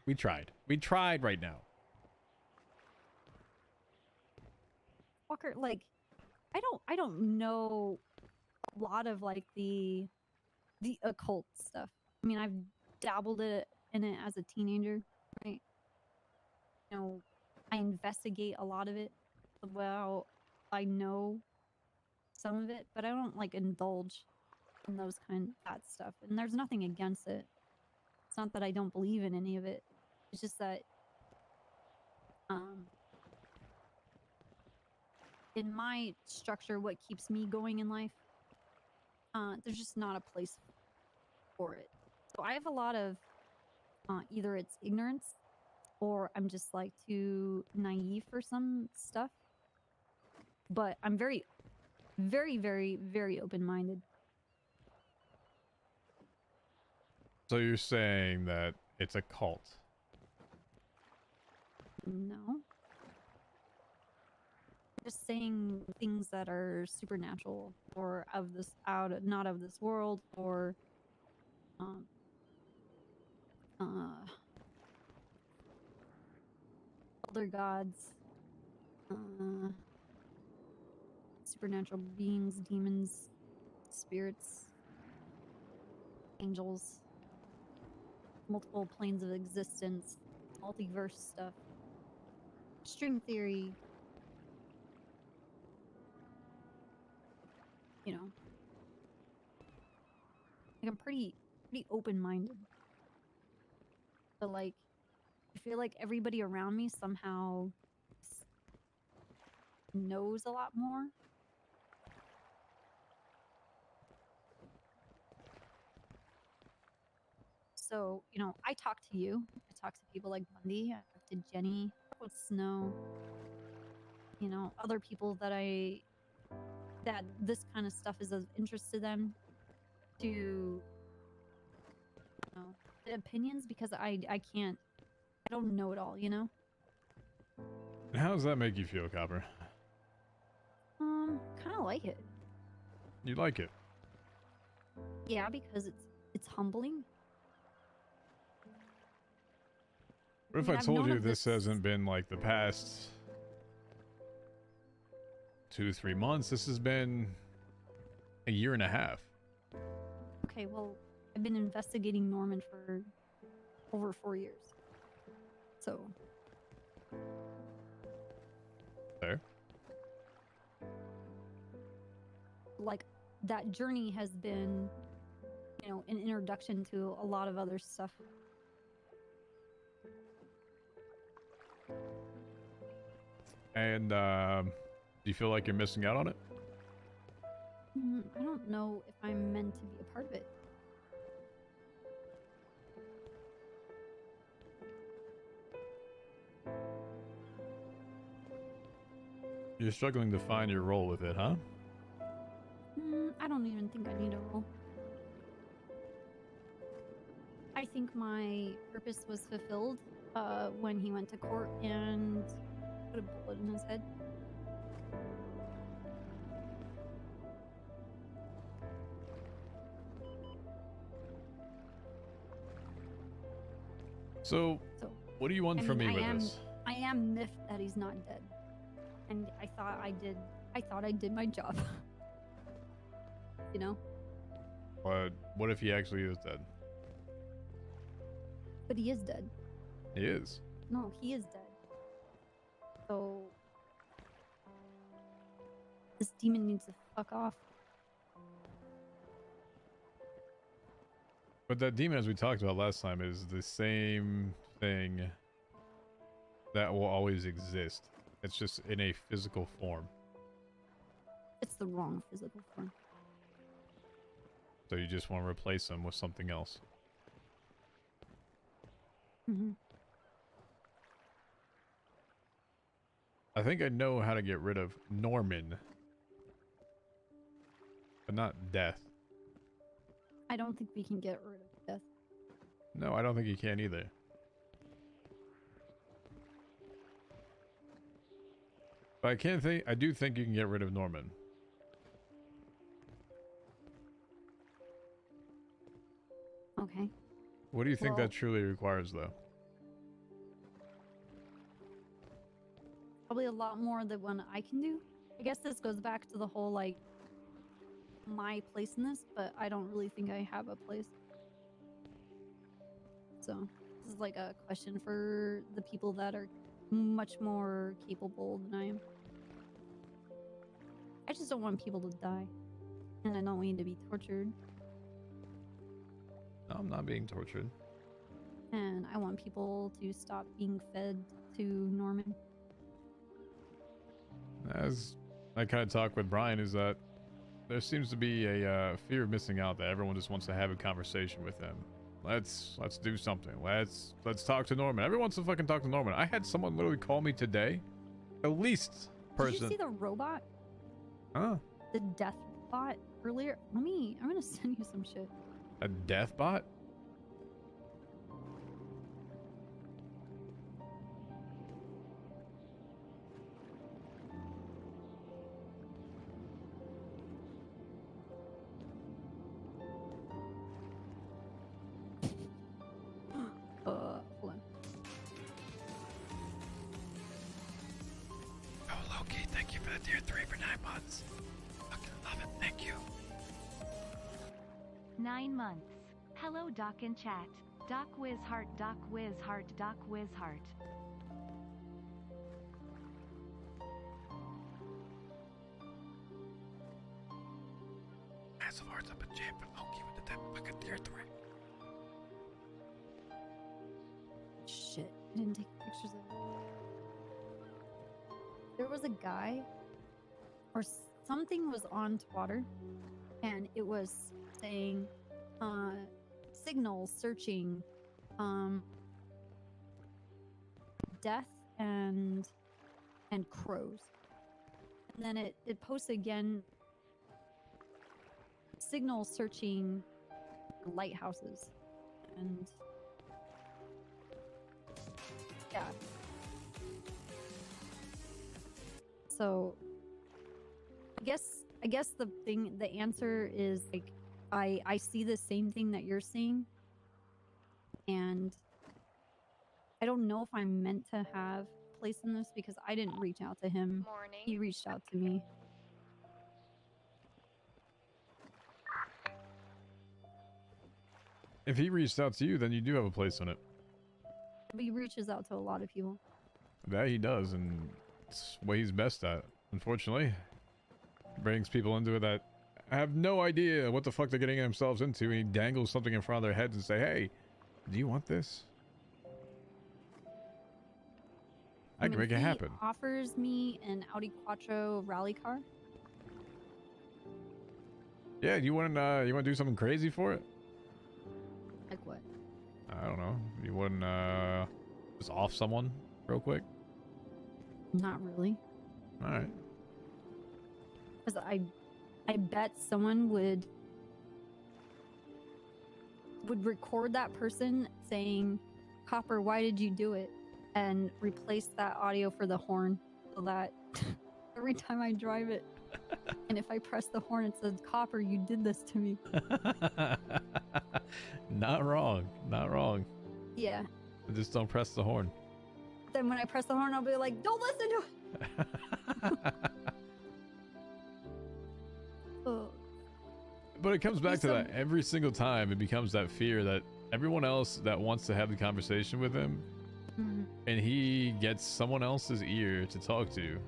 We tried. We tried right now. Walker, like, I don't know a lot of like the occult stuff. I mean, I've dabbled in it as a teenager, right? You know, I investigate a lot of it. Well, I know some of it, but I don't like indulge in that stuff. And there's nothing against it. It's not that I don't believe in any of it. It's just that in my structure, what keeps me going in life, there's just not a place for it. So I have a lot of either it's ignorance or I'm just like too naive for some stuff. But I'm very, very, very, very open-minded. So you're saying that it's a cult? No. Just saying things that are supernatural or of this not of this world, or other gods, supernatural beings, demons, spirits, angels, multiple planes of existence, multiverse stuff, string theory. You know, like I'm pretty open-minded, but like I feel like everybody around me somehow knows a lot more. So, you know, I talk to you. I talk to people like Bundy. I talk to Jenny. I talk with Snow. You know, other people that this kind of stuff is of interest to them, to, you know, opinions, because I don't know it all, you know? And how does that make you feel, Copper? Kind of like it. You like it? Yeah, because it's humbling. What if I told you this hasn't been like the past 2-3 months? This has been a year and a half. Okay, well, I've been investigating Norman for over 4 years. So. There. Like, that journey has been, you know, an introduction to a lot of other stuff. And do you feel like you're missing out on it? I don't know if I'm meant to be a part of it. You're struggling to find your role with it, huh? I don't even think I need a role. I think my purpose was fulfilled when he went to court and put a bullet in his head. So what do you want from me with this? I am miffed that he's not dead. And I thought I did my job. You know? But what if he actually is dead? But he is dead. He is. No, he is dead. So this demon needs to fuck off. But that demon, as we talked about last time, is the same thing that will always exist. It's just in a physical form. It's the wrong physical form. So you just want to replace him with something else. Mm-hmm. I think I know how to get rid of Norman. But not Death. I don't think we can get rid of Death. No, I don't think you can either. But I do think you can get rid of Norman. Okay. What do you think that truly requires, though? Probably a lot more than what I can do. I guess this goes back to the whole, like, my place in this, but I don't really think I have a place. So, this is like a question for the people that are much more capable than I am. I just don't want people to die. And I don't need to be tortured. No, I'm not being tortured. and I want people to stop being fed to Norman. As I kind of talk with Brian, is that there seems to be a fear of missing out that everyone just wants to have a conversation with him. Let's do something. Let's talk to Norman. Everyone wants to fucking talk to Norman. I had someone literally call me today. At least person. Did you see the robot? Huh? The death bot earlier? I'm gonna send you some shit. A death bot? Hold on. Oh, Loki, thank you for the tier 3 for 9 months. Fucking love it. Thank you. 9 months. Hello, Doc in chat. DocWizard, DocWizard, DocWizard. Massive hearts up in chat for Loki with the fucking tier 3. Shit, I didn't take pictures of it. There was a guy, or something was on Twitter, and it was saying, signals searching, death and crows. And then it posts again, signals searching lighthouses. And yeah. So I guess the answer is like I see the same thing that you're seeing, and I don't know if I'm meant to have place in this because I didn't reach out to him. Morning. He reached out to me. If he reached out to you, then you do have a place in it. But he reaches out to a lot of people. That he does, and it's what he's best at. Unfortunately, brings people into it that have no idea what the fuck they're getting themselves into, and he dangles something in front of their heads and say, "Hey, do you want this? I can make it happen." He offers me an Audi Quattro rally car. Yeah, you want to do something crazy for it? Like what? I don't know. You wouldn't just off someone real quick? Not really. All right. Because I bet someone would record that person saying, "Copper, why did you do it?" and replace that audio for the horn so that every time I drive it, and if I press the horn, it says, "Copper, you did this to me." Not wrong. Not wrong. Yeah. Just don't press the horn. Then when I press the horn, I'll be like, "Don't listen to it." Oh. But it comes back to that every single time. It becomes that fear that everyone else that wants to have the conversation with him, and he gets someone else's ear to talk to,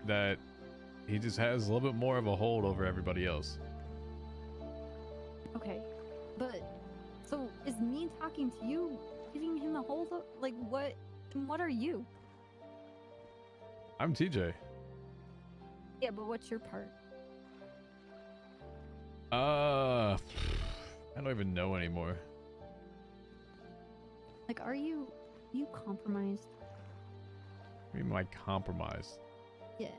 that he just has a little bit more of a hold over everybody else. Okay, but so is me talking to you giving him a hold up? Like what? What are you? I'm TJ. Yeah, but what's your part? I don't even know anymore. Like, are you compromised? What do you mean by compromised? Yeah.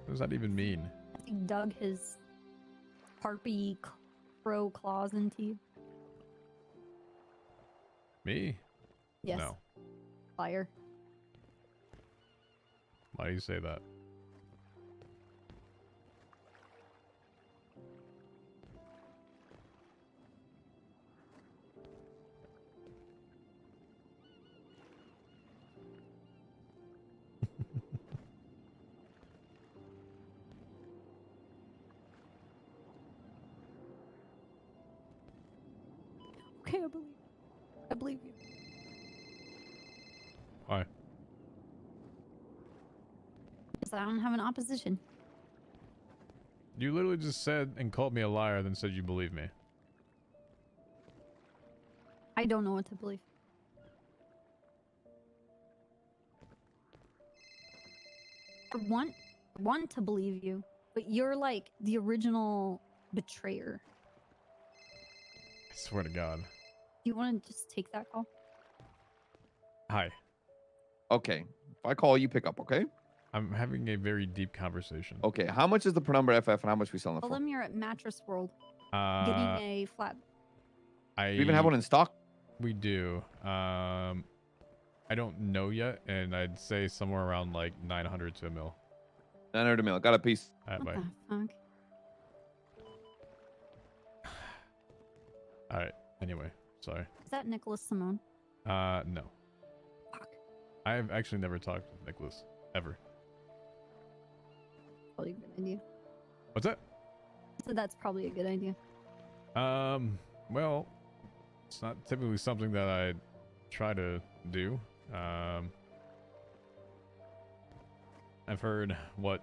What does that even mean? He dug his harpy crow claws into you. Me? Yes. No. Liar. Why do you say that? Okay, I believe you. Why? Because I don't have an opposition. You literally just said and called me a liar, then said you believe me. I don't know what to believe. I want to believe you, but you're like the original betrayer. I swear to God. Do you want to just take that call? Hi. Okay. If I call, you pick up, okay? I'm having a very deep conversation. Okay. How much is the per number FF and how much we selling it Tell for? them you're at Mattress World. Getting a flat. I Do we even have one in stock? We do. I don't know yet, and I'd say somewhere around like 900 to a mil. 900 a mil. Got a piece. All right, What bye. the fuck? All right. Anyway, sorry. Is that Nicholas Simone? No. Fuck. I've actually never talked with Nicholas ever. Probably a good idea. What's that? So that's probably a good idea. Well, it's not typically something that I try to do. I've heard what,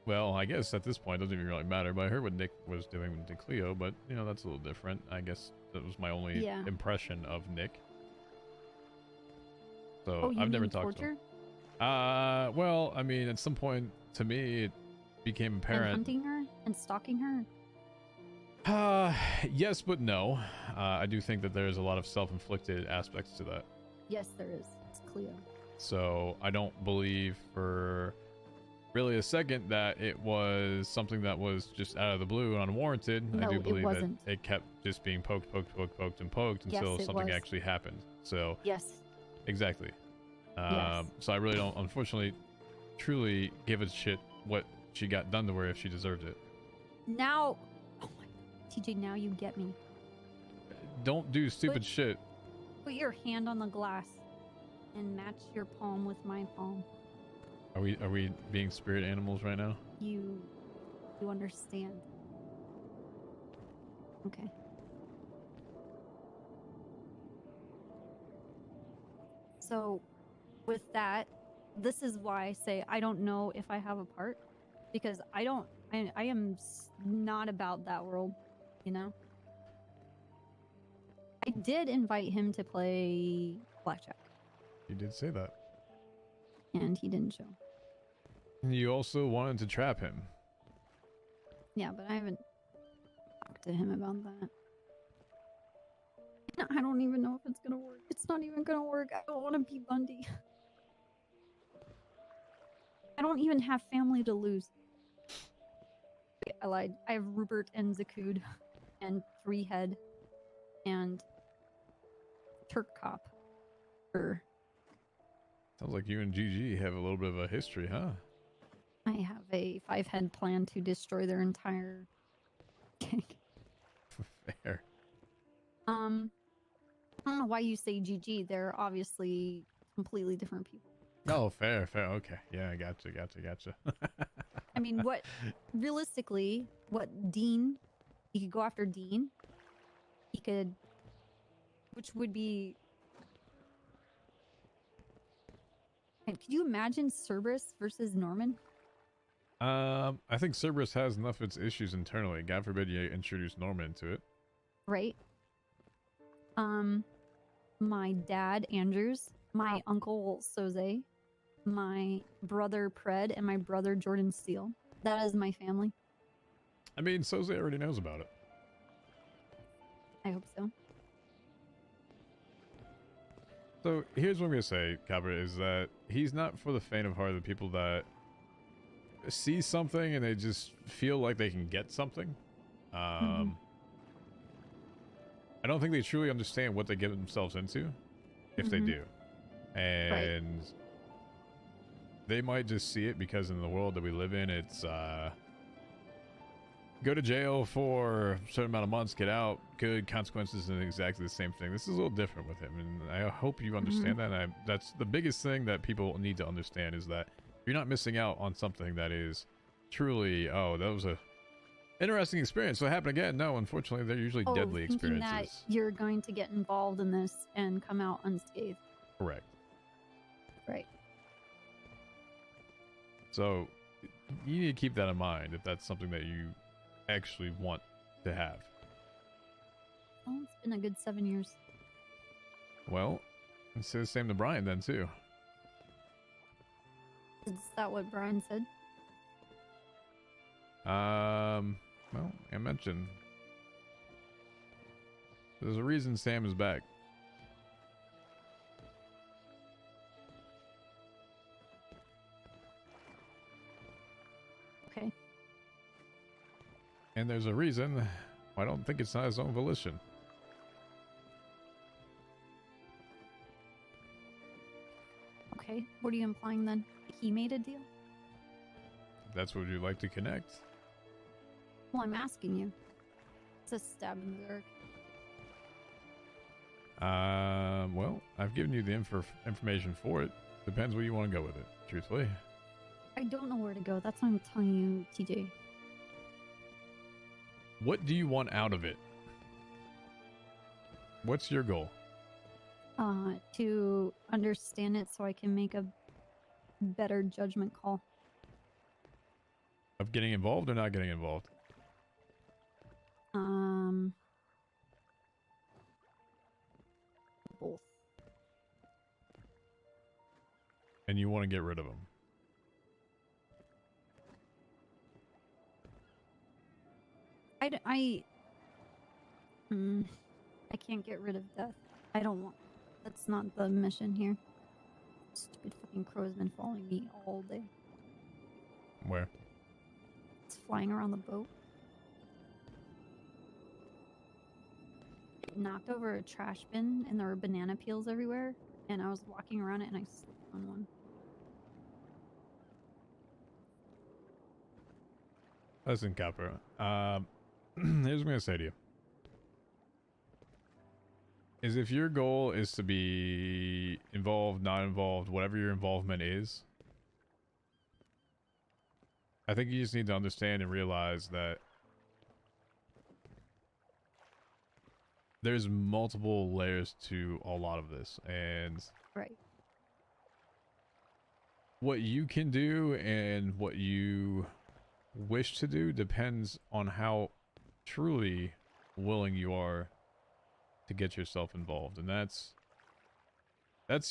well, I guess at this point it doesn't even really matter, but I heard what Nick was doing with DeCleo, but, you know, that's a little different. I guess that was my only impression of Nick. So I've never talked to him. Well, I mean, at some point, to me, it became apparent. And hunting her and stalking her? Yes, but no. I do think that there's a lot of self-inflicted aspects to that. Yes, there is. It's Cleo. So I don't believe for really a second that it was something that was just out of the blue and unwarranted. No, I do believe it wasn't. that it kept just being poked until Yes, something was. actually happened. So Yes. exactly. Yes. So I really don't, unfortunately, truly give a shit what she got done to her if she deserved it. Now, oh my, TJ, now you get me. Don't do stupid shit. Put your hand on the glass and match your palm with my palm. Are we being spirit animals right now? You understand. Okay. So, with that, this is why I say I don't know if I have a part, because I am not about that world, you know? I did invite him to play blackjack, You did say that. and he didn't show. You also wanted to trap him. Yeah, but I haven't talked to him about that. And I don't even know if it's gonna work. It's not even gonna work. I don't want to be Bundy. I don't even have family to lose. Okay, I lied. I have Rupert and Zakud and 3 Head and Turk Cop. Sounds like you and GG have a little bit of a history, huh? I have a 5-head plan to destroy their entire gang. Fair. I don't know why you say GG. They're obviously completely different people. Oh, fair. Okay. Yeah, I gotcha. I mean, what realistically, what Dean, he could go after Dean. He could, which would be, and could you imagine Cerberus versus Norman? I think Cerberus has enough of its issues internally. God forbid you introduce Norman into it. Right? My dad, Andrews, my uncle, Soze, my brother, Pred, and my brother, Jordan Steele. That is my family. I mean, Soze already knows about it. I hope so. So here's what I'm gonna say, Cabra, is that he's not for the faint of heart. The people that see something and they just feel like they can get something. I don't think they truly understand what they get themselves into, if they do. And they might just see it because in the world that we live in, it's go to jail for a certain amount of months, get out, good consequences, and exactly the same thing. This is a little different with him, and I hope you understand that. And that's the biggest thing that people need to understand, is that you're not missing out on something that is truly, oh, that was a interesting experience. Will it happen again? No, unfortunately, they're usually deadly thinking experiences. that you're going to get involved in this and come out unscathed. Correct. Right. So you need to keep that in mind if that's something that you actually want to have. Oh, it's been a good 7 years. Well, say the same to Brian then too. Is that what Brian said? Well, I mentioned there's a reason Sam is back. Okay. And there's a reason I don't think it's not his own volition. Okay. What are you implying then? He made a deal? That's what you'd like to connect. Well, I'm asking you. It's a stab in the dark. Well, I've given you the information for it. Depends where you want to go with it, truthfully. I don't know where to go. That's why I'm telling you, TJ. What do you want out of it? What's your goal? To understand it so I can make a better judgment call. Of getting involved or not getting involved? Both. And you want to get rid of him? I can't get rid of death. I don't want. That's not the mission here. Stupid fucking crow's been following me all day. Where? It's flying around the boat. It knocked over a trash bin and there were banana peels everywhere. And I was walking around it and I slipped on one. Listen, Copper. Here's what I'm going to say to you. Is if your goal is to be involved, not involved, whatever your involvement is, I think you just need to understand and realize that there's multiple layers to a lot of this, and right. What you can do and what you wish to do depends on how truly willing you are to get yourself involved, and that's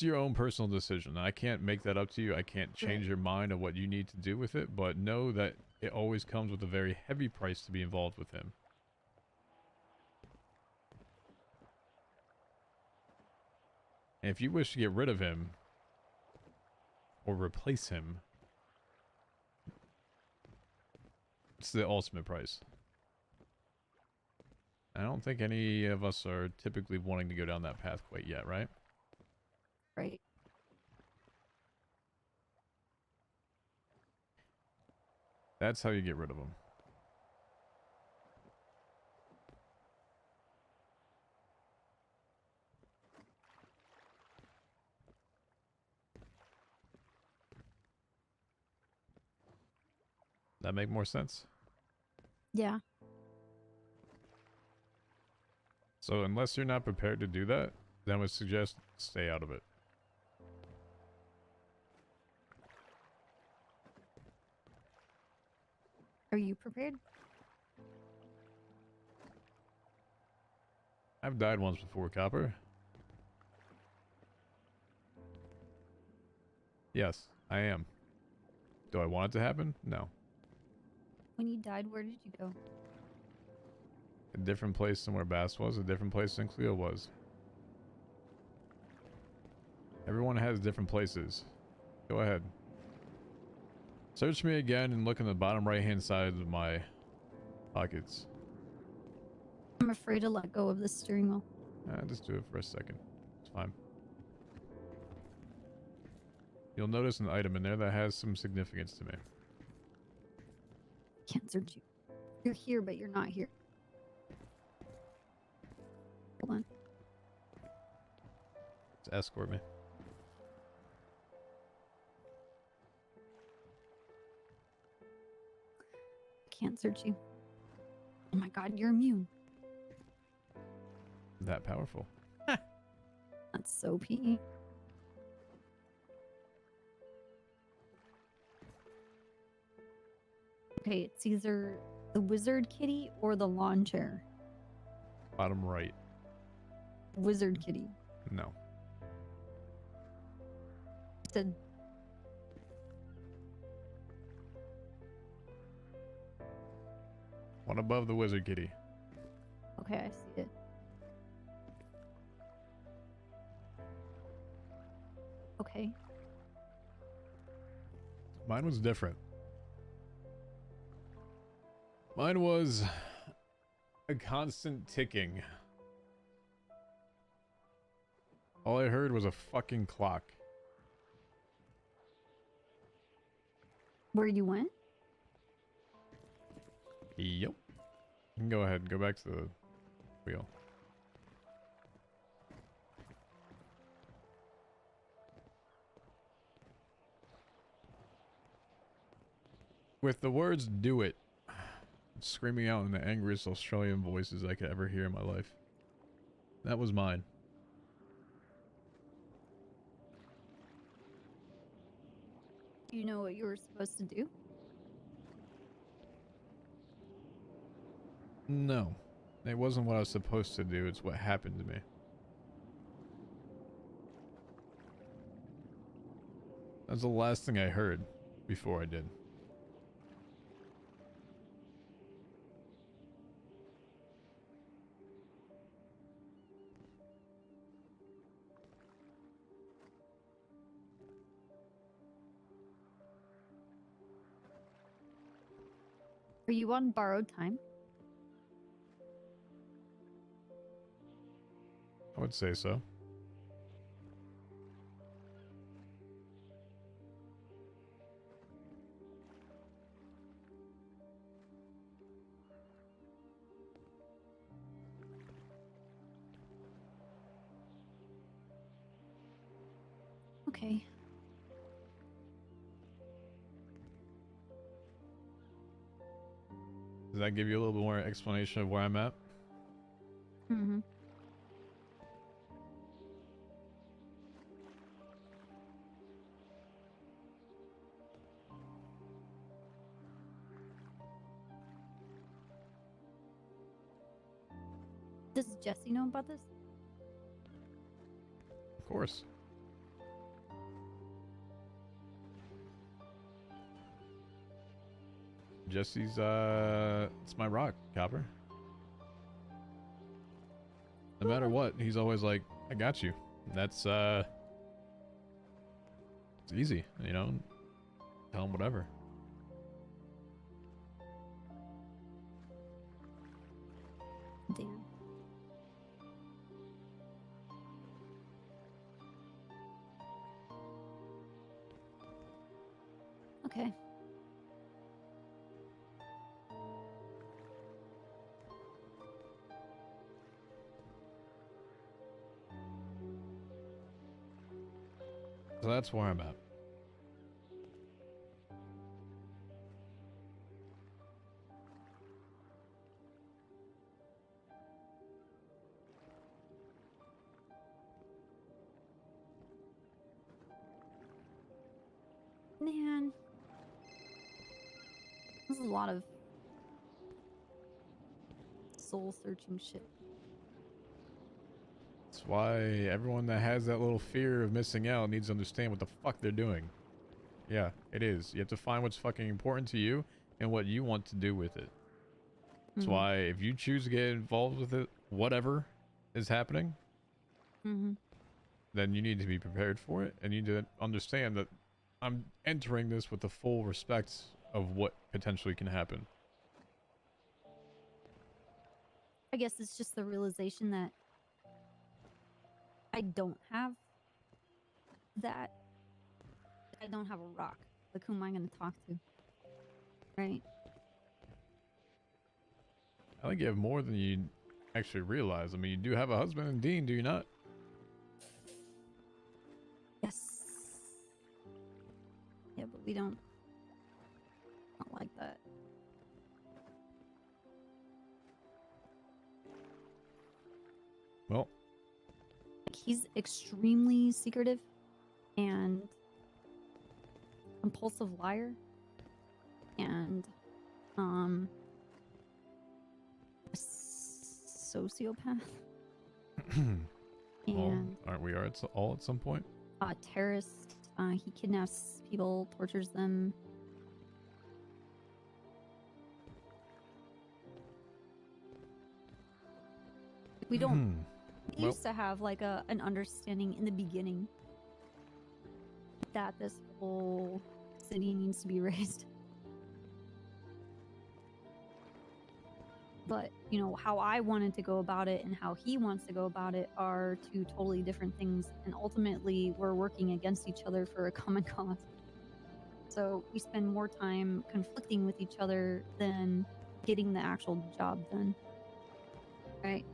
your own personal decision. I can't make that up to you. I can't change your mind of what you need to do with it, but know that it always comes with a very heavy price to be involved with him. And if you wish to get rid of him or replace him, it's the ultimate price. I don't think any of us are typically wanting to go down that path quite yet, right? Right. That's how you get rid of them. That make more sense? Yeah. So unless you're not prepared to do that, then I would suggest stay out of it. Are you prepared? I've died once before, Copper. Yes, I am. Do I want it to happen? No. When you died, where did you go? A different place than where Bass was, a different place than Cleo was. Everyone has different places. Go ahead. Search me again and look in the bottom right-hand side of my pockets. I'm afraid to let go of the steering wheel. Just do it for a second. It's fine. You'll notice an item in there that has some significance to me. Can't search you. You're here, but you're not here. Hold on. Just escort me. Can't search you. Oh my god, you're immune. That powerful. That's so PE. Okay, it's either the wizard kitty or the lawn chair. Bottom right. Wizard kitty. No. Said One above the wizard kitty. okay, I see it. Okay. Mine was different. Mine was a constant ticking. All I heard was a fucking clock. Where you went? Yep. You can go ahead and go back to the wheel. With the words "do it" screaming out in the angriest Australian voices I could ever hear in my life. That was mine. Do you know what you were supposed to do? No. It wasn't what I was supposed to do, it's what happened to me. That's the last thing I heard before I did. Are you on borrowed time? I would say so. Okay. Does that give you a little bit more explanation of where I'm at? Mm-hmm. Does Jesse know about this? Of course. Jesse's, it's my rock, Copper. No matter what, he's always like, I got you. That's, it's easy, you know? Tell him whatever. Damn. Okay. So that's where I'm at. Man. This is a lot of soul-searching shit. That's why everyone that has that little fear of missing out needs to understand what the fuck they're doing. Yeah, it is. You have to find what's fucking important to you and what you want to do with it. That's why if you choose to get involved with it, whatever is happening, then you need to be prepared for it, and you need to understand that I'm entering this with the full respect of what potentially can happen. I guess it's just the realization that I don't have that. I don't have a rock. Like, who am I going to talk to? Right? I think you have more than you actually realize. I mean, you do have a husband and Dean, do you not? Yes. Yeah, but we don't like that. Well, he's extremely secretive and compulsive liar and a sociopath. well, And aren't we all at some point? terrorist, He kidnaps people, tortures them. We don't. We used to have like an understanding in the beginning that this whole city needs to be raised. But, you know, how I wanted to go about it and how he wants to go about it are two totally different things. And ultimately, we're working against each other for a common cause. So we spend more time conflicting with each other than getting the actual job done. Right?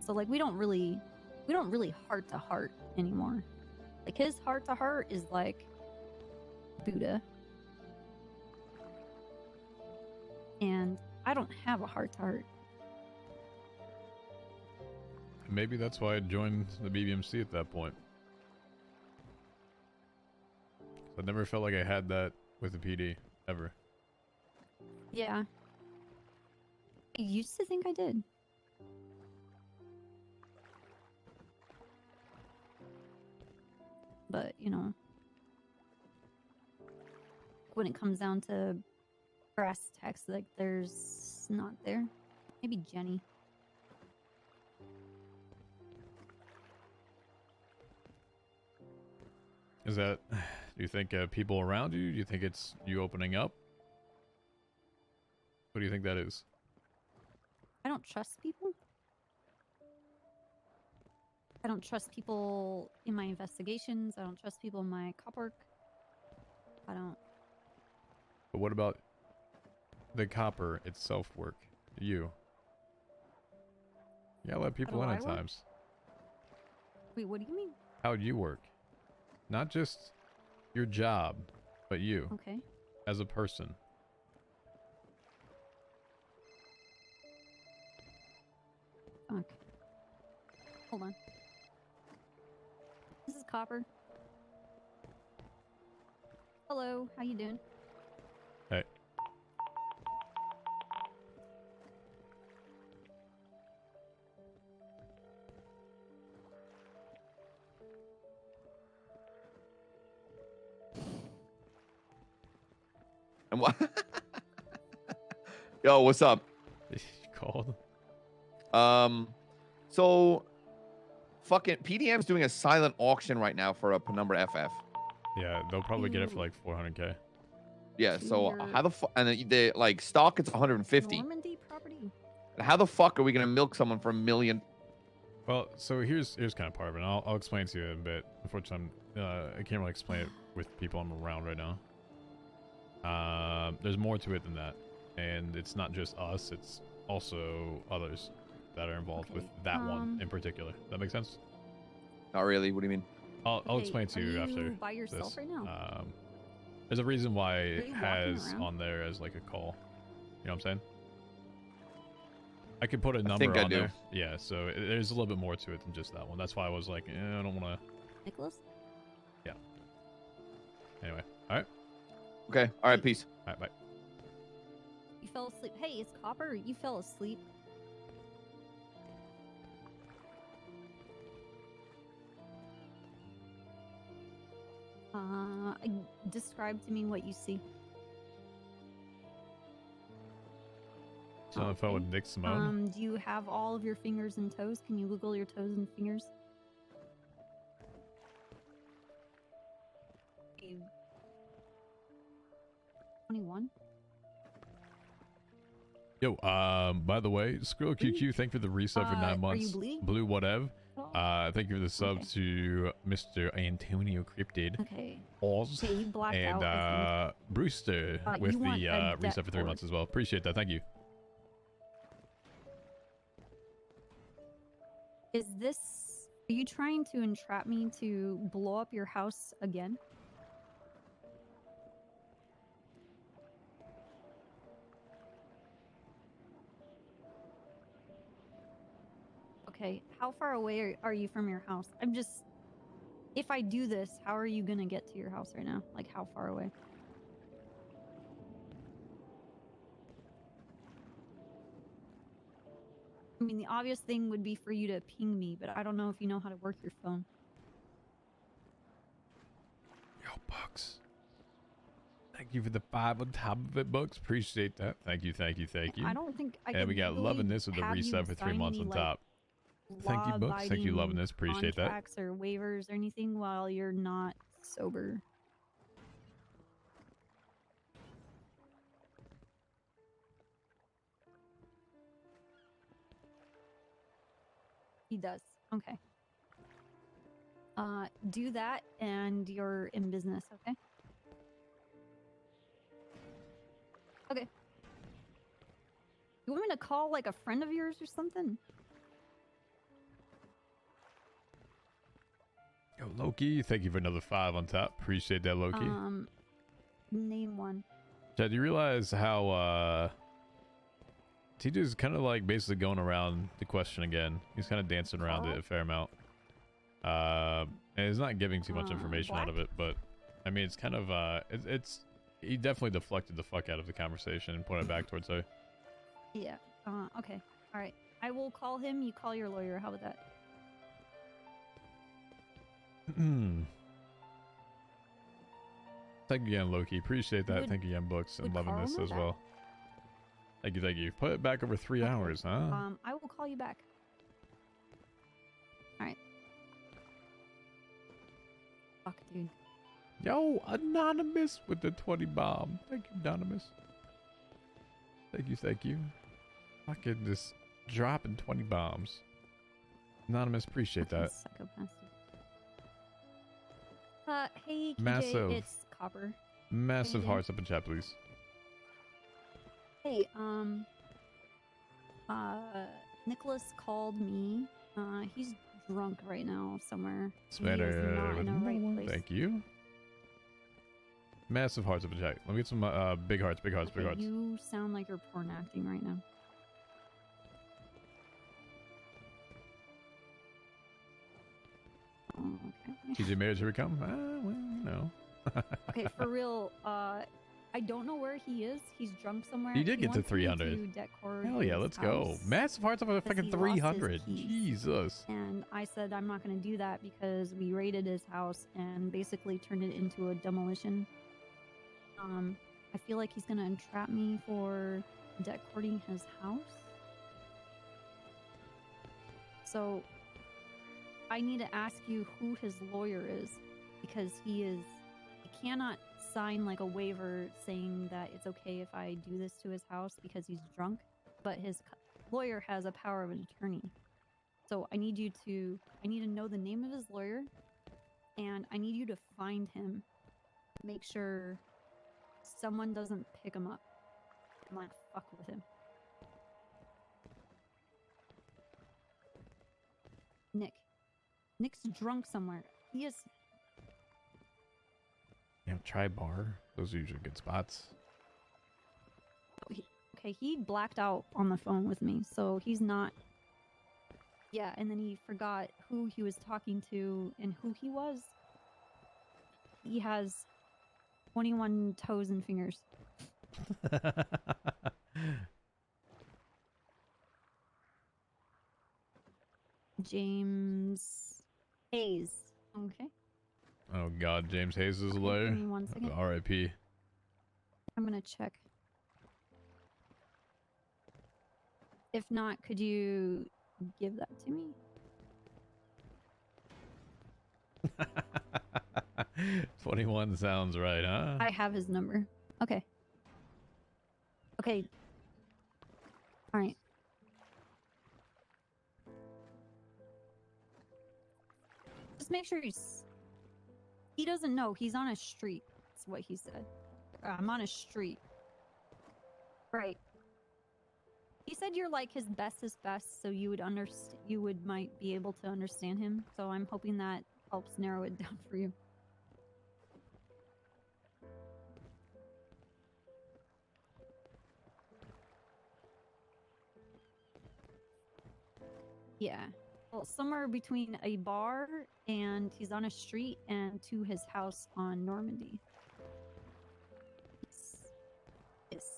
So, like, we don't really heart to heart anymore. Like, his heart to heart is like Buddha. And I don't have a heart to heart. Maybe that's why I joined the BBMC at that point. I never felt like I had that with the PD, ever. Yeah. I used to think I did. But, you know, when it comes down to brass tacks, like, there's not there. Maybe Jenny. Is that, do you think people around you? Do you think it's you opening up? What do you think that is? I don't trust people. I don't trust people in my investigations. I don't trust people in my cop work. I don't. But what about the copper itself work? You gotta let people in at times. Wait, what do you mean? How'd you work? Not just your job, but you. Okay. As a person. Fuck. Hold on. This is Copper. Hello, how you doing? Hey. And what? Yo, what's up? You called? So fucking PDM's doing a silent auction right now for a Penumbra FF. Yeah, they'll probably get it for like 400k. Yeah, so how the fuck? And the like stock it's 150. Normandy property. And how the fuck are we gonna milk someone for $1 million? Well, so here's kind of part of it. And I'll explain to you in a bit. Unfortunately, I can't really explain it with people I'm around right now. There's more to it than that, and it's not just us. It's also others that are involved with that one in particular. That make sense? Not really. What do you mean? I'll explain to you after. By yourself this. right now? There's a reason why it you has walking around? on there as like a call. You know what I'm saying? I could put a number think I on do. there. Yeah, so there's a little bit more to it than just that one. That's why I was like, I don't want to. Nicholas? Yeah. Anyway, all right. Okay. All right. Peace. All right. Bye. You fell asleep. Hey, it's Copper. You fell asleep. Describe to me what you see. So on the phone with Nick Simone. Do you have all of your fingers and toes? Can you wiggle your toes and fingers? 21. Yo, by the way, Skrill QQ, thank you for the resub for 9 are you months. bleeding? Blue whatever. Thank you for the sub to Mr. Antonio Cryptid. Okay. Oz. Okay, you blacked and out, Brewster you with the want a debt resub for 3 board. months as well. Appreciate that. Thank you. Is this... Are you trying to entrap me to blow up your house again? Okay, how far away are you from your house? I'm just... If I do this, how are you gonna get to your house right now? Like, how far away? I mean, the obvious thing would be for you to ping me, but I don't know if you know how to work your phone. Yo, Thank you for the 5 on top of it, Books. Appreciate that. Thank you, thank you, thank you. I don't think I And could we got legally loving this with the have you reset for 3 sign months any, on like, top. Thank you, Books. Thank you, loving law-abiding this. Appreciate that. contracts or waivers or anything while you're not sober. He does. Okay. Do that and you're in business, okay? Okay. You want me to call like a friend of yours or something? Yo, Loki, thank you for another 5 on top. Appreciate that, Loki. Name one. Chad, do you realize how TJ's kind of like basically going around the question again? He's kind of dancing around it a fair amount. And he's not giving too much information out of it, but I mean, it's kind of he definitely deflected the fuck out of the conversation and put it back towards her. Yeah. Okay. All right. I will call him. You call your lawyer. How about that? Thank you again, Loki. Appreciate that. Thank you again, Books, and loving Carl this know as that? well. Thank you, thank you. Put it back over 3 hours, huh? I will call you back. All right. Fuck, dude. Yo, Anonymous with the 20 bomb. Thank you, Anonymous. Thank you, thank you. Fucking just dropping 20 bombs. Anonymous, appreciate that. Psychopath. Hey, KJ, Massive. it's Copper. Massive Hey, hearts up in chat, please. Hey, Nicholas called me. He's drunk right now somewhere. He is not in a right place. Thank you. Massive hearts up in chat. Let me get some big hearts, big hearts, big Okay, hearts. you sound like you're porn acting right now. Oh, okay. TJ Mayers, here we come. Well, you know. Okay, for real, I don't know where he is. He's drunk somewhere. You did He get to wants me 300. decor Hell yeah, his let's go. house Massive hearts up at because fucking he lost his 300. keys. Jesus. And I said I'm not going to do that because we raided his house and basically turned it into a demolition. I feel like he's going to entrap me for decorating his house. So I need to ask you who his lawyer is because he cannot sign like a waiver saying that it's okay if I do this to his house because he's drunk, but his lawyer has a power of attorney. So I need to know the name of his lawyer, and I need you to find him. Make sure someone doesn't pick him up and like fuck with him. Nick's drunk somewhere. He is. Yeah, try bar. Those are usually good spots. Okay, he blacked out on the phone with me, so he's not. Yeah, and then he forgot who he was talking to and who he was. He has 21 toes and fingers. James Hayes. Okay. Oh god, James Hayes is a lawyer. Give me 1 second. R.I.P. I'm gonna check. If not, could you give that to me? 21 sounds right, huh? I have his number. Okay. Okay. All right. Just make sure he doesn't know. He's on a street. That's what he said. I'm on a street. Right. He said you're like his bestest best, so you would might be able to understand him. So I'm hoping that helps narrow it down for you. Yeah. Well, somewhere between a bar and he's on a street and to his house on Normandy. Yes. Yes.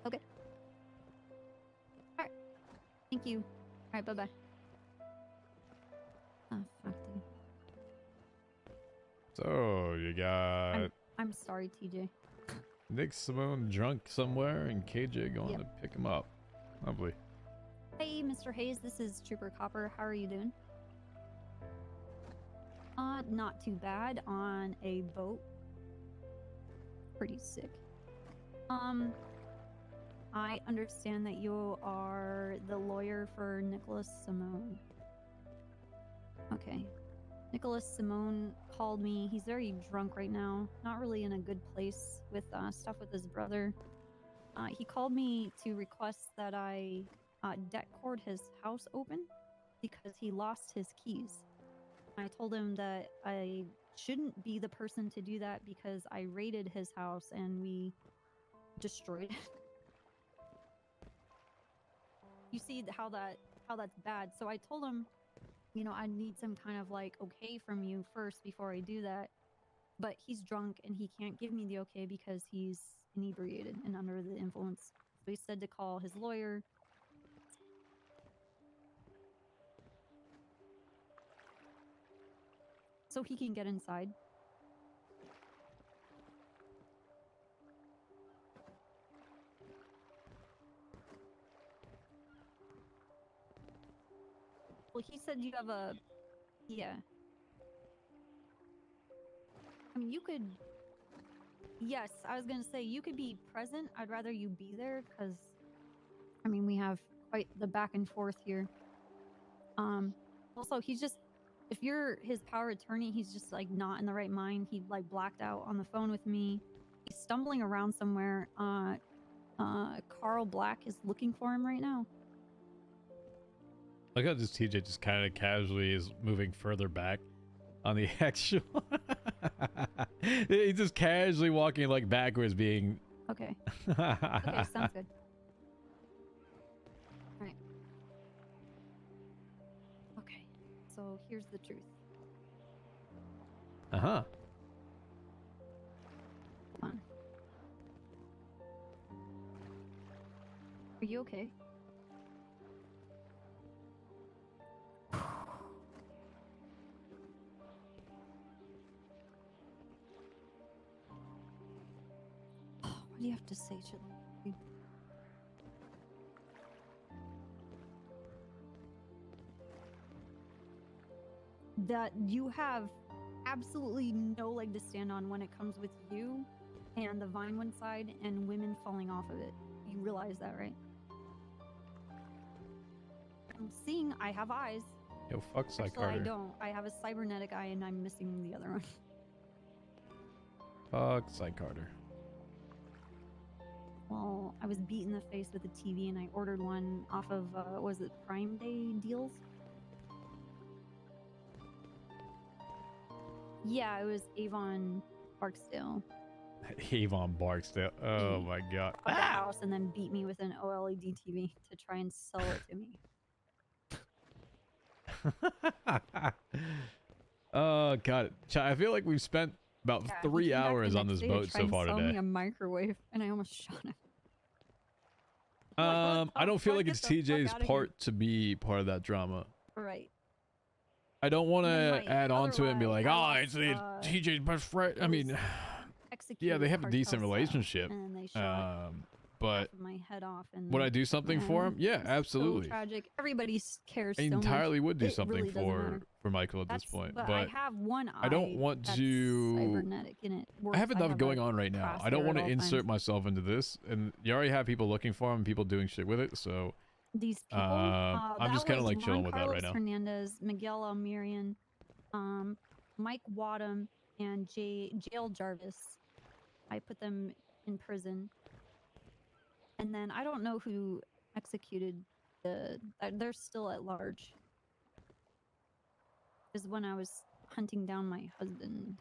Okay. Alright. Thank you. Alright, bye-bye. Oh, fuck, dude. So you got I'm sorry, TJ. Nick Simone drunk somewhere and KJ going to pick him up. Lovely. Hey, Mr. Hayes, this is Trooper Copper. How are you doing? Not too bad on a boat. Pretty sick. I understand that you are the lawyer for Nicholas Simone. Okay. Nicholas Simone called me. He's very drunk right now. Not really in a good place with stuff with his brother. He called me to request that I debt cord his house open because he lost his keys. I told him that I shouldn't be the person to do that because I raided his house and we destroyed it. You see how that's bad. So I told him, you know, I need some kind of like okay from you first before I do that. But he's drunk and he can't give me the okay because he's inebriated and under the influence. So he said to call his lawyer. So he can get inside. Well, he said you have a... Yeah. I mean, you could... Yes, I was gonna say, you could be present. I'd rather you be there, because... I mean, we have quite the back and forth here. Also, he's just... If you're his power attorney, he's just, like, not in the right mind. He, like, blacked out on the phone with me. He's stumbling around somewhere. Carl Black is looking for him right now. Look how this TJ just kind of casually is moving further back on the actual. He's just casually walking like backwards, being. Okay. Okay, sounds good. All right. Okay, so here's the truth. Uh-huh. Come on. Are you okay? What do you have to say to them? That you have absolutely no leg to stand on when it comes with you and the Vinewood side and women falling off of it. You realize that, right? I'm seeing I have eyes. Yo, fuck Cy Actually, Carter. I don't. I have a cybernetic eye and I'm missing the other one. Fuck Cy Carter. Well, I was beat in the face with a TV and I ordered one off of, was it Prime Day deals? Yeah, it was Avon Barksdale. Avon Barksdale. Oh my god. Bought the house and then beat me with an OLED TV to try and sell it to me. Oh god. I feel like we've spent about Yeah, 3 he came back the hours on next this day to boat try so and far sell today. me a microwave and I almost shot him. I don't feel like it's Get the fuck TJ's outta part to be part of that drama. Right. I don't want And to then, like, add on to it and be like, otherwise, oh, it's TJ's best friend. I mean, yeah, executed they have a decent cartel style, relationship. and they shot But half of my head off and would I do something for him? Yeah, it's absolutely. So tragic. Everybody cares I so much. entirely would do It something really doesn't matter. for Michael at this That's- point. but But I have one eye I don't want that's to. cybernetic and it I have works. enough have going a on right now. I crosshair don't want at to all insert times. myself into this, and you already have people looking for him, people doing shit with it. So These people. I'm just kind of like chilling with that right now. Hernandez, Miguel Almirian, Mike Wadham, and Jail Jarvis. I put them in prison. And then I don't know who executed they're still at large. Is when I was hunting down my husband.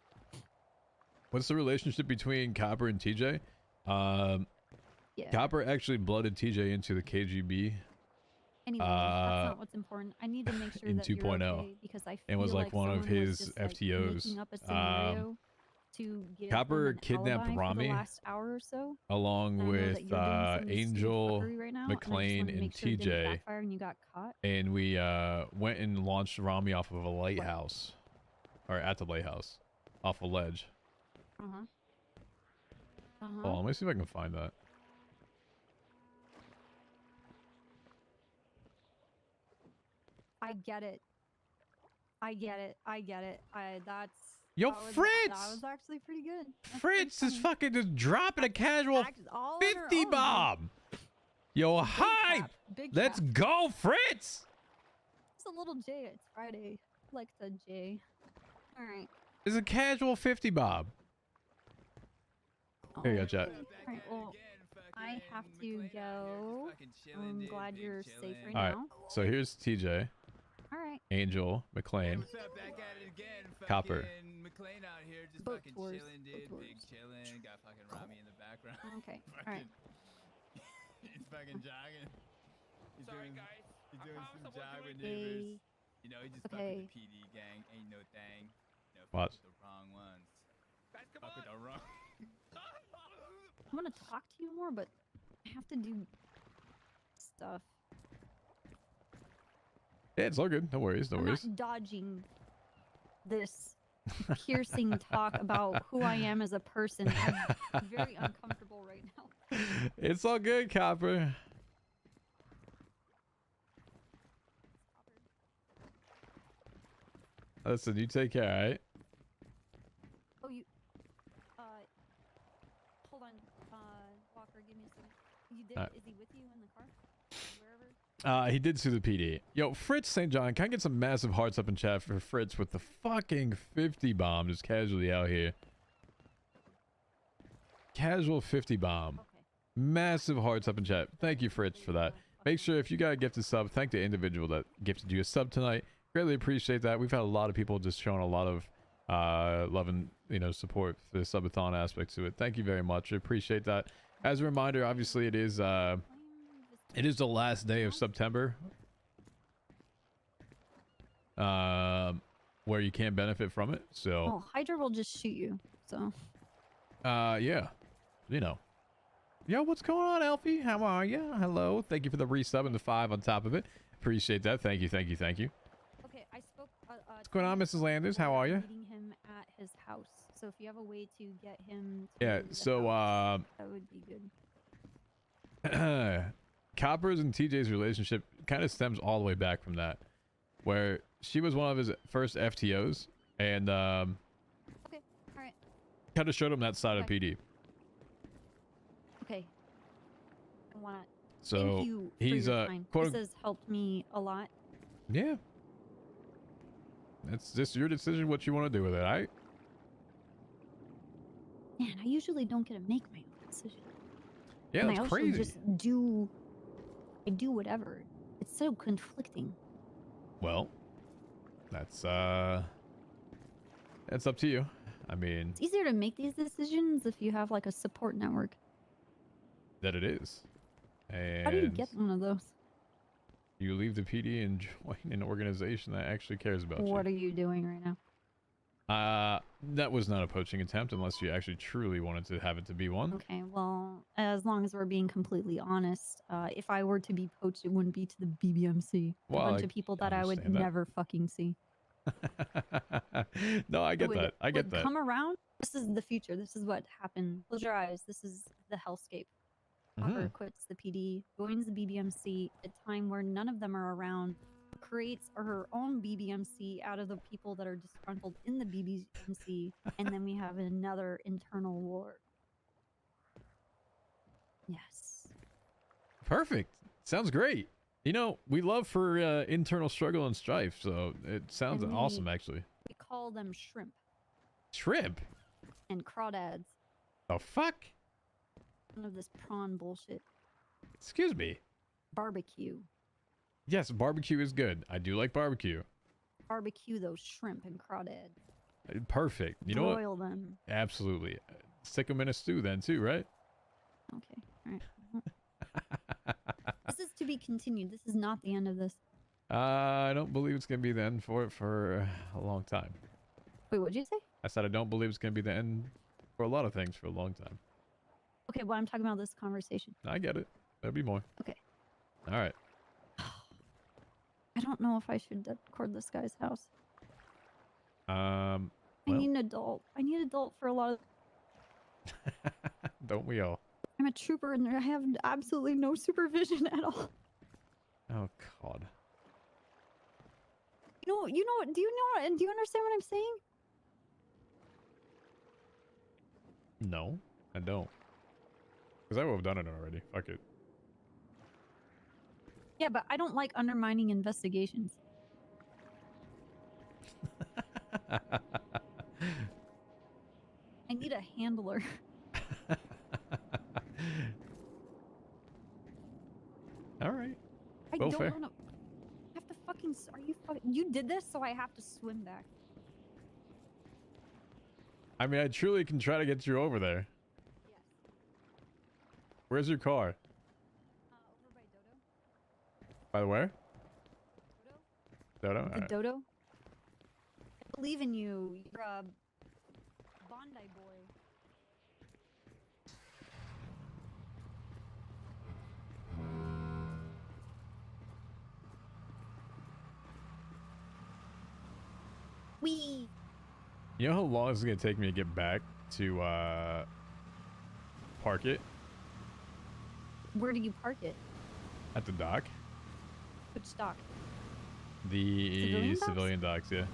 What's the relationship between Copper and TJ? Yeah. Copper actually blooded TJ into the KGB. Anyway, that's not what's important. I need to make sure in that you're 2.0, okay because I feel and was like one of someone was his just, like, FTOs. making up a scenario to give Copper them an kidnapped alibi for the Rami last hour or so. along I know that with you're doing some Angel, fuckery right now, and I just McLean, wanna and make sure it didn't TJ. backfire and you got caught. And we went and launched Rami off of a lighthouse, or at the lighthouse. off a ledge. Uh-huh. Hold on, let me see if I can find that. I get it. That's... Yo, that was, Fritz! That was actually pretty good. Fritz is fucking just dropping a casual all on her 50 own, bomb. Yo, hype! Big Let's cap. go, Fritz! It's a little J. It's Friday. Like the J. All right. It's a casual 50 bomb. Here you go, chat. All right. Well, I have to go. I'm glad you're safe right All right, now. so here's TJ, All right. Angel, McLean, Copper. McLean out here just Boat fucking tours, chilling, boat dude. tours. Big chilling. Got fucking Rami in the background. Okay. All right. He's fucking jogging. He's doing some jog with Hey. neighbors. You know, he just fuck Okay. with the PD gang. Ain't no thing. You know, Watch. fuck with the wrong ones. Fuck with the wrong. I want to talk to you more, but I have to do stuff. Yeah, it's all good. No worries, no I'm worries. not dodging this piercing talk about who I am as a person. I'm very uncomfortable right now. It's all good, Copper. Listen, you take care, alright? Oh, you. Hold on. Walker, give me a second. You did? Is he with you in the car? Wherever? He did sue the PD. Yo, Fritz St. John, can I get some massive hearts up in chat for Fritz with the fucking 50 bomb just casually out here? Casual 50 bomb. Okay. Massive hearts up in chat. Thank you, Fritz, for that. Make sure if you got a gifted sub, thank the individual that gifted you a sub tonight. Greatly appreciate that. We've had a lot of people just showing a lot of love and, you know, support for the subathon aspect to it. Thank you very much. I appreciate that. As a reminder, obviously it is the last day of September, where you can benefit from it. So Oh, Hydra will just shoot you. So. yeah, you know. Yo, what's going on, Alfie? How are you? Hello. Thank you for the resub and the 5 on top of it. Appreciate that. Thank you, thank you, thank you. Okay, I spoke. What's going on, Mrs. Landers? How are you? Meeting him at his house. So if you have a way to get him to Yeah, the so house, that would be good. Copper's and TJ's relationship kind of stems all the way back from that, where she was one of his first FTOs, and Okay, all right. kind of showed him that side of PD. Okay. I want to So thank you for he's your time. quote. This has helped me a lot. Yeah. That's just your decision what you want to do with it, alright? Man, I usually don't get to make my own decision. Yeah, and that's I also crazy. just do. I do whatever. It's so conflicting. Well, that's up to you. I mean, It's easier to make these decisions if you have like a support network. that it is. And How do you get one of those? you leave the PD and join an organization that actually cares about What are you doing right now? you. That was not a poaching attempt unless you actually truly wanted to have it to be one. Okay, well, as long as we're being completely honest, if I were to be poached, it wouldn't be to the BBMC. Well, a bunch I of people that I would understand that. never fucking see. No, I get Would- that. I get would that. Come around. This is the future. This is what happened. Close your eyes. This is the hellscape. Hopper Mhm. quits the PD, joins the BBMC at a time where none of them are around, creates her own BBMC out of the people that are disgruntled in the BBMC, and then we have another internal war. Yes. Perfect. Sounds great. You know, we love for internal struggle and strife, so it sounds And we- awesome, actually. We call them shrimp Shrimp? and crawdads. Oh, fuck? None of this prawn bullshit. Excuse me. Barbecue. Yes, barbecue is good. I do like barbecue. Barbecue those shrimp and crawdads. Perfect. You know what? Broil them. Absolutely. Stick them in a stew then, too, right? Okay. All right. This is to be continued. This is not the end of this. I don't believe it's going to be the end for it for a long time. Wait, what'd you say? I said I don't believe it's going to be the end for a lot of things for a long time. Okay, well, I'm talking about this conversation. I get it. There'll be more. Okay. All right. I don't know if I should record this guy's house. I need an adult. I need an adult for a lot of... Don't we all? I'm a trooper and I have absolutely no supervision at all. Oh God. Do you understand what I'm saying? No, I don't. Because I would have done it already. Fuck it. Yeah, but I don't like undermining investigations. I need a handler. All right. I Well, don't fair. want to... I have to fucking... Are you fucking... You did this, so I have to swim back. I mean, I truly can try to get you over there. Yes. Where's your car? Over by Dodo. By the where? Dodo? Dodo? The Alright. Dodo? I believe in you. You're a Bondi boy. Wee! You know how long it's going to take me to get back to park it? Where do you park it? At the dock? Which dock? The Civilian docks? civilian docks, yeah.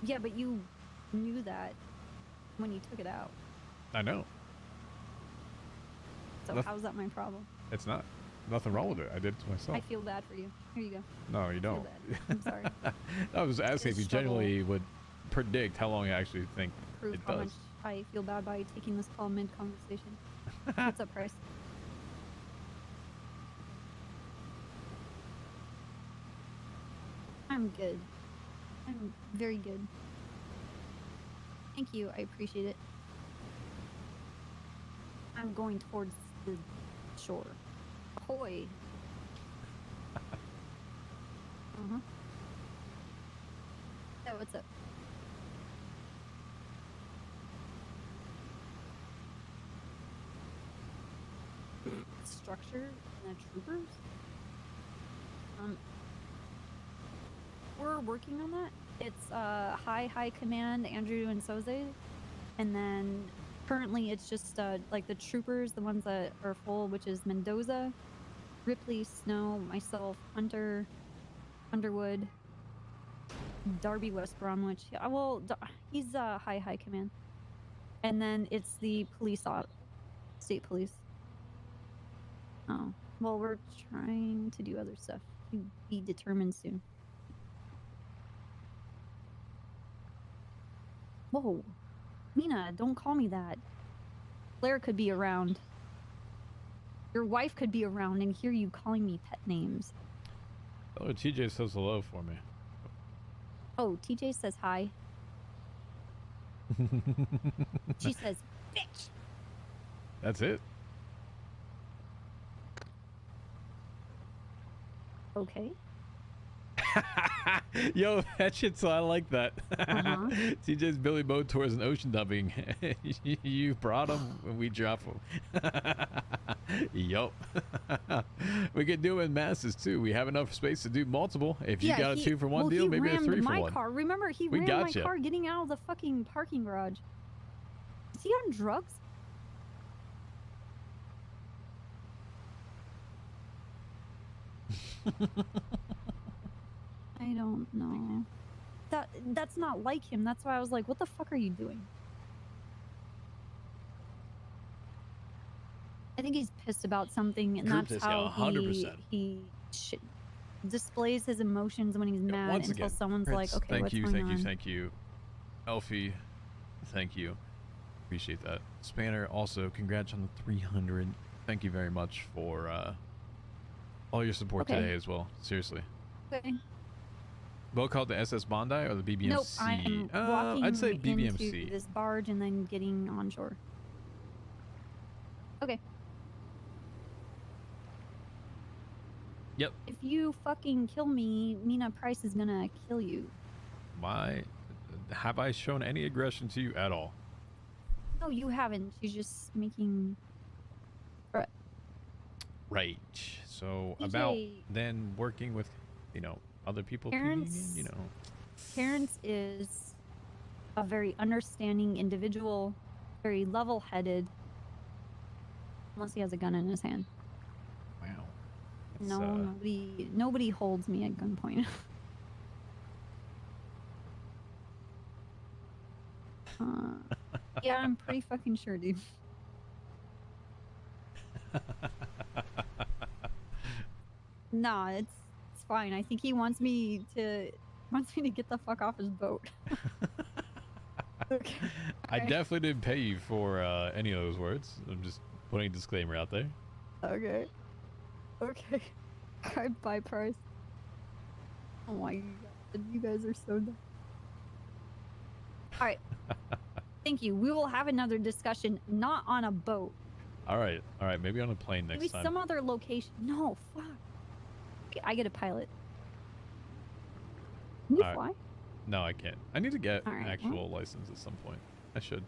Yeah, but you knew that when you took it out. I know. So Noth- how's that my problem? It's not. Nothing wrong with it. I did it to myself. I feel bad for you. Here you go. No, you don't. bad. I'm sorry. I was asking if It's you genuinely would predict how long you actually think Prove it how does. much I feel bad by taking this call mid-conversation. What's up, Price? I'm good. I'm very good. Thank you. I appreciate it. I'm going towards the shore. Ahoy. Uh-huh. Yeah, what's up? Structure and the troopers? We're working on that. It's high command, Andrew and Soze, and then currently it's just like the troopers, the ones that are full, which is Mendoza, Ripley, Snow, myself, Hunter, Underwood, Darby West Bromwich. Yeah, well, he's high command, and then it's the state police. Oh, well, we're trying to do other stuff. To be determined soon. Whoa, Mina, don't call me that. Claire could be around. Your wife could be around and hear you calling me pet names. Oh, TJ says hello for me. Oh, TJ says hi. She says, bitch. That's it. Okay. Yo, that shit, so I like that. Uh-huh. TJ's Billy Boat tours and ocean dumping. You brought him and we drop him. Yup. We could do it in masses too. We have enough space to do multiple. If you got a 2-for-1 deal, maybe a 3-for-1. My car. Remember, he We rammed my gotcha. car getting out of the fucking parking garage. Is he on drugs? I don't know. That's not like him. That's why I was like, what the fuck are you doing? I think he's pissed about something, and Group that's this guy, how 100%. he displays his emotions when he's mad Once until again, someone's Prince, like, okay, thank what's you, going thank on? you, thank you. Elfie, thank you. Appreciate that. Spanner, also, congrats on the 300. Thank you very much for all your support Okay. today as well. Seriously. Okay. Boat called the SS Bondi or the BBMC? Nope, I'm walking I'd say into BBMC. this barge and then getting on shore. Okay. Yep. If you fucking kill me, Mina Price is gonna kill you. Have I shown any aggression to you at all? No, you haven't. You're just making... Right. Right. So TJ. about then working with, other people, Parents- you know. Terrence is a very understanding individual, very level-headed. Unless he has a gun in his hand. Wow. No, nobody holds me at gunpoint. Yeah, I'm pretty fucking sure, dude. Nah, it's fine. I think he wants me to get the fuck off his boat. Okay. I definitely didn't pay you for any of those words. I'm just putting a disclaimer out there. Okay. Okay. Alright, bye, Price. Oh my god, you guys are so dumb. Alright. Thank you. We will have another discussion, not on a boat. All right. Maybe on a plane next Maybe time. some other location. No, fuck. Okay, I get a pilot. Can you All right. fly? No, I can't. I need to get All an right, actual license at some point. I should.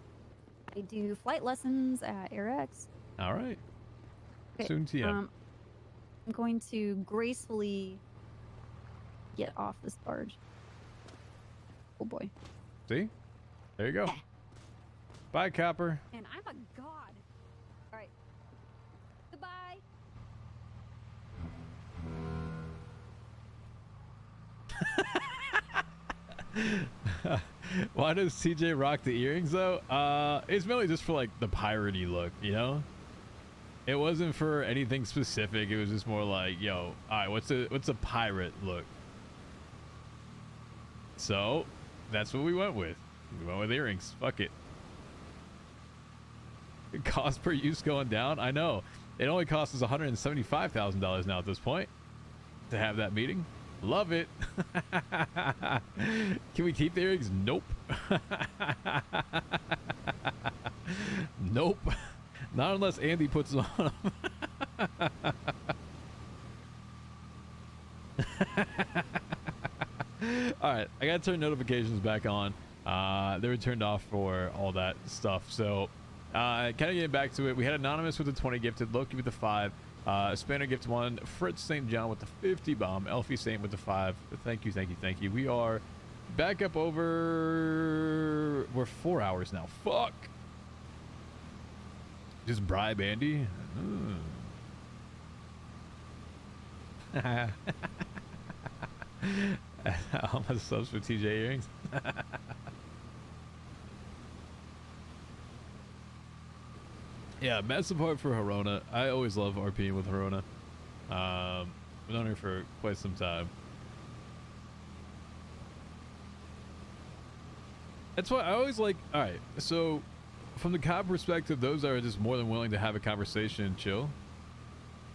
I do flight lessons at AirX. All right. Okay, Soon TM. I'm going to gracefully get off this barge. Oh boy. See? There you go. Bye, Copper. And I'm a god. All right. Goodbye. Why does TJ rock the earrings though? It's mainly just for like the piratey look, you know? It wasn't for anything specific. It was just more like, yo, all right, what's a pirate look? So that's what we went with. We went with earrings. Fuck it. Cost per use going down. I know. It only costs us $175,000 now at this point to have that meeting. Love it. Can we keep the earrings? Nope. Nope. Not unless Andy puts them on them. All right, I gotta turn notifications back on. They were turned off for all that stuff. So kind of getting back to it, we had Anonymous with the 20 gifted, Loki with the 5, Spanner gift 1, Fritz St. John with the 50 bomb, Elfie Saint with the 5. Thank you. We are back up over, we're 4 hours now. Fuck. Just bribe Andy. How much subs for TJ earrings? Yeah, mad support for Harona. I always love RPing with Harona. I've known her for quite some time. That's why I always like, alright, so from the cop perspective, those are just more than willing to have a conversation and chill.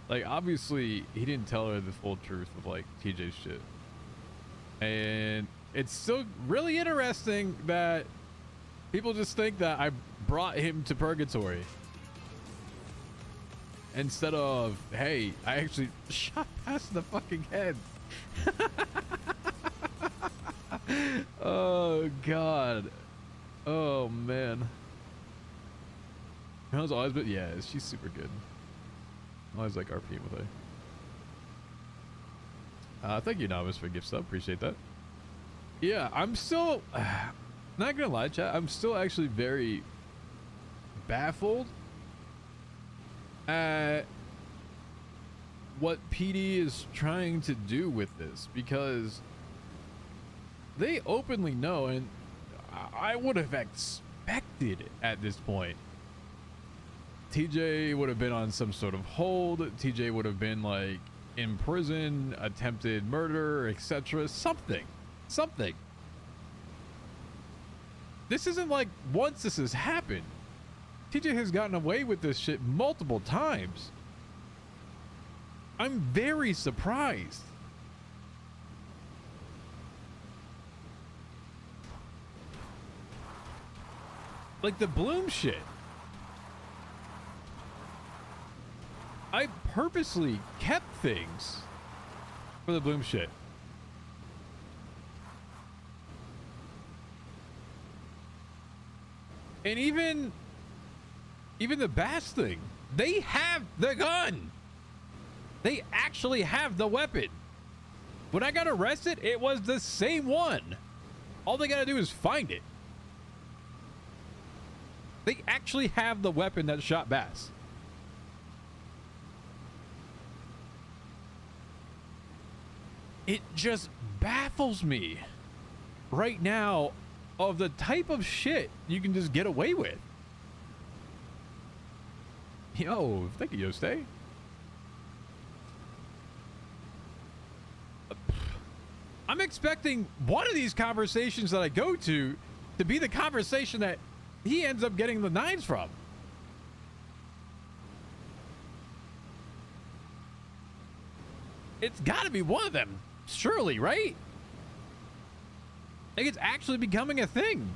Like, obviously, he didn't tell her the full truth of, like, TJ's shit. And it's still really interesting that people just think that I brought him to purgatory. Instead of, hey, I actually shot past the fucking head. Oh, God. Oh, man. How's always been? Yeah, she's super good. I always like RPing with her. Thank you, Novice, for gift sub. Appreciate that. Yeah, I'm still, not gonna lie, chat, I'm still actually very baffled at what PD is trying to do with this, because they openly know, and I would have expected at this point TJ would have been on some sort of hold. TJ would have been like in prison, attempted murder, etc. Something. This isn't like once this has happened. TJ has gotten away with this shit multiple times. I'm very surprised. Like the Bloom shit. I purposely kept things for the Bloom shit. And even the Bass thing, they have the gun. They actually have the weapon. When I got arrested, it was the same one. All they gotta do is find it. They actually have the weapon that shot Bass. It just baffles me right now of the type of shit you can just get away with. Yo, thank you, Yoste. I'm expecting one of these conversations that I go to be the conversation that he ends up getting the 9s from. It's got to be one of them, surely, right? Like, it's actually becoming a thing.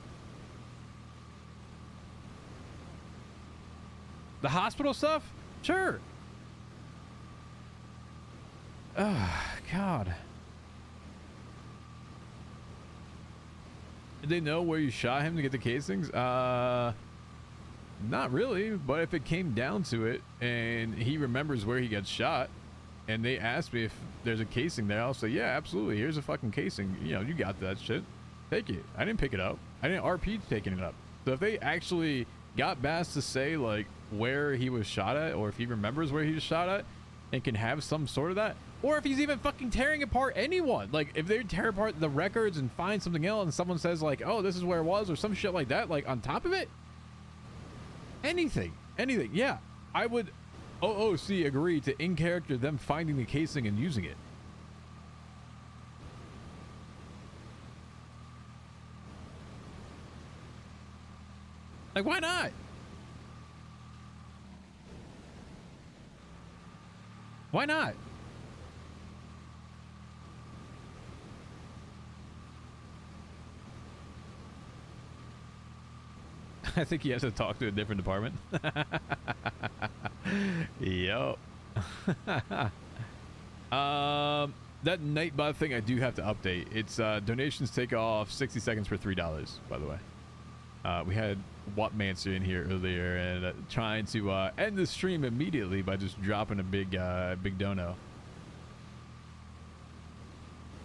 The hospital stuff? Sure. Oh, God. Did they know where you shot him to get the casings? Not really, but if it came down to it and he remembers where he got shot and they asked me if there's a casing there, I'll say, yeah, absolutely. Here's a fucking casing. You know, you got that shit. Take it. I didn't pick it up. I didn't RP taking it up. So if they actually got Bass to say like where he was shot at, or if he remembers where he was shot at and can have some sort of that, or if he's even fucking tearing apart anyone, like if they tear apart the records and find something else and someone says like, oh, this is where it was, or some shit like that, like on top of it, anything, yeah, I would OOC agree to in character them finding the casing and using it. Like, why not? Why not? I think he has to talk to a different department. Yup. That Nightbot thing I do have to update. It's donations take off 60 seconds for $3, by the way. We had Wattmancer in here earlier and trying to end the stream immediately by just dropping a big dono.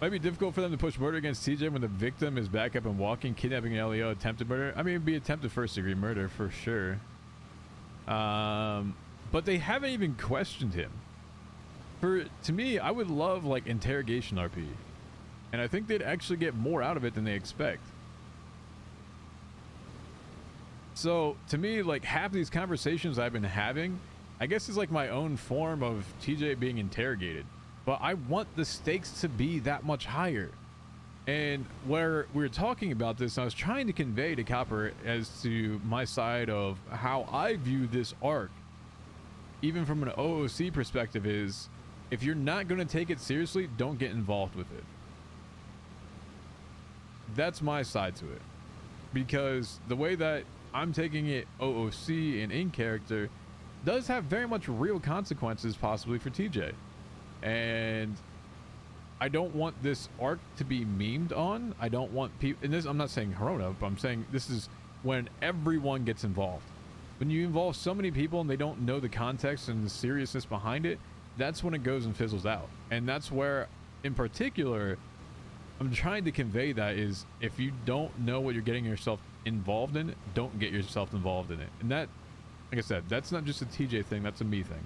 Might be difficult for them to push murder against TJ when the victim is back up and walking, kidnapping an LEO, attempted murder. I mean, it'd be attempted first-degree murder for sure. But they haven't even questioned him. To me, I would love like interrogation RP, and I think they'd actually get more out of it than they expect. So to me, like half these conversations I've been having, I guess is like my own form of TJ being interrogated. But I want the stakes to be that much higher. And where we were talking about this, I was trying to convey to Copper as to my side of how I view this arc, even from an OOC perspective, is if you're not going to take it seriously, don't get involved with it. That's my side to it. Because the way that I'm taking it OOC and in character does have very much real consequences possibly for TJ. And I don't want this arc to be memed on. I don't want people, and this, I'm not saying Corona, but I'm saying this is when everyone gets involved. When you involve so many people and they don't know the context and the seriousness behind it, that's when it goes and fizzles out. And that's where, in particular, I'm trying to convey that is, if you don't know what you're getting yourself involved in, don't get yourself involved in it. And that, like I said, that's not just a TJ thing, that's a me thing.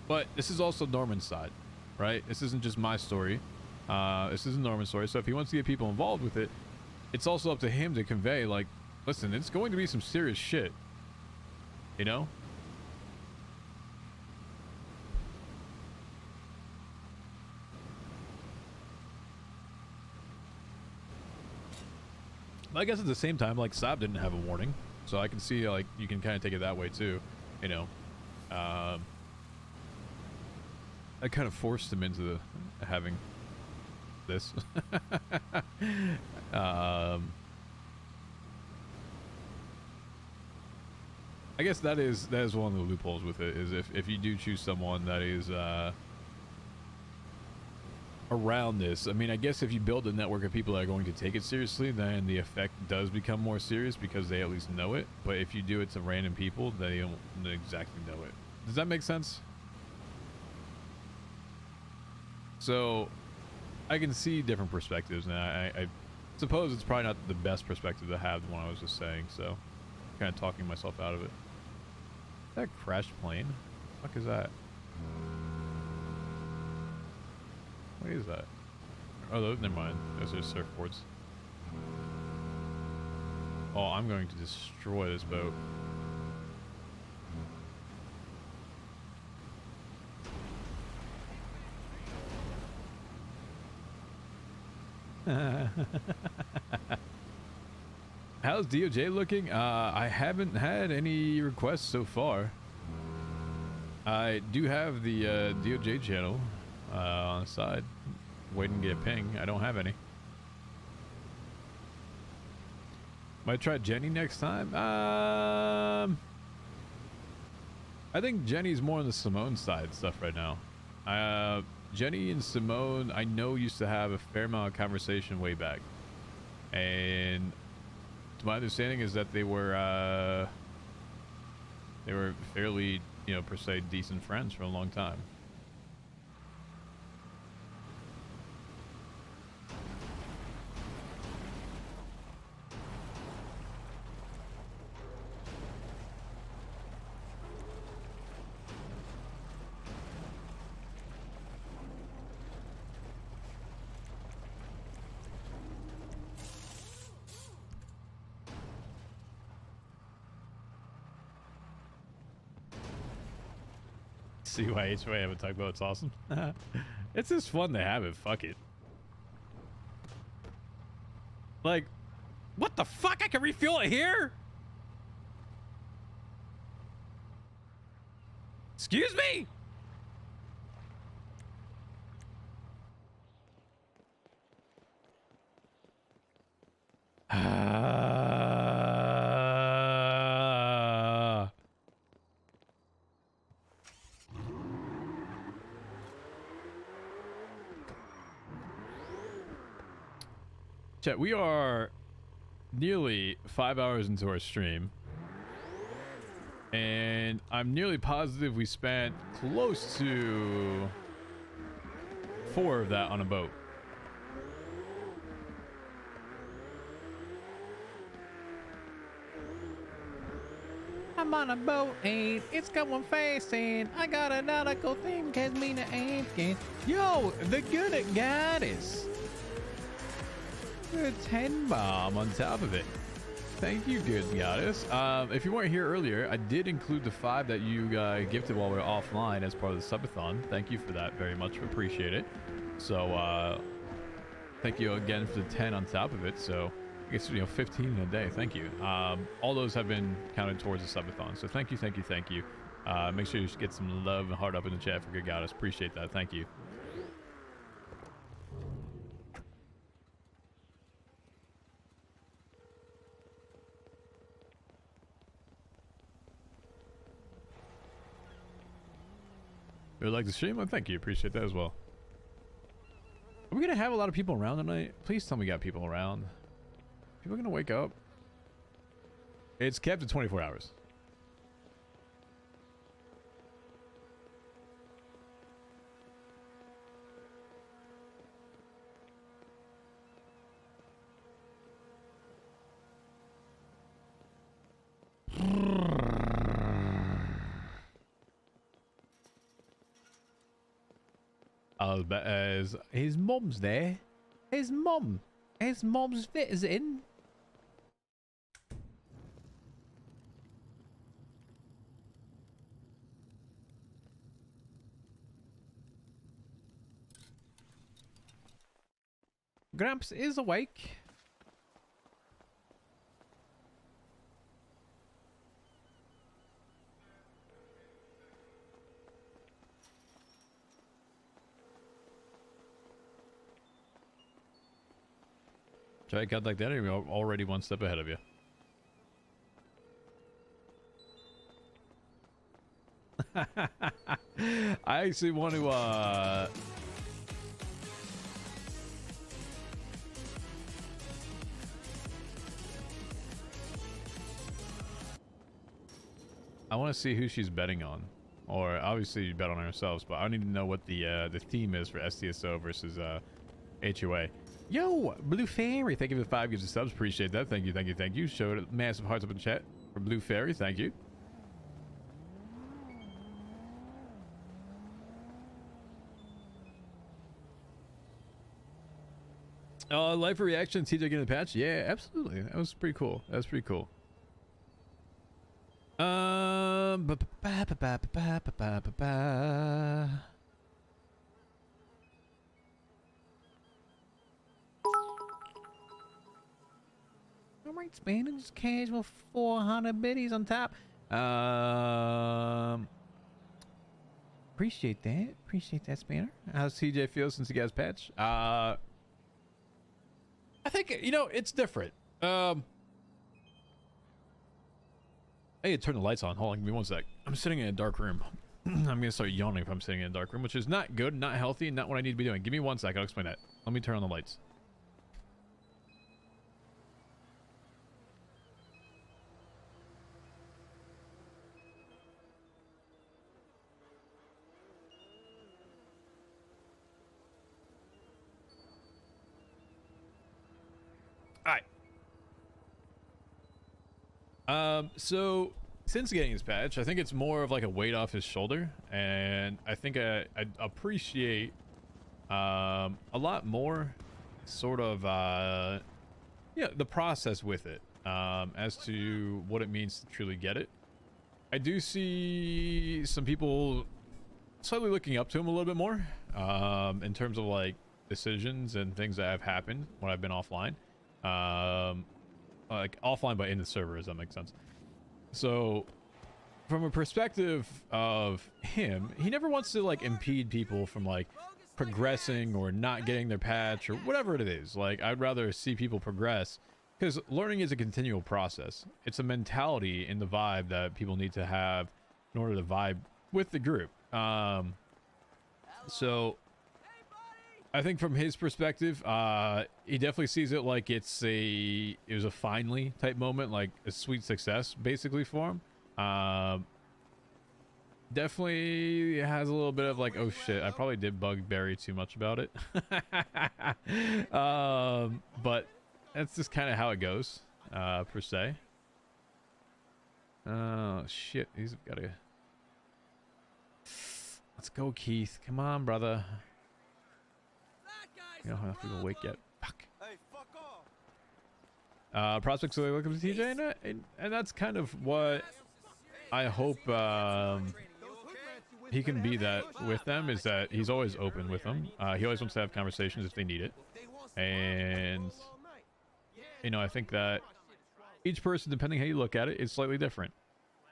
But this is also Norman's side, right? This isn't just my story. This is Norman's story. So if he wants to get people involved with it, it's also up to him to convey, like, listen, it's going to be some serious shit. You know? But I guess at the same time, like, Saab didn't have a warning. So I can see, like, you can kind of take it that way, too. You know? I kind of forced him into having this. I guess that is one of the loopholes with it, is if you do choose someone that is around this. I mean, I guess if you build a network of people that are going to take it seriously, then the effect does become more serious because they at least know it. But if you do it to random people, they don't exactly know it. Does that make sense? So I can see different perspectives, and I suppose it's probably not the best perspective to have, the one I was just saying, so kind of talking myself out of it. Is that a crashed plane? What the fuck is that? What is that? Oh, those, never mind. Those are surfboards. Oh, I'm going to destroy this boat. How's DOJ looking? I haven't had any requests so far. I do have the DOJ channel on the side, waiting to get a ping. I don't have any. Might try Jenny next time. I think Jenny's more on the Simone side stuff right now. Jenny and Simone, I know, used to have a fair amount of conversation way back, and to my understanding is that they were fairly, you know, per se, decent friends for a long time. CYH, I haven't talked about. It's awesome. It's just fun to have it. Fuck it. Like, what the fuck? I can refuel it here? Excuse me? Chat, we are nearly 5 hours into our stream, and I'm nearly positive we spent close to 4 of that on a boat. I'm on a boat and it's going fast and I got a nautical theme cause me to Afghan. Yo, the good goddess. Good 10 bomb on top of it. Thank you, good goddess. If you weren't here earlier, I did include the 5 that you gifted while we were offline as part of the subathon. Thank you for that very much. Appreciate it. So thank you again for the 10 on top of it. So I guess, you know, 15 in a day. Thank you. All those have been counted towards the subathon. So thank you, thank you, thank you. Make sure you get some love and heart up in the chat for good goddess. Appreciate that. Thank you. You like the stream? Well, thank you. Appreciate that as well. Are we gonna have a lot of people around tonight? Please tell me we got people around. People gonna wake up? It's kept at 24 hours. As his mom's there. His mom's visiting. Gramps is awake. Try to cut like that, or you're already one step ahead of you. I actually want to I want to see who she's betting on. Or obviously you bet on ourselves, but I need to know what the theme is for STSO versus HOA. Yo, Blue Fairy, thank you for the 5 gifts of subs. Appreciate that. Thank you, thank you, thank you. Showed massive hearts up in the chat for Blue Fairy. Thank you. Live for reaction, TJ getting the patch? Yeah, absolutely. That was pretty cool. That was pretty cool. Alright, Spanner, just casual 400 biddies on top. Appreciate that. Appreciate that, Spanner. How's TJ feel since he got his patch? I think, you know, it's different. I need to turn the lights on. Hold on, give me one sec. I'm sitting in a dark room. I'm gonna start yawning if I'm sitting in a dark room, which is not good, not healthy, not what I need to be doing. Give me one sec, I'll explain that. Let me turn on the lights. So since getting his patch, I think it's more of like a weight off his shoulder, and I think I appreciate a lot more sort of yeah, the process with it, as to what it means to truly get it. I do see some people slightly looking up to him a little bit more, in terms of like decisions and things that have happened when I've been offline. Like offline but in the server, does that make sense? So from a perspective of him, he never wants to like impede people from like progressing or not getting their patch or whatever it is. Like, I'd rather see people progress, because learning is a continual process. It's a mentality in the vibe that people need to have in order to vibe with the group. So I think from his perspective, he definitely sees it like it was a finally type moment, like a sweet success basically for him. Definitely has a little bit of like, oh shit, I probably did bug Barry too much about it. But that's just kind of how it goes, per se. Oh shit, he's got to. Let's go, Keith. Come on, brother. You don't have to go wake yet. Fuck. Prospects are looking to TJ, and that's kind of what I hope he can be that with them, is that he's always open with them. He always wants to have conversations if they need it. And, you know, I think that each person, depending how you look at it, is slightly different.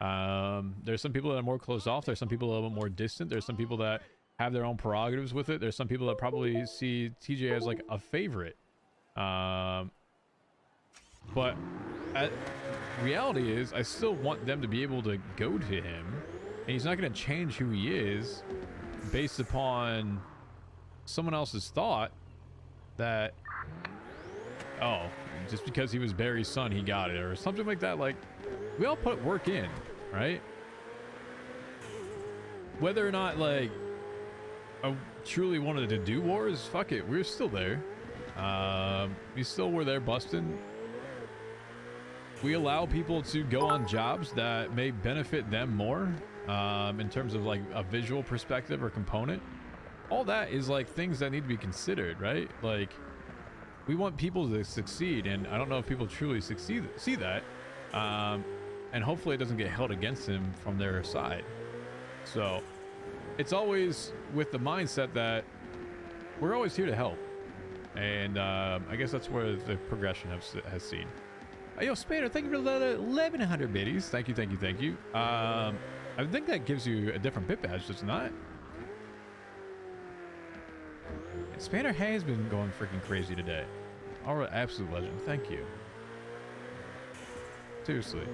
There's some people that are more closed off. There's some people a little bit more distant. There's some people that have their own prerogatives with it. There's some people that probably see TJ as like a favorite. But reality is, I still want them to be able to go to him, and he's not going to change who he is based upon someone else's thought that, oh, just because he was Barry's son, he got it, or something like that. Like, we all put work in, right? Whether or not, like, I truly wanted to do wars, fuck it, we're still there. We still were there busting. We allow people to go on jobs that may benefit them more, in terms of like a visual perspective or component. All that is like things that need to be considered, right? Like, we want people to succeed, and I don't know if people truly see that, and hopefully it doesn't get held against them from their side. So it's always with the mindset that we're always here to help, and I guess that's where the progression has seen. Yo, Spader, thank you for the 1100 biddies. Thank you, thank you, thank you. I think that gives you a different bit badge, does it not? Spader has been going freaking crazy today. All right, absolute legend. Thank you. Seriously.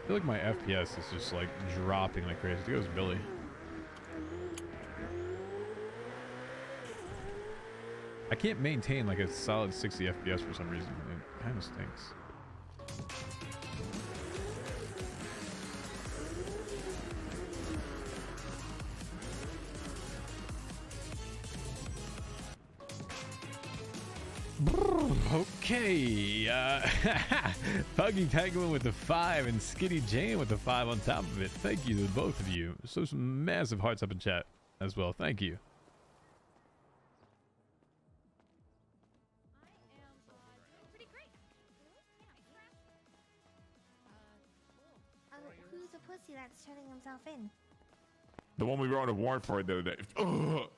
I feel like my FPS is just like dropping like crazy. It goes Billy. I can't maintain like a solid 60 FPS for some reason. It kind of stinks. Okay. Puggy Penguin with the 5 and Skitty Jane with the 5 on top of it. Thank you to both of you. So some massive hearts up in chat as well. Thank you. Who's the pussy that's turning himself in? The one we wrote a warrant for the other day. Ugh.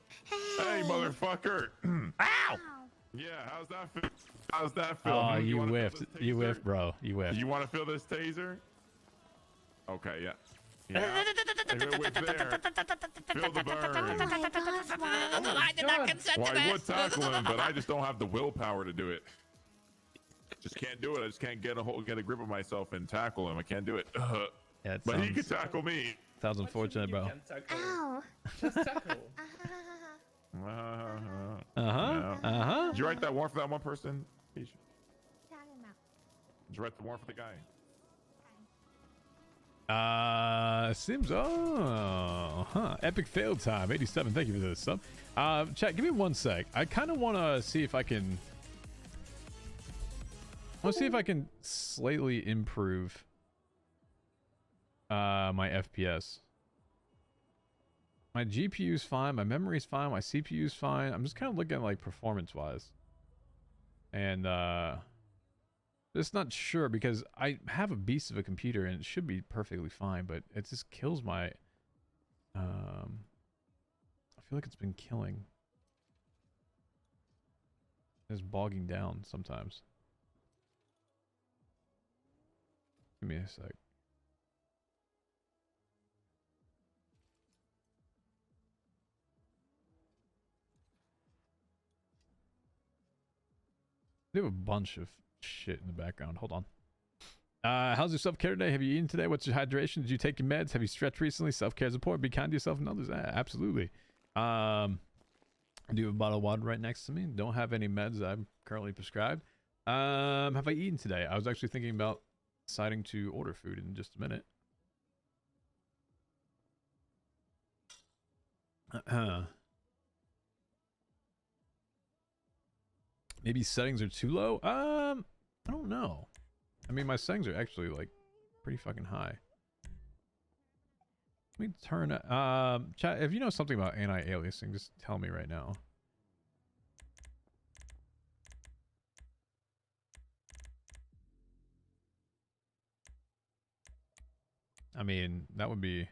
Hey, motherfucker. Ow! Yeah, how's that feel? How's that feel? Oh, you whiffed. You whiffed, bro. You whiffed. You want to feel this taser? Okay, yeah. Yeah. Whip there. Feel the burn. I did not consent Well, to I that. would tackle him, but I just don't have the willpower to do it. Just can't do it. I just can't get a grip of myself and tackle him. I can't do it. Yeah, but he could tackle me. Sounds unfortunate, bro. Ow. Just tackle. Did you write that warrant for that one person? Did you write the warrant for the guy? Seems epic fail time 87. Thank you for this sub. Chat, give me 1 sec. I kind of want to see if I can slightly improve my FPS. My GPU's fine, my memory's fine, my CPU's fine. I'm just kind of looking at like performance wise. And just not sure because I have a beast of a computer and it should be perfectly fine, but it just kills my I feel like it's been killing. It's bogging down sometimes. Give me a sec. We have a bunch of shit in the background. Hold on. How's your self-care today? Have you eaten today? What's your hydration? Did you take your meds? Have you stretched recently? Self-care is important. Be kind to yourself and others. Absolutely. I do have a bottle of water right next to me. Don't have any meds I'm currently prescribed. Have I eaten today? I was actually thinking about deciding to order food in just a minute. Maybe settings are too low? I don't know. I mean, my settings are actually like pretty fucking high. Let me turn chat, if you know something about anti-aliasing, just tell me right now. I mean, that would be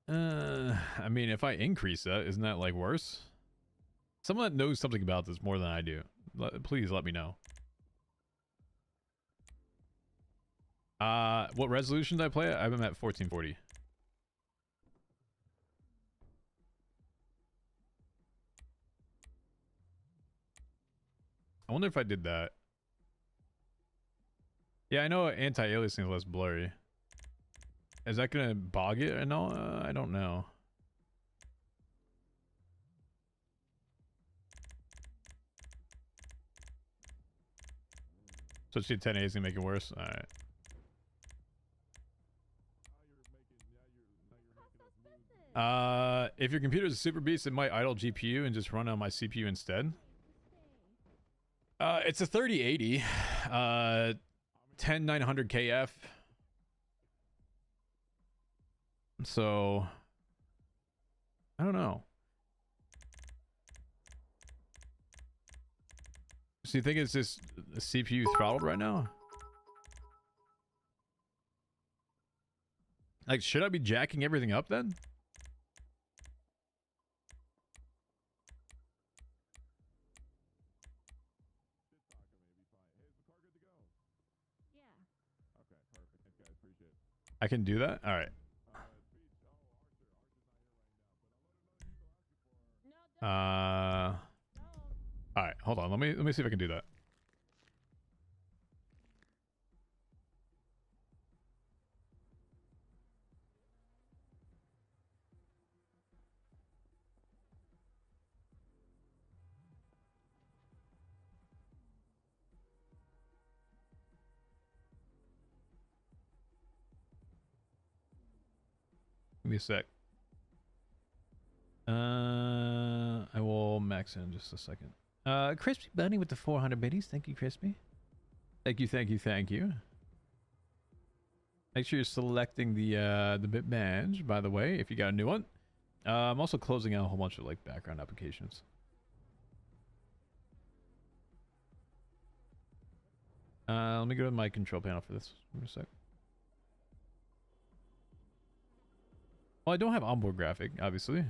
I mean, if I increase that, isn't that like worse? Someone that knows something about this more than I do, please let me know. What resolution did I play at? I'm at 1440. I wonder if I did that. Yeah, I know anti-aliasing is less blurry. Is that gonna bog it? I know. I don't know. So see, 1080 is gonna make it worse. All right. If your computer is a super beast, it might idle GPU and just run on my CPU instead. It's a 3080, 10900 KF. So I don't know. So you think it's just a CPU throttled right now? Like, should I be jacking everything up then? I can do that? All right. All right, hold on. Let me see if I can do that. Give me a sec. max in just a second. Crispy Bunny with the 400 biddies. Thank you, Crispy. Thank you, thank you, thank you. Make sure you're selecting the bit badge, by the way, if you got a new one. I'm also closing out a whole bunch of like background applications. Let me go to my control panel for this. Give me a sec. Well, I don't have onboard graphic, obviously.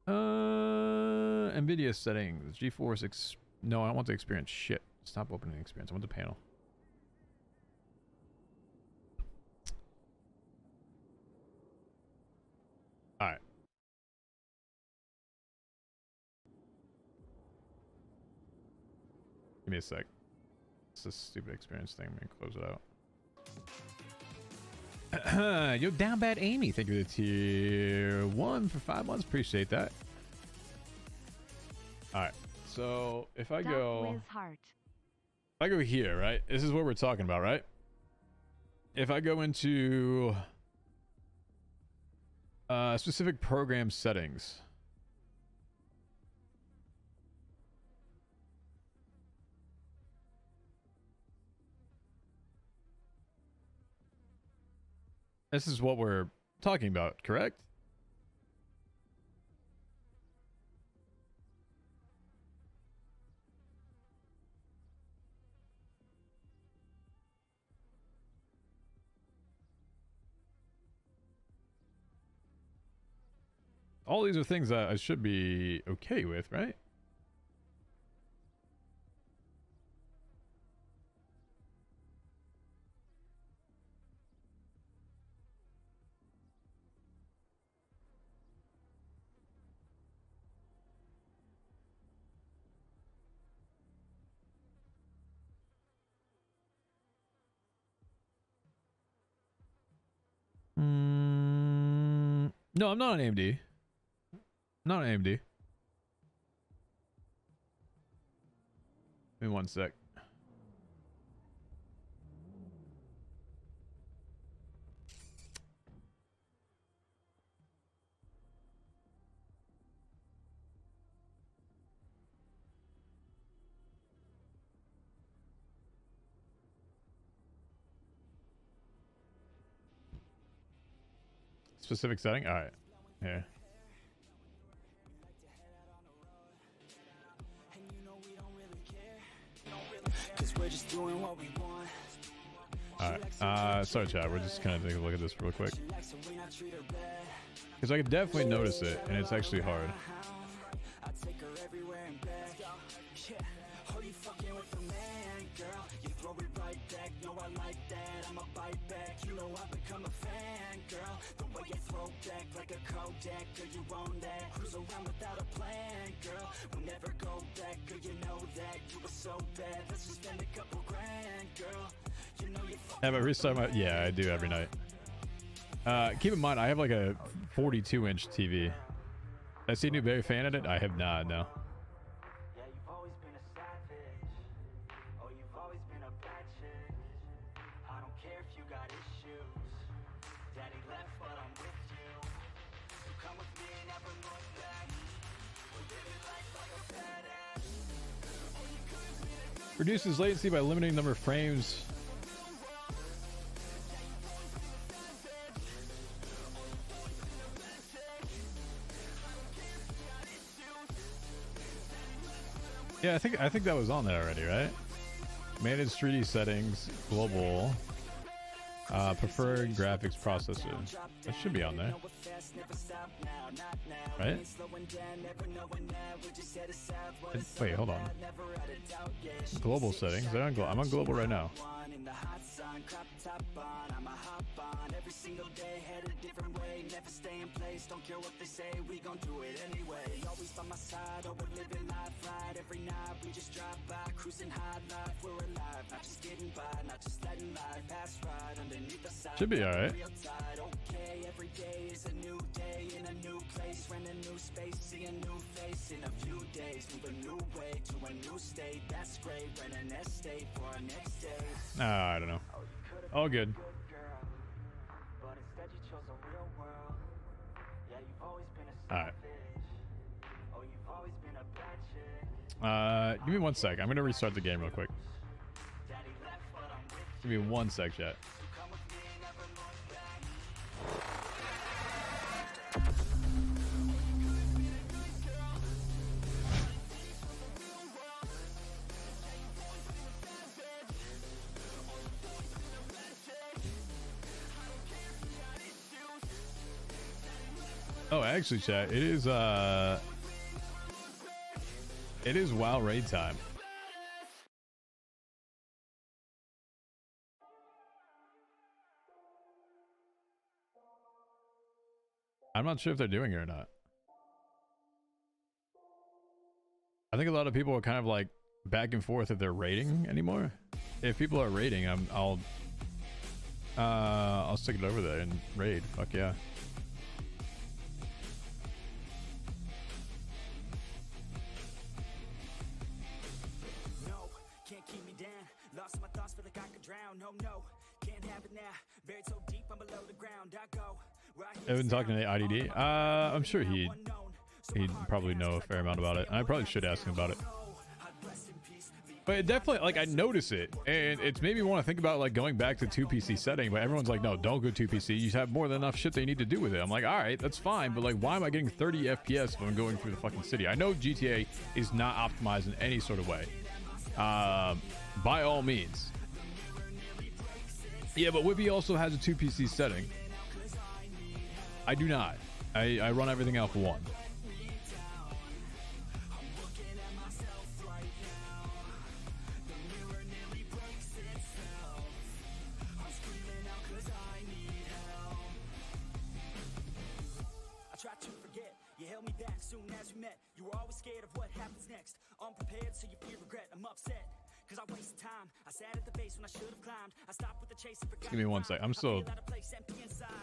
NVIDIA settings. GeForce no, I don't want the experience. Shit. Stop opening the experience. I want the panel. Alright. Give me a sec. It's this stupid experience thing. I'm gonna close it out. Yo, down bad Amy. Thank you for the tier 1 for 5 months. Appreciate that. Alright. So if I go here, right? This is what we're talking about, right? If I go into specific program settings. This is what we're talking about, correct? All these are things that I should be okay with, right? No, I'm not on AMD. Not on AMD. Give me one sec. Specific setting? All right. Here. Alright, sorry chat, we're just kind of taking a look at this real quick. Because I could definitely notice it, and it's actually hard. Have I restart my... Yeah, I do every night. Keep in mind, I have like a 42-inch TV. I see you very fan of it? I have not, no. Reduces latency by limiting number of frames. Yeah, I think that was on there already, right? Manage 3D settings, global, preferred graphics processor. That should be on there, right? Wait, hold on. Global settings. I'm on global right now. Should be alright. I don't know. All good. Alright. Give me 1 sec. I'm gonna restart the game real quick. Give me 1 sec, chat. Oh, actually, chat, it is WoW raid time. I'm not sure if they're doing it or not. I think a lot of people are kind of like back and forth if they're raiding anymore. If people are raiding, I'll stick it over there and raid. Fuck yeah. Can't keep me down. Lost my thoughts, feel like I could drown. No, no, can't have it now. Buried so deep, I'm below the ground. I go. I've been talking to IDD. I'm sure he'd probably know a fair amount about it. I probably should ask him about it. But it definitely, like, I notice it, and it's made me want to think about like going back to 2PC setting. But everyone's like, no, don't go 2PC. You have more than enough shit they need to do with it. I'm like, all right, that's fine, but like, why am I getting 30 FPS if I'm going through the fucking city? I know GTA is not optimized in any sort of way. By all means. Yeah, but Whippy also has a 2PC setting. I do not. I run everything out for one. I tried to forget, you held me back soon as we met. You were always scared of what happens next. Unprepared, so you fear regret. I'm upset, cause I wasted time. I sat at the base when I should have climbed. I stopped with the chase and forgot. Give me 1 sec. I'm still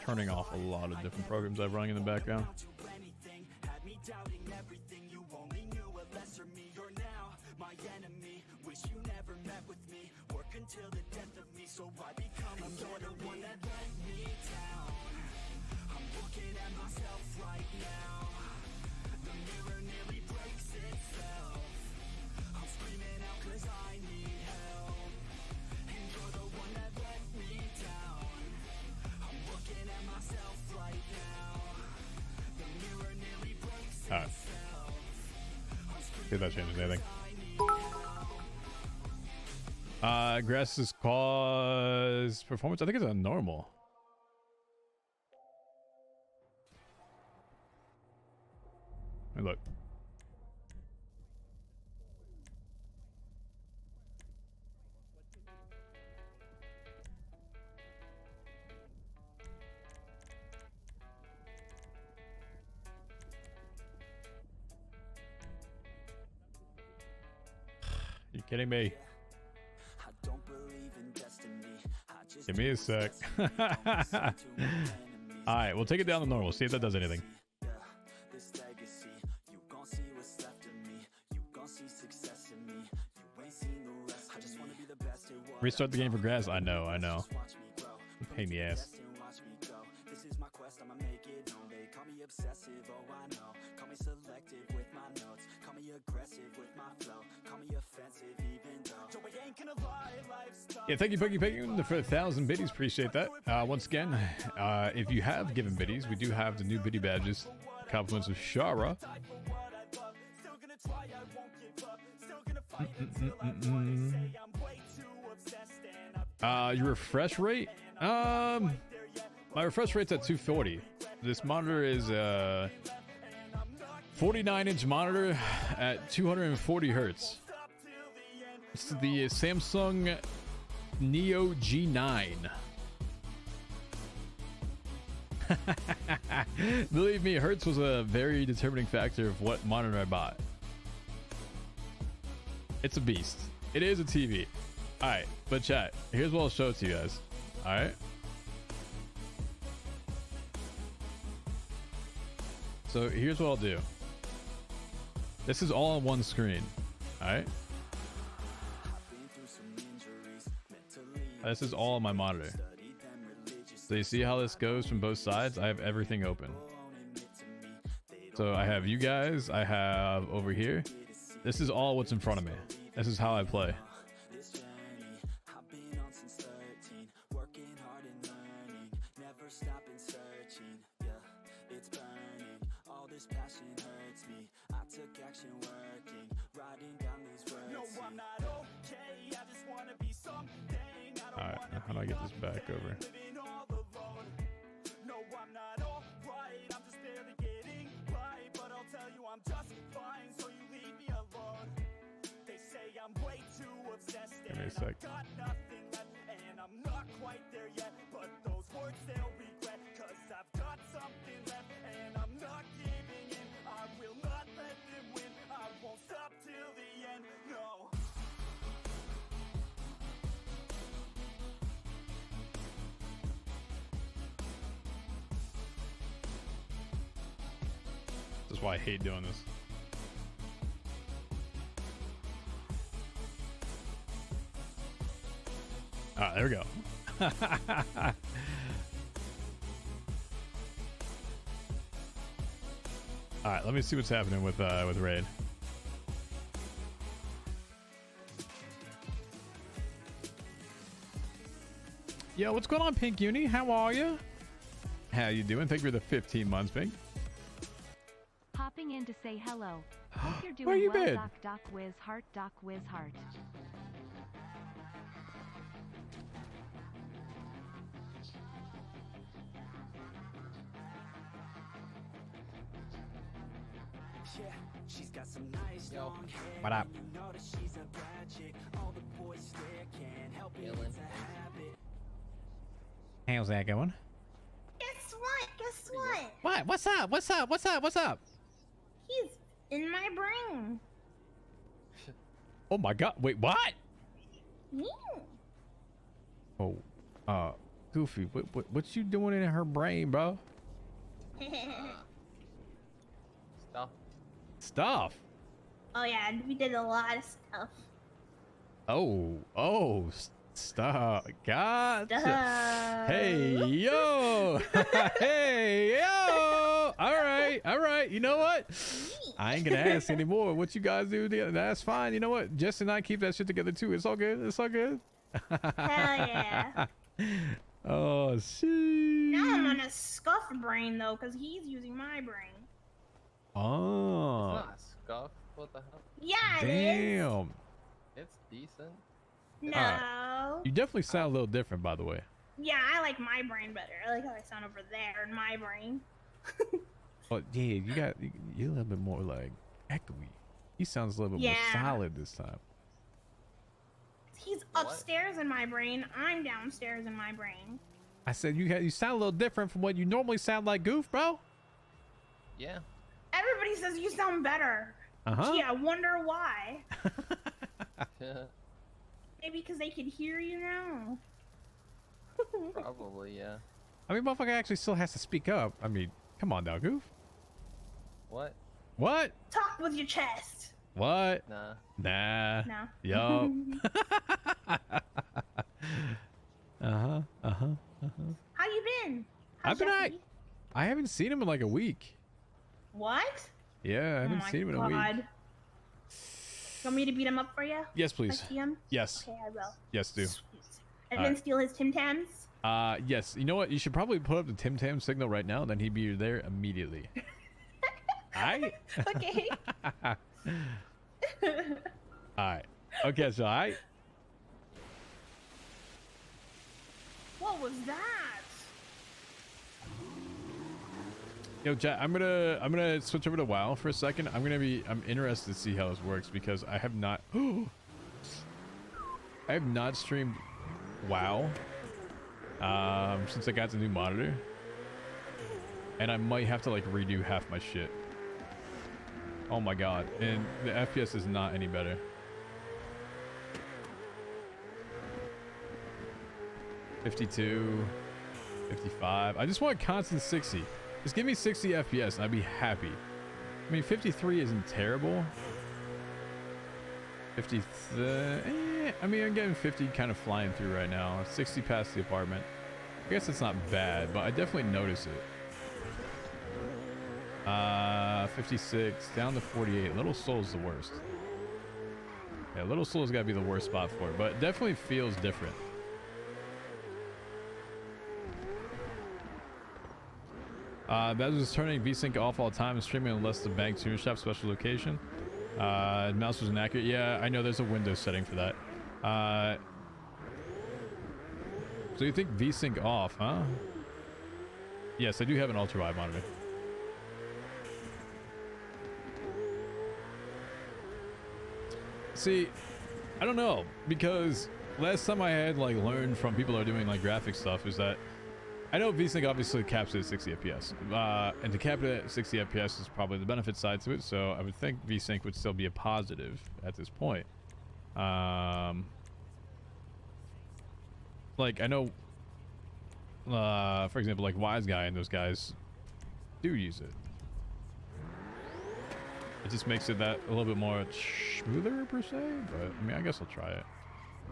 turning off a lot of different programs I'm running in the background. Had me doubting everything. You only knew a lesser me. You're now my enemy. Wish you never met with me. Work until the death of me. So I become you're the one that let me down. I'm looking at myself right now. The mirror nearly breaks itself. I'm screaming out cause I need help. And you're the one that let me down. I'm looking at myself right now. The mirror nearly breaks All right. See if that changes anything. Grass's cause performance. I think it's on normal. Hey, look. You kidding me? Give me a sec. Alright, we'll take it down to normal. See if that does anything. Restart the game for grass. I know. Pain in the ass. This is my quest, I'ma make it known. They call me obsessive, oh I know. Call me selective with my notes. Call me aggressive with my flow. Call me offensive even though I ain't gonna lie, life's tough. Yeah, thank you, Pokey Payton, for 1,000 biddies. Appreciate that. Once again, if you have given biddies, we do have the new biddy badges. Compliments of Shara. Your refresh rate? My refresh rate's at 240. This monitor is a 49-inch monitor at 240 hertz. It's the Samsung Neo G9. Believe me, hertz was a very determining factor of what monitor I bought. It's a beast. It is a TV. Alright, but chat, here's what I'll show it to you guys. Alright? So here's what I'll do. This is all on one screen. Alright? This is all on my monitor. So you see how this goes from both sides? I have everything open. So I have you guys, I have over here, This is all what's in front of me. This is how I play. This journey I've been on since 13, working hard and learning, never stopping searching. Yeah, it's burning. All this passion hurts me. I took action working, writing down these words. No, I'm not okay. I just wanna be something. All right, now how do I get this back over? No, I'm not alright. I'm just barely getting by, but I'll tell you I'm just fine. So you leave me alone. They say I'm way too obsessed Give me a and sec. I've got nothing left, and I'm not quite there yet. But those words they'll regret, 'cause I've got something left, and I'm not giving in. I will not let them win. I won't stop till the end. No. This is why I hate doing this. All right, there we go. All right, let me see what's happening with Raid. Yo, what's going on, Pink Uni? How are you? How you doing? Thank you for the 15 months, Pink. Popping in to say hello. Hope you're doing Where you well, been? DocWizard, DocWizard. Yeah, she's got some nice long hair. What up? You know that she's a bad chick. All the boys stare, can't help it. It's a habit. How's that going? Guess what? Guess what? What? What's up? What's up? What's up? What's up? He's in my brain. Oh my god, wait, what? Yeah. Oh, Goofy, what you doing in her brain, bro? Stuff. Oh yeah, we did a lot of stuff. Stuff. God. Stuff. Hey, yo. Hey, yo. All right. You know what? I ain't gonna ask anymore. What you guys do? That's fine. You know what? Jess and I keep that shit together too. It's all good. It's all good. Hell yeah. Oh, shit. Now I'm on a scuff brain though, because he's using my brain. Oh. It's not scuff. What the hell? Yeah, it is. Damn. It's decent. No. You definitely sound a little different, by the way. Yeah, I like my brain better. I like how I sound over there in my brain. Oh yeah, you're a little bit more like echoey. He sounds a little bit more solid this time. He's upstairs in my brain. I'm downstairs in my brain. I said you sound a little different from what you normally sound like, Goof, bro. Yeah. Everybody says you sound better. Uh-huh. Gee, I wonder why. Maybe because they can hear you now. Probably, yeah. I mean, motherfucker actually still has to speak up. I mean, come on now, Goof. What? What? Talk with your chest. What? Nah. Nah. No. Yup. How you been? I've been alright. I haven't seen him in like a week. What? Yeah, I haven't seen him in a week. You want me to beat him up for you? Yes, please. If I see him? Yes. Okay, I will. Yes, do. And All then right. steal his Tim Tams? Yes. You know what? You should probably put up the Tim Tam signal right now, and then he'd be there immediately. Alright? Okay. Alright. Okay, so I. What was that? Yo, chat, I'm gonna switch over to WoW for a second. I'm interested to see how this works because I have not streamed WoW since I got the new monitor. And I might have to like redo half my shit. Oh my god. And the FPS is not any better. $52, $55. I just want constant 60. Just give me 60 FPS and I'd be happy. I mean, 53 isn't terrible. 50, I mean, I'm getting 50 kind of flying through right now. 60 past the apartment. I guess it's not bad, but I definitely notice it. 56 down to 48. Little Soul's the worst. Yeah, Little Soul's got to be the worst spot for it, but it definitely feels different. That was turning VSync off all the time and streaming unless the bank tuner shop special location. Mouse was inaccurate. Yeah, I know there's a Windows setting for that. So you think VSync off, huh? Yes, I do have an ultra wide monitor. See, I don't know, because last time I had like learned from people who are doing like graphic stuff is that I know VSync obviously caps it at 60 FPS, and to cap it at 60 FPS is probably the benefit side to it, so I would think VSync would still be a positive at this point. Like I know, for example, like Wise Guy and those guys do use it. It just makes it that a little bit more smoother per se, but I mean, I guess I'll try it.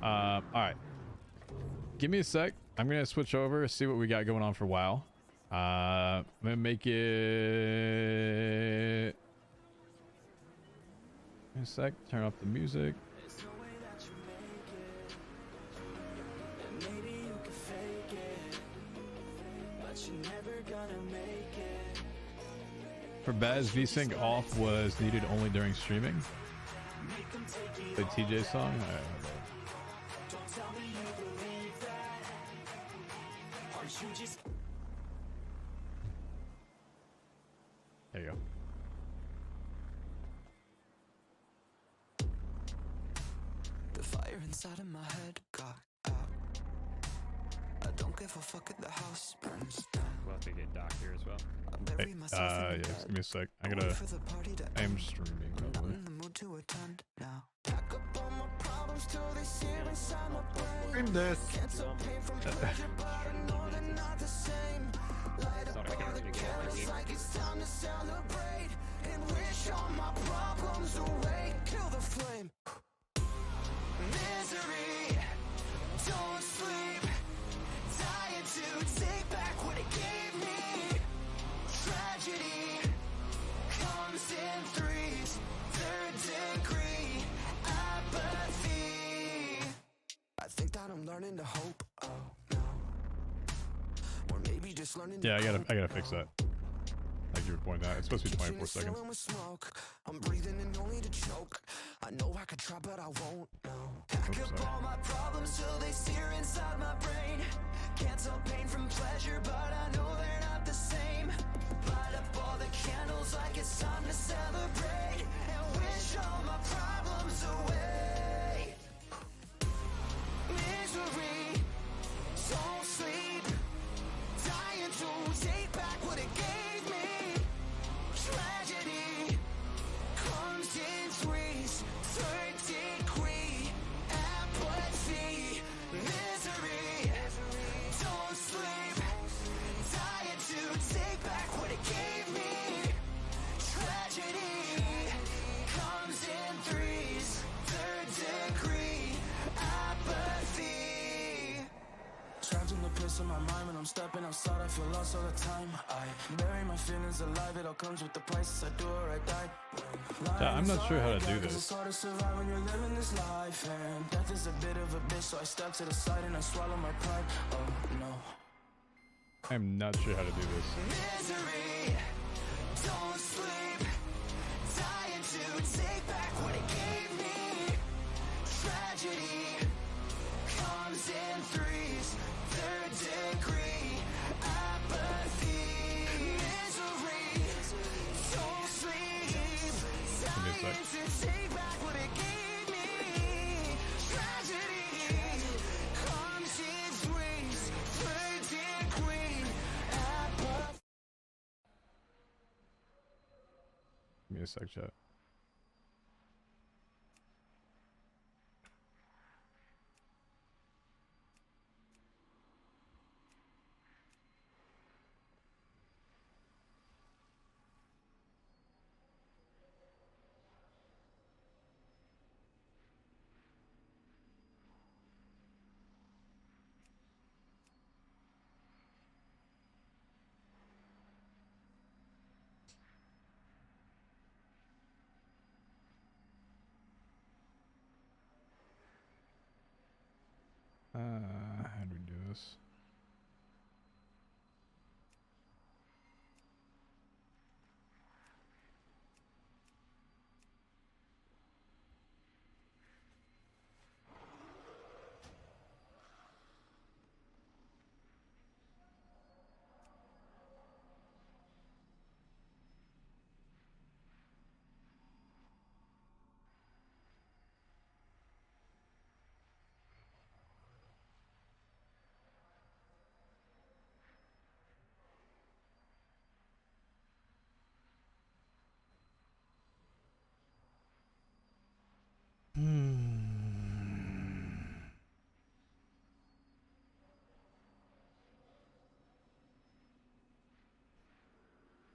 All right, give me a sec. I'm gonna switch over, see what we got going on for WoW. I'm gonna make it in a sec. Turn up the music. For Baz, VSync off was needed only during streaming. The TJ song? There you go. The fire inside of my head got out. I don't give a fuck if the house burns down. We'll have to get Doc here as well. Hey, yeah, just give me a sec. I am streaming, by the way. Stream this. Misery, don't sleep, dying to take back what it gave me. Tragedy comes in threes, third degree apathy. I think that I'm learning to hope. Oh no, or maybe just learning. Yeah, I gotta fix that. Thank you for pointing out. It's supposed to be 24 seconds. I'm breathing and only to choke. I know I could try, but I won't. No. Pack up all my problems till they sear inside my brain. Can't tell pain from pleasure, but I know they're not the same. Light up all the candles like it's time to celebrate and wish all my problems away. Misery, don't sleep, dying to take back what it gave me. Tragedy comes in threes, third degree apathy. Misery, don't sleep, dying to take back what it gave me. Tragedy comes in threes, third degree apathy. Trapped in the pits of my mind when I'm stepping outside, I feel lost all the time. I bury my feelings alive, it all comes with the price. I do or I die. Yeah, I'm not sure how to do this. It's hard to survive when you're living this life, and death is a bit of a bitch, so I step to the side and I swallow my pride. Oh no. I'm not sure how to do this. Misery, don't sleep, dying to take back what it gave me. Tragedy comes in threes, third degree apathy. Misery, don't sleep, dying to take back what it gave me. Tragedy comes in threes, third degree apathy. Give me a sec, chat. How do we do this?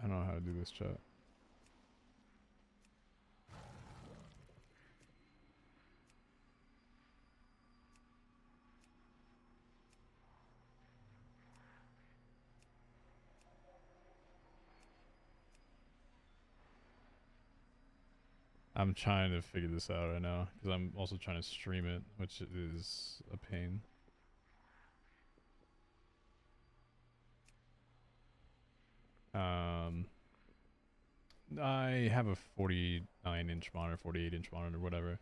I don't know how to do this, chat. I'm trying to figure this out right now because I'm also trying to stream it, which is a pain. I have a 49-inch monitor, 48-inch monitor, whatever.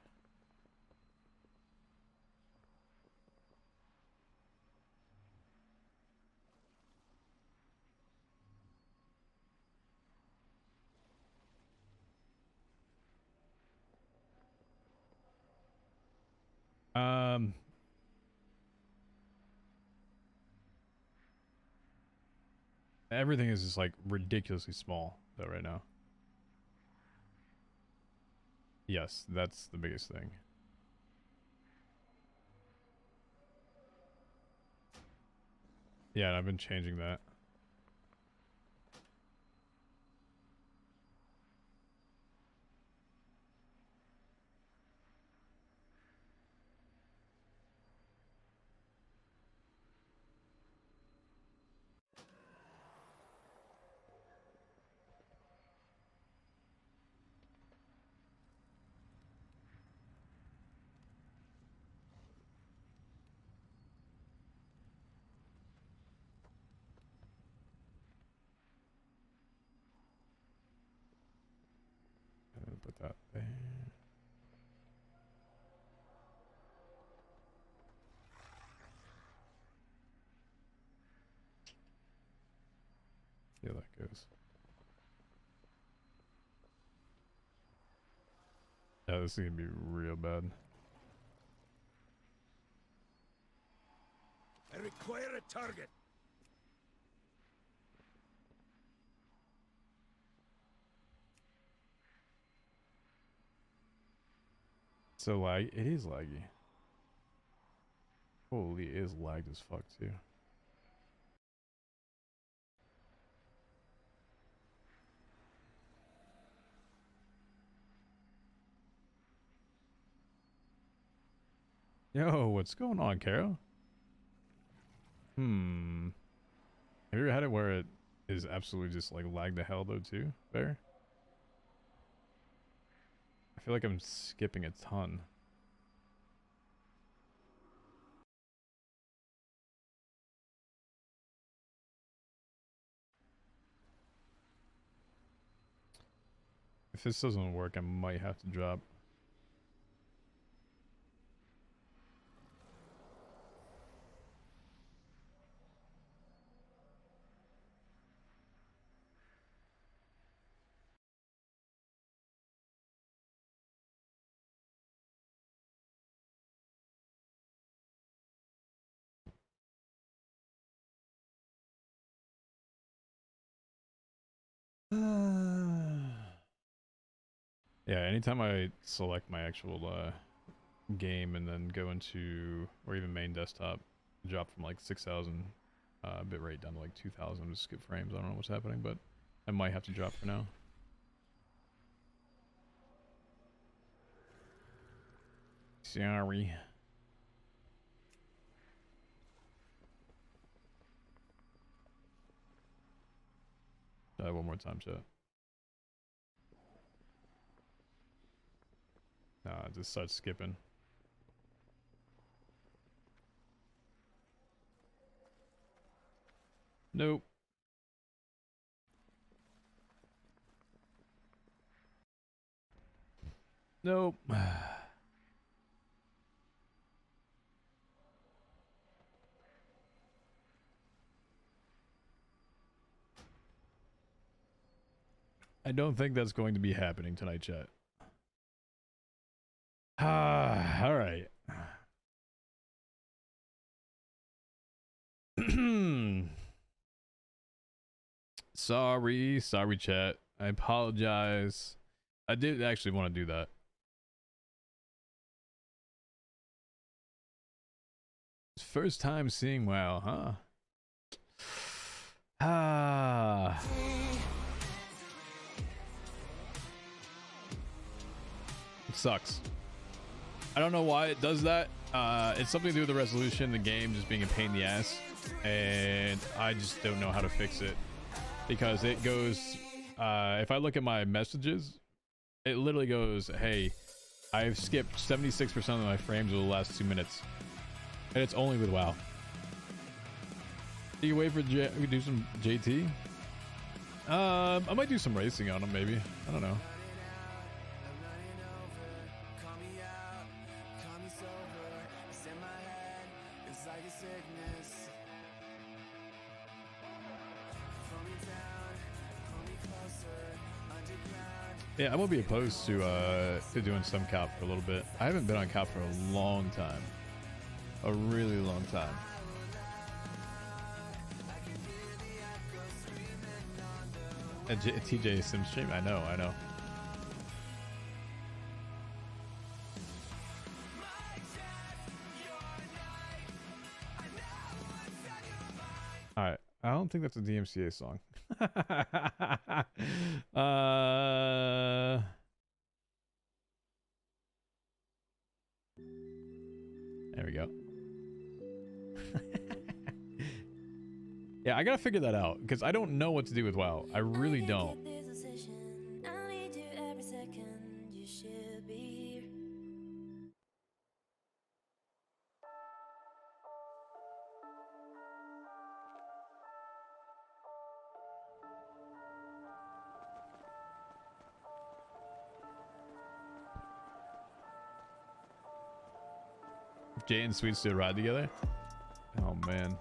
Everything is just like ridiculously small though right now. Yes, that's the biggest thing. Yeah, and I've been changing that. Put that there. Yeah, that goes. Yeah, this is gonna be real bad. I require a target. So it is laggy. Holy, it is lagged as fuck too. Yo, what's going on, Caro? Have you ever had it where it is absolutely just like lag the hell though too, Bear? I feel like I'm skipping a ton. If this doesn't work, I might have to drop. Yeah, anytime I select my actual game and then go into, or even main desktop, drop from like 6,000 bitrate down to like 2,000 to skip frames. I don't know what's happening, but I might have to drop for now. Sorry. Try one more time, chat. Nah, just start skipping. Nope. Nope. I don't think that's going to be happening tonight, chat. All right. Sorry, chat. I apologize. I did actually want to do that. First time seeing WoW, huh? Ah. It sucks. I don't know why it does that. It's something to do with the resolution, the game just being a pain in the ass, and I just don't know how to fix it because it goes. If I look at my messages, it literally goes, "Hey, I've skipped 76% of my frames over the last 2 minutes," and it's only with WoW. Do you wait for we do some JT? I might do some racing on him, maybe. I don't know. Yeah, I won't be opposed to doing some COP for a little bit. I haven't been on COP for a long time. A really long time. A TJ Sim stream? I know. Alright, I don't think that's a DMCA song. There we go. Yeah, I gotta figure that out because I don't know what to do with WoW. I really don't. Jay and Sweet still ride together? Oh man.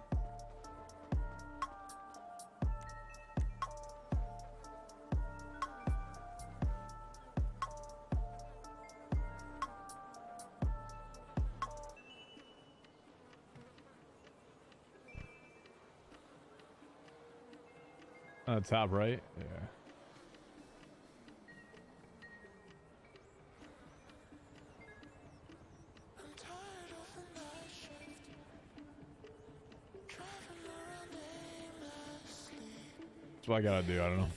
Top right? Yeah. That's what I gotta do, I don't know.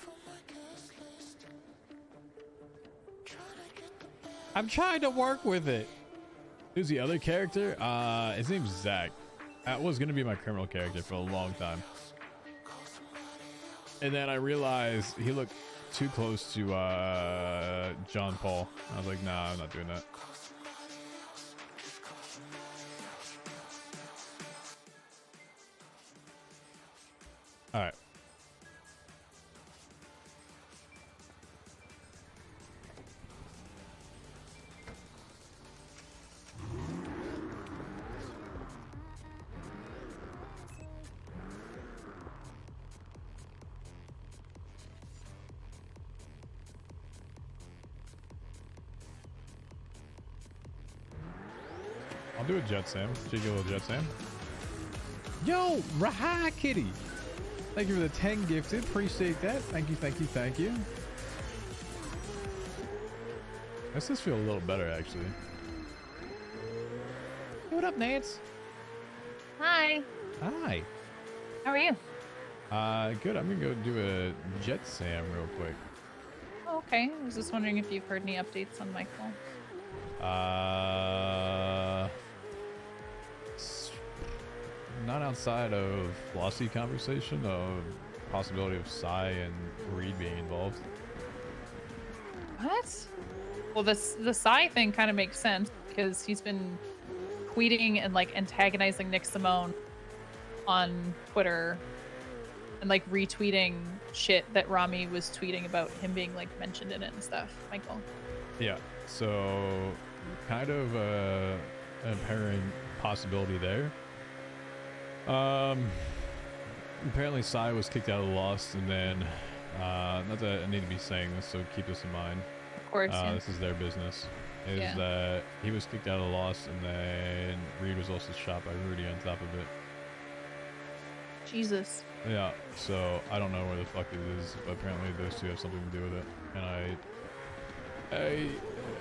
I'm trying to work with it. Who's the other character? His name's Zach. That was gonna be my criminal character for a long time. And then I realized he looked too close to John Paul. I was like, nah, I'm not doing that. All right. I'll do a Jet Sam. Cheeky little Jet Sam. Yo, Raha Kitty. Thank you for the 10 gifted. Appreciate that. Thank you, thank you, thank you. This does feel a little better, actually. Hey, what up, Nance? Hi. Hi. How are you? Good. I'm gonna go do a Jet Sam real quick. Oh, okay. I was just wondering if you've heard any updates on Michael. Not outside of Flossy conversation of possibility of Psy and Reed being involved. What? Well, the Psy thing kind of makes sense because he's been tweeting and like antagonizing Nick Simone on Twitter and like retweeting shit that Rami was tweeting about him being like mentioned in it and stuff. Michael. Yeah. So kind of an apparent possibility there. Apparently Sai was kicked out of the Lost, and then not that I need to be saying this, so keep this in mind. Of course. Yeah. This is their business. Is that he was kicked out of the Lost, and then Reed was also shot by Rudy on top of it. Jesus. Yeah, so I don't know where the fuck it is, but apparently those two have something to do with it. And I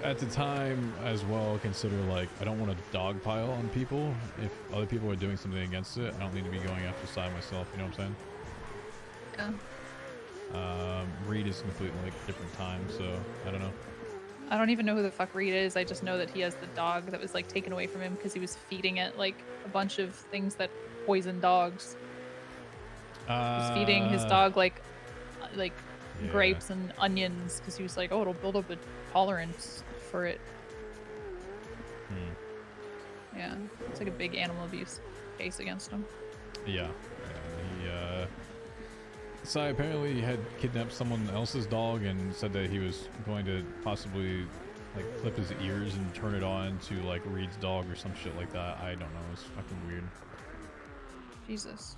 at the time as well consider, like, I don't want to dogpile on people. If other people are doing something against it, I don't need to be going after Sai myself, you know what I'm saying? Yeah. Reed is completely like different time, so I don't know. I don't even know who the fuck Reed is. I just know that he has the dog that was like taken away from him because he was feeding it like a bunch of things that poison dogs. He was feeding his dog like grapes and onions because he was like, oh, it'll build up a tolerance for it. Yeah, it's like a big animal abuse case against him. Yeah. Sai apparently had kidnapped someone else's dog and said that he was going to possibly like clip his ears and turn it on to like Reed's dog or some shit like that. I don't know. It's fucking weird. Jesus.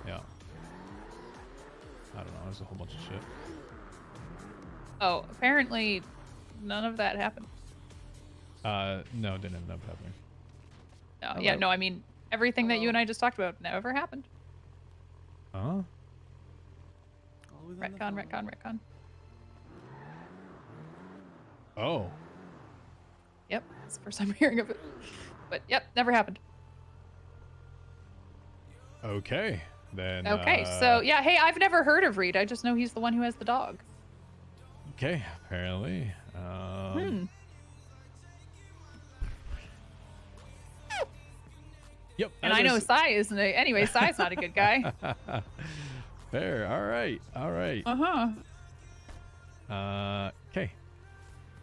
Yeah. I don't know. There's a whole bunch of shit. Oh, apparently none of that happened. No, it didn't end up happening. No, yeah, no, I mean, everything that you and I just talked about never happened. Huh? Retcon. Oh. Yep, it's the first time hearing of it. But yep, never happened. Okay, then. Okay, so yeah, hey, I've never heard of Reed. I just know he's the one who has the dog. Okay, apparently. Yep. And I know Sai isn't a, anyway, Sai's not a good guy. Fair. All right. Okay.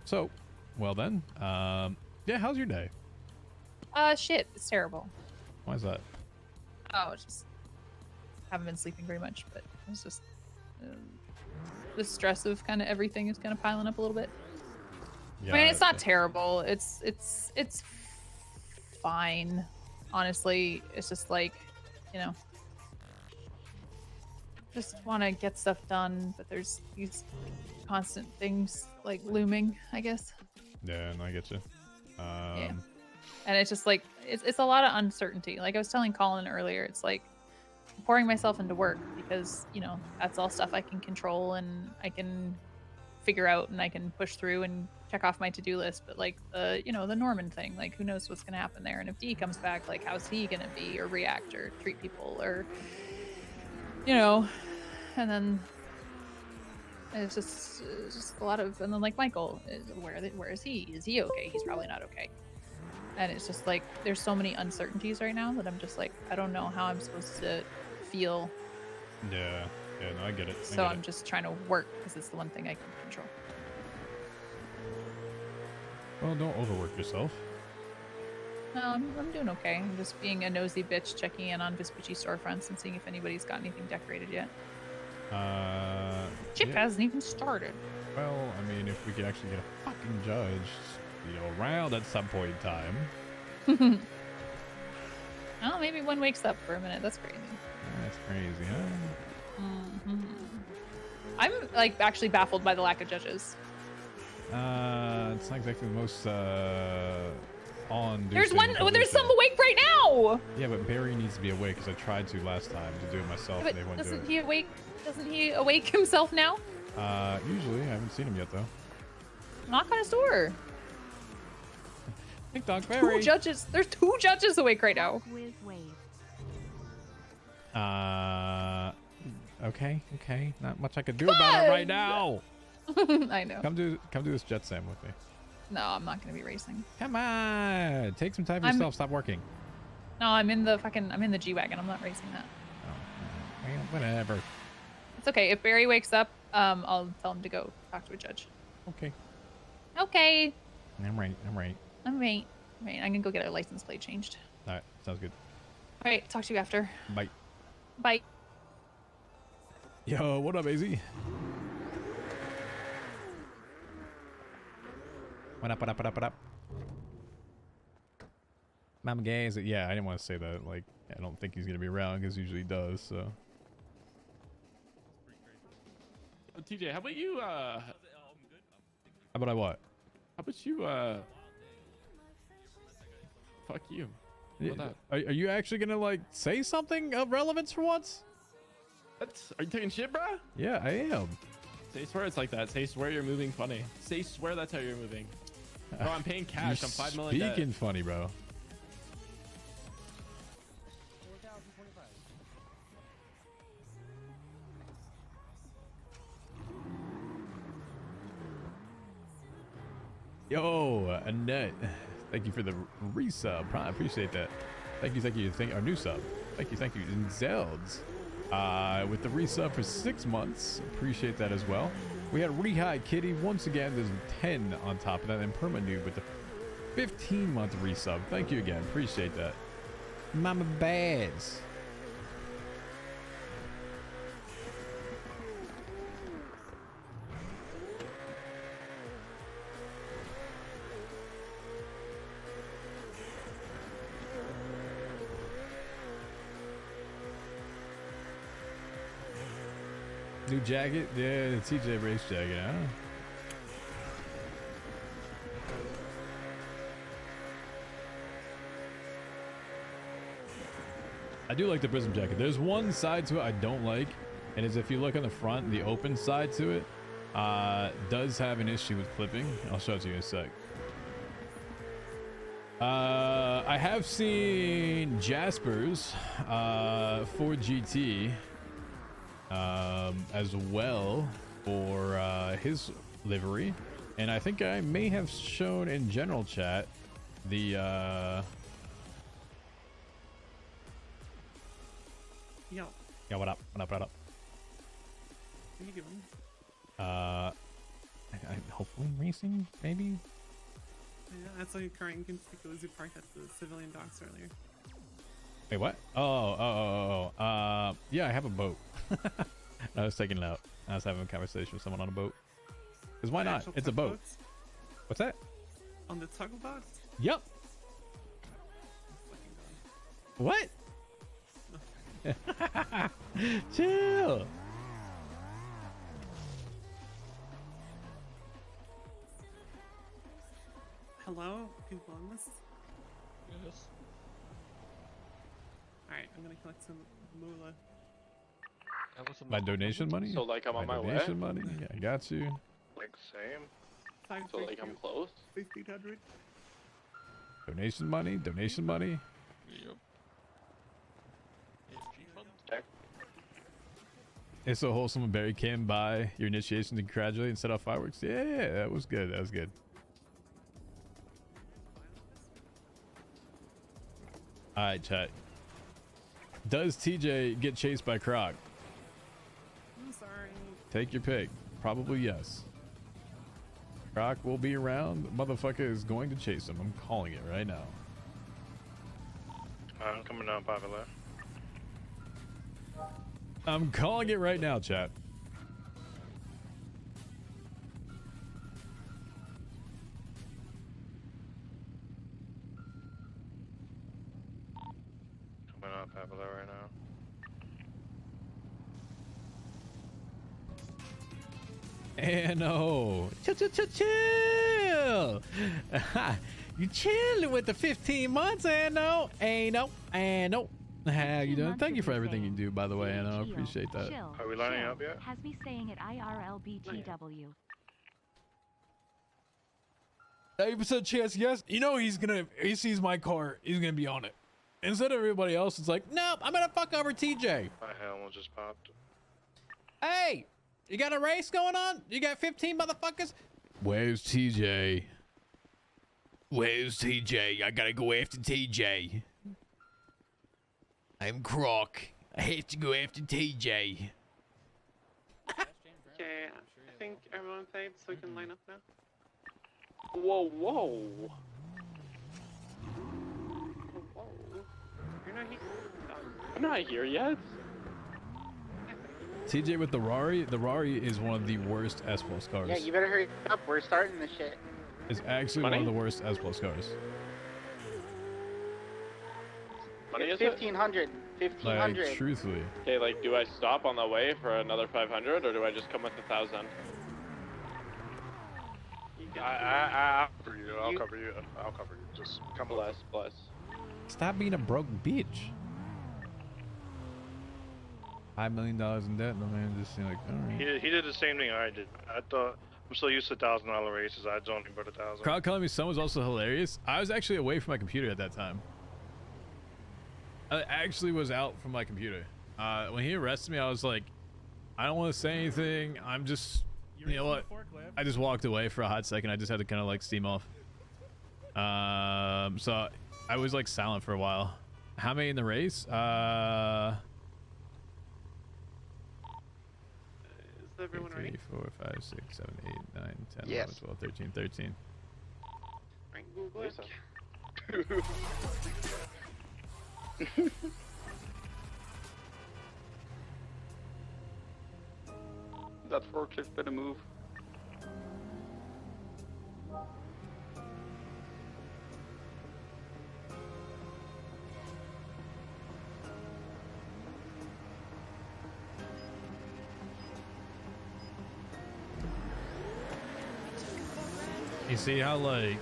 So, well then. Yeah, how's your day? Shit, it's terrible. Why is that? Oh, it's just haven't been sleeping very much, but it's just the stress of kind of everything is kind of piling up a little bit. Yeah, I mean, it's not terrible. It's fine. Honestly, it's just like, you know, just want to get stuff done, but there's these constant things like looming, I guess. Yeah, and I get you. Yeah. And it's just like, it's a lot of uncertainty. Like I was telling Colin earlier, it's like pouring myself into work because, you know, that's all stuff I can control and I can figure out and I can push through and check off my to-do list. But like the, you know, the Norman thing, like who knows what's going to happen there. And if D comes back, like how's he going to be or react or treat people or, you know, and then it's just a lot of, and then like Michael, where is he? Is he okay? He's probably not okay. And it's just like, there's so many uncertainties right now that I'm just like, I don't know how I'm supposed to feel. Yeah, no, I get it. So I'm just trying to work because it's the one thing I can control. Well, don't overwork yourself. No, I'm doing okay. I'm just being a nosy bitch, checking in on Vespucci storefronts and seeing if anybody's got anything decorated yet. Chip hasn't even started. Well, I mean, if we could actually get a fucking judge, you know, around at some point in time. Oh, maybe one wakes up for a minute. That's crazy. That's crazy, huh? I'm like actually baffled by the lack of judges. It's not exactly the most on. There's some awake right now. Yeah, but Barry needs to be awake because I tried to last time to do it myself. Yeah, and they wouldn't do it. Doesn't he awake himself now? Usually. I haven't seen him yet though. Knock on his door. TikTok Barry. There's two judges awake right now. Okay. Not much I could do about it right now. I know. Come do this jet sam with me. No, I'm not gonna be racing. Come on, take some time for yourself. Stop working. No, I'm in the G-Wagon. I'm not racing that. Oh, whatever. It's okay. If Barry wakes up, I'll tell him to go talk to a judge. Okay. Okay. I'm right. I'm gonna go get our license plate changed. All right, sounds good. All right, talk to you after. Bye. Bye. Yo, what up, AZ? What up, what up, what up, what up? Mama gay, is it? Yeah, I didn't want to say that. Like, I don't think he's gonna be around because he usually does, so. TJ, how about you, How about I what? how about you, fuck you. How about that? Are you actually gonna, like, say something of relevance for once? Are you taking shit, bro? Yeah, I am. Say swear it's like that. Say swear you're moving funny. Say swear that's how you're moving. Bro, I'm paying cash. I'm 5 million debt. Speaking funny, bro. Yo, Annette, thank you for the resub. I appreciate that. Thank you, thank our new sub. Thank you, and Zelds, with the resub for 6 months. Appreciate that as well. We had Rehigh Kitty once again. There's 10 on top of that, and Permanoob with the 15-month resub. Thank you again. Appreciate that. Mama Bads. New jacket? Yeah, the TJ race jacket, huh? I do like the prism jacket. There's one side to it I don't like, and is if you look on the front, the open side to it does have an issue with clipping. I'll show it to you in a sec. I have seen Jasper's Ford GT as well for his livery, and I think I may have shown in general chat the Yo. Yeah, what up? What up? What are you doing? Hopefully racing, maybe. Yeah, that's like occurring conspicuously parked at the civilian docks earlier. Wait, what? Oh. Yeah, I have a boat. I was taking it out. I was having a conversation with someone on a boat. Because why not? It's a boat. Boats? What's that? On the tugboat? Yep. What? Chill. Hello? People on this? Yes. Alright, I'm gonna collect some moolah. My donation money? So, like, I'm on my way? donation money? Yeah, I got you. Like, same. So, like, I'm close? 1,500. Donation money? Donation money? Yep. It's so wholesome when Barry came by your initiation to congratulate and set off fireworks. Yeah, that was good. That was good. All right, chat. Does TJ get chased by Croc? I'm sorry. Take your pick. Probably yes. Croc will be around. The motherfucker is going to chase him. I'm calling it right now. I'm coming down popular. I'm calling it right now, chat. Coming up popular right now. And oh, chill. You chilling with the 15 months, and no. How you doing? Thank you for everything you do, by the way, and I appreciate that. Are we lining up yet? Has me saying it IRLBTW. 80% chance, yes. You know he sees my car, he's gonna be on it. Instead of everybody else, it's like, nope, I'm gonna fuck over TJ. My helmet just popped. Hey, you got a race going on? You got 15 motherfuckers? Where's TJ? Where's TJ? I gotta go after TJ. I'm Croc. I have to go after TJ. Okay, I think everyone's paid so we can line up now. Whoa, whoa. You're not here. I'm not here yet. TJ with the Rari. The Rari is one of the worst S Plus cars. Yeah, you better hurry up. We're starting this shit. It's actually one of the worst S Plus cars. Money is it? 1500. 1500. Like, truthfully. Okay, like, do I stop on the way for another 500, or do I just come with 1,000? I'll cover you. I'll cover you. I'll cover you. Just come bless. Stop being a broke bitch. $5 million in debt, the man just like, all right. He did the same thing I did. I thought I'm so used to $1,000 races. I don't but 1,000. Crowd calling me son was also hilarious. I was actually away from my computer at that time. I actually was out from my computer. When he arrested me, I was like, I don't want to say anything. I'm just, you know what? I just walked away for a hot second. I just had to kind of like steam off. So I was like silent for a while. How many in the race? Is everyone 3, ready? 4, 5, 6, 7, 8, 9, 10, Yes. 11, 12, 13, 13. That forklift better move. You see how like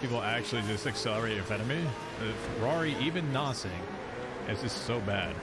people actually just accelerate in front of me? The Rari even nosing. It's just so bad.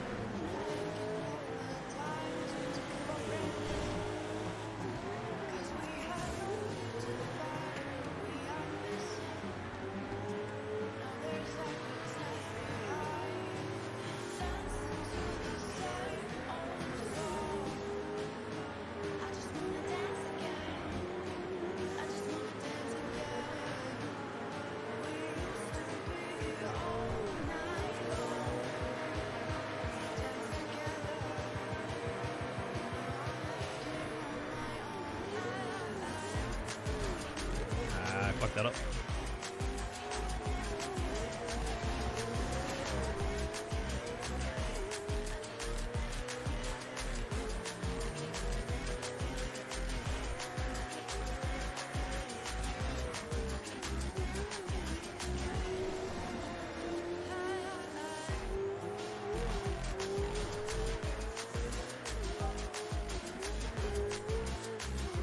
Fuck that up.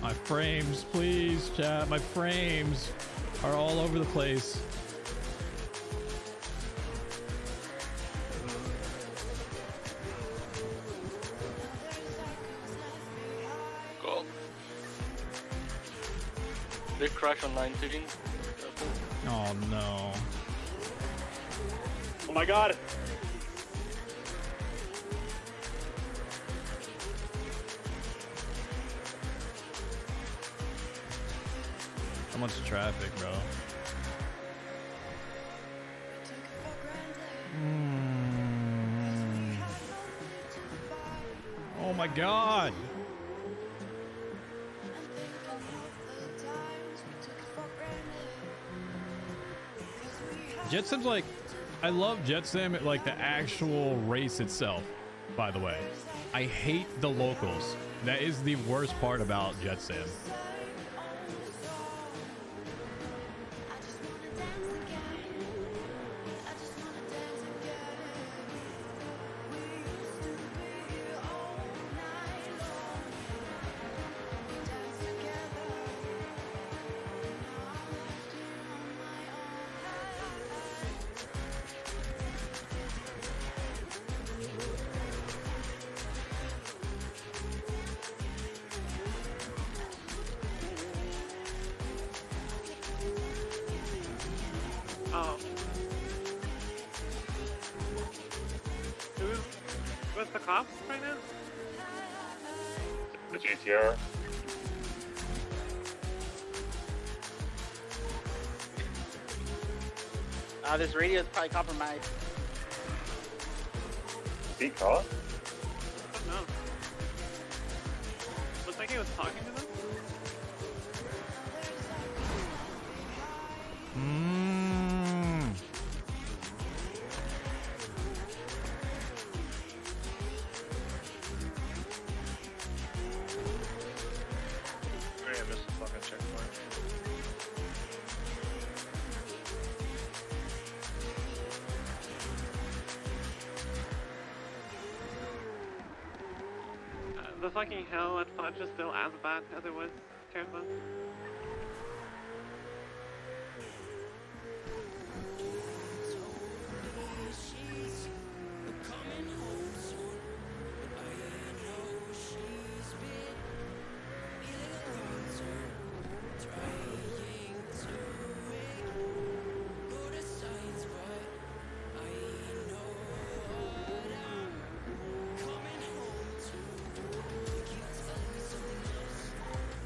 My frames, please, chat. My frames are all over the place. Go. Big crash on 913. Oh no. Oh my god! How much traffic, bro? Oh my god! Jet Sim's like, I love Jet Sim, like the actual race itself, by the way. I hate the locals. That is the worst part about Jet Sim. Oh. Who's with the cops right now? The GTR. This radio is probably compromised. He caught? No. Looks like he was talking to them. The fucking hell at Fudge is still as bad as it was. Careful.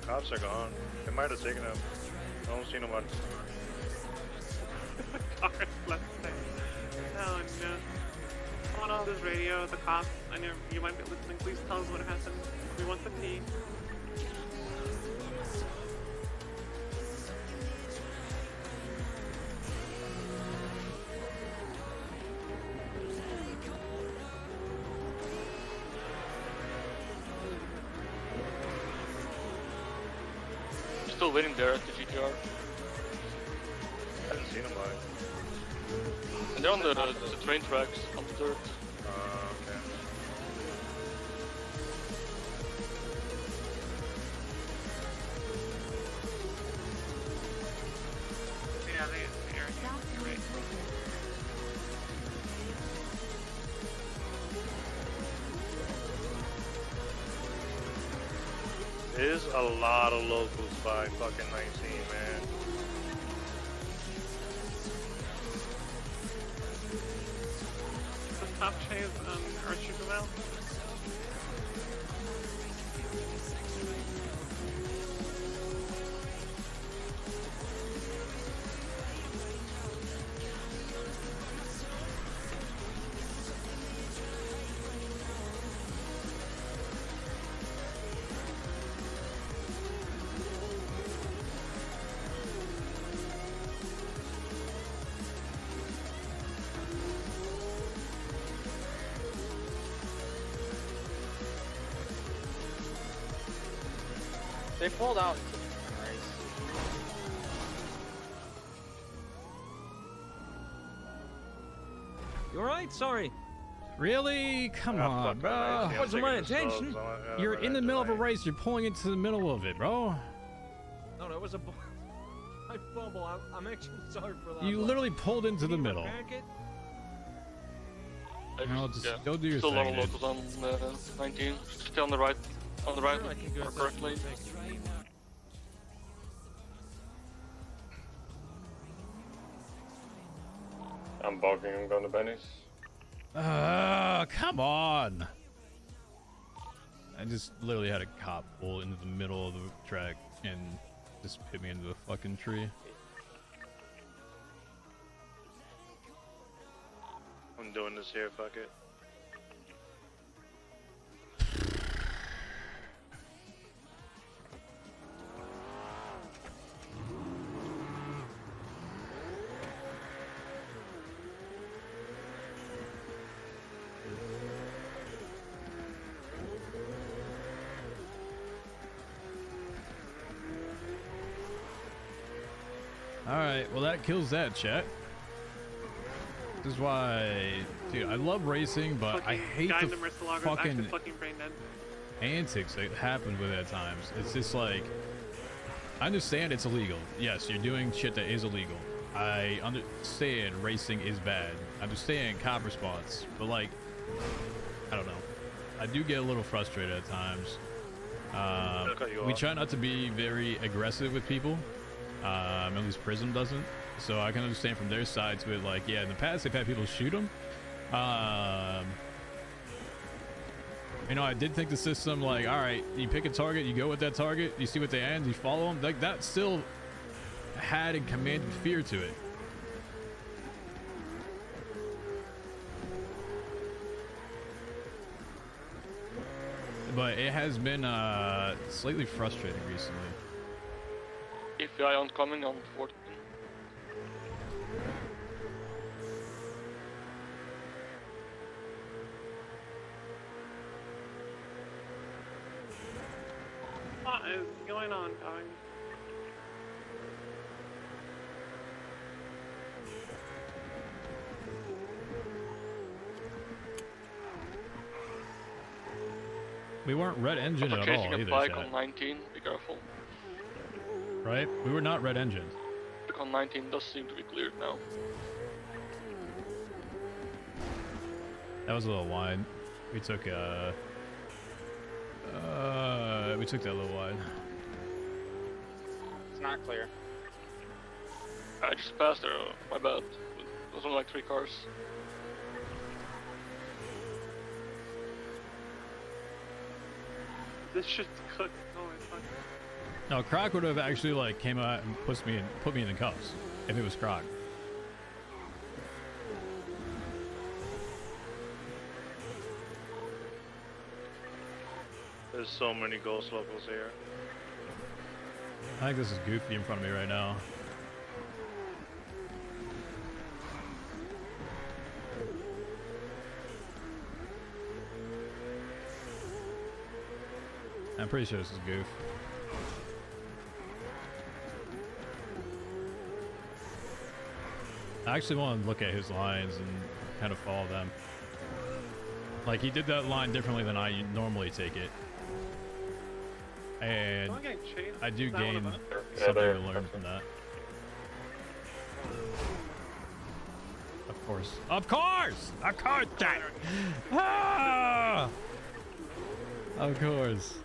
Cops are gone. They might have taken him. I don't see nobody. Cars, let's say. Oh no. On all this radio, the cops, I know you might be listening, please tell us what happened. We want the tea. Still waiting there at the GTR. I haven't seen nobody. And they're on the train tracks on the dirt. Okay. Yeah, they're right. There's a lot of locals by fucking 19, man. The top chase or Supermail. They pulled out. You alright? Sorry. Really? Come on, bro. Wasn't my intention. You're in the middle of a race. You're pulling into the middle of it, bro. No, it was a my bubble. I'm actually sorry for that. You literally pulled into the middle. Packet? No, just go do your Still a lot thing, of dude. locals on 19. Stay on the right. On the right. I can go Or correctly. I'm bugging. I'm going to Benny's. Come on. I just literally had a cop pull into the middle of the track and just hit me into a fucking tree. I'm doing this here. Fuck it. Alright, well that kills that, chat. This is why, dude, I love racing, but I hate Guy in the the Murcielago is actually fucking fucking brain dead. antics that happen with it at times. It's just like, I understand it's illegal. Yes, you're doing shit that is illegal. I understand racing is bad. I understand cop response, but like, I don't know. I do get a little frustrated at times. We try not to be very aggressive with people. At least Prism doesn't. So I can understand from their side to it, like, yeah, in the past they've had people shoot them. You know, I did think the system, like, all right, you pick a target, you go with that target, you see what they end, you follow them. Like, that still had and commanded fear to it. But it has been slightly frustrating recently. API oncoming on 14. What is going on, guys? We weren't red engine I'm at chasing all a either, bike chat. on 19. Be careful. Right? We were not red engine. Bike on 19 does seem to be cleared now. That was a little wide. We took that a little wide. It's not clear. I just passed there. My bad. It was only like 3 cars. This shit's cooked. Oh my fuck. No, Croc would have actually like came out and put me in the cuffs if it was Croc. There's so many ghost locals here. I think this is Goofy in front of me right now. I'm pretty sure this is Goof. I actually want to look at his lines and kind of follow them. Like, he did that line differently than I normally take it. And Am I getting chased? I do Is that one gain of us? something to learn from that. Of course. Of course! Of course, Jack! Ah! Of course.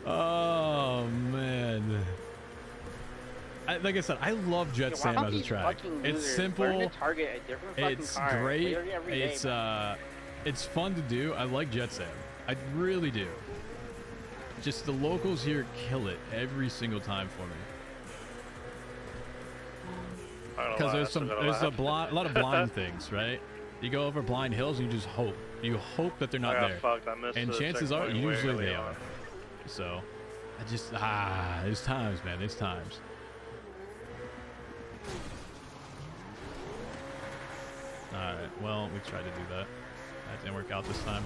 Oh, man. Like I said, I love Jet Sam as a track. It's simple. It's great. It's fun to do. I like Jet Sam. I really do. Just the locals here kill it every single time for me. Because there's a lot of blind things, right? You go over blind hills and you just hope. You hope that they're not there. And chances are, usually they are. So, I just, there's times, man. There's times. Alright, well, we tried to do that. That didn't work out this time.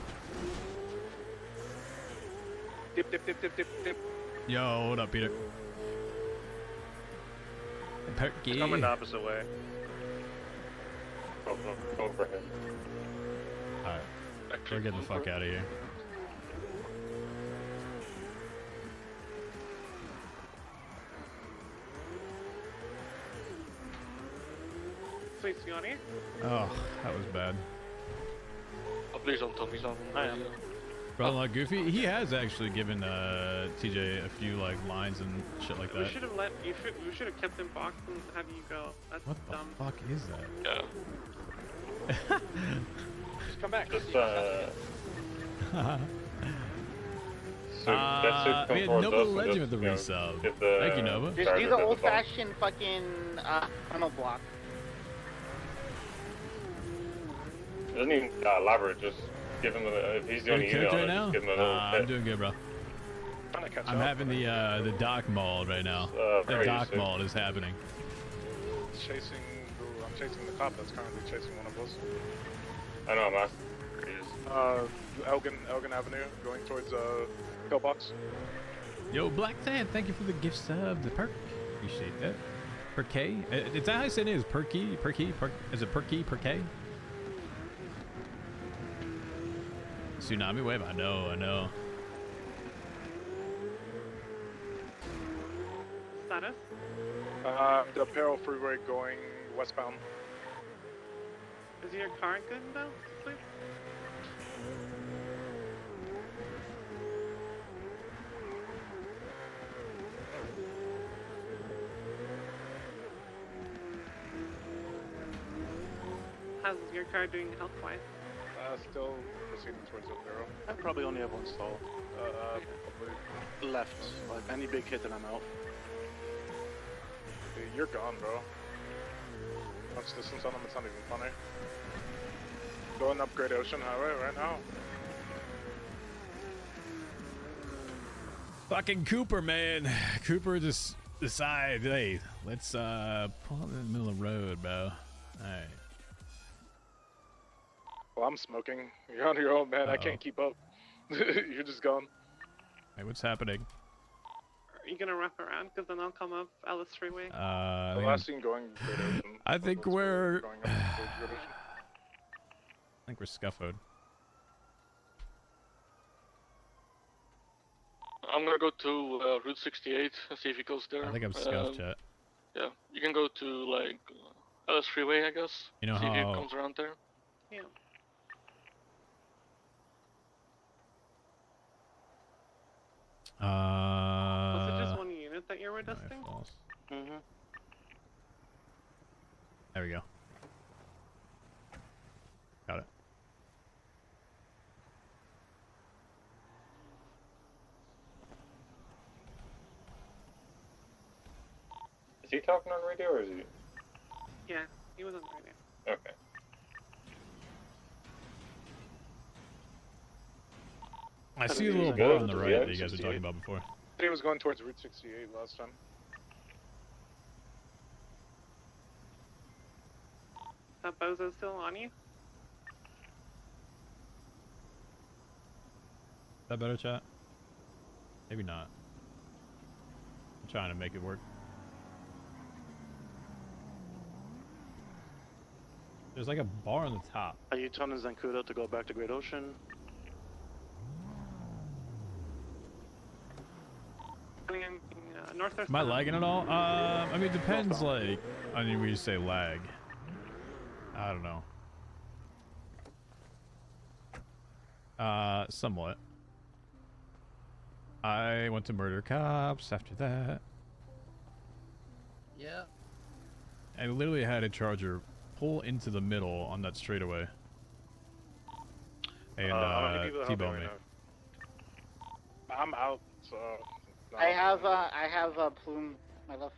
Dip, dip, dip, dip, dip, dip. Yo, what up, Peter? Perky. Coming the opposite way. Go for him. Alright, we're getting the fuck out of here. Sweet, you on here? Oh, that was bad. Oh, please don't tell me something. I am. Brother like Goofy, he has actually given TJ a few like lines and shit like We that. should have we should have kept him boxed and had you go. That's What the dumb. fuck is that? Yeah. Just come back. Just, we had Nova Legend with the resub. Thank you, Nova. Just do the old-fashioned fucking funnel block. Doesn't even elaborate, just give him if he's doing Doing email, right now? just give him a little I'm doing good, bro. Trying to catch I'm up. having the dock mauled right now. The very dock used to. mauled is happening. I'm chasing the cop that's currently chasing one of us. I know, I'm asking. Elgin Avenue, going towards pillbox. Yo, Black Sand, thank you for the gift sub, the perk. Appreciate that. Perky? Is that how I say it is? Perky? Is it Perky? Perky? Tsunami wave? I know. Status? The Peril Freeway going westbound. Is your car good though? Please? How's your car doing health-wise? Still proceeding towards the Peril. I probably only have one stall. Probably. Left. Like any big hit and I'm out. Dude, you're gone, bro. Much distance on them, it's not even funny. Going up Great Ocean Highway right now. Fucking Cooper, man. Cooper just decided, hey, let's pull out in the middle of the road, bro. Alright. Well, I'm smoking. You're on your own, man. I can't keep up. You're just gone. Hey, what's happening? Are you gonna wrap around? Because then I'll come up Alice Freeway. The last scene going Great Ocean. I think we're... Going up towards Great Ocean. I think we're scuffled. I'm gonna go to Route 68 and see if he goes there. I think I'm scuffed, chat. Yeah, you can go to like Ellis Freeway, I guess. You know see if how- he comes around there. Yeah. Was it just one unit that you were dusting? Mm-hmm. There we go. Got it. Is he talking on radio or is he? Yeah, he was on the radio. Okay. I see a little bar on the right that you guys were talking about before. He was going towards Route 68 last time. Is that bozo still on you? Is that better, chat? Maybe not. I'm trying to make it work. There's like a bar on the top. Are you telling Zancudo to go back to Great Ocean? North or Am I lagging at all? I mean, it depends, like, on when you say lag. I don't know. Somewhat. I went to murder cops after that. Yeah. I literally had a charger pull into the middle on that straightaway. And, how many people are helping T-bone me. right now? I'm out, so. I have a plume, my love.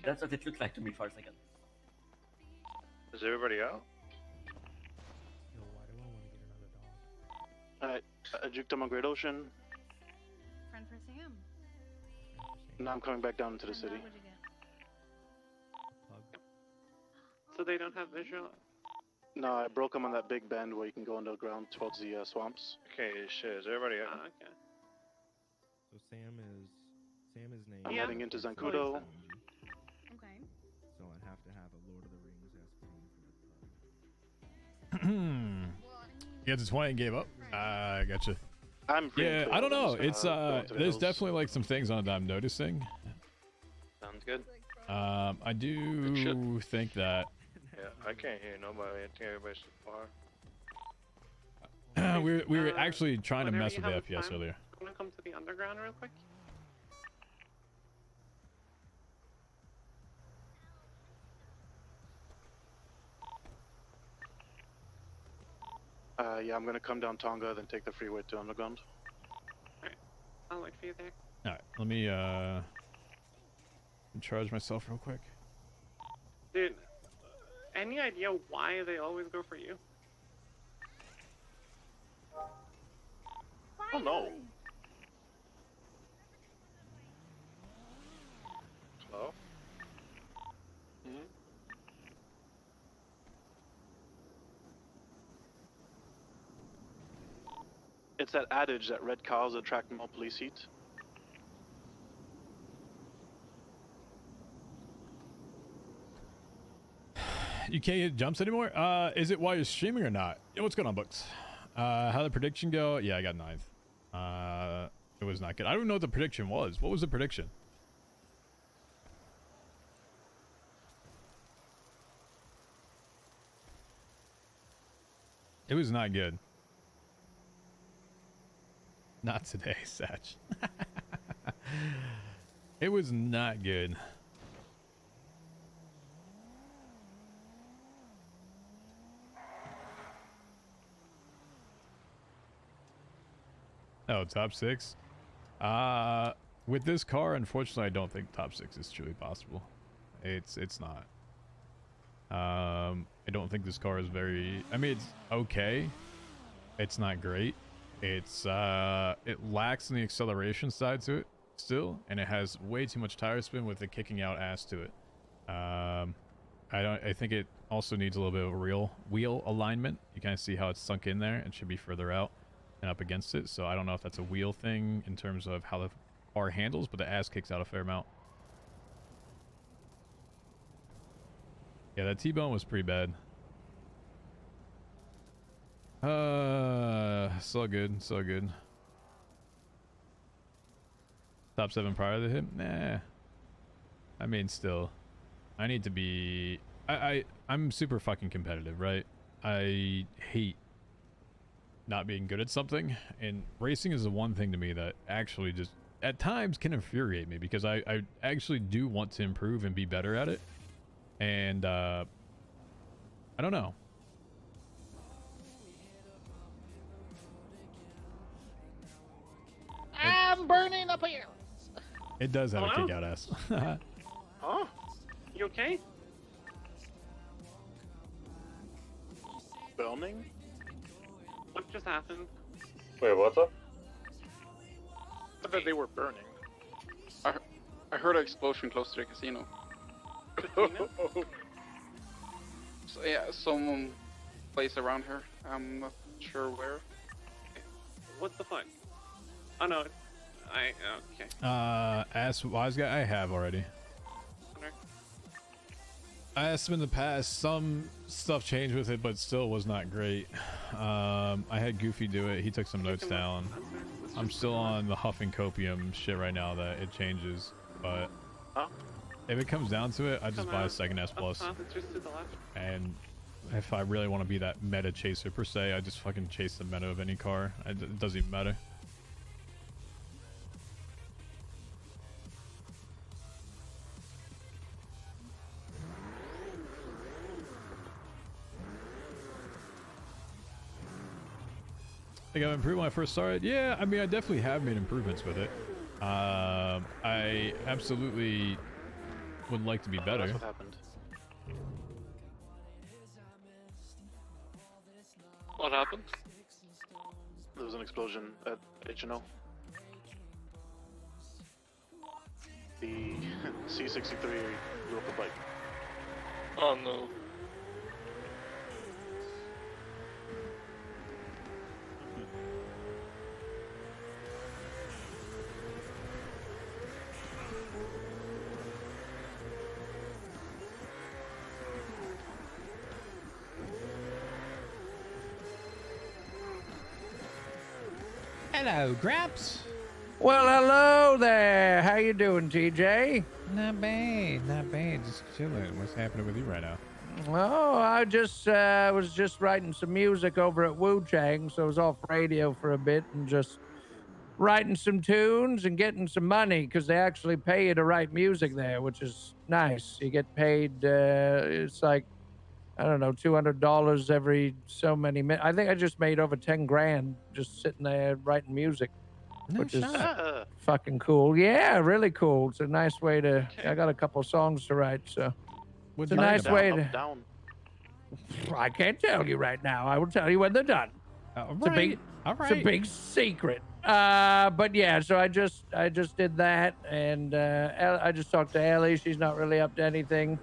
That's what it looked like to me for a second. Is everybody out? Alright, I juked him on Great Ocean. Friend for Sam. Now I'm coming back down into the city. So they don't have visual. No, I broke him on that big bend where you can go underground towards the swamps. Okay, shit, is everybody out? Okay. So Sam is named. I'm heading into Zancudo. Okay. So I'd have to have a Lord of the Rings esque. You got to 20 and gave up? I gotcha. I'm free Yeah, and clear. I don't know. I'm just It's gonna go into the there's hills. definitely like some things on it that I'm noticing. Sounds good. I do think that Yeah, I can't hear nobody. I think everybody's so far. we were actually trying to Whenever mess you with the have FPS time, earlier. I'm gonna come to the underground real quick. Yeah, I'm gonna come down Tonga, then take the freeway to underground. I'll wait for you there. All right, let me charge myself real quick. Dude, any idea why they always go for you? Oh no. Hello? It's that adage that red cows attract more police heat. You can't hit jumps anymore? Is it while you're streaming or not? Yeah, what's going on, Books? How the prediction go? Yeah, I got 9th. It was not good. I don't even know what the prediction was. What was the prediction? It was not good. Not today, Satch. It was not good. Oh, top 6? With this car, unfortunately, I don't think top 6 is truly possible. It's not. I don't think this car is very... I mean, it's okay. It's not great. It's it lacks in the acceleration side to it still, and it has way too much tire spin with the kicking out ass to it. I think it also needs a little bit of a wheel alignment. You kind of see how it's sunk in there and should be further out and up against it. So I don't know if that's a wheel thing in terms of how the car handles, but the ass kicks out a fair amount. Yeah, that T-bone was pretty bad. So good, so good. Top 7 prior to him? Nah. I mean, still, I need to be. I'm super fucking competitive, right? I hate not being good at something, and racing is the one thing to me that actually just at times can infuriate me, because I actually do want to improve and be better at it, and I don't know. I'm burning up here. It does have a Hello? kick out ass. Huh? You okay? Burning? What just happened? Wait, what's up? I thought they were burning. I heard an explosion close to the casino. So, yeah, some place around here. I'm not sure where. What the fuck? Oh no. Okay. Ask Wise Guy, I have already. Okay. I asked him in the past. Some stuff changed with it, but still was not great. I had Goofy do it. He took some notes down. I'm still on the huffing copium shit right now that it changes, but if it comes down to it, I just buy a second S Plus. It's just to the left. And if I really want to be that meta chaser per se, I just fucking chase the meta of any car. It doesn't even matter. I think I've improved when I first started. Yeah, I mean, I definitely have made improvements with it. I absolutely would like to be better. That's what happened. What happened? There was an explosion at H&O. The C63 blew up a bike. Oh no. Hello, Graps. Well, hello there. How you doing, TJ? Not bad, not bad. Just chilling. What's happening with you right now? Oh, I just was just writing some music over at Wu Chang, so I was off radio for a bit and just writing some tunes and getting some money, because they actually pay you to write music there, which is nice. You get paid. It's like, I don't know, $200 every so many minutes. I think I just made over 10 grand just sitting there writing music, which is fucking cool. Yeah, really cool. It's a nice way to. I got a couple songs to write, so it's a nice way to. Down. I can't tell you right now. I will tell you when they're done. It's a big, it's a big secret. But yeah, so I just did that, and I just talked to Ellie. She's not really up to anything.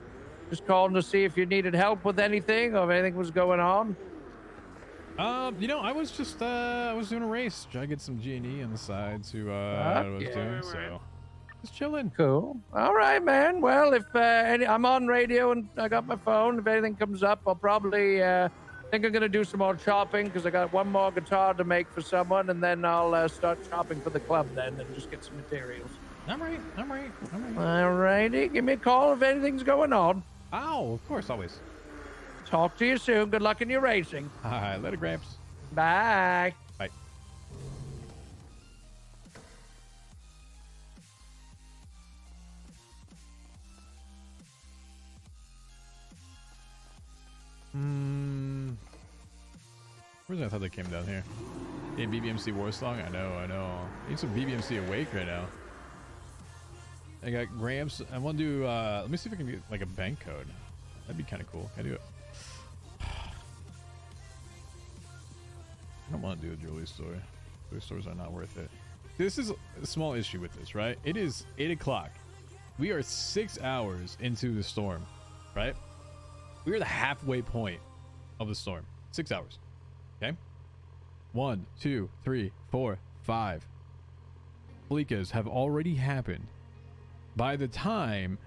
Just calling to see if you needed help with anything or if anything was going on. You know, I was just I was doing a race, trying to get some G&E on the side to what I was doing, so just chilling. Cool. All right, man. Well, if I'm on radio and I got my phone, if anything comes up, I'll probably think I'm gonna do some more chopping, because I got one more guitar to make for someone, and then I'll start chopping for the club then, and just get some materials. I'm right. All righty. Give me a call if anything's going on. Oh, of course, always. Talk to you soon. Good luck in your racing. All right, later, Gramps. Bye. Bye. Where's I thought they came down here? Yeah, BBMC War Song? I know. Need some BBMC Awake right now. I got Gramps. I want to do, let me see if I can get like a bank code. That'd be kind of cool. Can I do it? I don't want to do a jewelry store. Jewelry stores are not worth it. This is a small issue with this, right? It is 8 o'clock. We are 6 hours into the storm, right? We are the halfway point of the storm. 6 hours. Okay? 1, 2, 3, 4, 5 Fleekas have already happened. By the time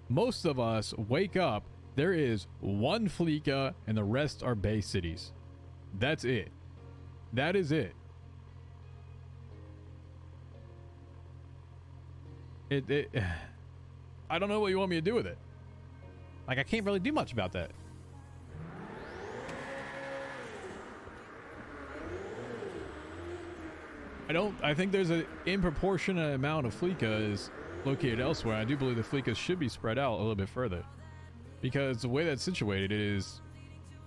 most of us wake up, there is one Fleeka and the rest are Bay cities. That's it. That is it. I don't know what you want me to do with it. Like, I can't really do much about that. I think there's an improportionate amount of Fleekas located elsewhere. I do believe the Fleekas should be spread out a little bit further. Because the way that's situated is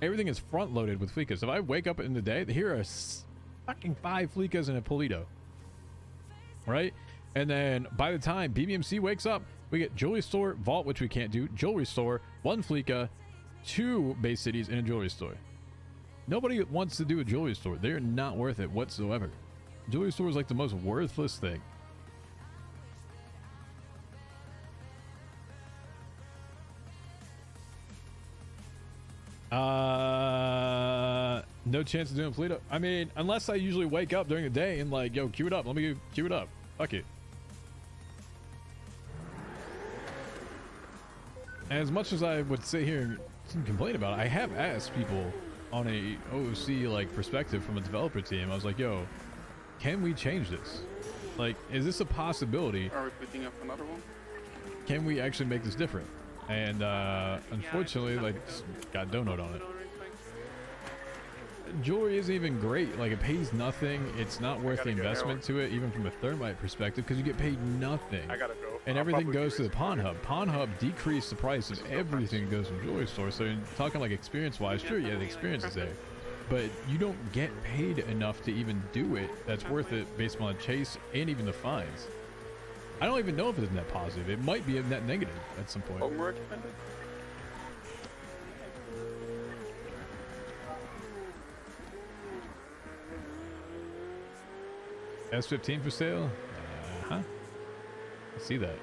everything is front loaded with Fleekas. If I wake up in the day, here are fucking 5 Fleekas in a Polito. Right? And then by the time BBMC wakes up, we get jewelry store, vault, which we can't do, jewelry store, 1 Fleeka, 2 base cities, and a jewelry store. Nobody wants to do a jewelry store. They're not worth it whatsoever. Jewelry store is like the most worthless thing. No chance of doing Fleeto. I mean, unless I usually wake up during the day and like, yo, queue it up. Let me queue it up. Fuck it. As much as I would sit here and complain about it, I have asked people on a OOC like perspective from a developer team. I was like, yo, can we change this? Like, is this a possibility? Are we picking up another one? Can we actually make this different? And unfortunately, like, got donut on it. Jewelry isn't even great. Like, it pays nothing. It's not worth the investment to it, even from a thermite perspective, because you get paid nothing. I gotta go. And everything goes to the pawn hub. Pawn hub decreased the price of everything goes from jewelry store. So you're talking like experience-wise, sure, yeah, the experience is there, but you don't get paid enough to even do it. That's worth it based on the chase and even the fines. I don't even know if it's net positive. It might be a net negative at some point. Home recommended? S15 for sale? I see that.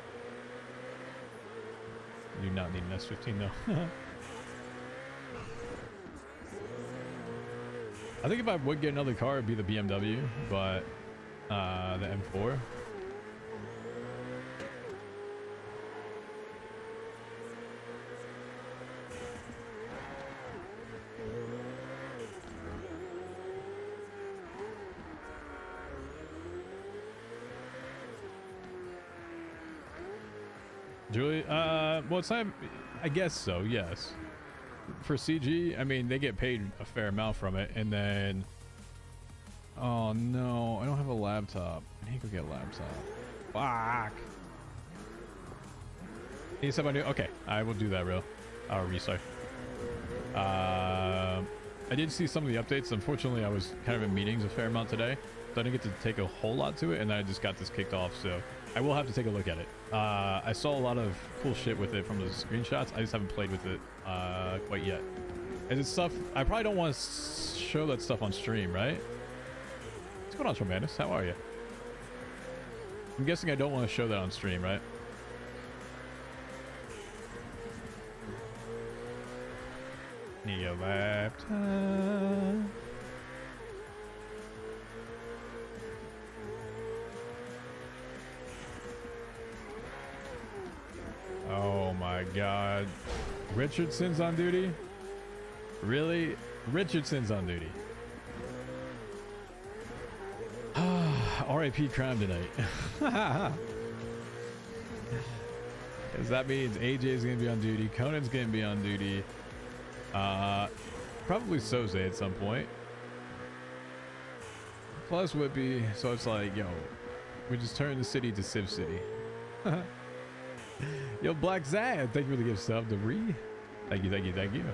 You do not need an S15 though. I think if I would get another car, it'd be the BMW, but the M4. Julie, well, it's not, I guess so, yes. For CG, I mean, they get paid a fair amount from it, and then, oh no, I don't have a laptop. I need to go get a laptop. Fuck. Need somebody new? Okay, I will do that, real. I'll restart. I did see some of the updates. Unfortunately, I was kind of in meetings a fair amount today, so I didn't get to take a whole lot to it, and I just got this kicked off, so I will have to take a look at it. I saw a lot of cool shit with it from the screenshots. I just haven't played with it quite yet. Is it stuff? I probably don't want to show that stuff on stream, right? What's going on, Tremendous? How are you? I'm guessing I don't want to show that on stream, right? Need a laptop. Oh my god. Richardson's on duty? Really? Richardson's on duty. R.I.P. crime tonight. Because that means AJ's gonna be on duty, Conan's gonna be on duty, probably Soze at some point. Plus Whippy, so it's like, yo, we just turned the city to Civ City. Yo, Black Zad, thank you for the gift sub to Ree. Thank you, thank you, thank you.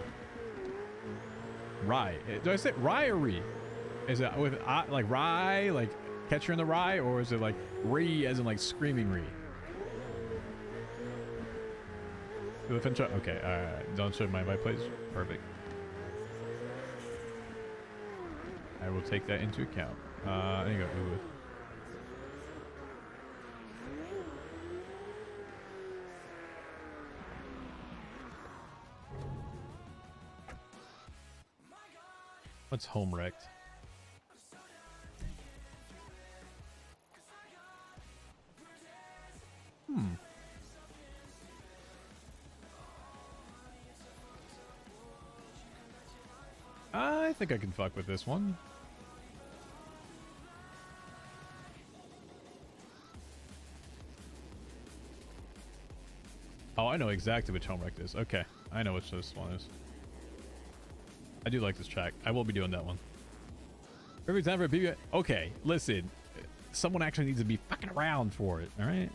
Rye. Do I say Rye or Ree? Is it with like Rye, like Catcher in the Rye, or is it like Ree as in like Screaming Ree? Okay, don't show my invite, please. Perfect. I will take that into account. There you go. Ooh. What's home wrecked? I think I can fuck with this one. Oh, I know exactly which home wreck this is. Okay, I know which this one is. I do like this track. I will be doing that one. Every time for a PB. Okay, listen. Someone actually needs to be fucking around for it, alright?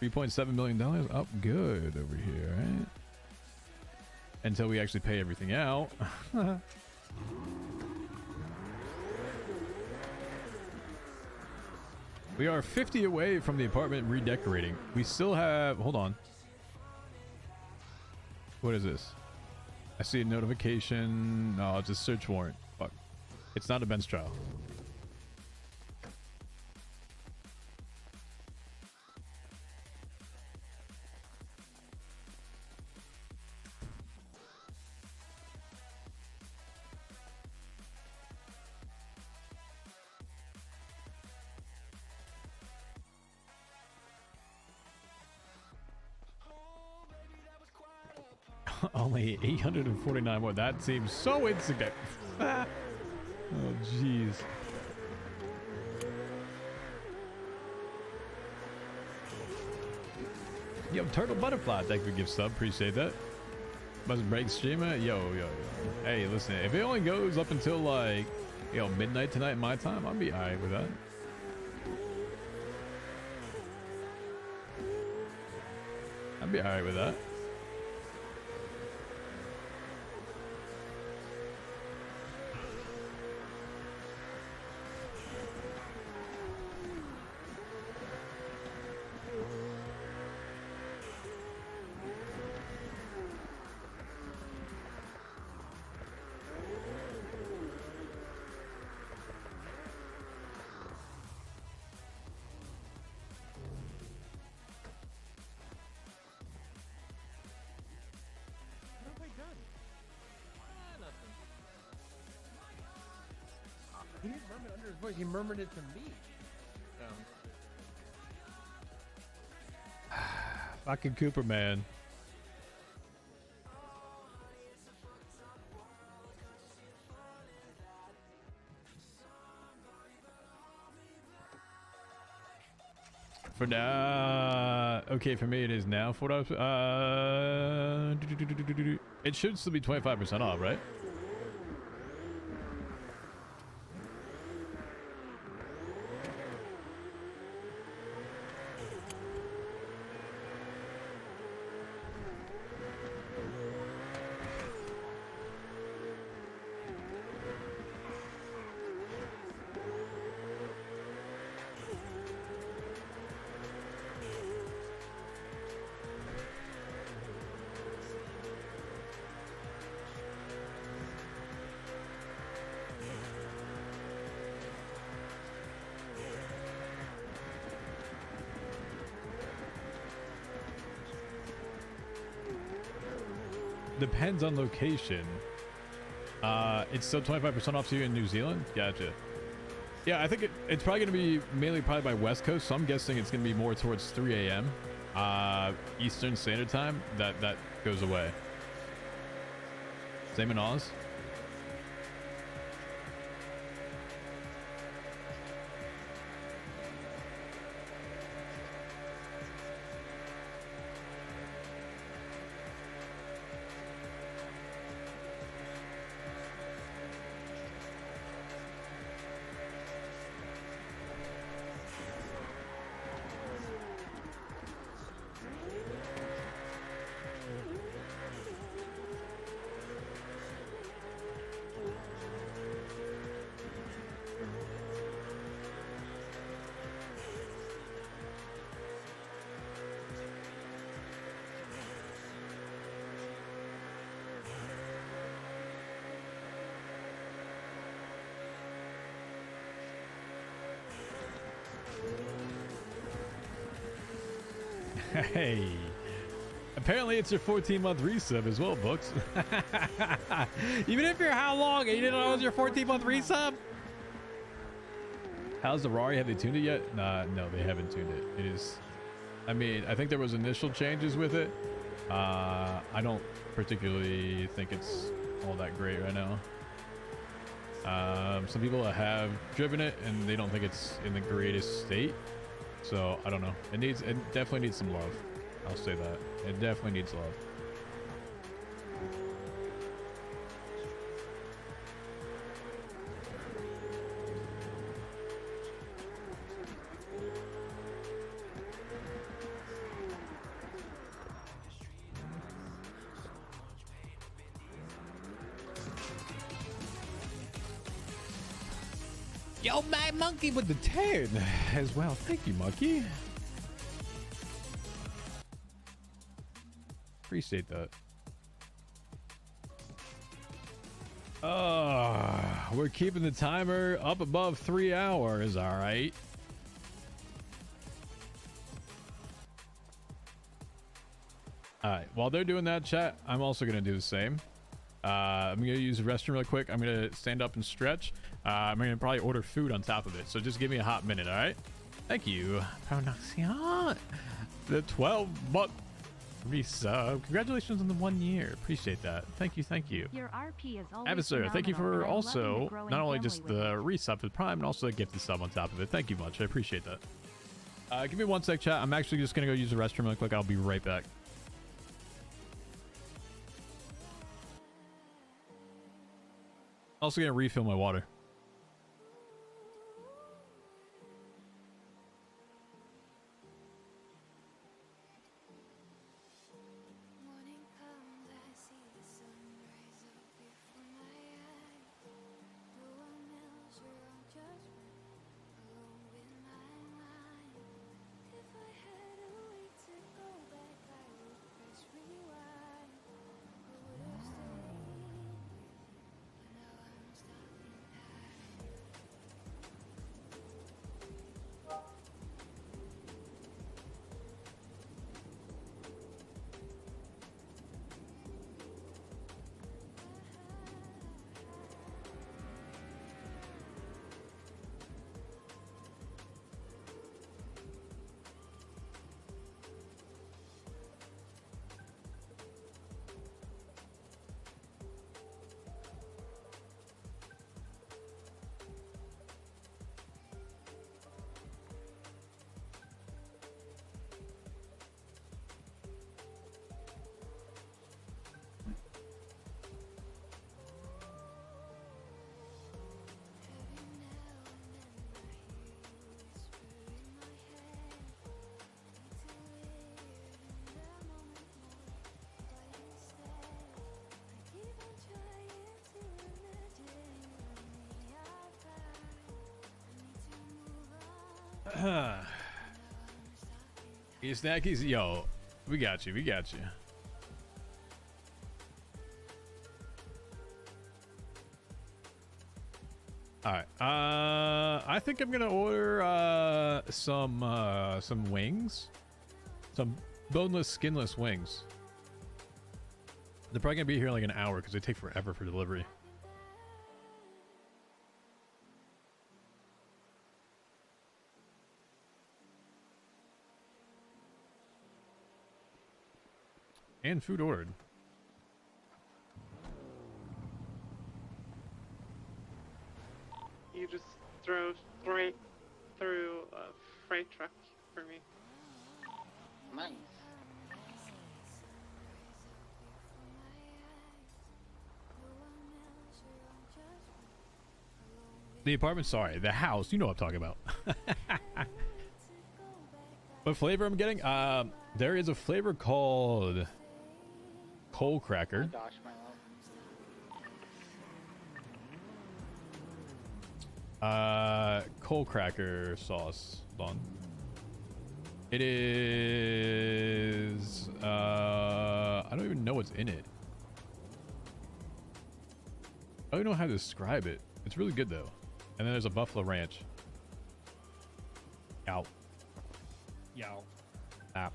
$3.7 million up good over here, right? Until we actually pay everything out. We are 50 away from the apartment redecorating. We still have... Hold on. What is this? I see a notification. No, it's a search warrant. Fuck. It's not a bench trial. Only 849 more. That seems so insignificant. Oh, jeez. Yo, Turtle Butterfly, thank you for gift sub. Appreciate that. Must break streamer. Yo. Hey, listen, if it only goes up until like, midnight tonight my time, I'll be alright with that. I'll be alright with that. He didn't murmur it under his voice. He murmured it to me. Fucking Cooper, man. For now, okay, for me it is now $4. It should still be 25% off, right? Depends on location. It's still 25% off to you in New Zealand? Gotcha. Yeah, I think it's probably going to be mainly by West Coast, so I'm guessing it's going to be more towards 3 a.m. Eastern Standard Time. That goes away. Same in Oz? Hey, apparently it's your 14-month resub as well, Books. Even if you're how long and you didn't know it was your 14-month resub? How's the Rari? Have they tuned it yet? No, they haven't tuned it. It is, I mean, I think there was initial changes with it. I don't particularly think it's all that great right now. Some people have driven it and they don't think it's in the greatest state. So I don't know. It definitely needs some love. I'll say that. It definitely needs love. Yo, my monkey with the 10 as well. Thank you, monkey. Appreciate that. We're keeping the timer up above 3 hours. All right. All right. While they're doing that, chat, I'm also going to do the same. I'm going to use the restroom real quick. I'm going to stand up and stretch. I'm going to probably order food on top of it. So just give me a hot minute, all right? Thank you. Pronunciation. The 12-month resub. Congratulations on the 1 year. Appreciate that. Thank you. Thank you. Your RP is always Adversary, thank you phenomenal, for and I'm loving also the growing not only family just with the you. resub to the Prime, and also the gifted sub on top of it. Thank you much. I appreciate that. Give me 1 sec, chat. I'm actually just going to go use the restroom real quick. I'll be right back. Also going to refill my water. You snackies, yo, we got you. We got you. All right. I think I'm gonna order some wings, some boneless, skinless wings. They're probably gonna be here in like an hour because they take forever for delivery. And food ordered. You just drove straight through a freight truck for me. Nice. The apartment, sorry, the house. You know what I'm talking about. What flavor I'm getting? There is a flavor called Coal Cracker. Gosh, my love. Coal Cracker sauce. Hold on. It is. I don't even know what's in it. I don't know how to describe it. It's really good though. And then there's a Buffalo Ranch. Yow. Yow. Ah.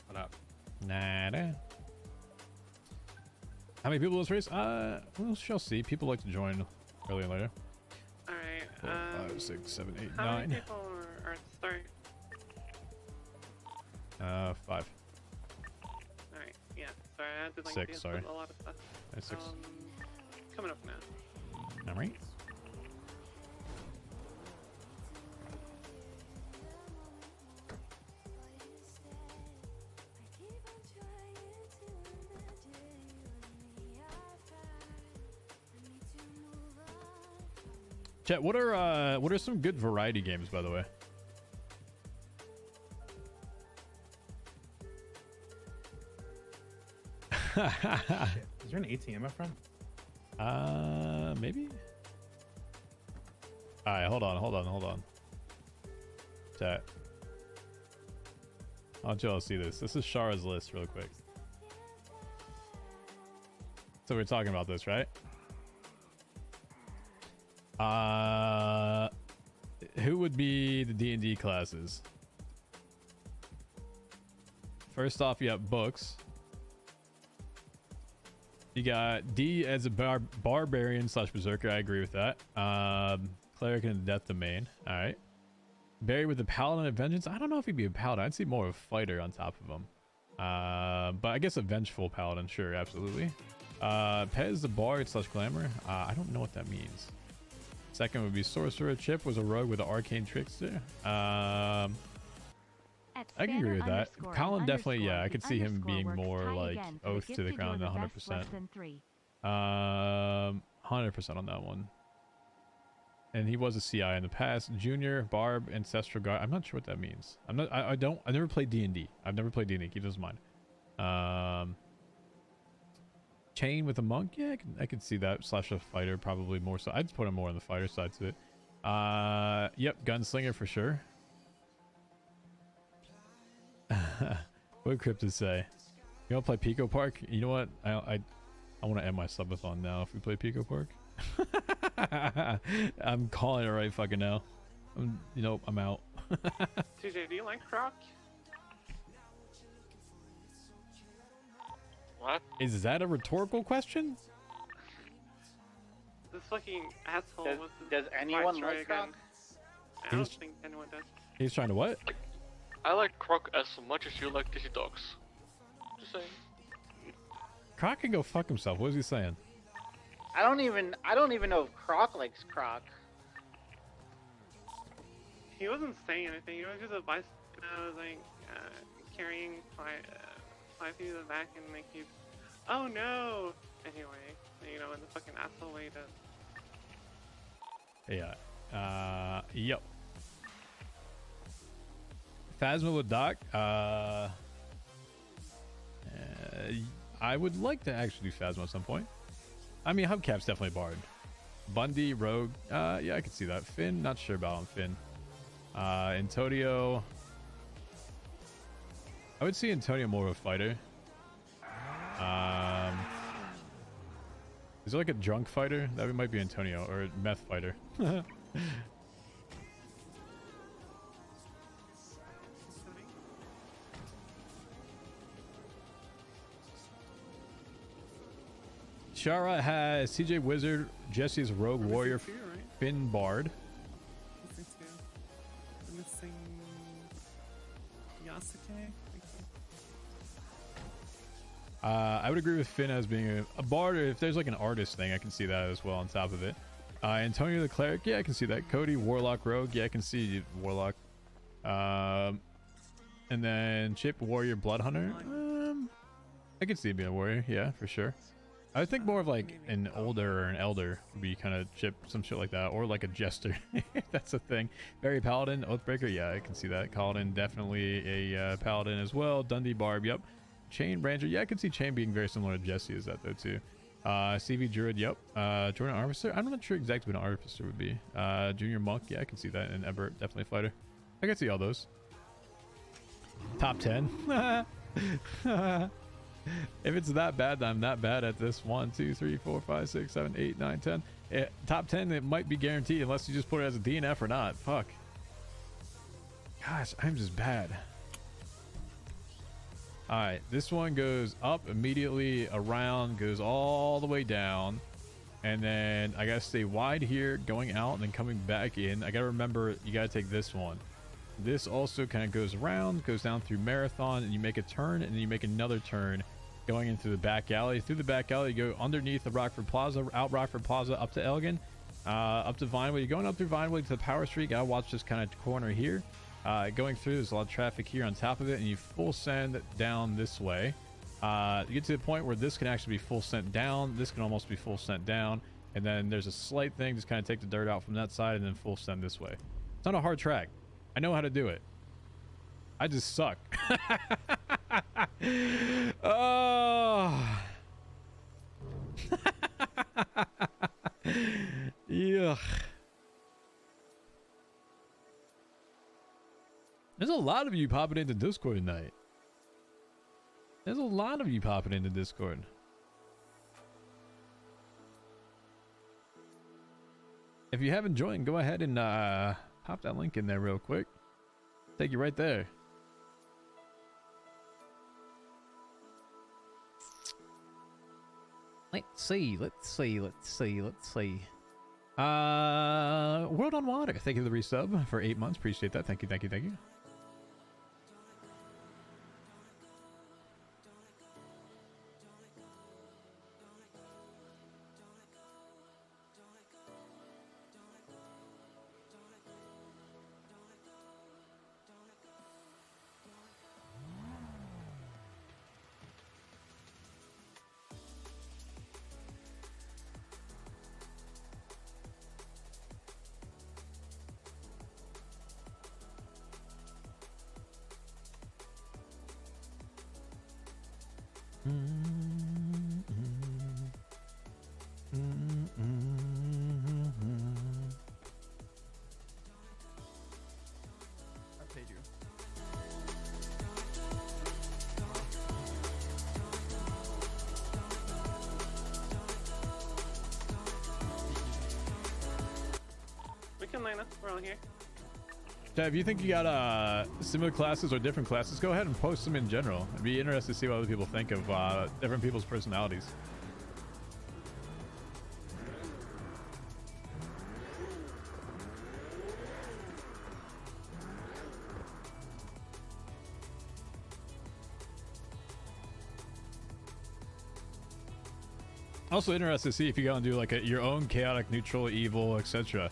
What up? Nada. How many people in this race? We shall see. People like to join early and later. Alright, 4, 5, 6, 7, 8, how 9. many people are at the start? 5. Alright, yeah, sorry, I had to like 6, deal sorry. with a lot of stuff. 6. Coming up now. All right. Chat, what are some good variety games, by the way? Is there an ATM up front? Maybe. All right, hold on. Chat. I want y'all to see this. This is Shara's list, real quick. So we're talking about this, right? Who would be the D&D classes? First off, you got books. You got D as a barbarian / berserker. I agree with that. Cleric in the death domain. All right. Barry with the paladin of vengeance. I don't know if he'd be a paladin. I'd see more of a fighter on top of him. But I guess a vengeful paladin. Sure, absolutely. Pez the bard / glamour. I don't know what that means. Second would be sorcerer. Chip was a rogue with an arcane trickster. I can agree with that. Paladin definitely, yeah. I could see him being more like oath to the ground 100%. 100% on that one. And he was a CI in the past. Junior, Barb, Ancestral Guard. I'm not sure what that means. I never played D&D. I've never played D&D. Keep this in mind. Chain with a monk. Yeah, I could see that. / a fighter, probably more so. I'd put him more on the fighter side to it. Yep, gunslinger for sure. What did Cryptid say? You want to play Pico Park? You know what? I want to end my subathon now if we play Pico Park. I'm calling it right fucking now. I'm out. TJ, do you like Croc? What? Is that a rhetorical question? This fucking asshole with Does anyone like Croc? I don't think anyone does. He's trying to what? I like Croc as much as you like Dizzy Dogs. Just saying. Croc can go fuck himself. What is he saying? I don't even know if Croc likes Croc. He wasn't saying anything. He was just a vice. I was like carrying five feet to the back and like he's, oh no. Anyway, in the fucking asshole way he does. Yeah. Yep. Phasma with Doc. I would like to actually do Phasma at some point. I mean, Hubcap's definitely Bard. Bundy, Rogue. Yeah, I can see that. Finn, not sure about on Finn. Antonio. I would see Antonio more of a fighter. Is there like a drunk fighter? That might be Antonio, or a meth fighter. Shara has CJ Wizard, Jesse's Rogue Warrior, Finn Bard. I'm missing Yasuke. I would agree with Finn as being a bard. Or if there's like an artist thing, I can see that as well on top of it. Antonio the Cleric, yeah, I can see that. Cody, Warlock, Rogue, yeah, I can see Warlock. And then Chip, Warrior, Blood Hunter. I can see it being a warrior, yeah, for sure. I think more of like an older or an elder would be kind of Chip, some shit like that, or like a jester. That's a thing. Barry Paladin, Oathbreaker, yeah, I can see that. Paladin, definitely a Paladin as well. Dundee Barb, yep. Chain Ranger, yeah, I can see Chain being very similar to Jesse as that though too. CV Druid, yep. Jordan Artificer, I'm not sure exactly what an Artificer would be. Junior Monk, yeah, I can see that. And Ebert, definitely fighter. I can see all those. Top 10. If it's that bad, then I'm that bad at this. 1, 2, 3, 4, 5, 6, 7, 8, 9, 10. Top 10, it might be guaranteed unless you just put it as a DNF or not. Fuck. Gosh, I'm just bad. Alright, this one goes up immediately, around, goes all the way down. And then I gotta stay wide here, going out, and then coming back in. I gotta remember, you gotta take this one. This also kind of goes around, goes down through Marathon, and you make a turn, and then you make another turn going into the back alley. Through the back alley, you go underneath the Rockford Plaza, out Rockford Plaza, up to Elgin, up to Vinewood. You're going up through Vinewood to the Power Street. Gotta watch this kind of corner here. Going through, there's a lot of traffic here on top of it, and you full send down this way. You get to the point where this can actually be full sent down. This can almost be full sent down. And then there's a slight thing, just kind of take the dirt out from that side and then full send this way. It's not a hard track. I know how to do it. I just suck. Oh. Yuck. There's a lot of you popping into Discord tonight. There's a lot of you popping into Discord. If you haven't joined, go ahead and pop that link in there real quick. Take you right there. Let's see. World on Water. Thank you for the resub for 8 months. Appreciate that. Thank you. I paid you. We can line up. We're all here. If you think you got similar classes or different classes, go ahead and post them in general. I'd be interested to see what other people think of different people's personalities. Also interested to see if you go and do like your own chaotic, neutral, evil, etc.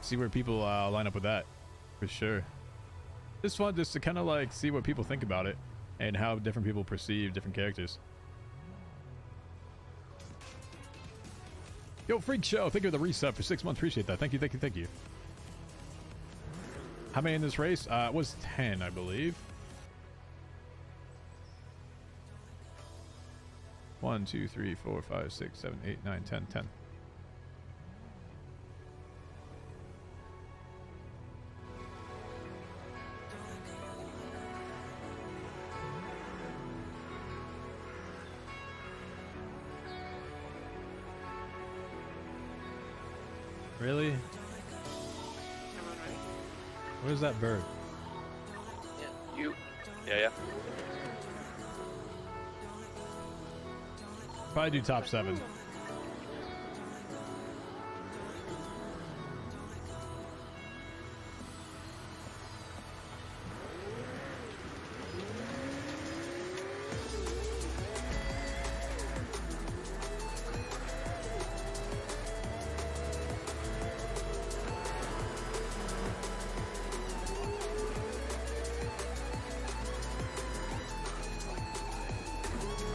See where people line up with that. For sure. It's fun just to kind of like see what people think about it and how different people perceive different characters. Yo, Freak Show, thank you for the resub for 6 months. Appreciate that. Thank you. How many in this race? It was 10, I believe. 1, 2, 3, 4, 5, 6, 7, 8, 9, 10, 10. Really? Where's that bird? You. Yeah. Probably do top 7.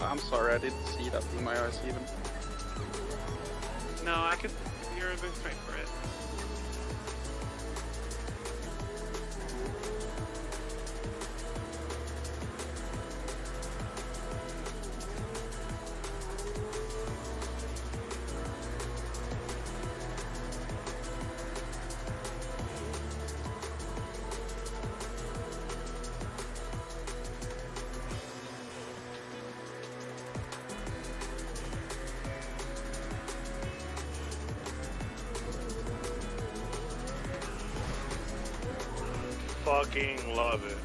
I'm sorry, I didn't see that in my eyes even. No, I could. You're going straight for it. Fucking love it.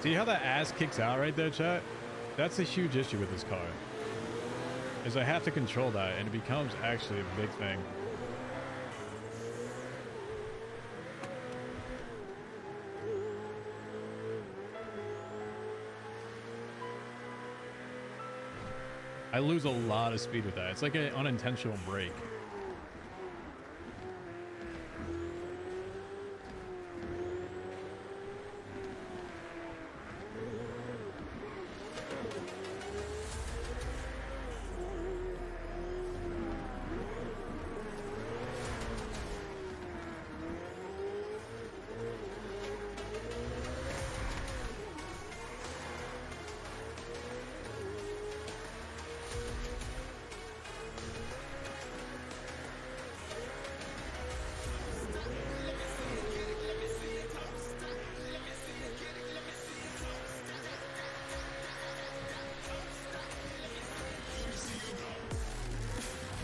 See how that ass kicks out right there, chat? That's a huge issue with this car. Is I have to control that, and it becomes actually a big thing. I lose a lot of speed with that. It's like an unintentional break.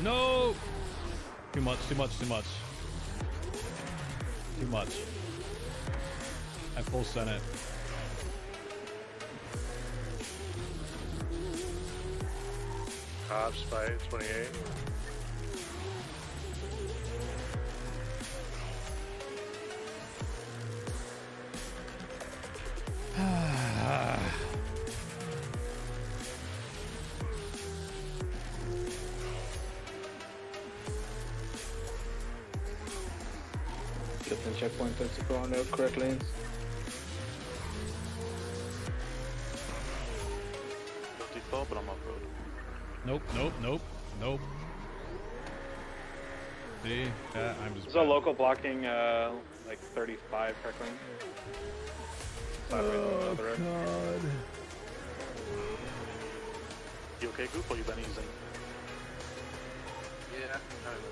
No! Too much, too much, too much. Too much. At full Senate. Cops by 28. Get the checkpoint that's to go on the correct lanes. Don't default, but I'm off road. Nope, nope, nope, nope. See? I'm just There's a local blocking like 35 correct lane. Sideways on the road. God. You okay, Goop? Or you been easing? Yeah, I don't know.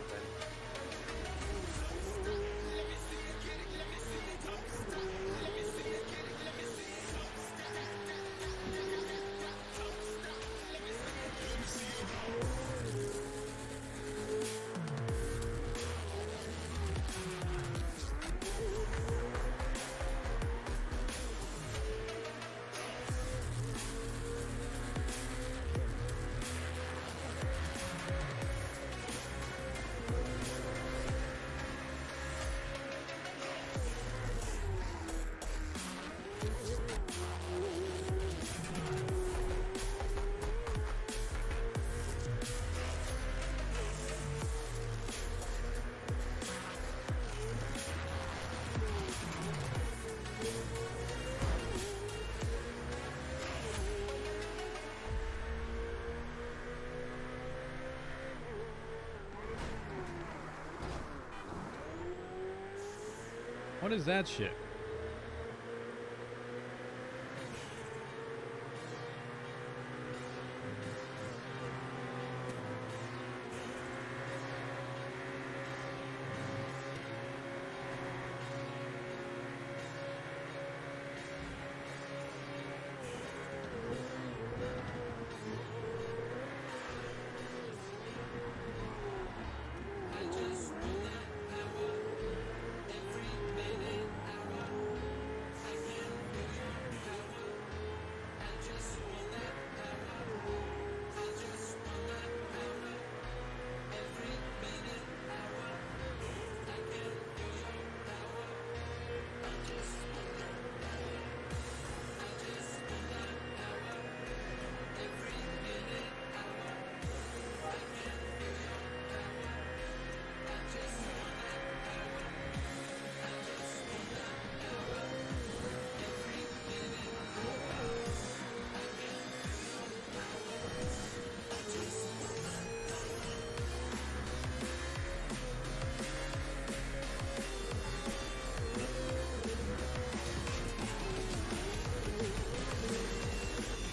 What is that shit?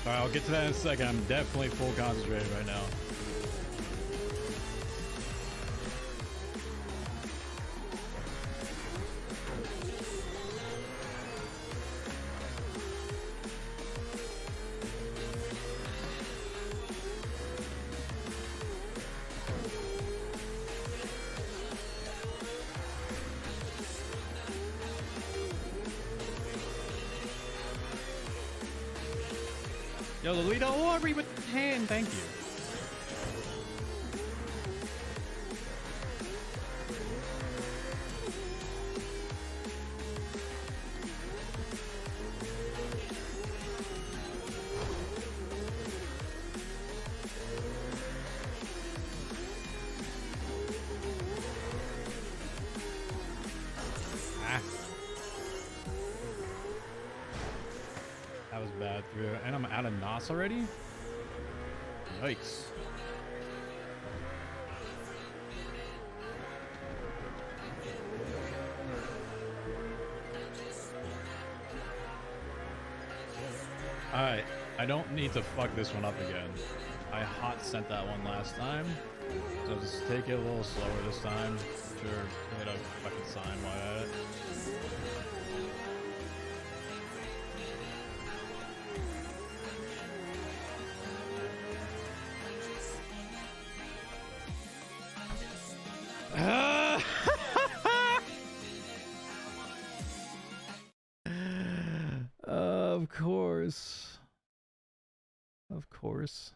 Alright, I'll get to that in a second. I'm definitely full concentrated right now. Yo, Lolita, Aubrey with the hand, thank you. bad through. And I'm out of NOS already? Yikes. Alright, I don't need to fuck this one up again. I hot sent that one last time. So just take it a little slower this time. Sure, hit a fucking sign while at it. Of course. Of course.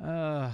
Uh